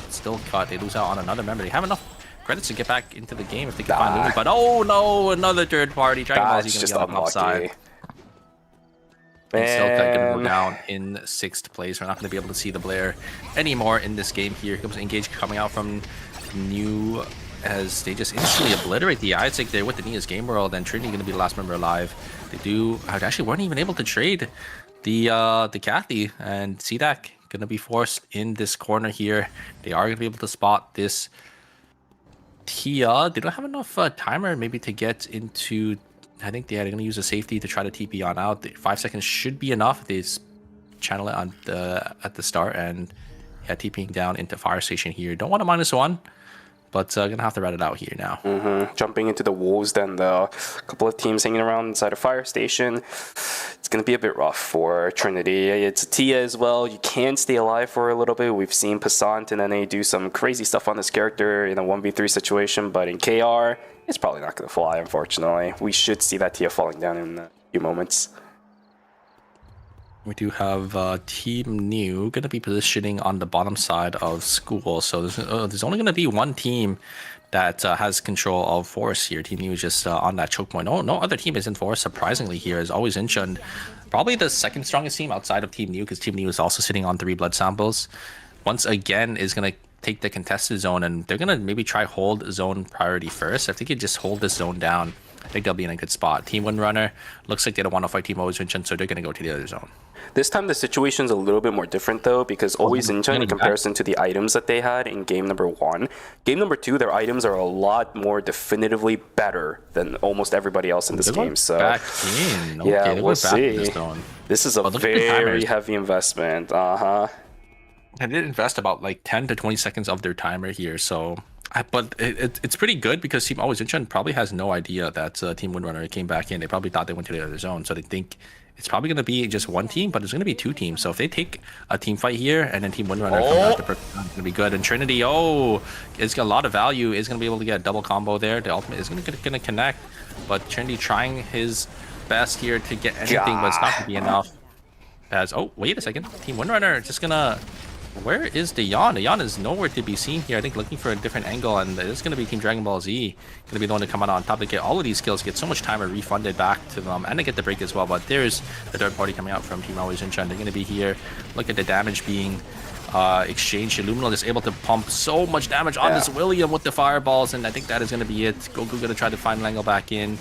Still cut. They lose out on another member. They have enough credits to get back into the game if they can find Lumi, but oh no, another third party. Dragon Ball Z going to be on the upside. And still going to go down in 6th place. We're not going to be able to see the Blair anymore in this game here. Here comes Engage coming out from New as they just instantly obliterate the Isaac there with the Nia's Game World, and Trinity going to be the last member alive. They actually weren't even able to trade the Kathy, and CDAC going to be forced in this corner here. They are going to be able to spot this Tia. They don't have enough timer maybe to get into. I think they're going to use a safety to try to TP on out. 5 seconds should be enough. They channel it on at the start, and yeah, TPing down into fire station here. Don't want a -1, but gonna have to rat it out here now. Jumping into the wolves, then the couple of teams hanging around inside a fire station. It's gonna be a bit rough for Trinity. It's a Tia as well. You can stay alive for a little bit. We've seen Passant and NA do some crazy stuff on this character in a 1v3 situation, but in KR, it's probably not gonna fly, unfortunately. We should see that Tia falling down in a few moments. We do have Team New going to be positioning on the bottom side of school. So there's only going to be one team that has control of Forest here. Team New is just on that choke point. No other team is in Forest, surprisingly, here. Is always Incheon. Probably the second strongest team outside of Team New, because Team New is also sitting on 3 blood samples. Once again, is going to take the contested zone, and they're going to maybe try hold zone priority first. If they could just hold this zone down, I think they'll be in a good spot. Team Windrunner looks like they don't want to fight Team Always Incheon, so they're going to go to the other zone. This time the situation's a little bit more different though, because Always Incheon, in comparison to the items that they had in game number 1, game number 2, their items are a lot more definitively better than almost everybody else in this game. So back in. Okay, yeah, we'll see. This is a very heavy investment. I did invest about like 10 to 20 seconds of their timer here, so but it's pretty good, because Team Always Incheon probably has no idea that Team Windrunner came back in. They probably thought they went to the other zone, so they think it's probably going to be just one team, but it's going to be 2 teams. So if they take a team fight here and then Team Windrunner come back, it's going to be good. And Trinity, it's got a lot of value. Is going to be able to get a double combo there. The ultimate is going to connect, but Trinity trying his best here to get anything, but it's not going to be enough. As wait a second, Team Windrunner just gonna. Where is the Yawn? The Yawn is nowhere to be seen here. I think looking for a different angle, and it's going to be Team Dragon Ball Z. Going to be the one to come out on top to get all of these kills, get so much timer refunded back to them, and they get the break as well. But there's the third party coming out from Team Always Incheon. They're going to be here. Look at the damage being exchanged. Illuminal is able to pump so much damage on this William with the fireballs, and I think that is going to be it. Goku going to try to find Lango back in.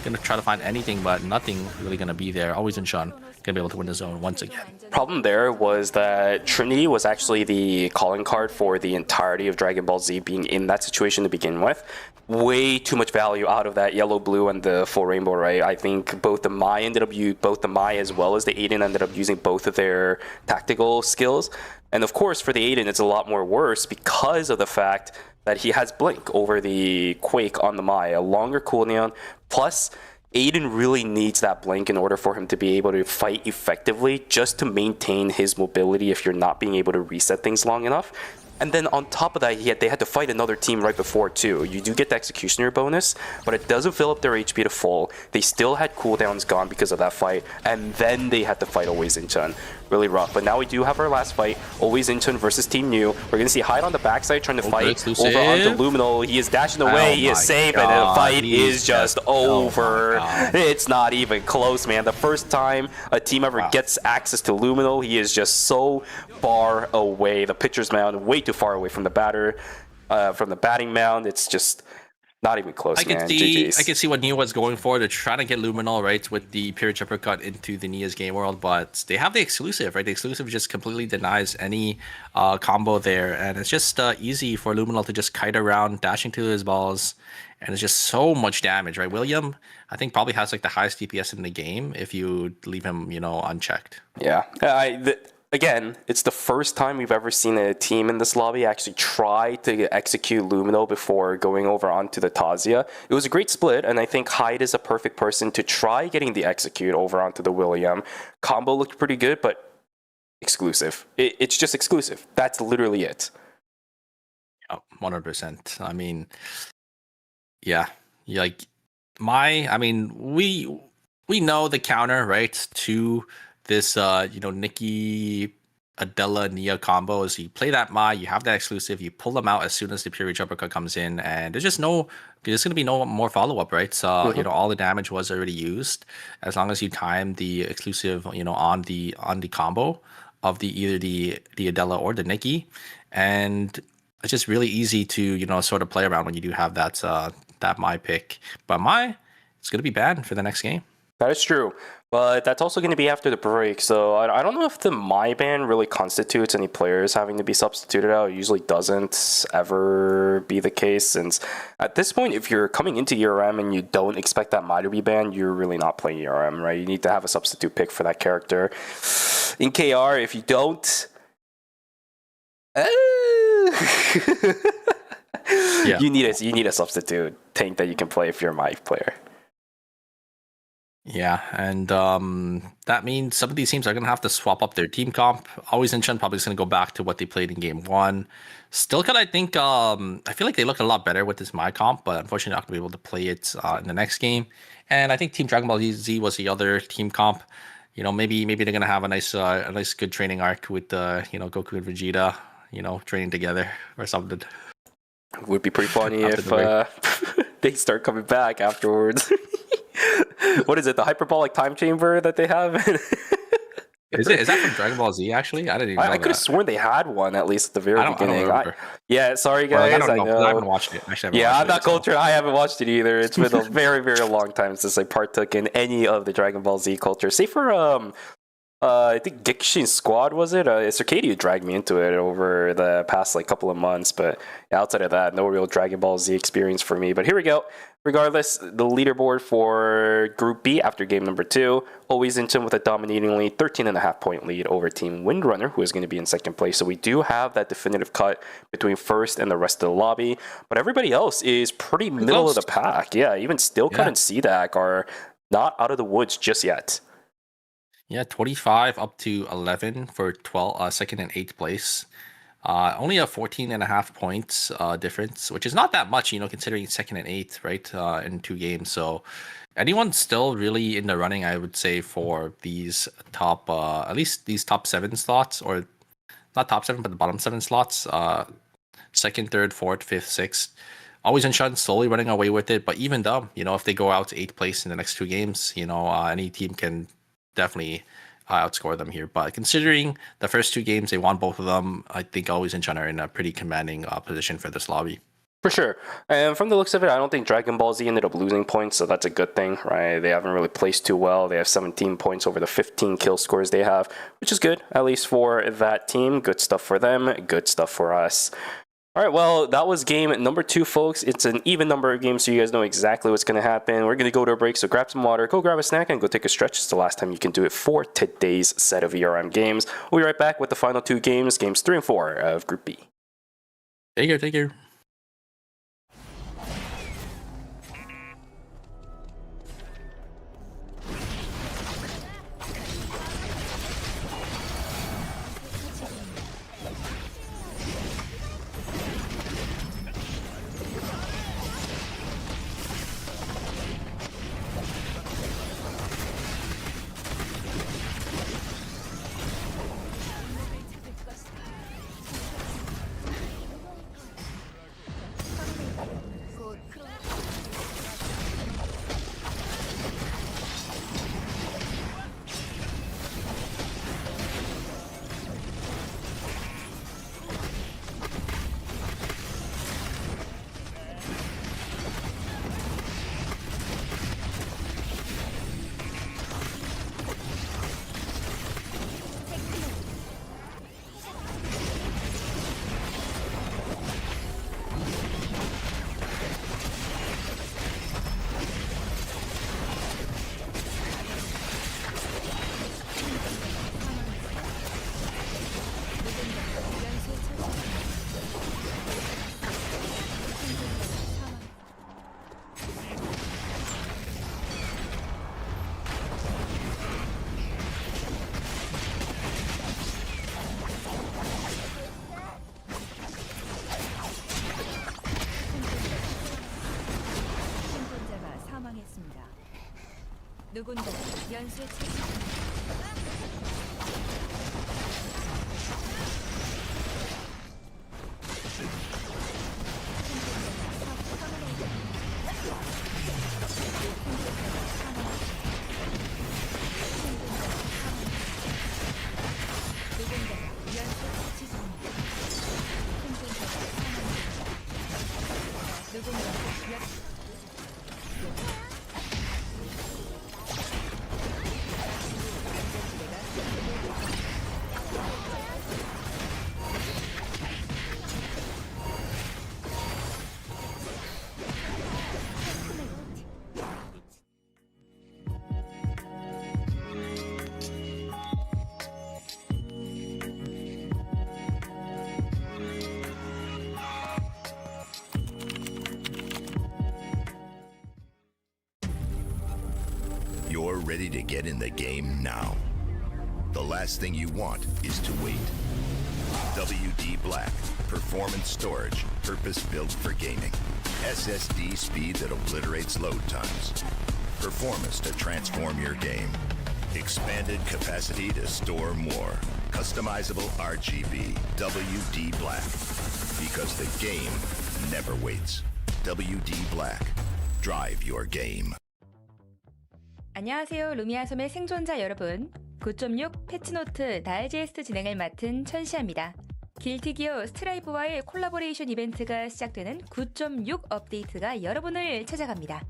Going to try to find anything, but nothing really going to be there. Always Incheon going to be able to win the zone once again. Problem there was that Trinity was actually the calling card for the entirety of Dragon Ball Z being in that situation to begin with. Way too much value out of that yellow, blue, and the full rainbow, right? I think both the Mai as well as the Aiden ended up using both of their tactical skills. And of course, for the Aiden, it's a lot more worse because of the fact that he has Blink over the Quake on the Mai, a longer cooldown, plus Aiden really needs that Blink in order for him to be able to fight effectively, just to maintain his mobility if you're not being able to reset things long enough. And then on top of that, they had to fight another team right before too. You do get the Executioner bonus, but it doesn't fill up their HP to full. They still had cooldowns gone because of that fight, and then they had to fight Always Incheon. really rough. But now we do have our last fight. Always Intune versus Team New. We're going to see Hyde on the backside trying to fight over onto Luminal. He is dashing away. He is safe. And the fight is just over. It's not even close, man. The first time a team ever gets access to Luminal, he is just so far away. The pitcher's mound way too far away from the batting mound. It's just not even close, I man. I can see what Nia was going for. They're trying to get Luminal, right, with the Peerage Uppercut into the Nia's game world, but they have the exclusive, right? The exclusive just completely denies any combo there, and it's just easy for Luminal to just kite around, dashing to his balls, and it's just so much damage, right? William, I think, probably has like the highest DPS in the game if you leave him, you know, unchecked. Yeah. Again, it's the first time we've ever seen a team in this lobby actually try to execute Lumino before going over onto the Tazia. It was a great split, and I think Hyde is a perfect person to try getting the execute over onto the William. Combo looked pretty good, but exclusive. It's just exclusive. That's literally it. Oh, 100%. I mean, yeah. Like, we know the counter, right, to this, Nikki Adela Nia combo is you play that Mai, you have that exclusive, you pull them out as soon as the Pure Reach Uppercut comes in, and there's going to be no more follow-up, right? So, all the damage was already used. As long as you time the exclusive, on the combo of either the Adela or the Nikki, and it's just really easy to, sort of play around when you do have that Mai pick. But Mai, it's going to be banned for the next game. That is true, but that's also going to be after the break, so I don't know if the Mai ban really constitutes any players having to be substituted out. It usually doesn't ever be the case, since at this point, if you're coming into ERM and you don't expect that Mai to be banned, you're really not playing ERM, right? You need to have a substitute pick for that character. In KR, if you don't... you need a substitute tank that you can play if you're a Mai player. Yeah, and that means some of these teams are going to have to swap up their team comp. Always Incheon probably is going to go back to what they played in game 1. Still, I think, I feel like they looked a lot better with this My comp, but unfortunately not going to be able to play it in the next game. And I think Team Dragon Ball Z was the other team comp. Maybe they're going to have a nice good training arc with, Goku and Vegeta, training together or something. It would be pretty funny if they start coming back afterwards. What is it? The hyperbolic time chamber that they have? Is that from Dragon Ball Z? Actually, I didn't even know I could have sworn they had one at least at the very beginning. Sorry guys. I know. I haven't watched it. I'm not cultured. I haven't watched it either. It's been a very, very long time since I partook in any of the Dragon Ball Z culture. Say for I think Genshin Squad, was it? Circadia dragged me into it over the past couple of months, but outside of that, no real Dragon Ball Z experience for me. But here we go. Regardless, the leaderboard for Group B after game number 2, always Incheon with a dominatingly 13.5 point lead over Team Windrunner, who is going to be in second place. So we do have that definitive cut between first and the rest of the lobby, but everybody else is pretty middle of the pack. Yeah, even Stillcut and CDAC are not out of the woods just yet. Yeah, 25 up to 11 for second and 8th place. Only a 14.5 points difference, which is not that much, considering second and 8th, right, in 2 games. So anyone's still really in the running, I would say, for these top, at least these top 7 slots, or not top 7, but the bottom 7 slots. Second, third, fourth, fifth, sixth. Always Incheon slowly running away with it, but even though, if they go out to 8th place in the next 2 games, any team can definitely outscore them here. But considering the first 2 games, they won both of them, I think Always Incheon are in a pretty commanding position for this lobby. For sure. And from the looks of it, I don't think Dragon Ball Z ended up losing points, so that's a good thing, right? They haven't really placed too well. They have 17 points over the 15 kill scores they have, which is good, at least for that team. Good stuff for them, good stuff for us. All right, well, that was game number 2, folks. It's an even number of games, so you guys know exactly what's going to happen. We're going to go to a break, so grab some water, go grab a snack, and go take a stretch. It's the last time you can do it for today's set of ERM games. We'll be right back with the final 2 games, games 3 and 4 of Group B. Take care. 누군가 연쇄 처치. You're ready to get in the game now. The last thing you want is to wait. WD Black, performance storage, purpose-built for gaming. SSD speed that obliterates load times. Performance to transform your game. Expanded capacity to store more. Customizable RGB. WD Black. Because the game never waits. WD Black. Drive your game. 안녕하세요. 루미아 섬의 생존자 여러분. 9.6 패치노트 다이제스트 진행을 맡은 천시아입니다. 길티기어 스트라이브와의 콜라보레이션 이벤트가 시작되는 9.6 업데이트가 여러분을 찾아갑니다.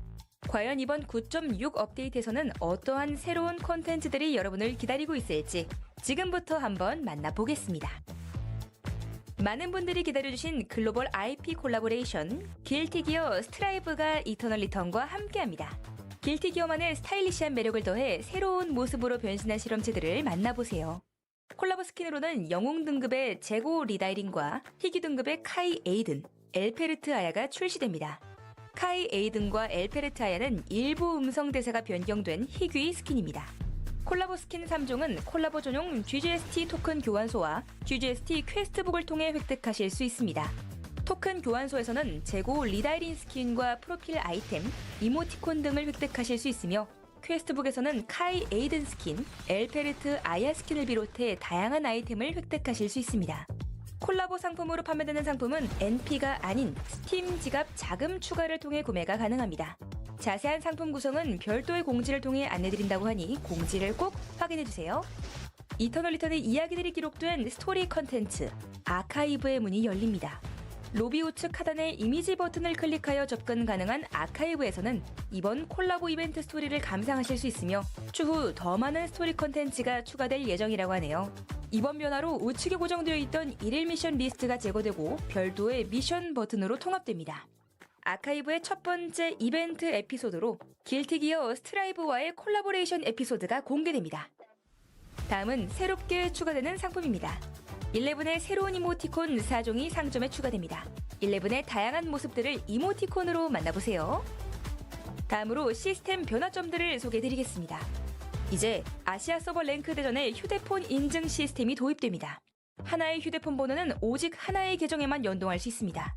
과연 이번 9.6 업데이트에서는 어떠한 새로운 콘텐츠들이 여러분을 기다리고 있을지 지금부터 한번 만나보겠습니다. 많은 분들이 기다려주신 글로벌 IP 콜라보레이션 길티기어 스트라이브가 이터널 리턴과 함께합니다. 길티기어만의 스타일리시한 매력을 더해 새로운 모습으로 변신한 실험체들을 만나보세요. 콜라보 스킨으로는 영웅 등급의 제고 리다이린과 희귀 등급의 카이 에이든, 엘페르트 아야가 출시됩니다. 카이 에이든과 엘페르트 아야는 일부 음성 대사가 변경된 희귀 스킨입니다. 콜라보 스킨 3종은 콜라보 전용 GGST 토큰 교환소와 GGST 퀘스트북을 통해 획득하실 수 있습니다. 토큰 교환소에서는 재고 리다이린 스킨과 프로필 아이템, 이모티콘 등을 획득하실 수 있으며 퀘스트북에서는 카이 에이든 스킨, 엘페르트 아야 스킨을 비롯해 다양한 아이템을 획득하실 수 있습니다. 콜라보 상품으로 판매되는 상품은 NP가 아닌 스팀 지갑 자금 추가를 통해 구매가 가능합니다. 자세한 상품 구성은 별도의 공지를 통해 안내드린다고 하니 공지를 꼭 확인해주세요. 이터널 리턴의 이야기들이 기록된 스토리 컨텐츠, 아카이브의 문이 열립니다. 로비 우측 하단의 이미지 버튼을 클릭하여 접근 가능한 아카이브에서는 이번 콜라보 이벤트 스토리를 감상하실 수 있으며 추후 더 많은 스토리 컨텐츠가 추가될 예정이라고 하네요. 이번 변화로 우측에 고정되어 있던 1일 미션 리스트가 제거되고 별도의 미션 버튼으로 통합됩니다. 아카이브의 첫 번째 이벤트 에피소드로 길티기어 스트라이브와의 콜라보레이션 에피소드가 공개됩니다. 다음은 새롭게 추가되는 상품입니다. 11의 새로운 이모티콘 4종이 상점에 추가됩니다. 11의 다양한 모습들을 이모티콘으로 만나보세요. 다음으로 시스템 변화점들을 소개해드리겠습니다. 이제 아시아 서버 랭크 대전에 휴대폰 인증 시스템이 도입됩니다. 하나의 휴대폰 번호는 오직 하나의 계정에만 연동할 수 있습니다.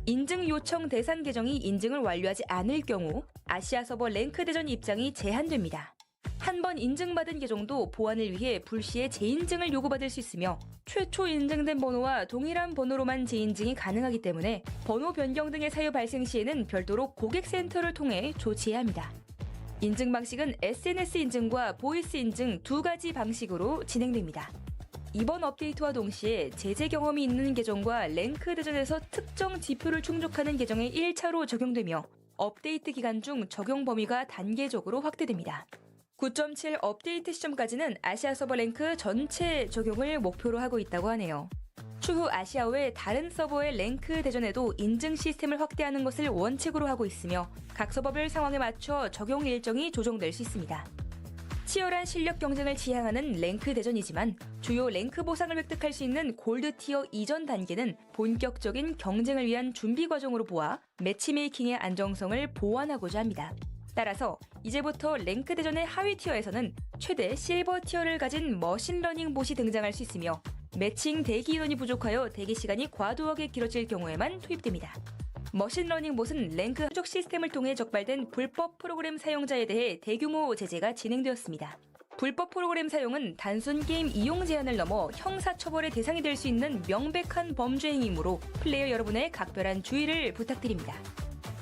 인증 요청 대상 계정이 인증을 완료하지 않을 경우 아시아 서버 랭크 대전 입장이 제한됩니다. 한 번 인증받은 계정도 보안을 위해 불시에 재인증을 요구받을 수 있으며 최초 인증된 번호와 동일한 번호로만 재인증이 가능하기 때문에 번호 변경 등의 사유 발생 시에는 별도로 고객센터를 통해 조치해야 합니다. 인증 방식은 SNS 인증과 보이스 인증 두 가지 방식으로 진행됩니다. 이번 업데이트와 동시에 제재 경험이 있는 계정과 랭크 대전에서 특정 지표를 충족하는 계정에 1차로 적용되며 업데이트 기간 중 적용 범위가 단계적으로 확대됩니다. 9.7 업데이트 시점까지는 아시아 서버 랭크 전체 적용을 목표로 하고 있다고 하네요. 추후 아시아 외 다른 서버의 랭크 대전에도 인증 시스템을 확대하는 것을 원칙으로 하고 있으며 각 서버별 상황에 맞춰 적용 일정이 조정될 수 있습니다. 치열한 실력 경쟁을 지향하는 랭크 대전이지만 주요 랭크 보상을 획득할 수 있는 골드 티어 이전 단계는 본격적인 경쟁을 위한 준비 과정으로 보아 매치메이킹의 안정성을 보완하고자 합니다. 따라서 이제부터 랭크 대전의 하위 티어에서는 최대 실버 티어를 가진 머신러닝 봇이 등장할 수 있으며 매칭 대기 인원이 부족하여 대기 시간이 과도하게 길어질 경우에만 투입됩니다. 머신러닝 봇은 랭크 추적 시스템을 통해 적발된 불법 프로그램 사용자에 대해 대규모 제재가 진행되었습니다. 불법 프로그램 사용은 단순 게임 이용 제한을 넘어 형사처벌의 대상이 될 수 있는 명백한 범죄 행위이므로 플레이어 여러분의 각별한 주의를 부탁드립니다.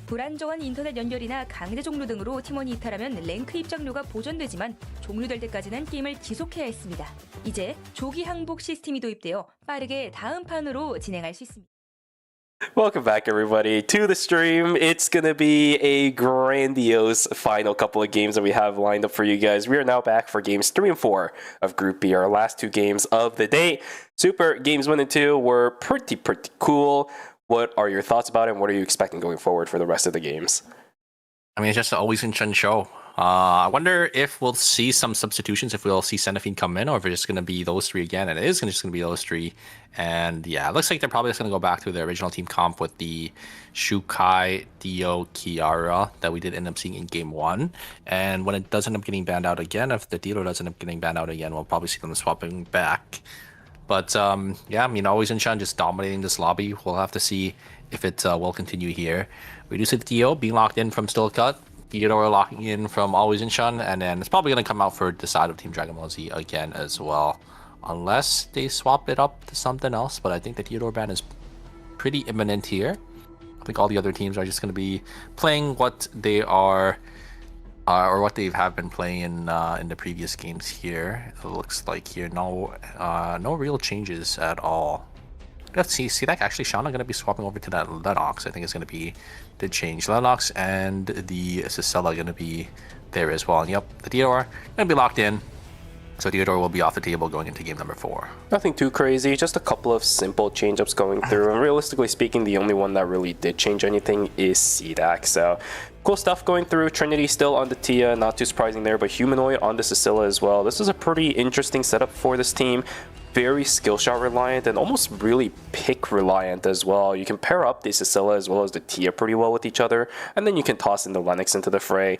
불안정한 인터넷 연결이나 강제 종료 등으로 팀원이 이탈하면 랭크 입장료가 보전되지만 종료될 때까지는 게임을 지속해야 했습니다. 이제 조기 항복 시스템이 도입되어 빠르게 다음 판으로 진행할 수 있습니다. Welcome back, everybody, to the stream. It's going to be a grandiose final couple of games that we have lined up for you guys. We are now back for games 3 and 4 of Group B, our last two games of the day. Super games 1 and 2 were pretty cool. What are your thoughts about it, and what are you expecting going forward for the rest of the games? I mean, it's just an always in Chen show. I wonder if we'll see some substitutions, if we'll see Cenifine come in, or if it's just going to be those three again. And it is just going to be those three. And yeah, it looks like they're probably just going to go back to the original team comp with the Shukai, Dio, Kiara that we did end up seeing in game 1. And when it does end up getting banned out again, if the dealer does end up getting banned out again, we'll probably see them swapping back. But yeah, I mean, always in Chen just dominating this lobby. We'll have to see if it will continue here. We do see the Dio being locked in from Still Cut. Theodore locking in from Always in Shun, and then it's probably going to come out for the side of Team Dragon Ball Z again as well. Unless they swap it up to something else, but I think the Theodore ban is pretty imminent here. I think all the other teams are just going to be playing what they are, or what they have been playing in the previous games here. It looks like here, no real changes at all. Let's see that actually Shauna going to be swapping over to that Lennox. I think it's going to be the change. Lennox and the Cicella going to be there as well. And yep, the Theodore going to be locked in. So Theodore will be off the table going into game number 4. Nothing too crazy, just a couple of simple change-ups going through. And realistically speaking, the only one that really did change anything is CDAC. So cool stuff going through. Trinity still on the Tia, not too surprising there, but Humanoid on the Cicilla as well. This is a pretty interesting setup for this team. Very skill shot reliant and almost really pick reliant as well. You can pair up the Cicilla as well as the Tia pretty well with each other, and then you can toss in the Lennox into the fray.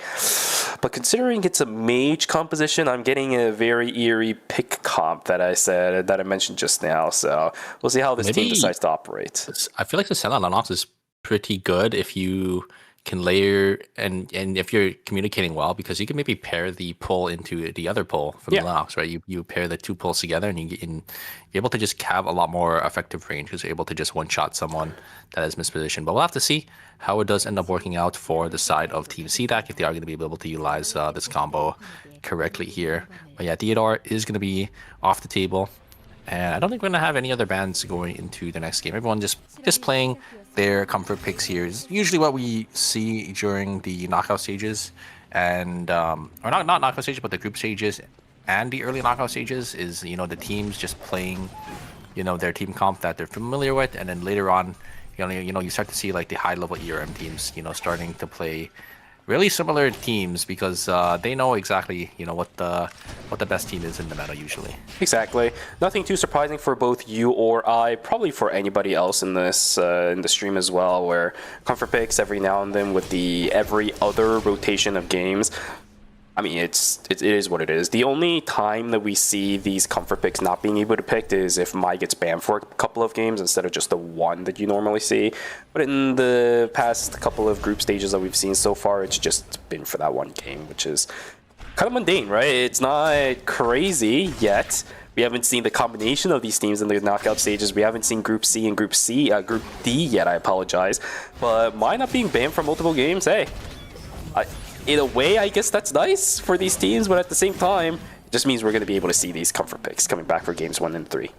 But considering it's a mage composition, I'm getting a very eerie pick comp that I mentioned just now. So we'll see how this team decides to operate. I feel like the Cicella Lennox is pretty good if you can layer and if you're communicating well, because you can maybe pair the pull into the other pull from the Lennox, right? You pair the two pulls together and you're able to just have a lot more effective range because you're able to just one-shot someone that is mispositioned. But we'll have to see how it does end up working out for the side of Team CDAC, if they are going to be able to utilize this combo correctly here. But yeah, Theodore is going to be off the table. And I don't think we're going to have any other bans going into the next game. Everyone just playing their comfort picks here is usually what we see during the knockout stages. And, or not knockout stages, but the group stages and the early knockout stages is, you know, the teams just playing, you know, their team comp that they're familiar with. And then later on, you start to see like the high level ERM teams, you know, starting to play really similar teams because they know exactly, you know, what the best team is in the meta usually. Exactly. Nothing too surprising for both you or I, probably for anybody else in this in the stream as well, where comfort picks every now and then with the every other rotation of games. I mean, it is what it is. The only time that we see these comfort picks not being able to pick is if Mai gets banned for a couple of games instead of just the one that you normally see. But in the past couple of group stages that we've seen so far, it's just been for that one game, which is kind of mundane, right? It's not crazy yet. We haven't seen the combination of these teams in the knockout stages. We haven't seen Group C and Group D yet, I apologize. But Mai not being banned for multiple games, hey. In a way, I guess that's nice for these teams, but at the same time, it just means we're going to be able to see these comfort picks coming back for games 1 and 3.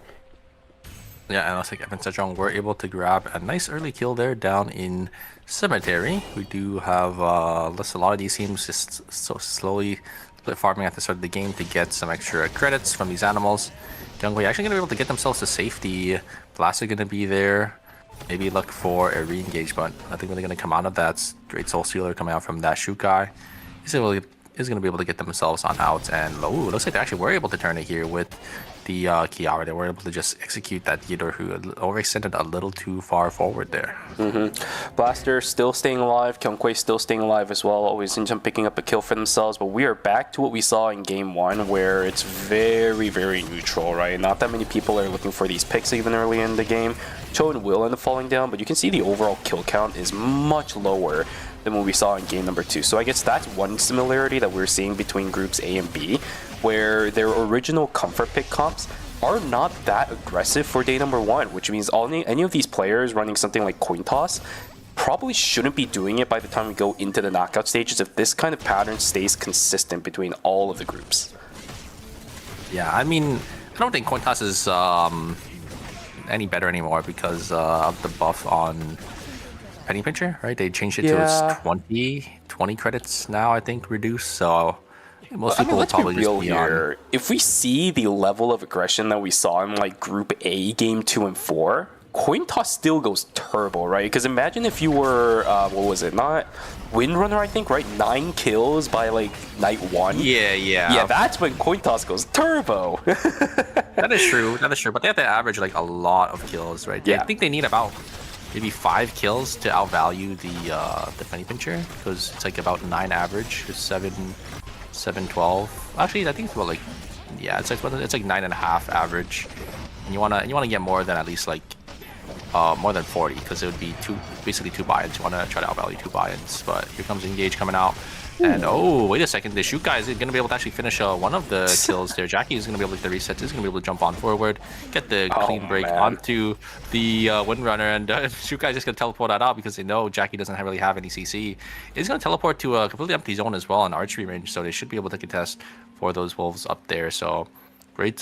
Yeah, and looks like Evan Sejong were able to grab a nice early kill there down in Cemetery. We do have a lot of these teams just so slowly split farming at the start of the game to get some extra credits from these animals. Jungwei actually going to be able to get themselves to safety. Blast are going to be there. Maybe look for a re-engage, but I think they're going to come out of that. Great Soul Stealer coming out from that Shukai is going to be able to get themselves on out. And looks like they actually were able to turn it here with the Kiara. They were able to just execute that Yidor who overextended a little too far forward there. Blaster still staying alive, Kyungkwei still staying alive as well, always Incheon picking up a kill for themselves, but we are back to what we saw in game 1 where it's very, very neutral, right? Not that many people are looking for these picks even early in the game. Choden will end up falling down, but you can see the overall kill count is much lower than what we saw in game number 2. So I guess that's one similarity that we're seeing between groups A and B, where their original comfort pick comps are not that aggressive for day number 1, which means any of these players running something like coin toss probably shouldn't be doing it by the time we go into the knockout stages if this kind of pattern stays consistent between all of the groups. Yeah, I mean, I don't think coin toss is any better anymore because of the buff on Penny Pincher, right? They changed it to its 20 credits now, I think, reduced. So most people will probably just be here. If we see the level of aggression that we saw in like Group A, Game 2 and 4, coin toss still goes turbo, right? Because imagine if you were, what was it? Not Windrunner, I think, right? 9 kills by like night 1. Yeah, that's when coin toss goes turbo. That is true. But they have to average like a lot of kills, right? I think they need about maybe 5 kills to outvalue the Penny Pincher because it's like about 9 average, 7-12. Actually, I think it's about like it's like 9.5 average, and you wanna get more than at least like more than 40 because it would be basically 2 buy-ins. You wanna try to outvalue 2 buy-ins, but here comes Engage coming out. And oh, wait a second, the shoot guy is going to be able to actually finish one of the kills there. Jackie is going to be able to get the resets, he's going to be able to jump on forward, get the clean break onto the Windrunner, and shoot guy is just going to teleport that out because they know Jackie doesn't really have any CC. He's going to teleport to a completely empty zone as well on archery range, so they should be able to contest for those wolves up there. So great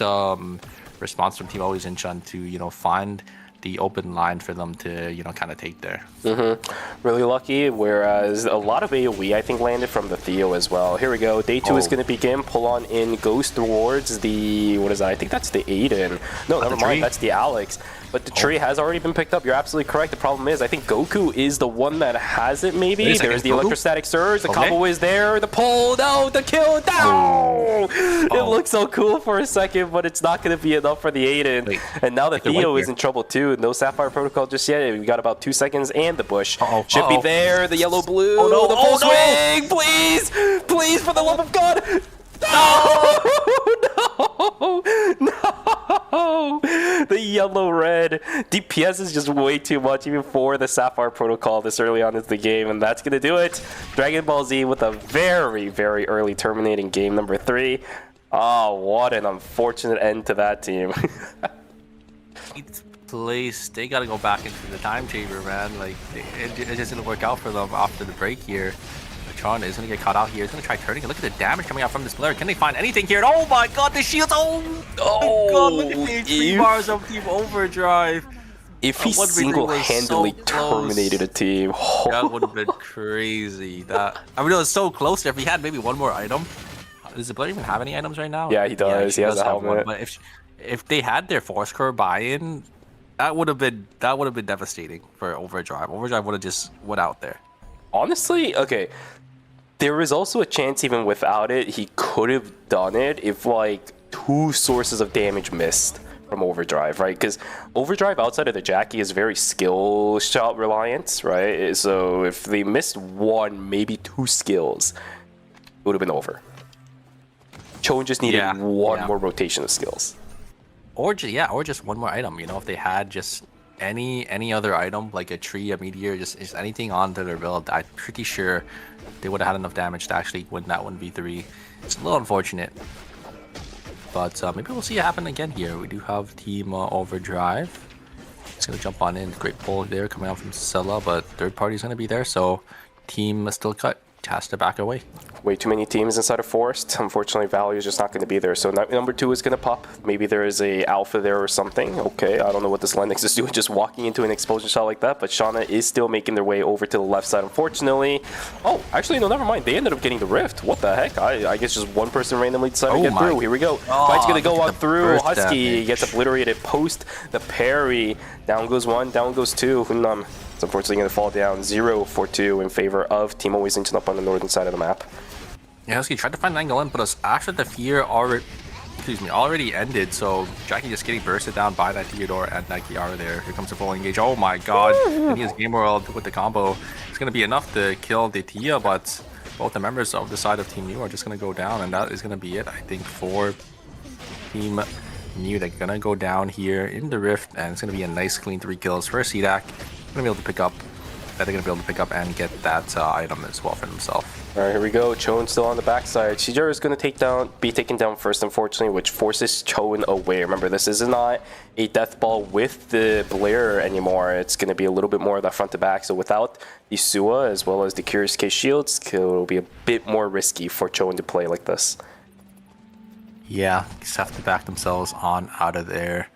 response from Team Always Incheon to, find the open line for them to, kind of take there. Really lucky, whereas a lot of AoE, I think, landed from the Theo as well. Here we go. Day 2 is going to begin. Pull on in goes towards the, what is that? I think that's the Aiden. No, never mind. That's the Alex. But the tree has already been picked up. You're absolutely correct. The problem is, I think Goku is the one that has it, maybe. There's the electrostatic surge. The combo is there. The pull. No, the kill. No! It looks so cool for a second, but it's not going to be enough for the Aiden. And now the Theo is in trouble, too. No Sapphire Protocol just yet. We got about 2 seconds, and the bush should be there. The yellow-blue. The full swing. Please! Please, for the love of God! No! The yellow-red. DPS is just way too much, even for the Sapphire Protocol this early on in the game, and that's going to do it. Dragon Ball Z with a very, very early terminating game number 3. Oh, what an unfortunate end to that team. Place, they got to go back into the time chamber, man. Like, it just didn't work out for them after the break here. Tron is going to get caught out here. He's going to try turning. Look at the damage coming out from this player. Can they find anything here? Oh my god, the shields! Oh my god, look at the 3 bars of Team Overdrive. If he single-handedly terminated a team. That would have been crazy. It was so close there. If he had maybe one more item. Does the player even have any items right now? Yeah, he does. He has a helmet. But if they had their Force Core buy-in, that would have been devastating for Overdrive. Overdrive would have just went out there. Honestly, okay. There is also a chance even without it, he could have done it if like 2 sources of damage missed from Overdrive, right? Because Overdrive outside of the Jackie is very skill shot reliant, right? So if they missed 1, maybe 2 skills, it would have been over. Chon just needed one more rotation of skills. Or just one more item, if they had just any other item, like a tree, a meteor, just anything onto their build, I'm pretty sure they would have had enough damage to actually win that 1v3. It's a little unfortunate, but maybe we'll see it happen again here. We do have Team Overdrive. It's going to jump on in. Great pull there coming out from Scylla, but third party is going to be there, so Team Still Cut has to back away. Way too many teams inside of Forest. Unfortunately, Value is just not going to be there. So number 2 is going to pop. Maybe there is a alpha there or something. Okay, I don't know what this Lennox is doing, just walking into an explosion shot like that. But Shauna is still making their way over to the left side, unfortunately. Oh, actually, no, never mind. They ended up getting the Rift. What the heck? I guess just one person randomly decided to get through. Here we go. Fight's going to go on through. Husky gets obliterated post the parry. Down goes 1, down goes 2. Hunnam is unfortunately going to fall down 0-4-2 in favor of Team Always Incheon up on the northern side of the map. Yeah, Husky tried to find an angle in, but it was after the fear already already ended. So Jackie just getting bursted down by that Theodore and that Kiara there. Here comes the full engage. Oh my god. And he has Game World with the combo. It's going to be enough to kill the Tia, but both the members of the side of Team New are just going to go down, and that is going to be it, I think, for Team New. They're going to go down here in the Rift, and it's going to be a nice clean 3 kills for CDAC. Going to be able to pick up, they're going to be able to pick up and get that item as well for themselves. All right, here we go. Choen still on the backside. Shijiro is going to be taken down first, unfortunately, which forces Choen away. Remember, this is not a death ball with the Blair anymore. It's going to be a little bit more of that front to back. So without the Sua as well as the Curious Case shields, it'll be a bit more risky for Choen to play like this. Yeah, just have to back themselves on out of there.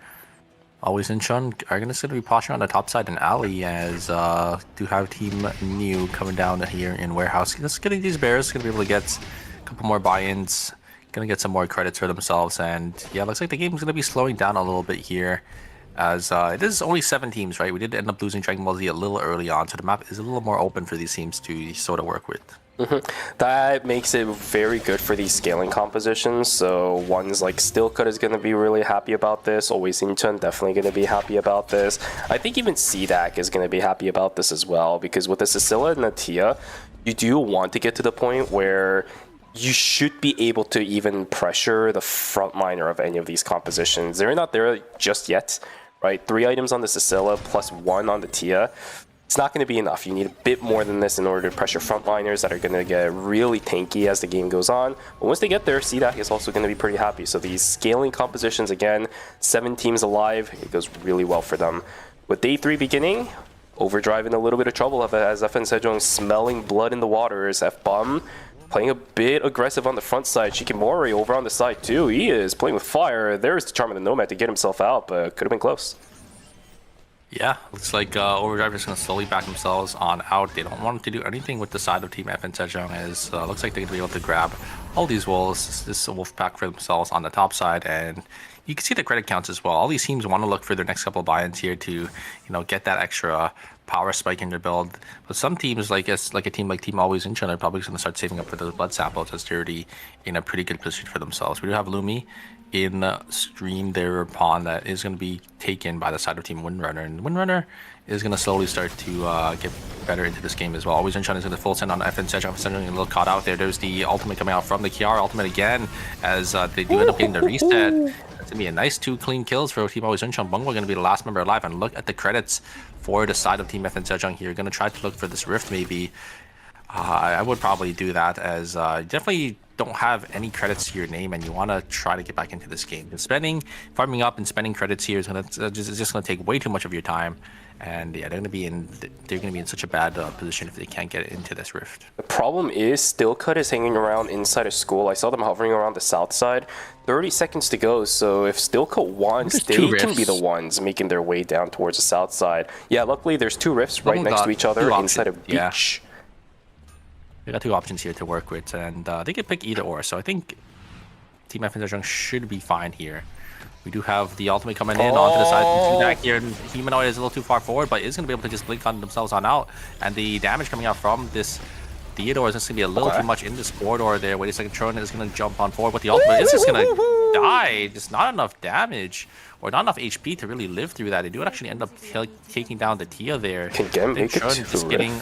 Always in Chun are going to be posturing on the top side in alley, as do have Team New coming down here in warehouse. Just getting these bears, going to be able to get a couple more buy-ins, going to get some more credits for themselves. And yeah, looks like the game's going to be slowing down a little bit here, as it is only 7 teams, right? We did end up losing Dragon Ball Z a little early on, so the map is a little more open for these teams to sort of work with. That makes it very good for these scaling compositions. So ones like Stillcut is going to be really happy about this. Always Incheon definitely going to be happy about this. I think even CDAC is going to be happy about this as well, because with the Cecilia and the Tia, you do want to get to the point where you should be able to even pressure the frontliner of any of these compositions. They're not there just yet, right? 3 items on the Cecilia plus 1 on the Tia. It's not going to be enough. You need a bit more than this in order to pressure frontliners that are going to get really tanky as the game goes on. But once they get there, CDAC is also going to be pretty happy. So these scaling compositions, again, 7 teams alive, it goes really well for them. With day 3 beginning, Overdrive in a little bit of trouble as FN Sejong smelling blood in the waters. F-Bomb playing a bit aggressive on the front side. Shikimori over on the side too. He is playing with fire. There's the Charm of the Nomad to get himself out, but could have been close. Yeah, looks like Overdrive is going to slowly back themselves on out. They don't want to do anything with the side of Team FN Sejong, as looks like they're going to be able to grab all these wolves, this wolf pack for themselves on the top side, and you can see the credit counts as well. All these teams want to look for their next couple of buy-ins here to, get that extra power spike in their build. But some teams, like a team like Team Always Incheon, are probably going to start saving up for those blood samples, as they're already in a pretty good position for themselves. We do have Lumi in stream, their pawn that is going to be taken by the side of Team Windrunner, and Windrunner is going to slowly start to get better into this game as well. Always Incheon is going to full send on FN Sejong. FN Sejong a little caught out there. There's the ultimate coming out from the Kiara ultimate again, as they do end up getting the reset. It's going to be a nice 2 clean kills for Team Always Incheon. Bungo going to be the last member alive, and look at the credits for the side of Team FN Sejong here. Going to try to look for this rift maybe. I would probably do that, as definitely don't have any credits to your name, and you want to try to get back into this game. And farming up and spending credits here is just going to take way too much of your time. And yeah, they're going to be in such a bad position if they can't get into this rift. The problem is Stillcut is hanging around inside of school. I saw them hovering around the south side. 30 seconds to go, so if Stillcut wants, they can be the ones making their way down towards the south side. Yeah, luckily there's 2 rifts right next to each other inside of beach. They got 2 options here to work with, and they can pick either or. So I think Team FN Sejong should be fine here. We do have the ultimate coming in onto the side. Back here, Humanoid is a little too far forward, but is going to be able to just blink on themselves on out. And the damage coming out from this Theodore is just going to be a little too much in this corridor there. Wait a second, Tron is going to jump on forward, but the ultimate is just going to die. Just not enough damage, or not enough HP to really live through that. They do actually end up taking down the Tia there. Can Gem make it to just getting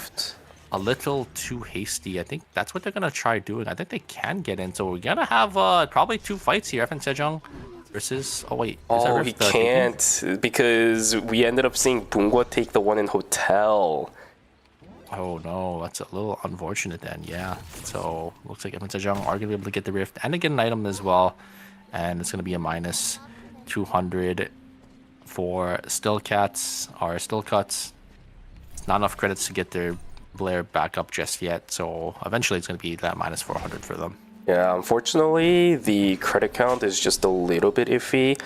a little too hasty. I think that's what they're going to try doing. I think they can get in. So we're going to have probably 2 fights here. FN Sejong versus... Oh, wait. Oh, he can't, because we ended up seeing Bungo take the one in Hotel. Oh, no. That's a little unfortunate then. Yeah. So looks like FN Sejong are going to be able to get the rift and to get an item as well. And it's going to be a minus 200 for Stillcuts. It's not enough credits to get their Blair back up just yet, so eventually it's going to be that minus 400 for them. Yeah, unfortunately, the credit count is just a little bit iffy.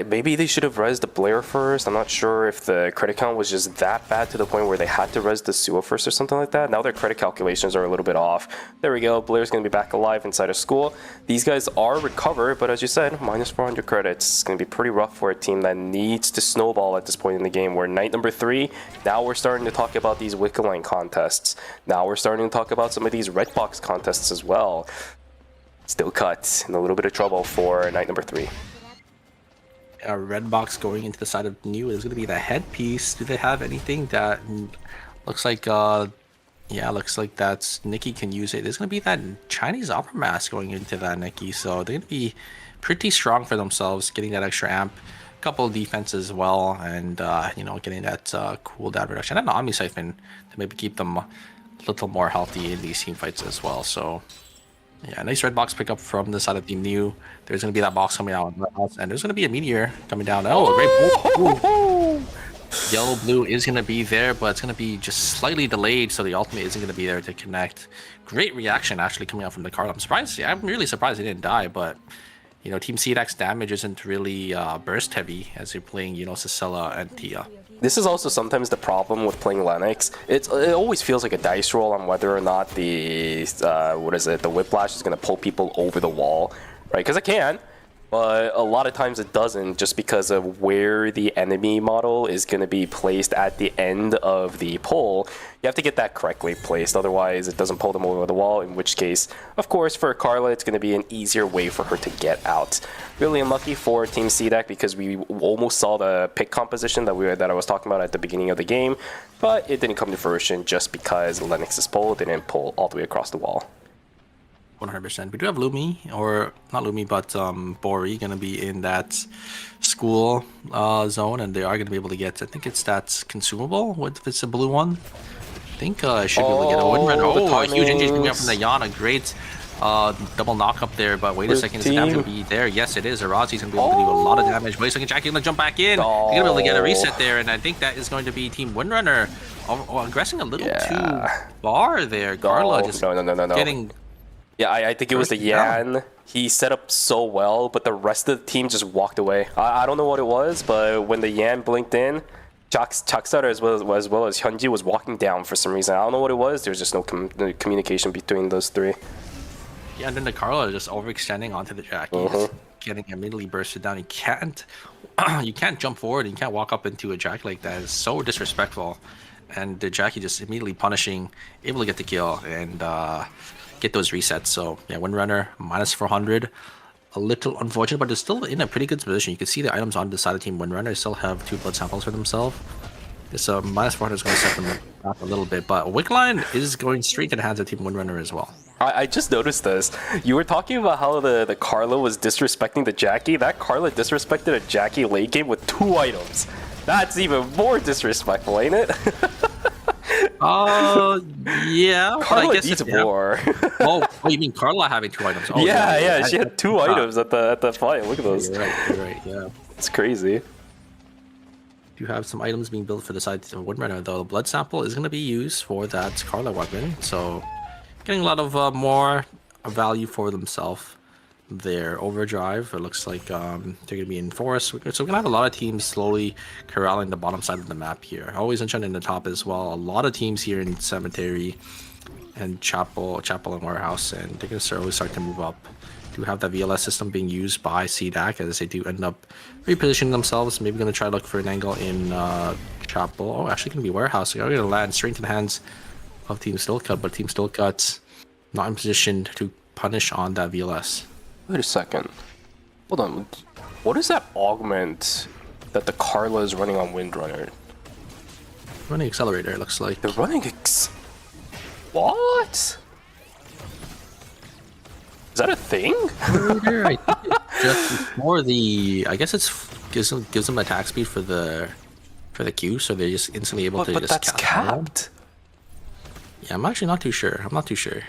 Maybe they should have rezzed the Blair first. I'm not sure if the credit count was just that bad to the point where they had to res the Sua first or something like that. Now their credit calculations are a little bit off. There we go. Blair's going to be back alive inside of school. These guys are recovered, but as you said, minus 400 credits. It's going to be pretty rough for a team that needs to snowball at this point in the game. We're night number 3. Now we're starting to talk about these Wiccaline contests. Now we're starting to talk about some of these red box contests as well. Still cut in a little bit of trouble for night number 3. A red box going into the side of new is going to be the headpiece. Do they have anything that looks like yeah, looks like that's Nikki can use it. There's going to be that Chinese upper mask going into that Nikki, so they're going to be pretty strong for themselves, getting that extra amp, couple of defense as well, and you know, getting that cooldown reduction and Omni Siphon to maybe keep them a little more healthy in these team fights as well. So yeah, nice red box pickup from the side of Team New. There's going to be that box coming out, and there's going to be a meteor coming down. Oh, a great pull. Yellow blue is going to be there, but it's going to be just slightly delayed, so the ultimate isn't going to be there to connect. Great reaction actually coming out from the card. I'm surprised. I'm really surprised he didn't die, but you know, Team CDAC's damage isn't really burst heavy as you're playing, you know, Cicella and Tia. This is also sometimes the problem with playing Lennox. It always feels like a dice roll on whether or not the the whiplash is going to pull people over the wall, right? Because it can, but a lot of times it doesn't, just because of where the enemy model is going to be placed at the end of the pull. You have to get that correctly placed, otherwise it doesn't pull them over the wall, in which case, of course, for Carla, it's going to be an easier way for her to get out. Really unlucky for Team CDAC, because we almost saw the pick composition that I was talking about at the beginning of the game, but it didn't come to fruition just because Lennox's pull didn't pull all the way across the wall. 100%. We do have Lumi, or not Lumi, but Bori going to be in that school zone, and they are going to be able to get, I think it's that consumable, if it's a blue one. I think I should be able to get a Windrunner. Oh, a huge injury coming up from the Yana. Great double knock up there, but wait a second, is the damage going to be there? Yes, it is. Arazi's going to be able to do a lot of damage. Wait a second, Jackie going to jump back in. They're going to be able to get a reset there, and I think that is going to be Team Windrunner aggressing a little too far there. Carla just getting... Yeah, I think it was the Yan. He set up so well, but the rest of the team just walked away. I don't know what it was, but when the Yan blinked in, Chaksara as well as Hyunji was walking down for some reason. I don't know what it was. There was just no communication between those three. Yeah, and then the Carla just overextending onto the Jackie, getting immediately bursted down. You can't jump forward. You can't walk up into a Jackie like that. It's so disrespectful. And the Jackie just immediately punishing, able to get the kill and get those resets. So yeah, Windrunner minus 400. A little unfortunate, but they're still in a pretty good position. You can see the items on the side of Team Windrunner. They still have 2 blood samples for themselves. This minus 400 is going to set them back a little bit, but Wickline is going straight to the hands of Team Windrunner as well. I just noticed this. You were talking about how the Carla was disrespecting the Jackie. That Carla disrespected a Jackie late game with 2 items. That's even more disrespectful, ain't it? Yeah. Carla I guess needs more. oh, you mean Carla having 2 items? Oh, yeah. She had 2 items at the fight. Look at those. You're right. Yeah. It's crazy. You have some items being built for the side of Windrunner, though. The blood sample is going to be used for that Carla weapon, so getting a lot of more value for themselves. Their overdrive, it looks like they're going to be in forest, so we're going to have a lot of teams slowly corralling the bottom side of the map here. Always enchanted in the top as well. A lot of teams here in Cemetery and Chapel and Warehouse, and they're going to slowly start to move up. Do have that VLS system being used by CDAC as they do end up repositioning themselves. Maybe going to try to look for an angle in Chapel. Oh, actually going to be Warehouse. They're going to land straight into the hands of Team Stillcut, but Team Stillcut's not in position to punish on that VLS. Wait a second. Hold on. What is that augment that the Carla is running on Windrunner? Running accelerator, it looks like. They're running What? Is that a thing? I think it's just for the... I guess it's gives them attack speed for the Q, so they're just instantly able to but just that's capped. Yeah, I'm actually not too sure.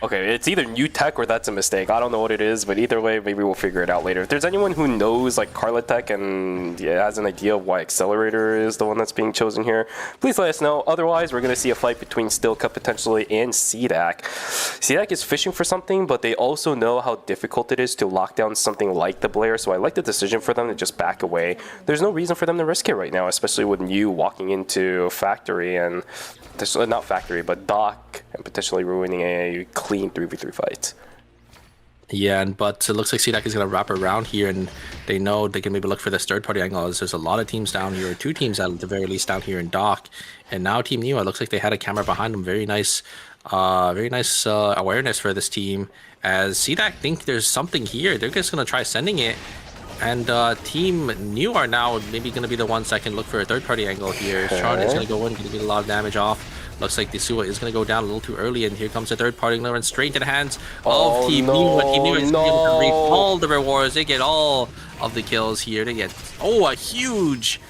Okay, it's either new tech or that's a mistake. I don't know what it is, but either way, maybe we'll figure it out later. If there's anyone who knows like Carla Tech and has an idea of why Accelerator is the one that's being chosen here, please let us know. Otherwise, we're going to see a fight between Stillcut potentially and CDAC. CDAC is fishing for something, but they also know how difficult it is to lock down something like the Blair, so I like the decision for them to just back away. There's no reason for them to risk it right now, especially with you walking into Factory and... not Factory, but Dock, and potentially ruining a clean 3v3 fight. Yeah, but it looks like CDAC is going to wrap around here, and they know they can maybe look for this third-party angle. There's a lot of teams down here, 2 teams at the very least down here in Dock, and now Team New, it looks like they had a camera behind them. Very nice awareness for this team, As CDAC think there's something here. They're just going to try sending it. And Team New are now maybe going to be the ones that can look for a third-party angle here. Sean is going to go in, going to get a lot of damage off. Looks like the Sua is going to go down a little too early, and here comes the third party. Going to run straight into the hands of Team New. Team New is able to reap all the rewards. They get all of the kills here. They get a huge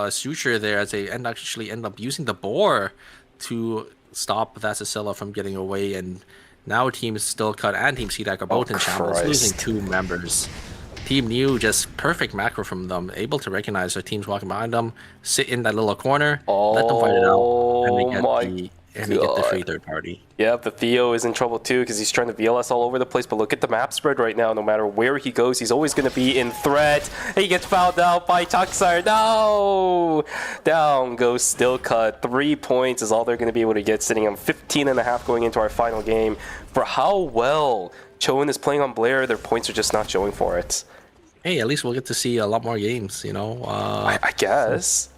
suture there as they actually end up using the boar to stop Vasicilla from getting away. And now Team Still Cut and Team CDAC are both in shambles, losing 2 members. Team New, just perfect macro from them, able to recognize their teams walking behind them, sit in that little corner, let them fight it out, and they get the free third party. Yeah, the Theo is in trouble too because he's trying to VLS all over the place, but look at the map spread right now. No matter where he goes, he's always going to be in threat. He gets fouled out by Taksar. No! Down goes Still Cut. 3 points is all they're going to be able to get, sitting on 15.5 going into our final game. For how well Choen is playing on Blair, their points are just not showing for it. Hey, at least we'll get to see a lot more games, you know? I guess.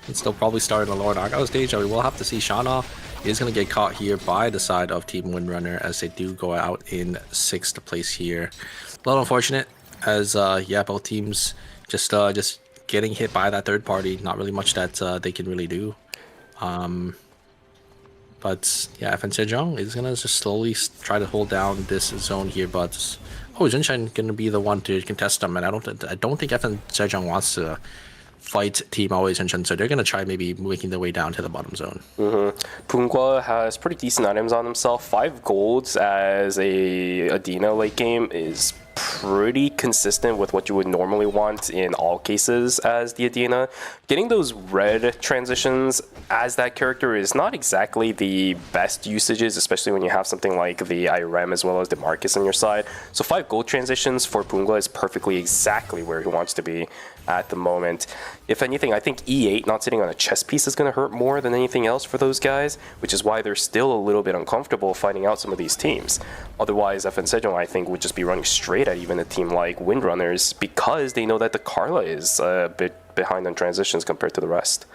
It's still probably starting the Lord Knockout stage. We will have to see. Shauna is going to get caught here by the side of Team Windrunner as they do go out in 6th place here. A little unfortunate as, both teams just getting hit by that third party. Not really much that they can really do. But yeah, FN Sejong is going to just slowly try to hold down this zone here, but Zhenshine going to be the one to contest them, and I don't think FN Sejong wants to fight Team Always Zhenshine, so they're going to try maybe making their way down to the bottom zone. Pungwa has pretty decent items on himself. 5 golds as a Adina late game is pretty consistent with what you would normally want in all cases as the Adina. Getting those red transitions as that character is not exactly the best usages, especially when you have something like the Irem as well as the Marcus on your side. So 5 gold transitions for Pungwa is perfectly exactly where he wants to be at the moment. If anything, I think E8 not sitting on a chess piece is going to hurt more than anything else for those guys, which is why they're still a little bit uncomfortable fighting out some of these teams. Otherwise, FN Sejong, I think, would just be running straight at even a team like Windrunners because they know that the Carla is a bit behind on transitions compared to the rest.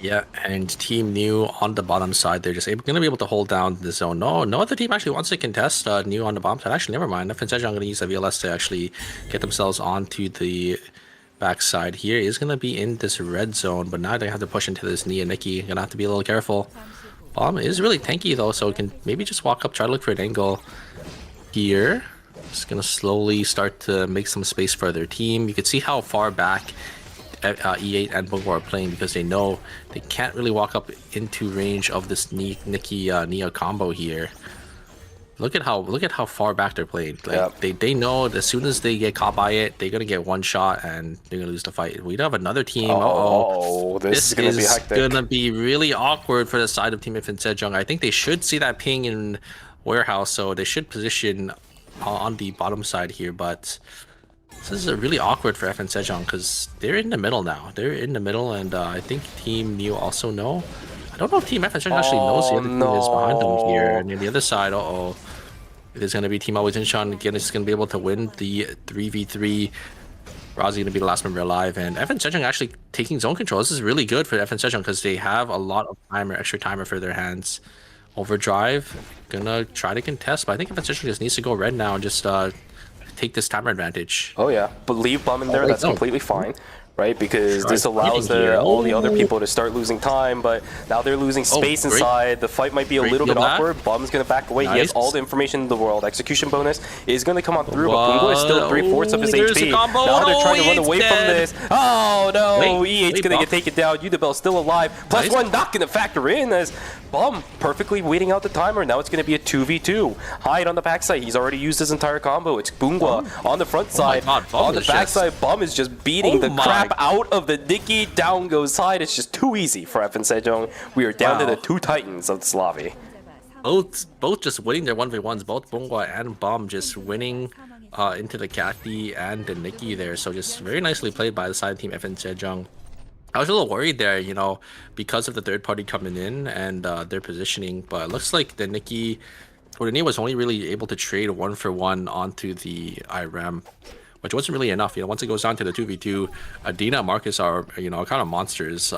Yeah, and Team New on the bottom side, they're just going to be able to hold down the zone. No other team actually wants to contest New on the bottom side. Actually, never mind. FN Sejong going to use the VLS to actually get themselves onto the backside here. Is going to be in this red zone, but now they have to push into this Nia Nikki. Going to have to be a little careful. Bomb is really tanky though, so it can maybe just walk up, try to look for an angle here. Just going to slowly start to make some space for their team. You can see how far back E8 and Bungo are playing because they know they can't really walk up into range of this Nikki Nia combo here. Look at how far back they're playing. Like they know that as soon as they get caught by it, they're gonna get one shot and they're gonna lose the fight. We have another team. This is gonna be really awkward for the side of Team FN Sejong. I think they should see that ping in warehouse, so they should position on the bottom side here, but this is really awkward for FN Sejong because they're in the middle now. They're in the middle, and I think Team New also know. I don't know if Team FN Sejong actually knows the other team is behind them here. And on the other side, it is going to be Team Always Inshan. Again, it's going to be able to win the 3v3. Razi going to be the last member alive, and FN Sejong actually taking zone control. This is really good for FN Sejong because they have a lot of extra timer for their hands. Overdrive, gonna try to contest, but I think FN Sejong just needs to go red now and just take this timer advantage. Oh yeah, but leave Bum in there, that's completely fine. Right, because this allows all the other people to start losing time, but now they're losing space inside. The fight might be a little bit awkward. Bum's going to back away. He has all the information in the world. Execution bonus is going to come on through, but Bungo is still 3/4 of his HP. Now they're trying to run away from this. Oh no, E8's going to get taken down. Udabel's still alive. +1 not going to factor in as Bum perfectly waiting out the timer. Now it's going to be a 2v2. Hyde on the backside. He's already used his entire combo. It's Bungo on the front side. On the backside, Bum is just beating the crap out of the Nikki. Down goes Hyde. It's just too easy for FN Sejong. We are down to the 2 titans of the Slavi. Both just winning their 1v1s. Both Bungwa and Bum just winning into the Cacti and the Nikki there. So just very nicely played by the side team FN Sejong. I was a little worried there, you know, because of the third party coming in and their positioning, but it looks like the Nikki was only really able to trade 1-for-1 onto the IRAM, which wasn't really enough. Once it goes down to the 2v2, Adina and Marcus are, kind of monsters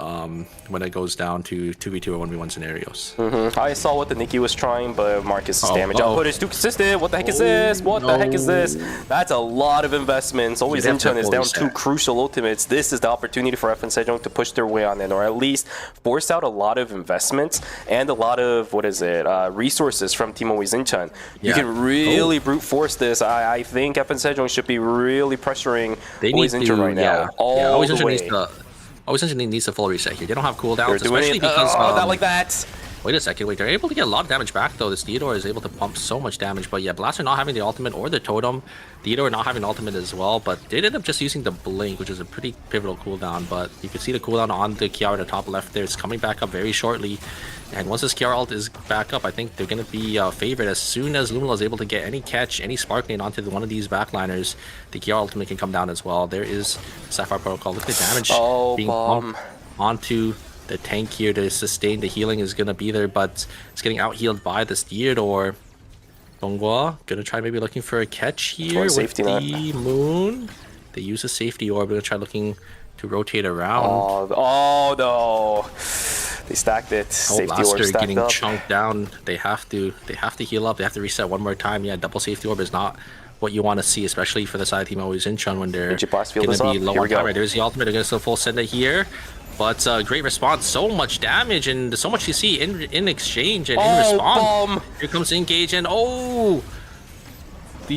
when it goes down to 2v2 or 1v1 scenarios. I saw what the Nikki was trying, but Marcus' damage output is too consistent. What the heck is this? What the heck is this? That's a lot of investments. Always Incheon is down 2 crucial ultimates. This is the opportunity for FN Sejong to push their way on in, or at least force out a lot of investments and a lot of, resources from Team Always Incheon. You can really brute force this. I think FN Sejong should be really pressuring Always Incheon right now. All the way. Always Incheon needs a full reset here. They don't have cooldowns, They're doing especially it. because... not like that. Wait a second, they're able to get a lot of damage back though. This Theodore is able to pump so much damage, but yeah, Blaster not having the ultimate or the totem, Theodore not having ultimate as well, but they ended up just using the blink, which is a pretty pivotal cooldown, but you can see the cooldown on the Kiara in the top left there. It's coming back up very shortly, and once this Kiara ult is back up, I think they're going to be favored. As soon as Luminal is able to get any catch, any spark nade onto one of these backliners, the Kiara ultimate can come down as well. There is Sapphire Protocol. Look at the damage being pumped onto the tank here to sustain. The healing is going to be there, but it's getting out-healed by this Theodore. Donghua going to try maybe looking for a catch here with the Moon. They use a safety orb. Going to try looking to rotate around. Oh no. They stacked it. Safety orb stacked getting up. chunked down. They have to heal up. They have to reset one more time. Yeah, double safety orb is not what you want to see, especially for the side team Always Incheon when they're going to be low on time. There's the ultimate. They're going to still full send it here. But great response, so much damage and so much you see in exchange and in response. Here comes Engage and the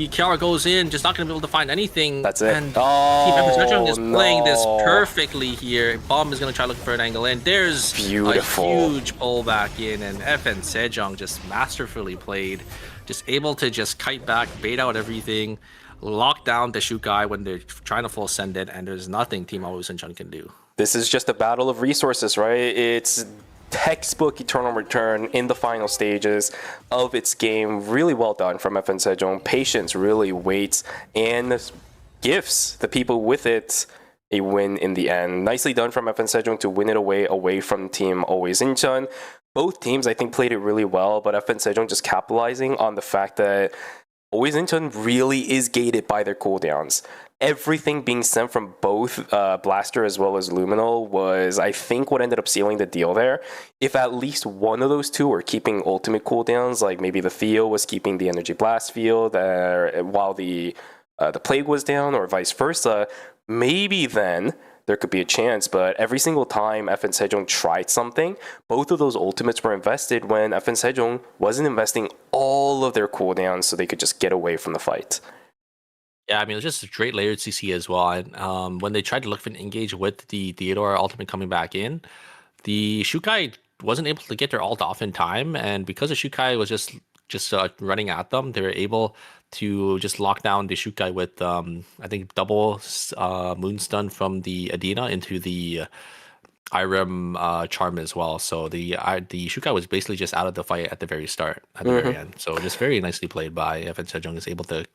Kiara goes in, just not going to be able to find anything. That's it. And Team FN Sejong is playing this perfectly here. Bomb is going to try looking for an angle in. There's a huge pullback in, and FN Sejong just masterfully played. Just able to just kite back, bait out everything, lock down the shoot guy when they're trying to full send it, and there's nothing Team Always Incheon can do. This is just a battle of resources, right? It's textbook Eternal Return in the final stages of its game. Really well done from FN Sejong. Patience really waits and gives the people with it a win in the end. Nicely done from FN Sejong to win it away from Team Always Incheon. Both teams, I think, played it really well, but FN Sejong just capitalizing on the fact that Always Incheon really is gated by their cooldowns. Everything being sent from both Blaster as well as Luminal was, I think, what ended up sealing the deal there. If at least one of those two were keeping ultimate cooldowns, like maybe the Theo was keeping the Energy Blast field while the Plague was down, or vice versa, maybe then there could be a chance. But every single time FN Sejong tried something, both of those ultimates were invested when FN Sejong wasn't investing all of their cooldowns so they could just get away from the fight. Yeah, I mean, it was just a great layered CC as well. And when they tried to look for an engage with the Theodore ultimate coming back in, the Shukai wasn't able to get their ult off in time. And because the Shukai was just running at them, they were able to just lock down the Shukai with, I think, double Moonstun from the Adina into the Irem charm as well. So the Shukai was basically just out of the fight at the very start, at the very end. So just very nicely played by FN Sejong, is able to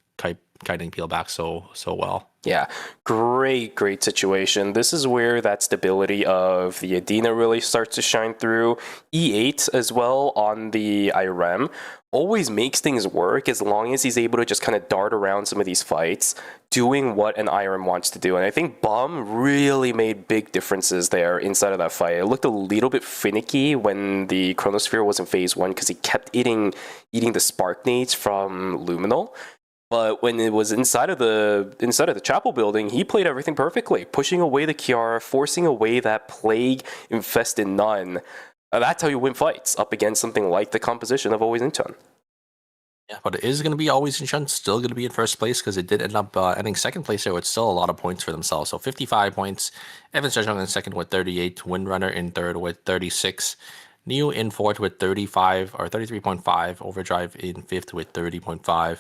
kiting peel back so well. Yeah, great situation. This is where that stability of the Adina really starts to shine through. E8 as well on the Irem always makes things work as long as he's able to just kind of dart around some of these fights, doing what an Irem wants to do. And I think Bomb really made big differences there inside of that fight. It looked a little bit finicky when the Chronosphere was in phase 1 because he kept eating the spark nades from Luminal. But when it was inside of the chapel building, he played everything perfectly, pushing away the Kiara, forcing away that plague-infested nun. That's how you win fights up against something like the composition of Always Incheon. Yeah, but it is going to be Always Incheon, still going to be in first place because it did end up ending second place there with still a lot of points for themselves. So 55 points. FN Sejong in second with 38. Windrunner in third with 36. Neo in fourth with 35 or 33.5. Overdrive in fifth with 30.5.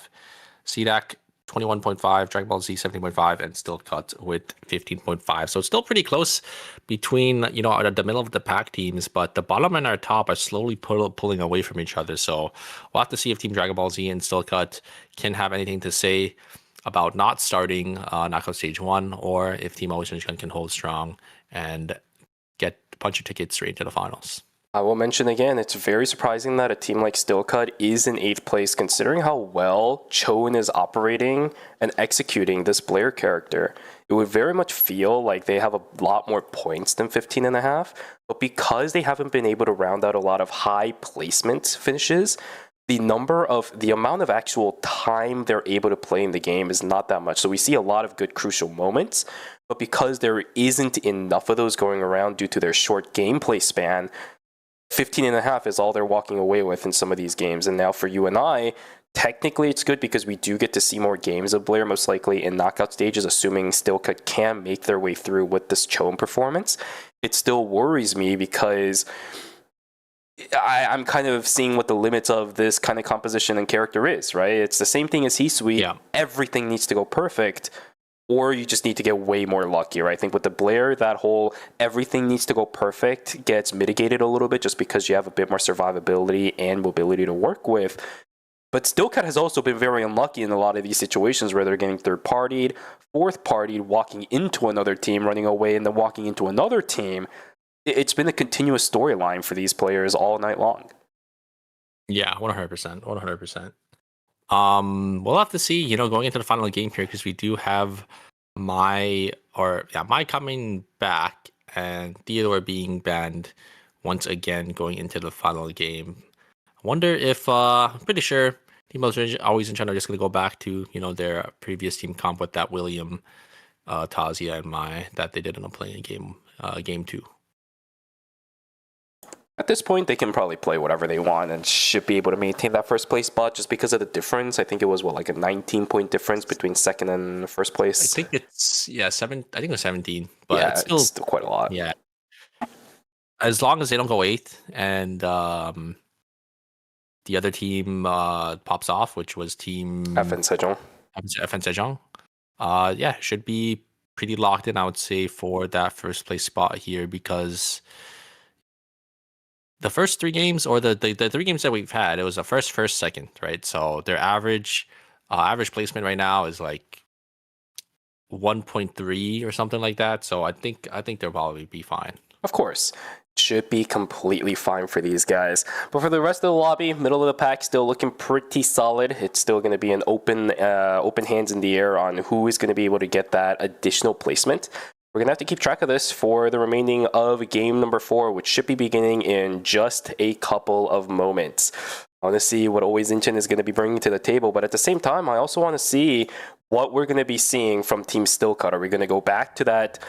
CDAC 21.5, Dragon Ball Z 17.5, and Still Cut with 15.5. So it's still pretty close between, the middle of the pack teams, but the bottom and our top are slowly pulling away from each other. So we'll have to see if Team Dragon Ball Z and Still Cut can have anything to say about not starting Knockout Stage 1, or if Team Always Incheon can hold strong and get a bunch of tickets straight into the finals. I will mention again, it's very surprising that a team like Stillcut is in 8th place, considering how well Choen is operating and executing this Blair character. It would very much feel like they have a lot more points than 15.5, but because they haven't been able to round out a lot of high placement finishes, the amount of actual time they're able to play in the game is not that much. So we see a lot of good crucial moments, but because there isn't enough of those going around due to their short gameplay span, 15.5 is all they're walking away with in some of these games. And now for you and I, technically it's good because we do get to see more games of Blair, most likely in knockout stages, assuming Stillcut can make their way through with this Choen performance. It still worries me because I'm kind of seeing what the limits of this kind of composition and character is, right? It's the same thing as Hisui. Yeah. Everything needs to go perfect, or you just need to get way more lucky, right? I think with the Blair, that whole everything needs to go perfect gets mitigated a little bit just because you have a bit more survivability and mobility to work with. But Stillcut has also been very unlucky in a lot of these situations where they're getting third-partied, fourth-partied, walking into another team, running away, and then walking into another team. It's been a continuous storyline for these players all night long. Yeah, 100%. 100%. We'll have to see, going into the final game here, because we do have my coming back and Theodore being banned once again going into the final game. I wonder if, I'm pretty sure Team Always in China are just going to go back to, their previous team comp with that William, Tazia, and Mai that they did in a playing game, game 2. At this point, they can probably play whatever they want and should be able to maintain that first place spot just because of the difference. I think it was, like a 19-point difference between second and first place? I think it's, I think it was 17. But yeah, it's still quite a lot. Yeah. As long as they don't go 8th and the other team pops off, which was Team FN Sejong. FN Sejong. Should be pretty locked in, I would say, for that first place spot here, because the first 3 games, or the 3 games that we've had, it was the first, second, right? So their average placement right now is like 1.3 or something like that. So I think they'll probably be fine. Of course. Should be completely fine for these guys. But for the rest of the lobby, middle of the pack still looking pretty solid. It's still going to be an open hands in the air on who is going to be able to get that additional placement. We're going to have to keep track of this for the remaining of game number 4, which should be beginning in just a couple of moments. I want to see what Always Inchin is going to be bringing to the table, but at the same time, I also want to see what we're going to be seeing from Team Stillcut. Are we going to go back to that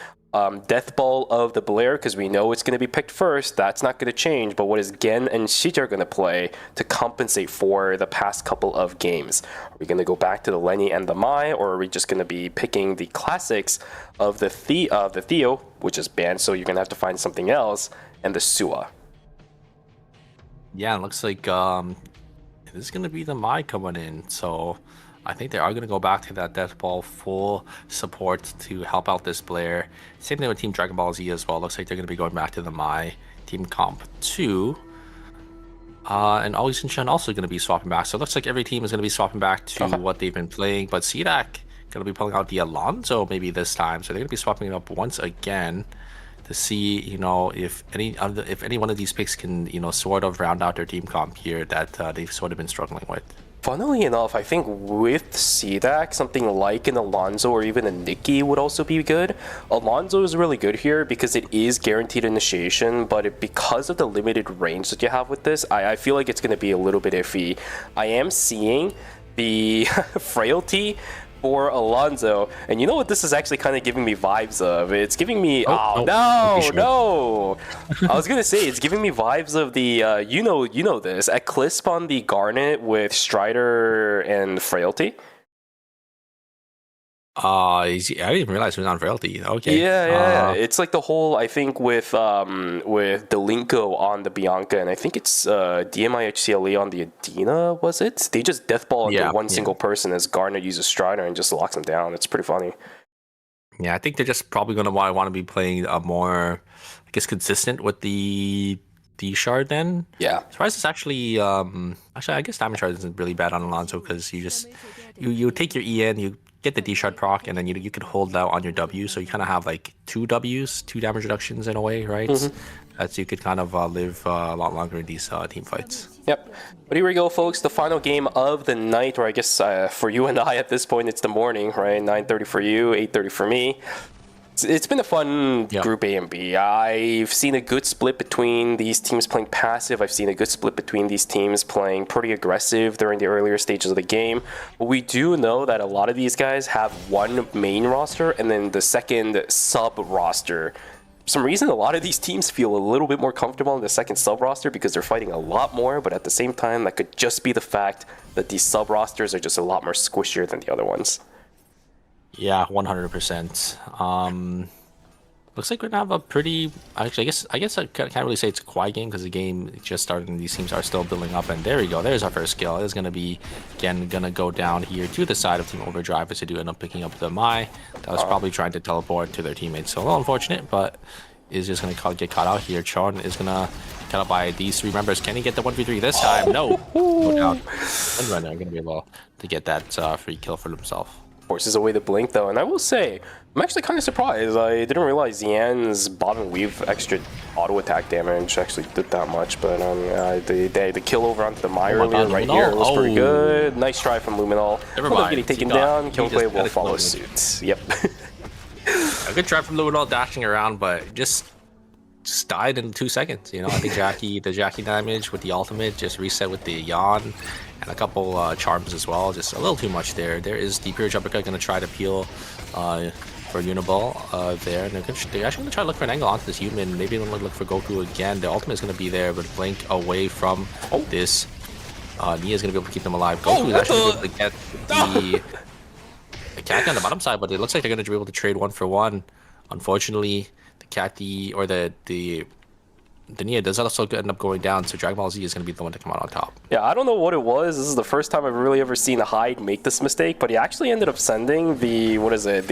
Death Ball of the Blair, because we know it's going to be picked first? That's not going to change, but what is Gen and Shijar going to play to compensate for the past couple of games? Are we going to go back to the Lenny and the Mai, or are we just going to be picking the classics of the Theo, which is banned, so you're going to have to find something else, and the Sua? Yeah, it looks like this is going to be the Mai coming in, so I think they are going to go back to that Death Ball full support to help out this Blair. Same thing with Team Dragon Ball Z as well. Looks like they're going to be going back to the Mai Team Comp 2. And Always Inchin also going to be swapping back. So it looks like every team is going to be swapping back to what they've been playing. But CDAC going to be pulling out the Alonzo maybe this time. So they're going to be swapping it up once again to see, if any one of these picks can, sort of round out their team comp here that they've sort of been struggling with. Funnily enough, I think with CDAC, something like an Alonzo or even a Nikki would also be good. Alonzo is really good here because it is guaranteed initiation, but because of the limited range that you have with this, I feel like it's going to be a little bit iffy. I am seeing the frailty for Alonzo, and you know what this is actually kind of giving me vibes of? It's giving me no. I was gonna say it's giving me vibes of the you know this Eclipse on the Garnet with Strider and Frailty. I didn't even realize it was on Frailty. Okay. Yeah. It's like the whole, I think, with Delinko on the Bianca, and I think it's DMIHCLE on the Adina, was it? They just deathball into one single person as Garnet uses Strider and just locks him down. It's pretty funny. Yeah, I think they're just probably going to want to be playing a more, I guess, consistent with the shard then. Yeah. Surprised it's actually I guess Diamond Shard isn't really bad on Alonzo, because you just you take your EN, you get the D-Shard proc, and then you could hold out on your W, so you kind of have like 2 Ws, 2 damage reductions in a way, right? that you could kind of live a lot longer in these team fights. Yep. But here we go, folks. The final game of the night, or I guess for you and I at this point, it's the morning, right? 9:30 for you, 8:30 for me. It's been a fun Group A and B. I've seen a good split between these teams playing passive. I've seen a good split between these teams playing pretty aggressive during the earlier stages of the game. But we do know that a lot of these guys have one main roster and then the second sub roster. For some reason, a lot of these teams feel a little bit more comfortable in the second sub roster because they're fighting a lot more. But at the same time, that could just be the fact that these sub rosters are just a lot more squishier than the other ones. Yeah, 100%. Looks like we're gonna have a pretty. Actually, I guess I can't really say it's a quiet game because the game just started and these teams are still building up. And there we go. There's our first kill. It's gonna be again gonna go down here to the side of Team Overdrive as they do end up picking up the Mai. That was probably trying to teleport to their teammates. So a little unfortunate, but is just gonna get caught out here. Chon is gonna get caught out by these three members. Can he get the 1v3 this time? No. Go down. Windrunner gonna be able to get that free kill for himself. Forces away the blink though, and I will say I'm actually kind of surprised. I didn't realize Yan's bottom weave extra auto attack damage actually did that much, but the kill over onto the Mai earlier right here was pretty good. Nice try from Luminol. Never mind. Getting taken down. Killplay will follow suit. Yep. A good try from Luminol dashing around, but just died in 2 seconds. You know, I think the Jackie damage with the ultimate just reset with the Yan. And a couple charms as well, just a little too much there. There is the Pure Uppercut going to try to peel for Uniball there. And they're actually going to try to look for an angle onto this human. Maybe they're going to look for Goku again. The ultimate is going to be there, but blink away from this. Nia is going to be able to keep them alive. Goku is actually able to get the cat on the bottom side, but it looks like they're going to be able to trade 1-for-1. Unfortunately, the Catty or the Nia does also end up going down, so Dragon Ball Z is going to be the one to come out on top. Yeah, I don't know what it was. This is the first time I've really ever seen Hyde make this mistake, but he actually ended up sending the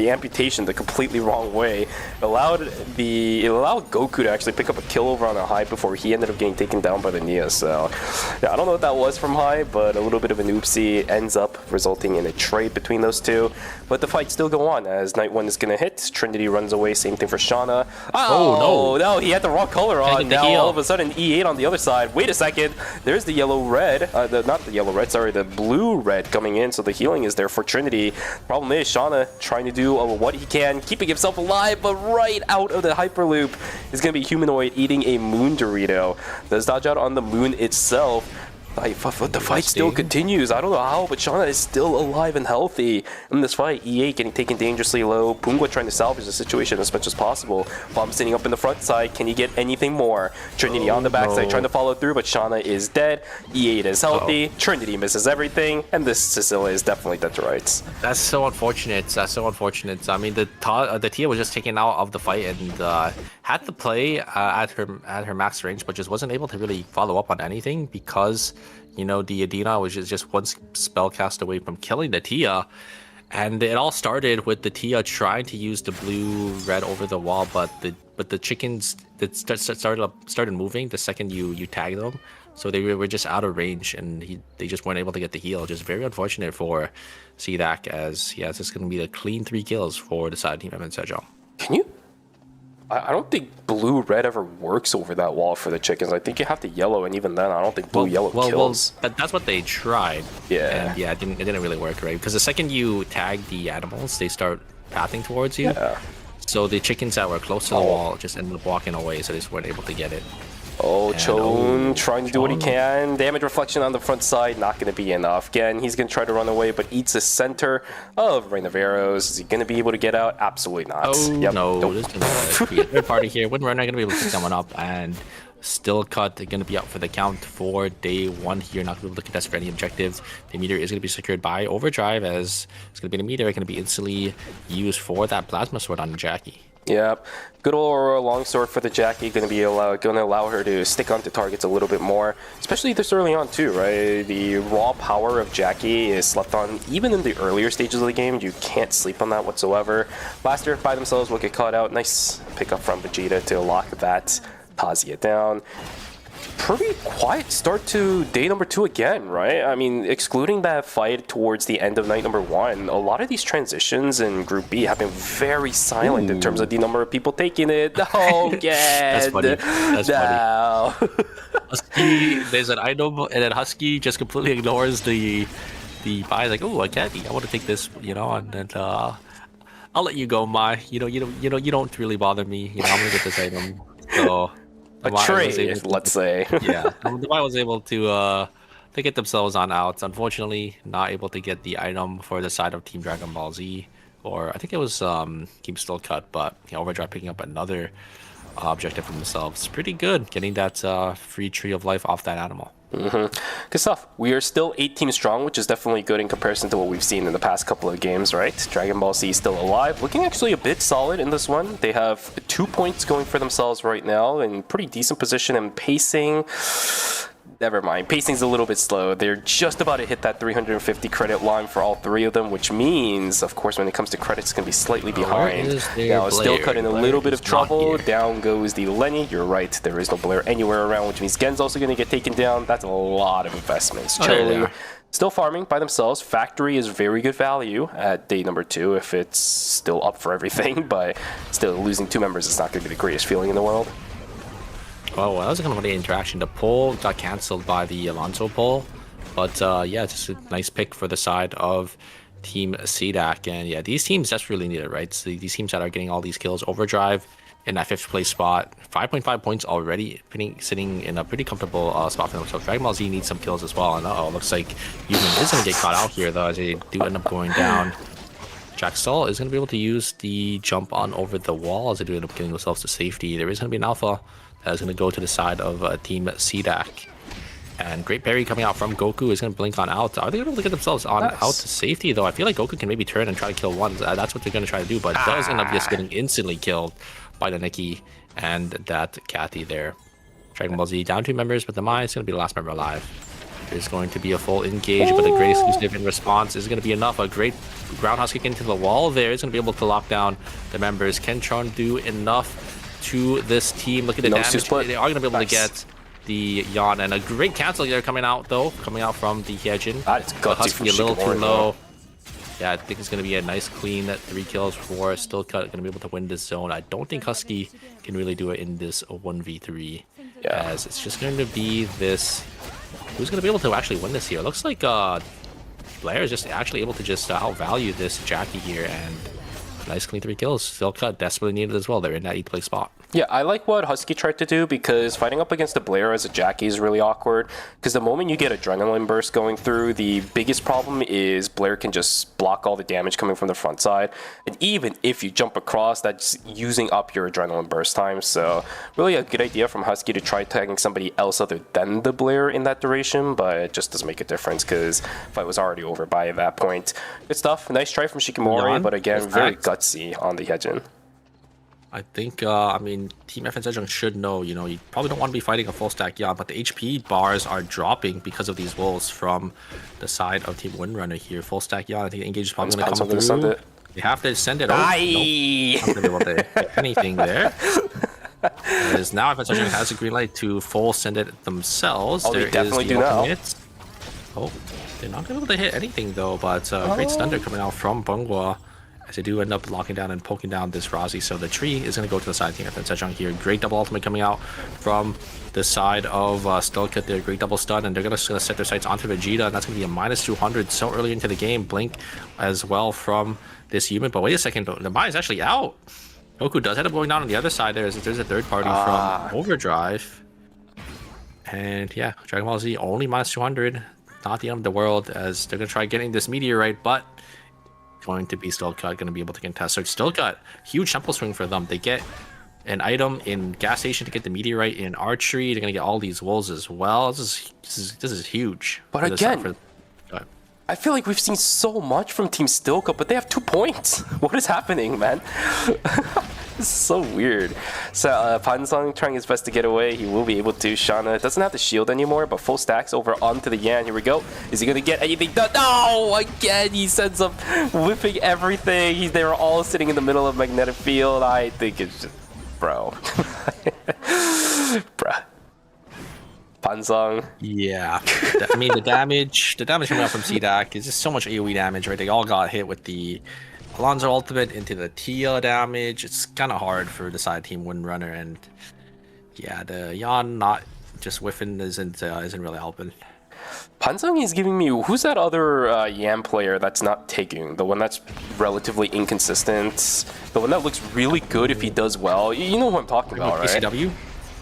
amputation the completely wrong way. It allowed Goku to actually pick up a kill over on a Hyde before he ended up getting taken down by the Nia. So yeah, I don't know what that was from Hyde, but a little bit of an oopsie ends up resulting in a trade between those two. But the fight still go on as Night 1 is going to hit. Trinity runs away. Same thing for Shauna. Oh no, he had the wrong color on. Now all of a sudden E8 on the other side. Wait a second. There's the yellow-red. Not the yellow-red, sorry, the blue-red coming in. So the healing is there for Trinity. Problem is, Shauna trying to do what he can, keeping himself alive, but right out of the Hyperloop is going to be Humanoid eating a Moon Dorito. Does dodge out on the moon itself. The fight still continues. I don't know how, but Shauna is still alive and healthy in this fight. E8 getting taken dangerously low. Pungwa trying to salvage the situation as much as possible. Bomb sitting up in the front side. Can he get anything more? Trinity on the backside trying to follow through, but Shauna is dead. E8 is healthy. Trinity misses everything, and this Cecilia is definitely dead to rights. That's so unfortunate. That's so unfortunate. I mean, the Tia was just taken out of the fight and had to play at her max range, but just wasn't able to really follow up on anything because, you know, the Adina was just one spell cast away from killing the Tia. And it all started with the Tia trying to use the blue-red over the wall, but the chickens that started moving the second you tag them. So they were just out of range, and they just weren't able to get the heal. Just very unfortunate for Sidak, as yeah, it's just going to be a clean 3 kills for the side team of Sejong. Can you? I don't think blue-red ever works over that wall for the chickens. I think you have to yellow, and even then, I don't think blue-yellow kills. Well, that's what they tried. Yeah. And yeah, it didn't really work, right? Because the second you tag the animals, they start pathing towards you. Yeah. So the chickens that were close to the wall just ended up walking away, so they just weren't able to get it. Oh, Chon trying to do what he can. Damage reflection on the front side, not going to be enough. Again, he's going to try to run away, but eats the center of Rain of Arrows. Is he going to be able to get out? Absolutely not. Oh, no. There's going to be a third party here. Windrunner going to be able to pick someone up, and still cut. They're going to be out for the count for day 1 here. Not going to be able to contest for any objectives. The meteor is going to be secured by Overdrive, as it's going to be the meteor going to be instantly used for that plasma sword on Jackie. Yep. Good old Aurora Longsword for the Jackie, going to allow her to stick onto targets a little bit more, especially this early on too, right? The raw power of Jackie is slept on even in the earlier stages of the game. You can't sleep on that whatsoever. Blaster by themselves will get caught out. Nice pickup from Vegeta to lock that Tazia down. pretty quiet start to day number 2 again, right? I mean, excluding that fight towards the end of night number 1, a lot of these transitions in Group B have been very silent in terms of the number of people taking it. Oh, yeah. That's funny. That's no. funny. Husky, there's an item, and then Husky just completely ignores the buy. Like, oh, a candy. I want to take this, you know, and then I'll let you go, Mai. You don't really bother me. You know, I'm gonna get this item. So A trade, let's say. Yeah, the Mai was able to get themselves on outs. Unfortunately, not able to get the item for the side of Team Dragon Ball Z, or I think it was Team Still Cut, but Overdrive picking up another objective for themselves. Pretty good, getting that free Tree of Life off that animal. Good stuff. We are still 8 teams strong, which is definitely good in comparison to what we've seen in the past couple of games, right? Dragon Ball Z still alive, looking actually a bit solid in this one. They have 2 points going for themselves right now, in pretty decent position, and pacing. Never mind. Pacing's a little bit slow. They're just about to hit that 350 credit line for all 3 of them, which means, of course, when it comes to credits, it's going to be slightly behind. Now, still cut in a little bit of trouble. Down goes the Lenny. You're right. There is no Blair anywhere around, which means Gen's also going to get taken down. That's a lot of investments. Chilling. Still farming by themselves. Factory is very good value at day number 2 if it's still up for everything, but still losing 2 members is not going to be the greatest feeling in the world. Oh, well, that was kind of an interaction. The poll got cancelled by the Alonso poll, but yeah, just a nice pick for the side of Team CDAC. And yeah, these teams that's really needed, right? So these teams that are getting all these kills, Overdrive in that 5th place spot, 5.5 points already, sitting in a pretty comfortable spot for themselves. Dragon Ball Z needs some kills as well, and looks like Human is going to get caught out here though, as they do end up going down. Jack Stall is going to be able to use the jump on over the wall as they do end up getting themselves to safety. There is going to be an alpha that is going to go to the side of Team CDAC. And Great Berry coming out from Goku is going to blink on out. Are they able to get themselves on out to safety, though? I feel like Goku can maybe turn and try to kill one. That's what they're going to try to do, but does end up just getting instantly killed by the Nikki and that Kathy there. Dragon Ball Z down 2 members, but the Mai is going to be the last member alive. There's going to be a full engage, but a great exclusive in response is going to be enough. A great roundhouse kick into the wall there is going to be able to lock down the members. Can Tron do enough to this team? Look at the damage. They are going to be able to get the Yawn, and a great cancel there coming out though, coming out from the Hyejin. But Husky a little too low. Yeah, I think it's going to be a nice clean 3 kills for Still Cut. Going to be able to win this zone. I don't think Husky can really do it in this 1v3, as it's just going to be this. Who's going to be able to actually win this here? It looks like Blair is just actually able to just outvalue this Jackie here, and nice clean 3 kills. Still Cut desperately needed as well. They're in that 8th place spot. Yeah, I like what Husky tried to do, because fighting up against the Blair as a Jackie is really awkward, because the moment you get adrenaline burst going through, the biggest problem is Blair can just block all the damage coming from the front side, and even if you jump across, that's using up your adrenaline burst time. So really a good idea from Husky to try tagging somebody else other than the Blair in that duration, but it just doesn't make a difference because the fight was already over by that point. Good stuff. Nice try from Shikimori, but again, very gutsy on the Hyejin. I think, I mean, Team FN Sejong should know, you know, you probably don't want to be fighting a full stack Yawn, but the HP bars are dropping because of these wolves from the side of Team Windrunner here. Full stack Yawn, I think the engage is probably going to come through. They have to send it over. Nope. Not going to be able to hit anything there. As now FN Sejong has a green light to full send it themselves. Oh, they definitely do now. Oh, they're not going to be able to hit anything though, but great thunder coming out from Bungwa, as they do end up locking down and poking down this Razi. So the tree is going to go to the side of Team FN Sejong here. Great double ultimate coming out from the side of Still Cut there. Great double stun, and they're going to set their sights onto Vegeta, and that's going to be a -200 so early into the game. Blink as well from this human. But wait a second, the Mai is actually out. Goku does end up going down on the other side there, as there's a third party from Overdrive. And yeah, Dragon Ball Z only -200. Not the end of the world, as they're going to try getting this meteorite, but going to be Still Cut, going to be able to contest. So Still Cut, huge temple swing for them. They get an item in gas station to get the meteorite in archery. They're going to get all these wolves as well. This is huge. But again, I feel like we've seen so much from Team Still Cut, but they have 2 points. What is happening, man? This is so weird. So Pansong trying his best to get away. He will be able to. Shana doesn't have the shield anymore, but full stacks over onto the Yan. Here we go. Is he going to get anything done? No! Again, he sends up whipping everything. They were all sitting in the middle of magnetic field. I think it's just... Bro. Bruh. Pansang. Yeah, I mean the damage coming out from CDAC is just so much AoE damage, right? They all got hit with the Alonso ultimate into the Tia damage. It's kind of hard for the side team Windrunner, and yeah, the Yan not just whiffing isn't really helping. Pansang is giving me, who's that other Yan player that's not taking? The one that's relatively inconsistent? The one that looks really good if he does well? You know who I'm talking about, right? KCW?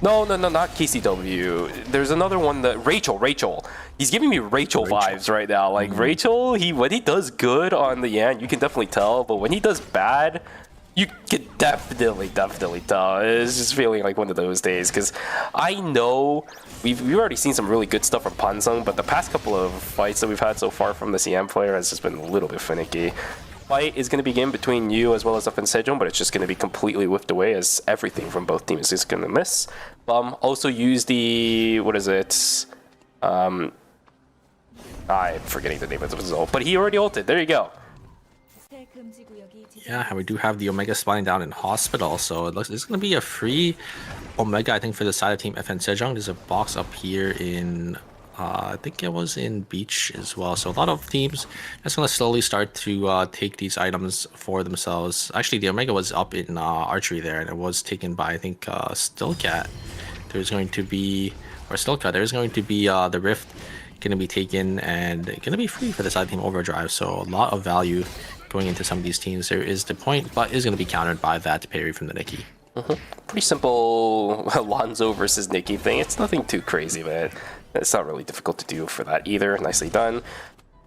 No, not KCW. There's another one that Rachel. He's giving me Rachel vibes right now. Like Rachel, when he does good on the Yan, you can definitely tell. But when he does bad, you can definitely tell. It's just feeling like one of those days. Because I know we've already seen some really good stuff from Pansang, but the past couple of fights that we've had so far from this Yan player has just been a little bit finicky. Fight is going to begin between you as well as Up and Sejong, but it's just going to be completely whiffed away as everything from both teams is going to miss. Also use the, what is it? I'm forgetting the name of the result, but he already ulted. There you go. Yeah, and we do have the Omega spawning down in Hospital, so it looks it's going to be a free Omega, I think, for the side of Team FN Sejong. There's a box up here in, I think it was in Beach as well. So a lot of teams just going to slowly start to take these items for themselves. Actually, the Omega was up in Archery there, and it was taken by, I think, Stillcat. There's going to be, or Stillcat, there's going to be the Rift going to be taken and going to be free for the side team Overdrive. So a lot of value going into some of these teams. There is the point, but is going to be countered by that parry from the Nikki. Pretty simple Alonso versus Nikki thing. It's nothing too crazy, but it's not really difficult to do for that either. Nicely done.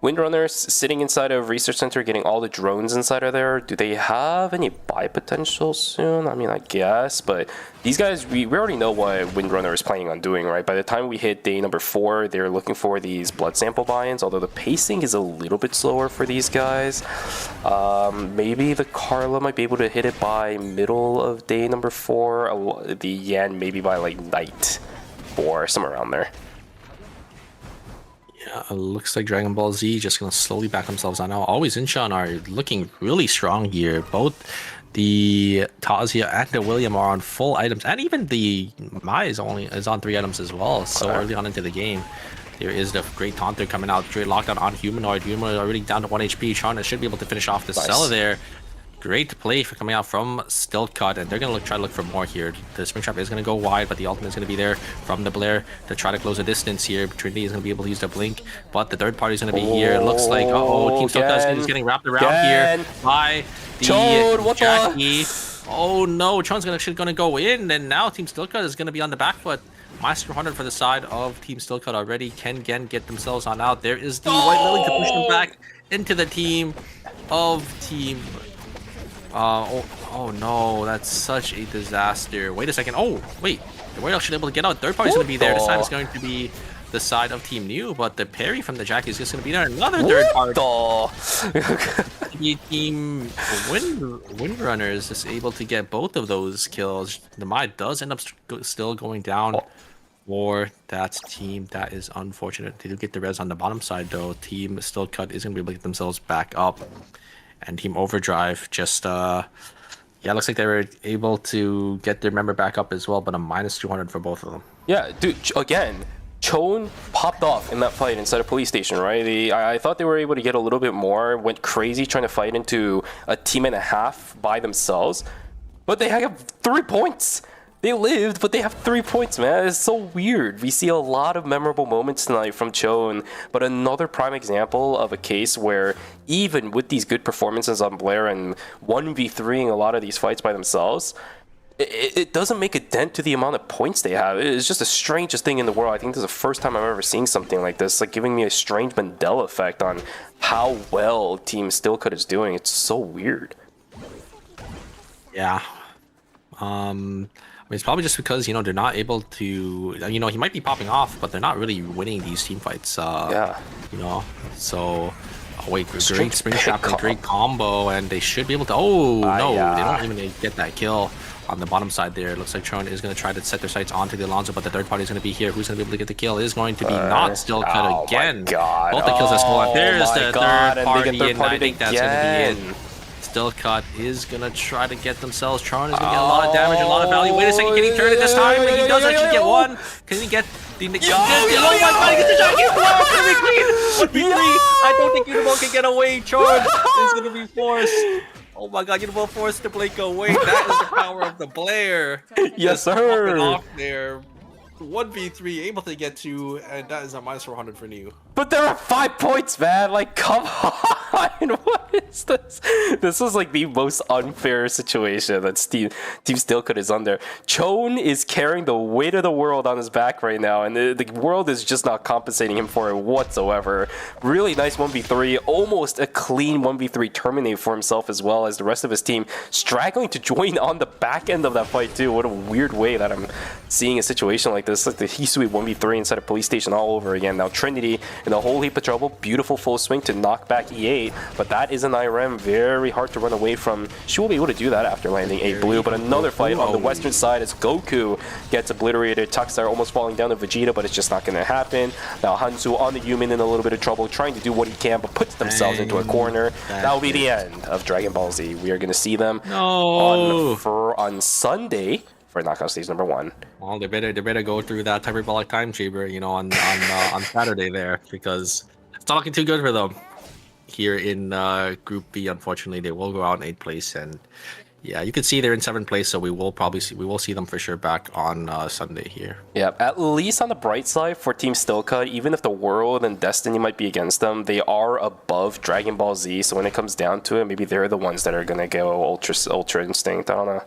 Windrunners sitting inside of Research Center, getting all the drones inside of there. Do they have any buy potential soon? I mean, I guess, but these guys, we already know what Windrunner is planning on doing, right? By the time we hit day number 4, they're looking for these blood sample buy-ins, although the pacing is a little bit slower for these guys. Maybe the Carla might be able to hit it by middle of day number 4. The Yan maybe by like night 4, somewhere around there. Looks like Dragon Ball Z just going to slowly back themselves on now. Always Incheon are looking really strong here. Both the Tazia and the William are on full items, and even the Mai is on 3 items as well. So early on into the game, there is the great taunter coming out. Great lockdown on Humanoid. Humanoid already down to 1 HP. Charna should be able to finish off the Cella there. Great play for coming out from Stillcut, and they're going to try to look for more here. The Springtrap is going to go wide, but the ultimate is going to be there from the Blair to try to close the distance here. Trinity is going to be able to use the Blink, but the third party is going to be here. It looks like, Team Stillcut is getting wrapped around here by the Jackie. Oh no, Chon's actually going to go in, and now Team Stillcut is going to be on the back foot. Master 100 for the side of Team Stillcut already. Can Gen get themselves on out? There is the White Lily to push them back into the team of Team... oh no, that's such a disaster. Wait a second. Oh, wait. The White Elk should be able to get out. Third party's going to be there. This time it's going to be the side of Team New, but the parry from the Jackie is just going to be there. Another third party. Team Windrunner is just able to get both of those kills. The Mai does end up still going down for that team. That is unfortunate. They do get the res on the bottom side, though. Team Stillcut is going to be able to get themselves back up. And Team Overdrive just, looks like they were able to get their member back up as well, but a minus 200 for both of them. Yeah, dude, again, Chon popped off in that fight inside a police station, right? I thought they were able to get a little bit more, went crazy trying to fight into a team and a half by themselves, but they have 3 points. They lived, but they have 3 points, man. It's so weird. We see a lot of memorable moments tonight from Chon, but another prime example of a case where even with these good performances on Blair and 1v3ing a lot of these fights by themselves, it doesn't make a dent to the amount of points they have. It's just the strangest thing in the world. I think this is the first time I've ever seen something like this, like giving me a strange Mandela effect on how well Team Stillcut is doing. It's so weird. Yeah. I mean, it's probably just because, they're not able to, he might be popping off, but they're not really winning these team fights. So, wait, great spring trap and great combo, and they should be able to, they don't even get that kill on the bottom side there. It looks like Tron is going to try to set their sights onto the Alonso, but the third party is going to be here. Who's going to be able to get the kill? It is going to be not Stillcut again. Both the kills are stolen. There's the third party, and I think that's going to be it. Stillcut is going to try to get themselves. Tron is going to get a lot of damage, a lot of value. Wait a second, can he turn it this time? He does actually get one. Can he get The Nick. Oh my god, he gets the giant blow! 1v3! I don't think Uniball can get away. Charge is gonna be forced. Oh my god, Uniball forced to blink away. That is the power of the Blair. Yes, Just popping sir. off there. 1v3 able to get to, and that is a minus 400 for New. But there are 5 points, man. Like, come on. What is this? This is like the most unfair situation that Team Stillcut is under. Chone is carrying the weight of the world on his back right now, and the world is just not compensating him for it whatsoever. Really nice 1v3. Almost a clean 1v3 terminate for himself, as well as the rest of his team struggling to join on the back end of that fight too. What a weird way that I'm seeing a situation like this. Like the Hisui 1v3 inside a police station all over again. Now Trinity in a whole heap of trouble. Beautiful full swing to knock back E8, but that is an IRM. Very hard to run away from. She will be able to do that after landing a blue, but another fight on the western side as Goku gets obliterated. Tuxar almost falling down to Vegeta, but it's just not going to happen. Now Hansu on the Yumin in a little bit of trouble, trying to do what he can, but puts themselves into a corner. That will be the end of Dragon Ball Z. We are going to see them on Sunday for knockout stage number 1. Well, they better go through that hyperbolic time chamber, you know, on Saturday there, because it's not looking too good for them here in Group B. Unfortunately, they will go out in 8th place, and yeah, you can see they're in 7th place, so we will see them for sure back on Sunday here. Yeah, at least on the bright side for Team Stillcut, even if the world and Destiny might be against them, they are above Dragon Ball Z. So when it comes down to it, maybe they're the ones that are gonna go Ultra Instinct. I don't know.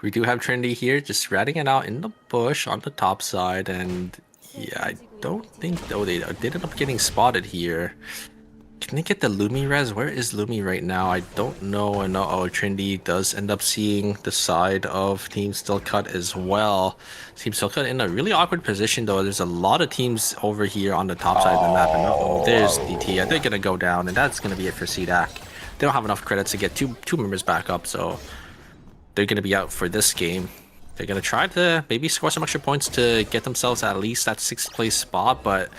We do have Trinity here, just ratting it out in the bush on the top side, and yeah, I don't think though they did end up getting spotted here. Can they get the Lumi res? Where is Lumi right now? I don't know. And Trinity does end up seeing the side of Team Stillcut as well. Team Stillcut in a really awkward position though. There's a lot of teams over here on the top side of the map, and there's DT. They're gonna go down, and that's gonna be it for CDAC. They don't have enough credits to get two members back up, so they're going to be out for this game. They're going to try to maybe score some extra points to get themselves at least that 6th place spot, but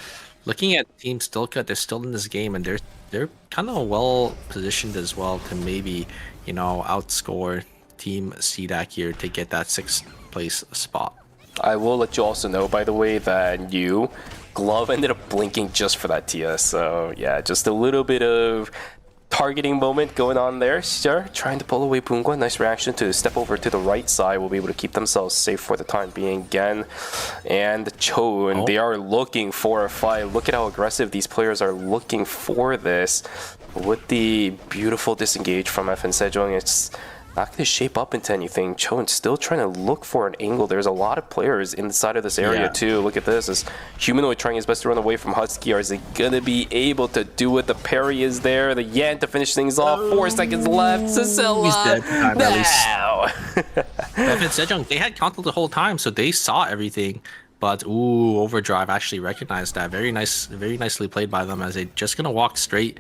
looking at Team Stillcut, they're still in this game, and they're kind of well positioned as well to maybe, you know, outscore Team CDAC here to get that 6th place spot. I will let you also know, by the way, that Glove ended up blinking just for that TS, so yeah, just a little bit of targeting moment going on there. Sure, trying to pull away Pungwa. Nice reaction to step over to the right side. Will be able to keep themselves safe for the time being. Gen and Cho, and they are looking for a fight. Look at how aggressive these players are looking for this. With the beautiful disengage from FN Sejong, it's not going to shape up into anything. Cho's still trying to look for an angle. There's a lot of players inside of this area too. Look at this. This Humanoid trying his best to run away from Husky. Or is he going to be able to do it? The parry is there. The Yan to finish things off. 4 seconds left. Cecilla. He's dead. Now. FN Sejong, they had control the whole time, so they saw everything. But Overdrive actually recognized that. Very nicely played by them, as they just going to walk straight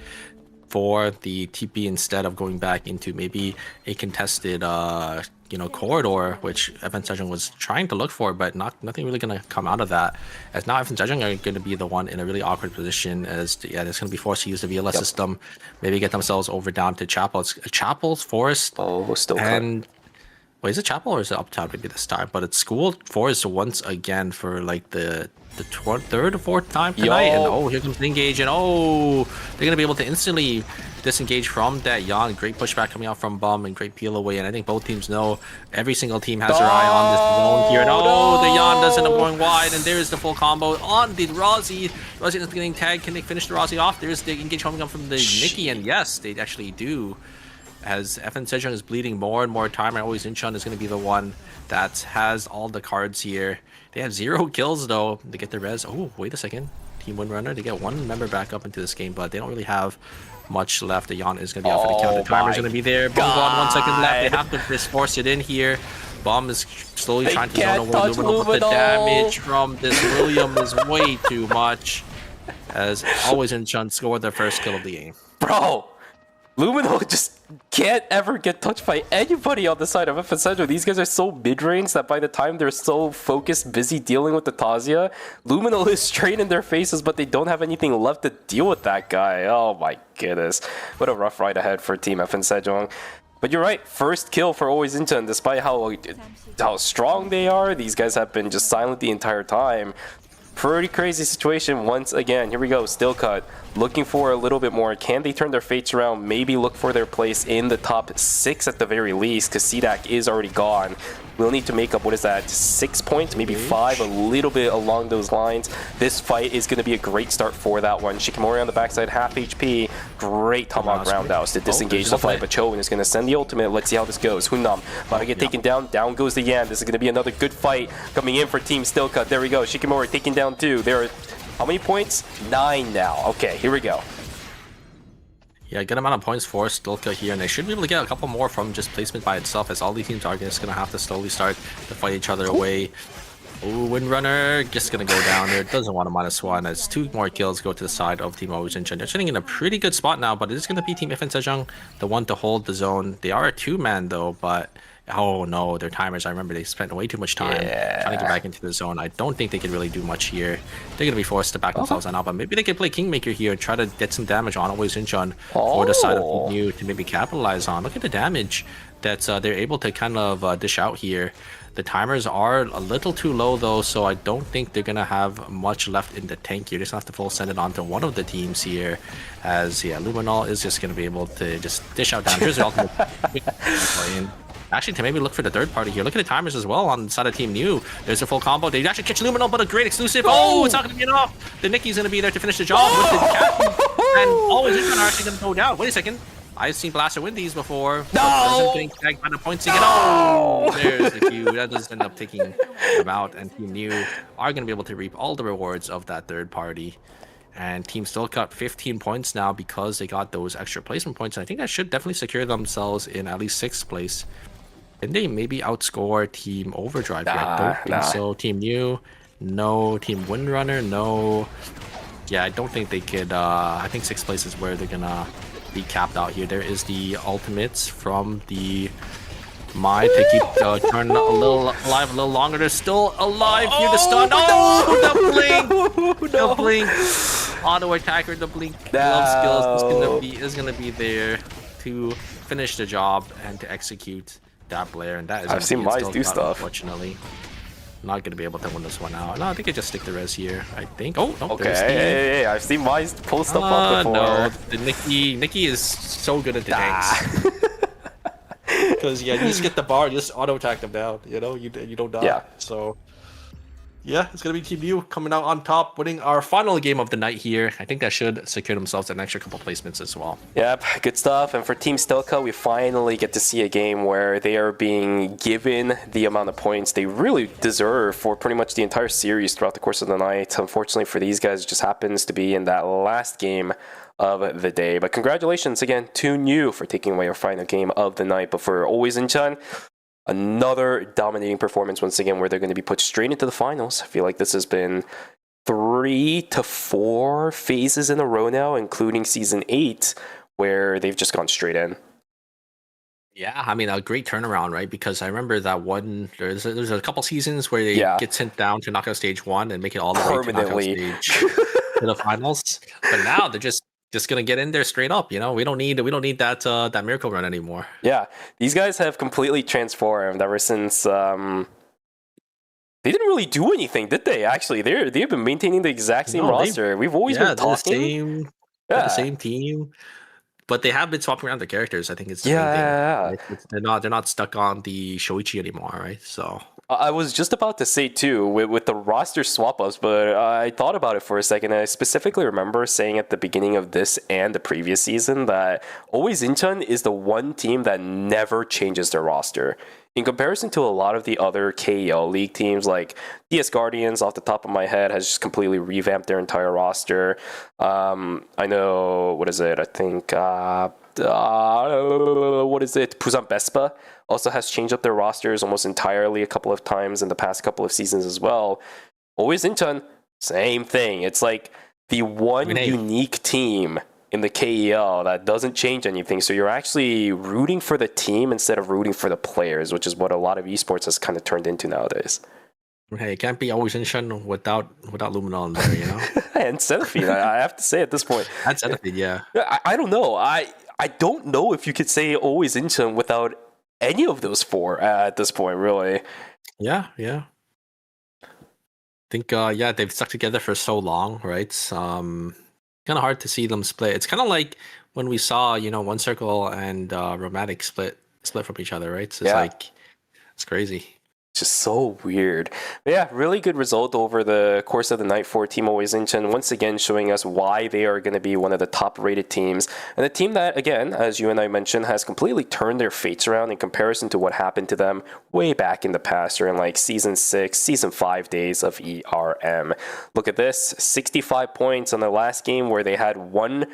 for the TP instead of going back into maybe a contested corridor, which FN Sejong was trying to look for, but nothing really going to come out of that. As now FN Sejong are going to be the one in a really awkward position, as they're going to be forced to use the VLS system, maybe get themselves over down to Chapel. It's Chapel's Forest. Still and wait, is it Chapel or is it Uptown maybe this time? But it's School Forest once again for like the 3rd or 4th time tonight. And here comes the engage, and they're gonna be able to instantly disengage from that Yan. Great pushback coming out from Bum, and great peel away. And I think both teams know every single team has their eye on this zone here. And the Yan does end up going wide, and there's the full combo on the Rozzy. Rozzy is getting tagged. Can they finish the Rozzy off? There's the engage coming up from the Nikki, and yes, they actually do. As FN Sejong is bleeding more and more time, I always Incheon is going to be the one that has all the cards here. They have 0 kills though. They get the res. Wait a second. Team Windrunner, they get 1 member back up into this game, but they don't really have much left. The Yan is going to be out for the count. The timer's going to be there. Boom, gone, 1 second left. They have to just force it in here. Bomb is slowly trying to zone over Luminal, but the damage from this William is way too much. As always, Incheon scored their first kill of the game. Bro! Luminal just can't ever get touched by anybody on the side of FN Sejong. These guys are so mid-range that by the time they're so focused, busy dealing with the Tazia, Luminal is straight in their faces, but they don't have anything left to deal with that guy. Oh my goodness. What a rough ride ahead for Team FN Sejong. But you're right, first kill for Always Incheon, despite how strong they are. These guys have been just silent the entire time. Pretty crazy situation once again. Here we go, still cut. Looking for a little bit more. Can they turn their fates around? Maybe look for their place in the top 6 at the very least, because CDAC is already gone. We'll need to make up, what is that, 6 points, maybe 5, a little bit along those lines. This fight is going to be a great start for that one. Shikimori on the backside, half HP. Great Tomahawk roundhouse to disengage the fight, but Chowen is going to send the ultimate. Let's see how this goes. Hunnam about to get taken down. Down goes the Yan. This is going to be another good fight coming in for Team Stillcut. There we go. Shikimori taken down 2. There are, how many points? 9 now. Okay, here we go. Yeah, good amount of points for Stillcut here, and they should be able to get a couple more from just placement by itself, as all these teams are just going to have to slowly start to fight each other away. Ooh, Windrunner just going to go down there. Doesn't want a -1 as 2 more kills go to the side of Team Always Incheon. They're sitting in a pretty good spot now, but it is going to be Team If and Sejong, the one to hold the zone. They are a 2-man though, but oh no, their timers, I remember they spent way too much time trying to get back into the zone. I don't think they could really do much here. They're going to be forced to back themselves on out, but maybe they could play Kingmaker here and try to get some damage on Always Incheon for the side of New to maybe capitalize on. Look at the damage that they're able to kind of dish out here. The timers are a little too low though, so I don't think they're going to have much left in the tank here. Just have to full send it onto one of the teams here, as yeah, Luminol is just going to be able to just dish out damage. Here's the ultimate. Actually, to maybe look for the third party here. Look at the timers as well on the side of Team New. There's a full combo. They actually catch Luminol, but a great exclusive. Oh, it's not going to be enough. The Nicky's going to be there to finish the job with the captain. And Always Incheon are actually going to go down. Wait a second. I've seen Blaster win these before. No! Getting tagged by the points again. Oh! There's the Q. That does end up taking them out. And Team New are going to be able to reap all the rewards of that third party. And Team Stillcut 15 points now because they got those extra placement points. And I think that should definitely secure themselves in at least 6th place. And they maybe outscore Team Overdrive here. I don't think so. Team New, no. Team Windrunner, no. Yeah, I don't think they could. I think 6th place is where they're gonna be capped out here. There is the ultimates from the Mai to keep turning a little alive a little longer. They're still alive here to stun. Oh, the blink! The blink! Auto attacker, the blink glove skills is gonna be there to finish the job and to execute that player, and that is I've seen Mize do stuff. Unfortunately, not gonna be able to win this one out. No, I think I just stick the res here. I think. Oh, no, okay. Hey, I've seen Mize pull stuff up before. No, the Nikki is so good at the tanks. Because yeah, you just get the bar, you just auto attack them down. You know, you don't die. Yeah. So yeah, it's gonna be Team New coming out on top, winning our final game of the night here. I think that should secure themselves an extra couple placements as well. Yep, good stuff. And for Team Stillcut, we finally get to see a game where they are being given the amount of points they really deserve for pretty much the entire series throughout the course of the night. Unfortunately for these guys, it just happens to be in that last game of the day. But congratulations again to New for taking away our final game of the night. But for Always Incheon, another dominating performance once again, where they're going to be put straight into the finals. I feel like this has been 3 to 4 phases in a row now, including Season 8, where they've just gone straight in. Yeah, I mean, a great turnaround, right? Because I remember that one, there's a couple seasons where they get sent down to knockout stage 1 and make it all the way to knockout stage to the finals. But now they're just gonna get in there straight up. You know, we don't need that miracle run anymore. Yeah, these guys have completely transformed ever since. They didn't really do anything, did they? Actually, they've been maintaining the exact same roster. We've always been talking. The same team, but they have been swapping around the characters. I think it's the main thing. They're not stuck on the Shoichi anymore, right? So. I was just about to say too, with the roster swap-ups, but I thought about it for a second. I specifically remember saying at the beginning of this and the previous season that Always Incheon is the one team that never changes their roster. In comparison to a lot of the other KEL League teams, like DS Guardians, off the top of my head, has just completely revamped their entire roster. I know, what is it? I think, what is it? Busan Vespa also has changed up their rosters almost entirely a couple of times in the past couple of seasons as well. Always Incheon, same thing. It's like the one unique team in the KEL that doesn't change anything. So you're actually rooting for the team instead of rooting for the players, which is what a lot of esports has kind of turned into nowadays. Hey, it can't be Always Incheon without Luminol in there, you know? And Cenifine, I have to say at this point. And Cenifine, yeah. I don't know. I I don't know if you could say always Incheon without any of those four at this point, really. Yeah. I think they've stuck together for so long, right? Kind of hard to see them split. It's kind of like when we saw, One Circle and Romantic split from each other, right? So it's like it's crazy. Just so weird. But yeah, really good result over the course of the night for Team Always Incheon, once again showing us why they are going to be one of the top-rated teams. And a team that, again, as you and I mentioned, has completely turned their fates around in comparison to what happened to them way back in the past, during like Season 6, Season 5 days of ERM. Look at this, 65 points on the last game where they had one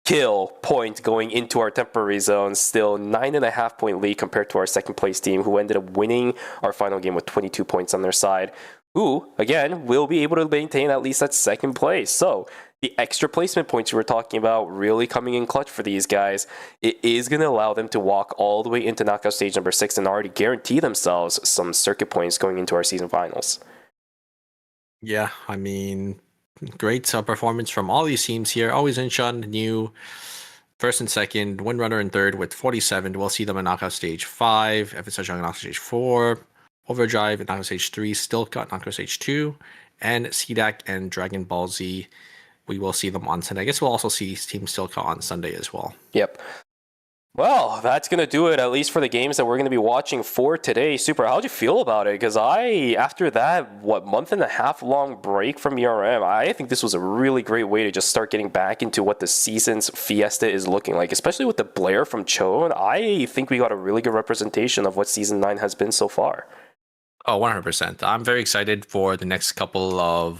kill point going into our temporary zone. Still 9.5 point lead compared to our second place team, who ended up winning our final game with 22 points on their side, who again will be able to maintain at least that second place. So the extra placement points you were talking about really coming in clutch for these guys. It is going to allow them to walk all the way into knockout stage number 6 and already guarantee themselves some circuit points going into our season finals. Yeah, I mean, great performance from all these teams here. Always Incheon, new first and second, Windrunner in third with 47. We'll see them in knockout stage 5. If it's such knockout stage 4, Overdrive in knockout stage 3, Still Cut knockout stage 2, and CDAC and Dragon Ball Z. We will see them on Sunday. I guess we'll also see Team Still Cut on Sunday as well. Yep. Well, that's going to do it, at least for the games that we're going to be watching for today. Super, how'd you feel about it? Because after that, month and a half long break from ERM, I think this was a really great way to just start getting back into what the season's fiesta is looking like, especially with the Blair from Cho. And I think we got a really good representation of what Season 9 has been so far. Oh, 100%. I'm very excited for the next couple of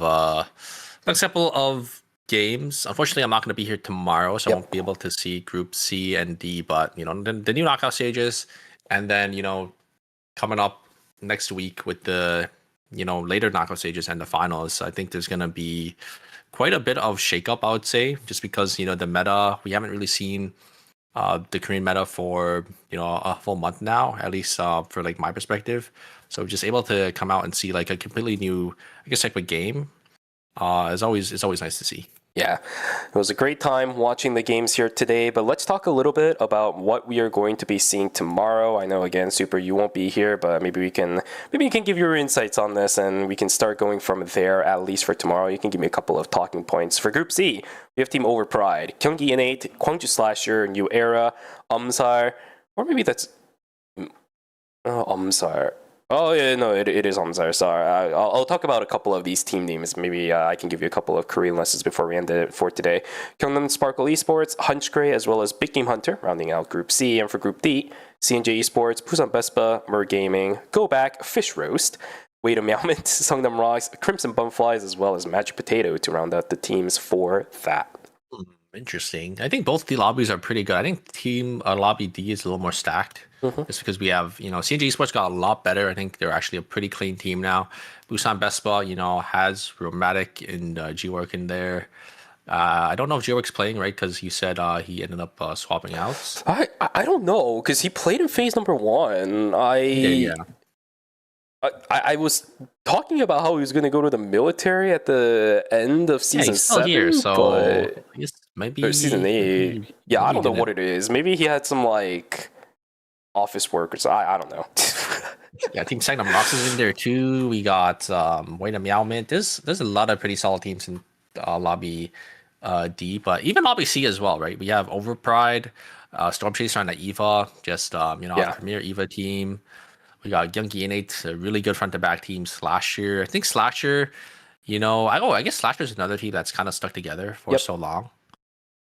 games. Unfortunately, I'm not going to be here tomorrow, so I won't be able to see Group C and D, but the new knockout stages, and then coming up next week with the later knockout stages and the finals, I think there's going to be quite a bit of shakeup, I would say, just because the meta, we haven't really seen the Korean meta for a full month now, at least for like my perspective. So just able to come out and see like a completely new, I guess, type of game is always nice to see. Yeah, it was a great time watching the games here today, but let's talk a little bit about what we are going to be seeing tomorrow. I know, again, Super, you won't be here, but maybe you can give your insights on this, and we can start going from there, at least for tomorrow. You can give me a couple of talking points. For Group C, we have Team Overpride, Gyeonggi Innate, Gwangju Slasher, New Era, Umsar, or maybe that's Umsar. Oh, yeah, no, it is Omzar. Sorry. I'll talk about a couple of these team names. Maybe I can give you a couple of Korean lessons before we end it for today. Gyeongnam Sparkle Esports, Hunchgray, as well as Big Game Hunter, rounding out Group C. And for Group D, CNJ Esports, Busan Vespa, Mer Gaming, Go Back, Fish Roast, Wait a Meowment, Sungnam Rocks, Crimson Bumflies, as well as Magic Potato to round out the teams for that. Interesting. I think both the lobbies are pretty good. I think Team Lobby D is a little more stacked. Just because we have, CNG Esports got a lot better. I think they're actually a pretty clean team now. Busan Vespa, has Romantic and G-Work in there. I don't know if G-Work's playing, right? Because you said he ended up swapping out. I don't know, because he played in phase number 1. I was talking about how he was going to go to the military at the end of season 7. Here, so but I guess maybe or season 8. Yeah, I don't know what it is. Maybe he had some like office work or so. I don't know. Yeah, Team Sagnam Rocks is in there too. We got Wayne and Meowmint. There's a lot of pretty solid teams in Lobby D, but even Lobby C as well, right? We have Overpride, Storm Chaser on the EVA, just our premier EVA team. We got Gyeonggi Innate, a really good front to back team. Slasher, I think Slasher, I guess Slasher is another team that's kind of stuck together for so long,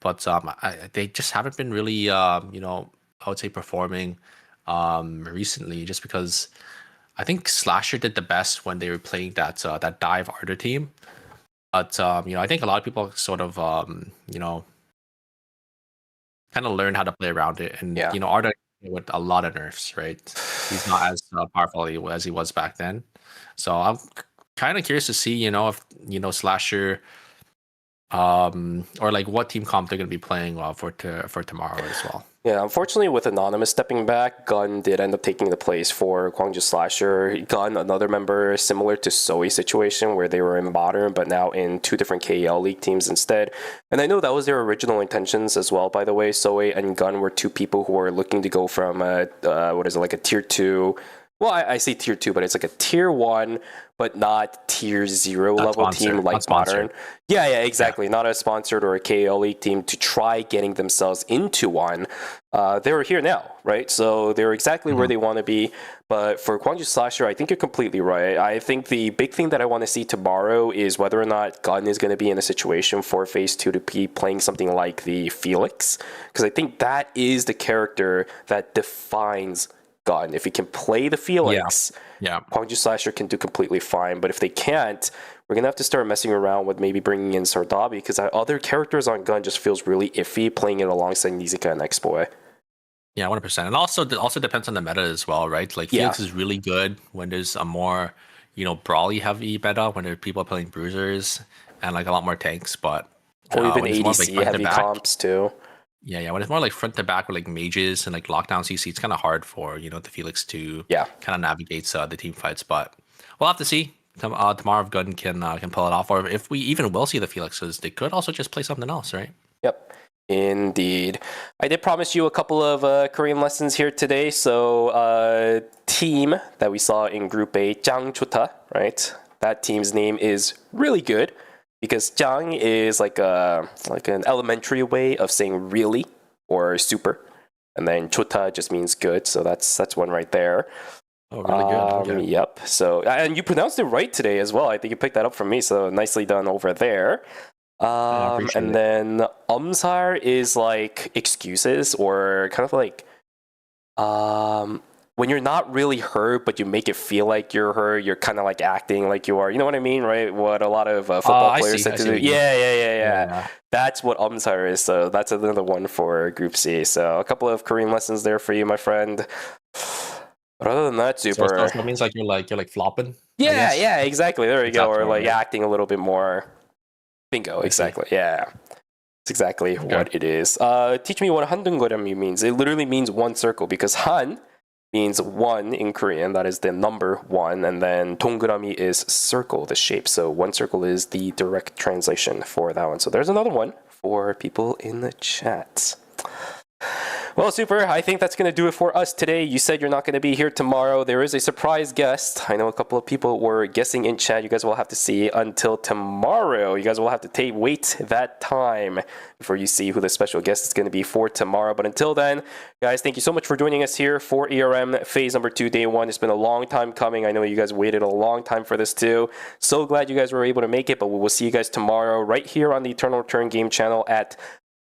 but they just haven't been really I would say performing recently, just because I think Slasher did the best when they were playing that dive Ardor team. But I think a lot of people sort of kind of learn how to play around it, and Ardor with a lot of nerfs, right? He's not as powerful as he was back then. So I'm kind of curious to see, if Slasher or like what team comp they're going to be playing for tomorrow as well. Yeah, unfortunately, with Anonymous stepping back, Gun did end up taking the place for Gwangju Slasher. Gun, another member similar to Zoe's situation, where they were in Modern, but now in 2 different KEL League teams instead. And I know that was their original intentions as well, by the way. Zoe and Gun were 2 people who were looking to go from, like a tier 2. Well, I say tier 2, but it's like a tier 1, but not tier 0 Not level sponsored, team not like sponsored. Modern. Yeah, exactly. Not a sponsored or a KL League team to try getting themselves into one. They were here now, right? So they're exactly where they want to be. But for Gwangju Slasher, I think you're completely right. I think the big thing that I want to see tomorrow is whether or not Gun is going to be in a situation for Phase 2 to be playing something like the Felix. Because I think that is the character that defines Gun. If he can play the Felix, Gwangju Slasher can do completely fine. But if they can't, we're going to have to start messing around with maybe bringing in Sardabi, because other characters on Gun just feels really iffy playing it alongside Nizuka and X-Boy. Yeah, 100%. And also depends on the meta as well, right? Like Felix is really good when there's a more, brawly heavy meta, when there are people playing bruisers and like a lot more tanks, but or even when it's more, ADC like, heavy comps too. Yeah, when it's more like front to back with like mages and like lockdown CC, it's kind of hard for the Felix to kind of navigate the team fights. But we'll have to see tomorrow if Gun can pull it off, or if we even will see the Felixes. They could also just play something else, right? Yep. Indeed. I did promise you a couple of Korean lessons here today. So team that we saw in Group A, Jangchuta, right? That team's name is really good because Jang is like an elementary way of saying really or super. And then Chuta just means good. So that's one right there. Oh, really good. Okay. Yep. So, and you pronounced it right today as well. I think you picked that up from me. So nicely done over there. And then Umsar is like excuses, or kind of like when you're not really her, but you make it feel like you're her. You're kind of like acting like you are. You know what I mean, right? What a lot of football players tend to do. Yeah. That's what Umsar is. So that's another one for Group C. So a couple of Korean lessons there for you, my friend. But other than that, super. So that means like you're like flopping. Yeah, exactly. There you go. Or like right? acting a little bit more. Bingo, exactly. Yeah. It's exactly what it is. Teach me what 한둥거림이 means. It literally means one circle, because Han means one in Korean. That is the number 1. And then 동그라미 is circle, the shape. So one circle is the direct translation for that one. So there's another one for people in the chat. Well, super. I think that's going to do it for us today. You said you're not going to be here tomorrow. There is a surprise guest. I know a couple of people were guessing in chat. You guys will have to see until tomorrow. You guys will have to wait that time before you see who the special guest is going to be for tomorrow. But until then, guys, thank you so much for joining us here for ERM Phase number 2, Day 1. It's been a long time coming. I know you guys waited a long time for this too. So glad you guys were able to make it. But we will see you guys tomorrow right here on the Eternal Return Game channel at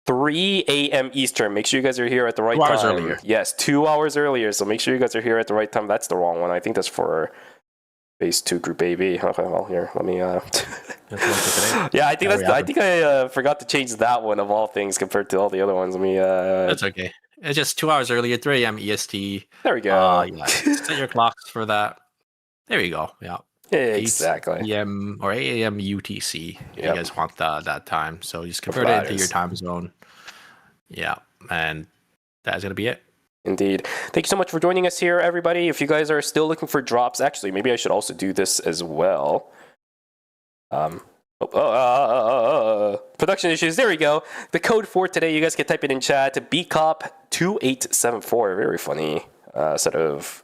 3 a.m. Eastern. Make sure you guys are here at the right time. 2 hours earlier. Yes, 2 hours earlier. So make sure you guys are here at the right time. That's the wrong one. I think that's for Phase 2 Group AB. Okay, well, here, let me... Yeah, I think I forgot to change that one of all things compared to all the other ones. Let me... That's okay. It's just 2 hours earlier, 3 a.m. EST. There we go. Set your clocks for that. There you go. Yeah. Exactly. 8 p.m. or 8 a.m. UTC. If you guys want that time. So just convert it into your time zone. Yeah. And that's going to be it. Indeed. Thank you so much for joining us here, everybody. If you guys are still looking for drops, actually, maybe I should also do this as well. Production issues. There we go. The code for today, you guys can type it in chat. BCOP2874. Very funny set of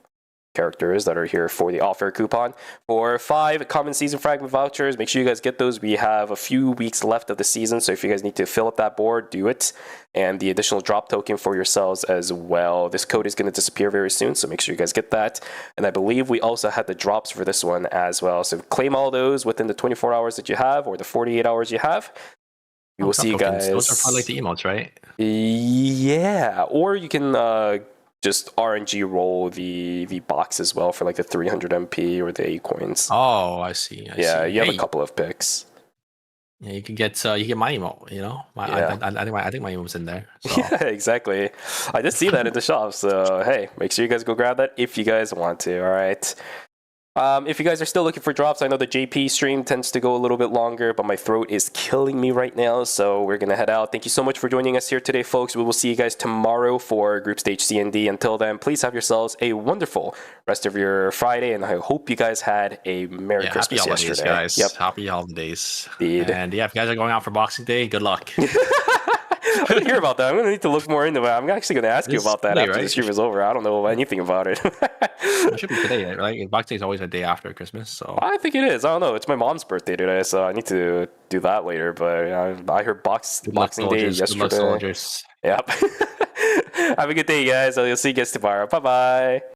characters that are here for the off-air coupon for 5 common season fragment vouchers. Make sure you guys get those. We have a few weeks left of the season, so if you guys need to fill up that board, do it. And the additional drop token for yourselves as well. This code is going to disappear very soon, so make sure you guys get that. And I believe we also had the drops for this one as well. So claim all those within the 24 hours that you have, or the 48 hours you have. We will see you guys. Those are probably like the emotes, right? Yeah, or you can just RNG roll the box as well for like the 300 MP or the A coins. Oh, I see. You have a couple of picks. Yeah, you can get my emote. I think my emote's in there. So. Yeah, exactly. I did see that in the shop. So hey, make sure you guys go grab that if you guys want to. All right. If you guys are still looking for drops, I know the JP stream tends to go a little bit longer, but my throat is killing me right now, so we're going to head out. Thank you so much for joining us here today, folks. We will see you guys tomorrow for Group Stage CND. Until then, please have yourselves a wonderful rest of your Friday, and I hope you guys had a Merry Christmas happy holidays, yesterday. guys. Yep. Happy holidays. Indeed. And yeah, if you guys are going out for Boxing Day, good luck. I didn't hear about that. I'm going to need to look more into it. I'm actually going to ask you It's about that today, after the right? stream is over. I don't know anything about it. It should be today, right? Boxing Day is always a day after Christmas, so I think it is. I don't know. It's my mom's birthday today, so I need to do that later. But I heard Boxing Day Good luck, yesterday. soldiers. Yep. Have a good day, guys. I'll see you guys tomorrow. Bye-bye.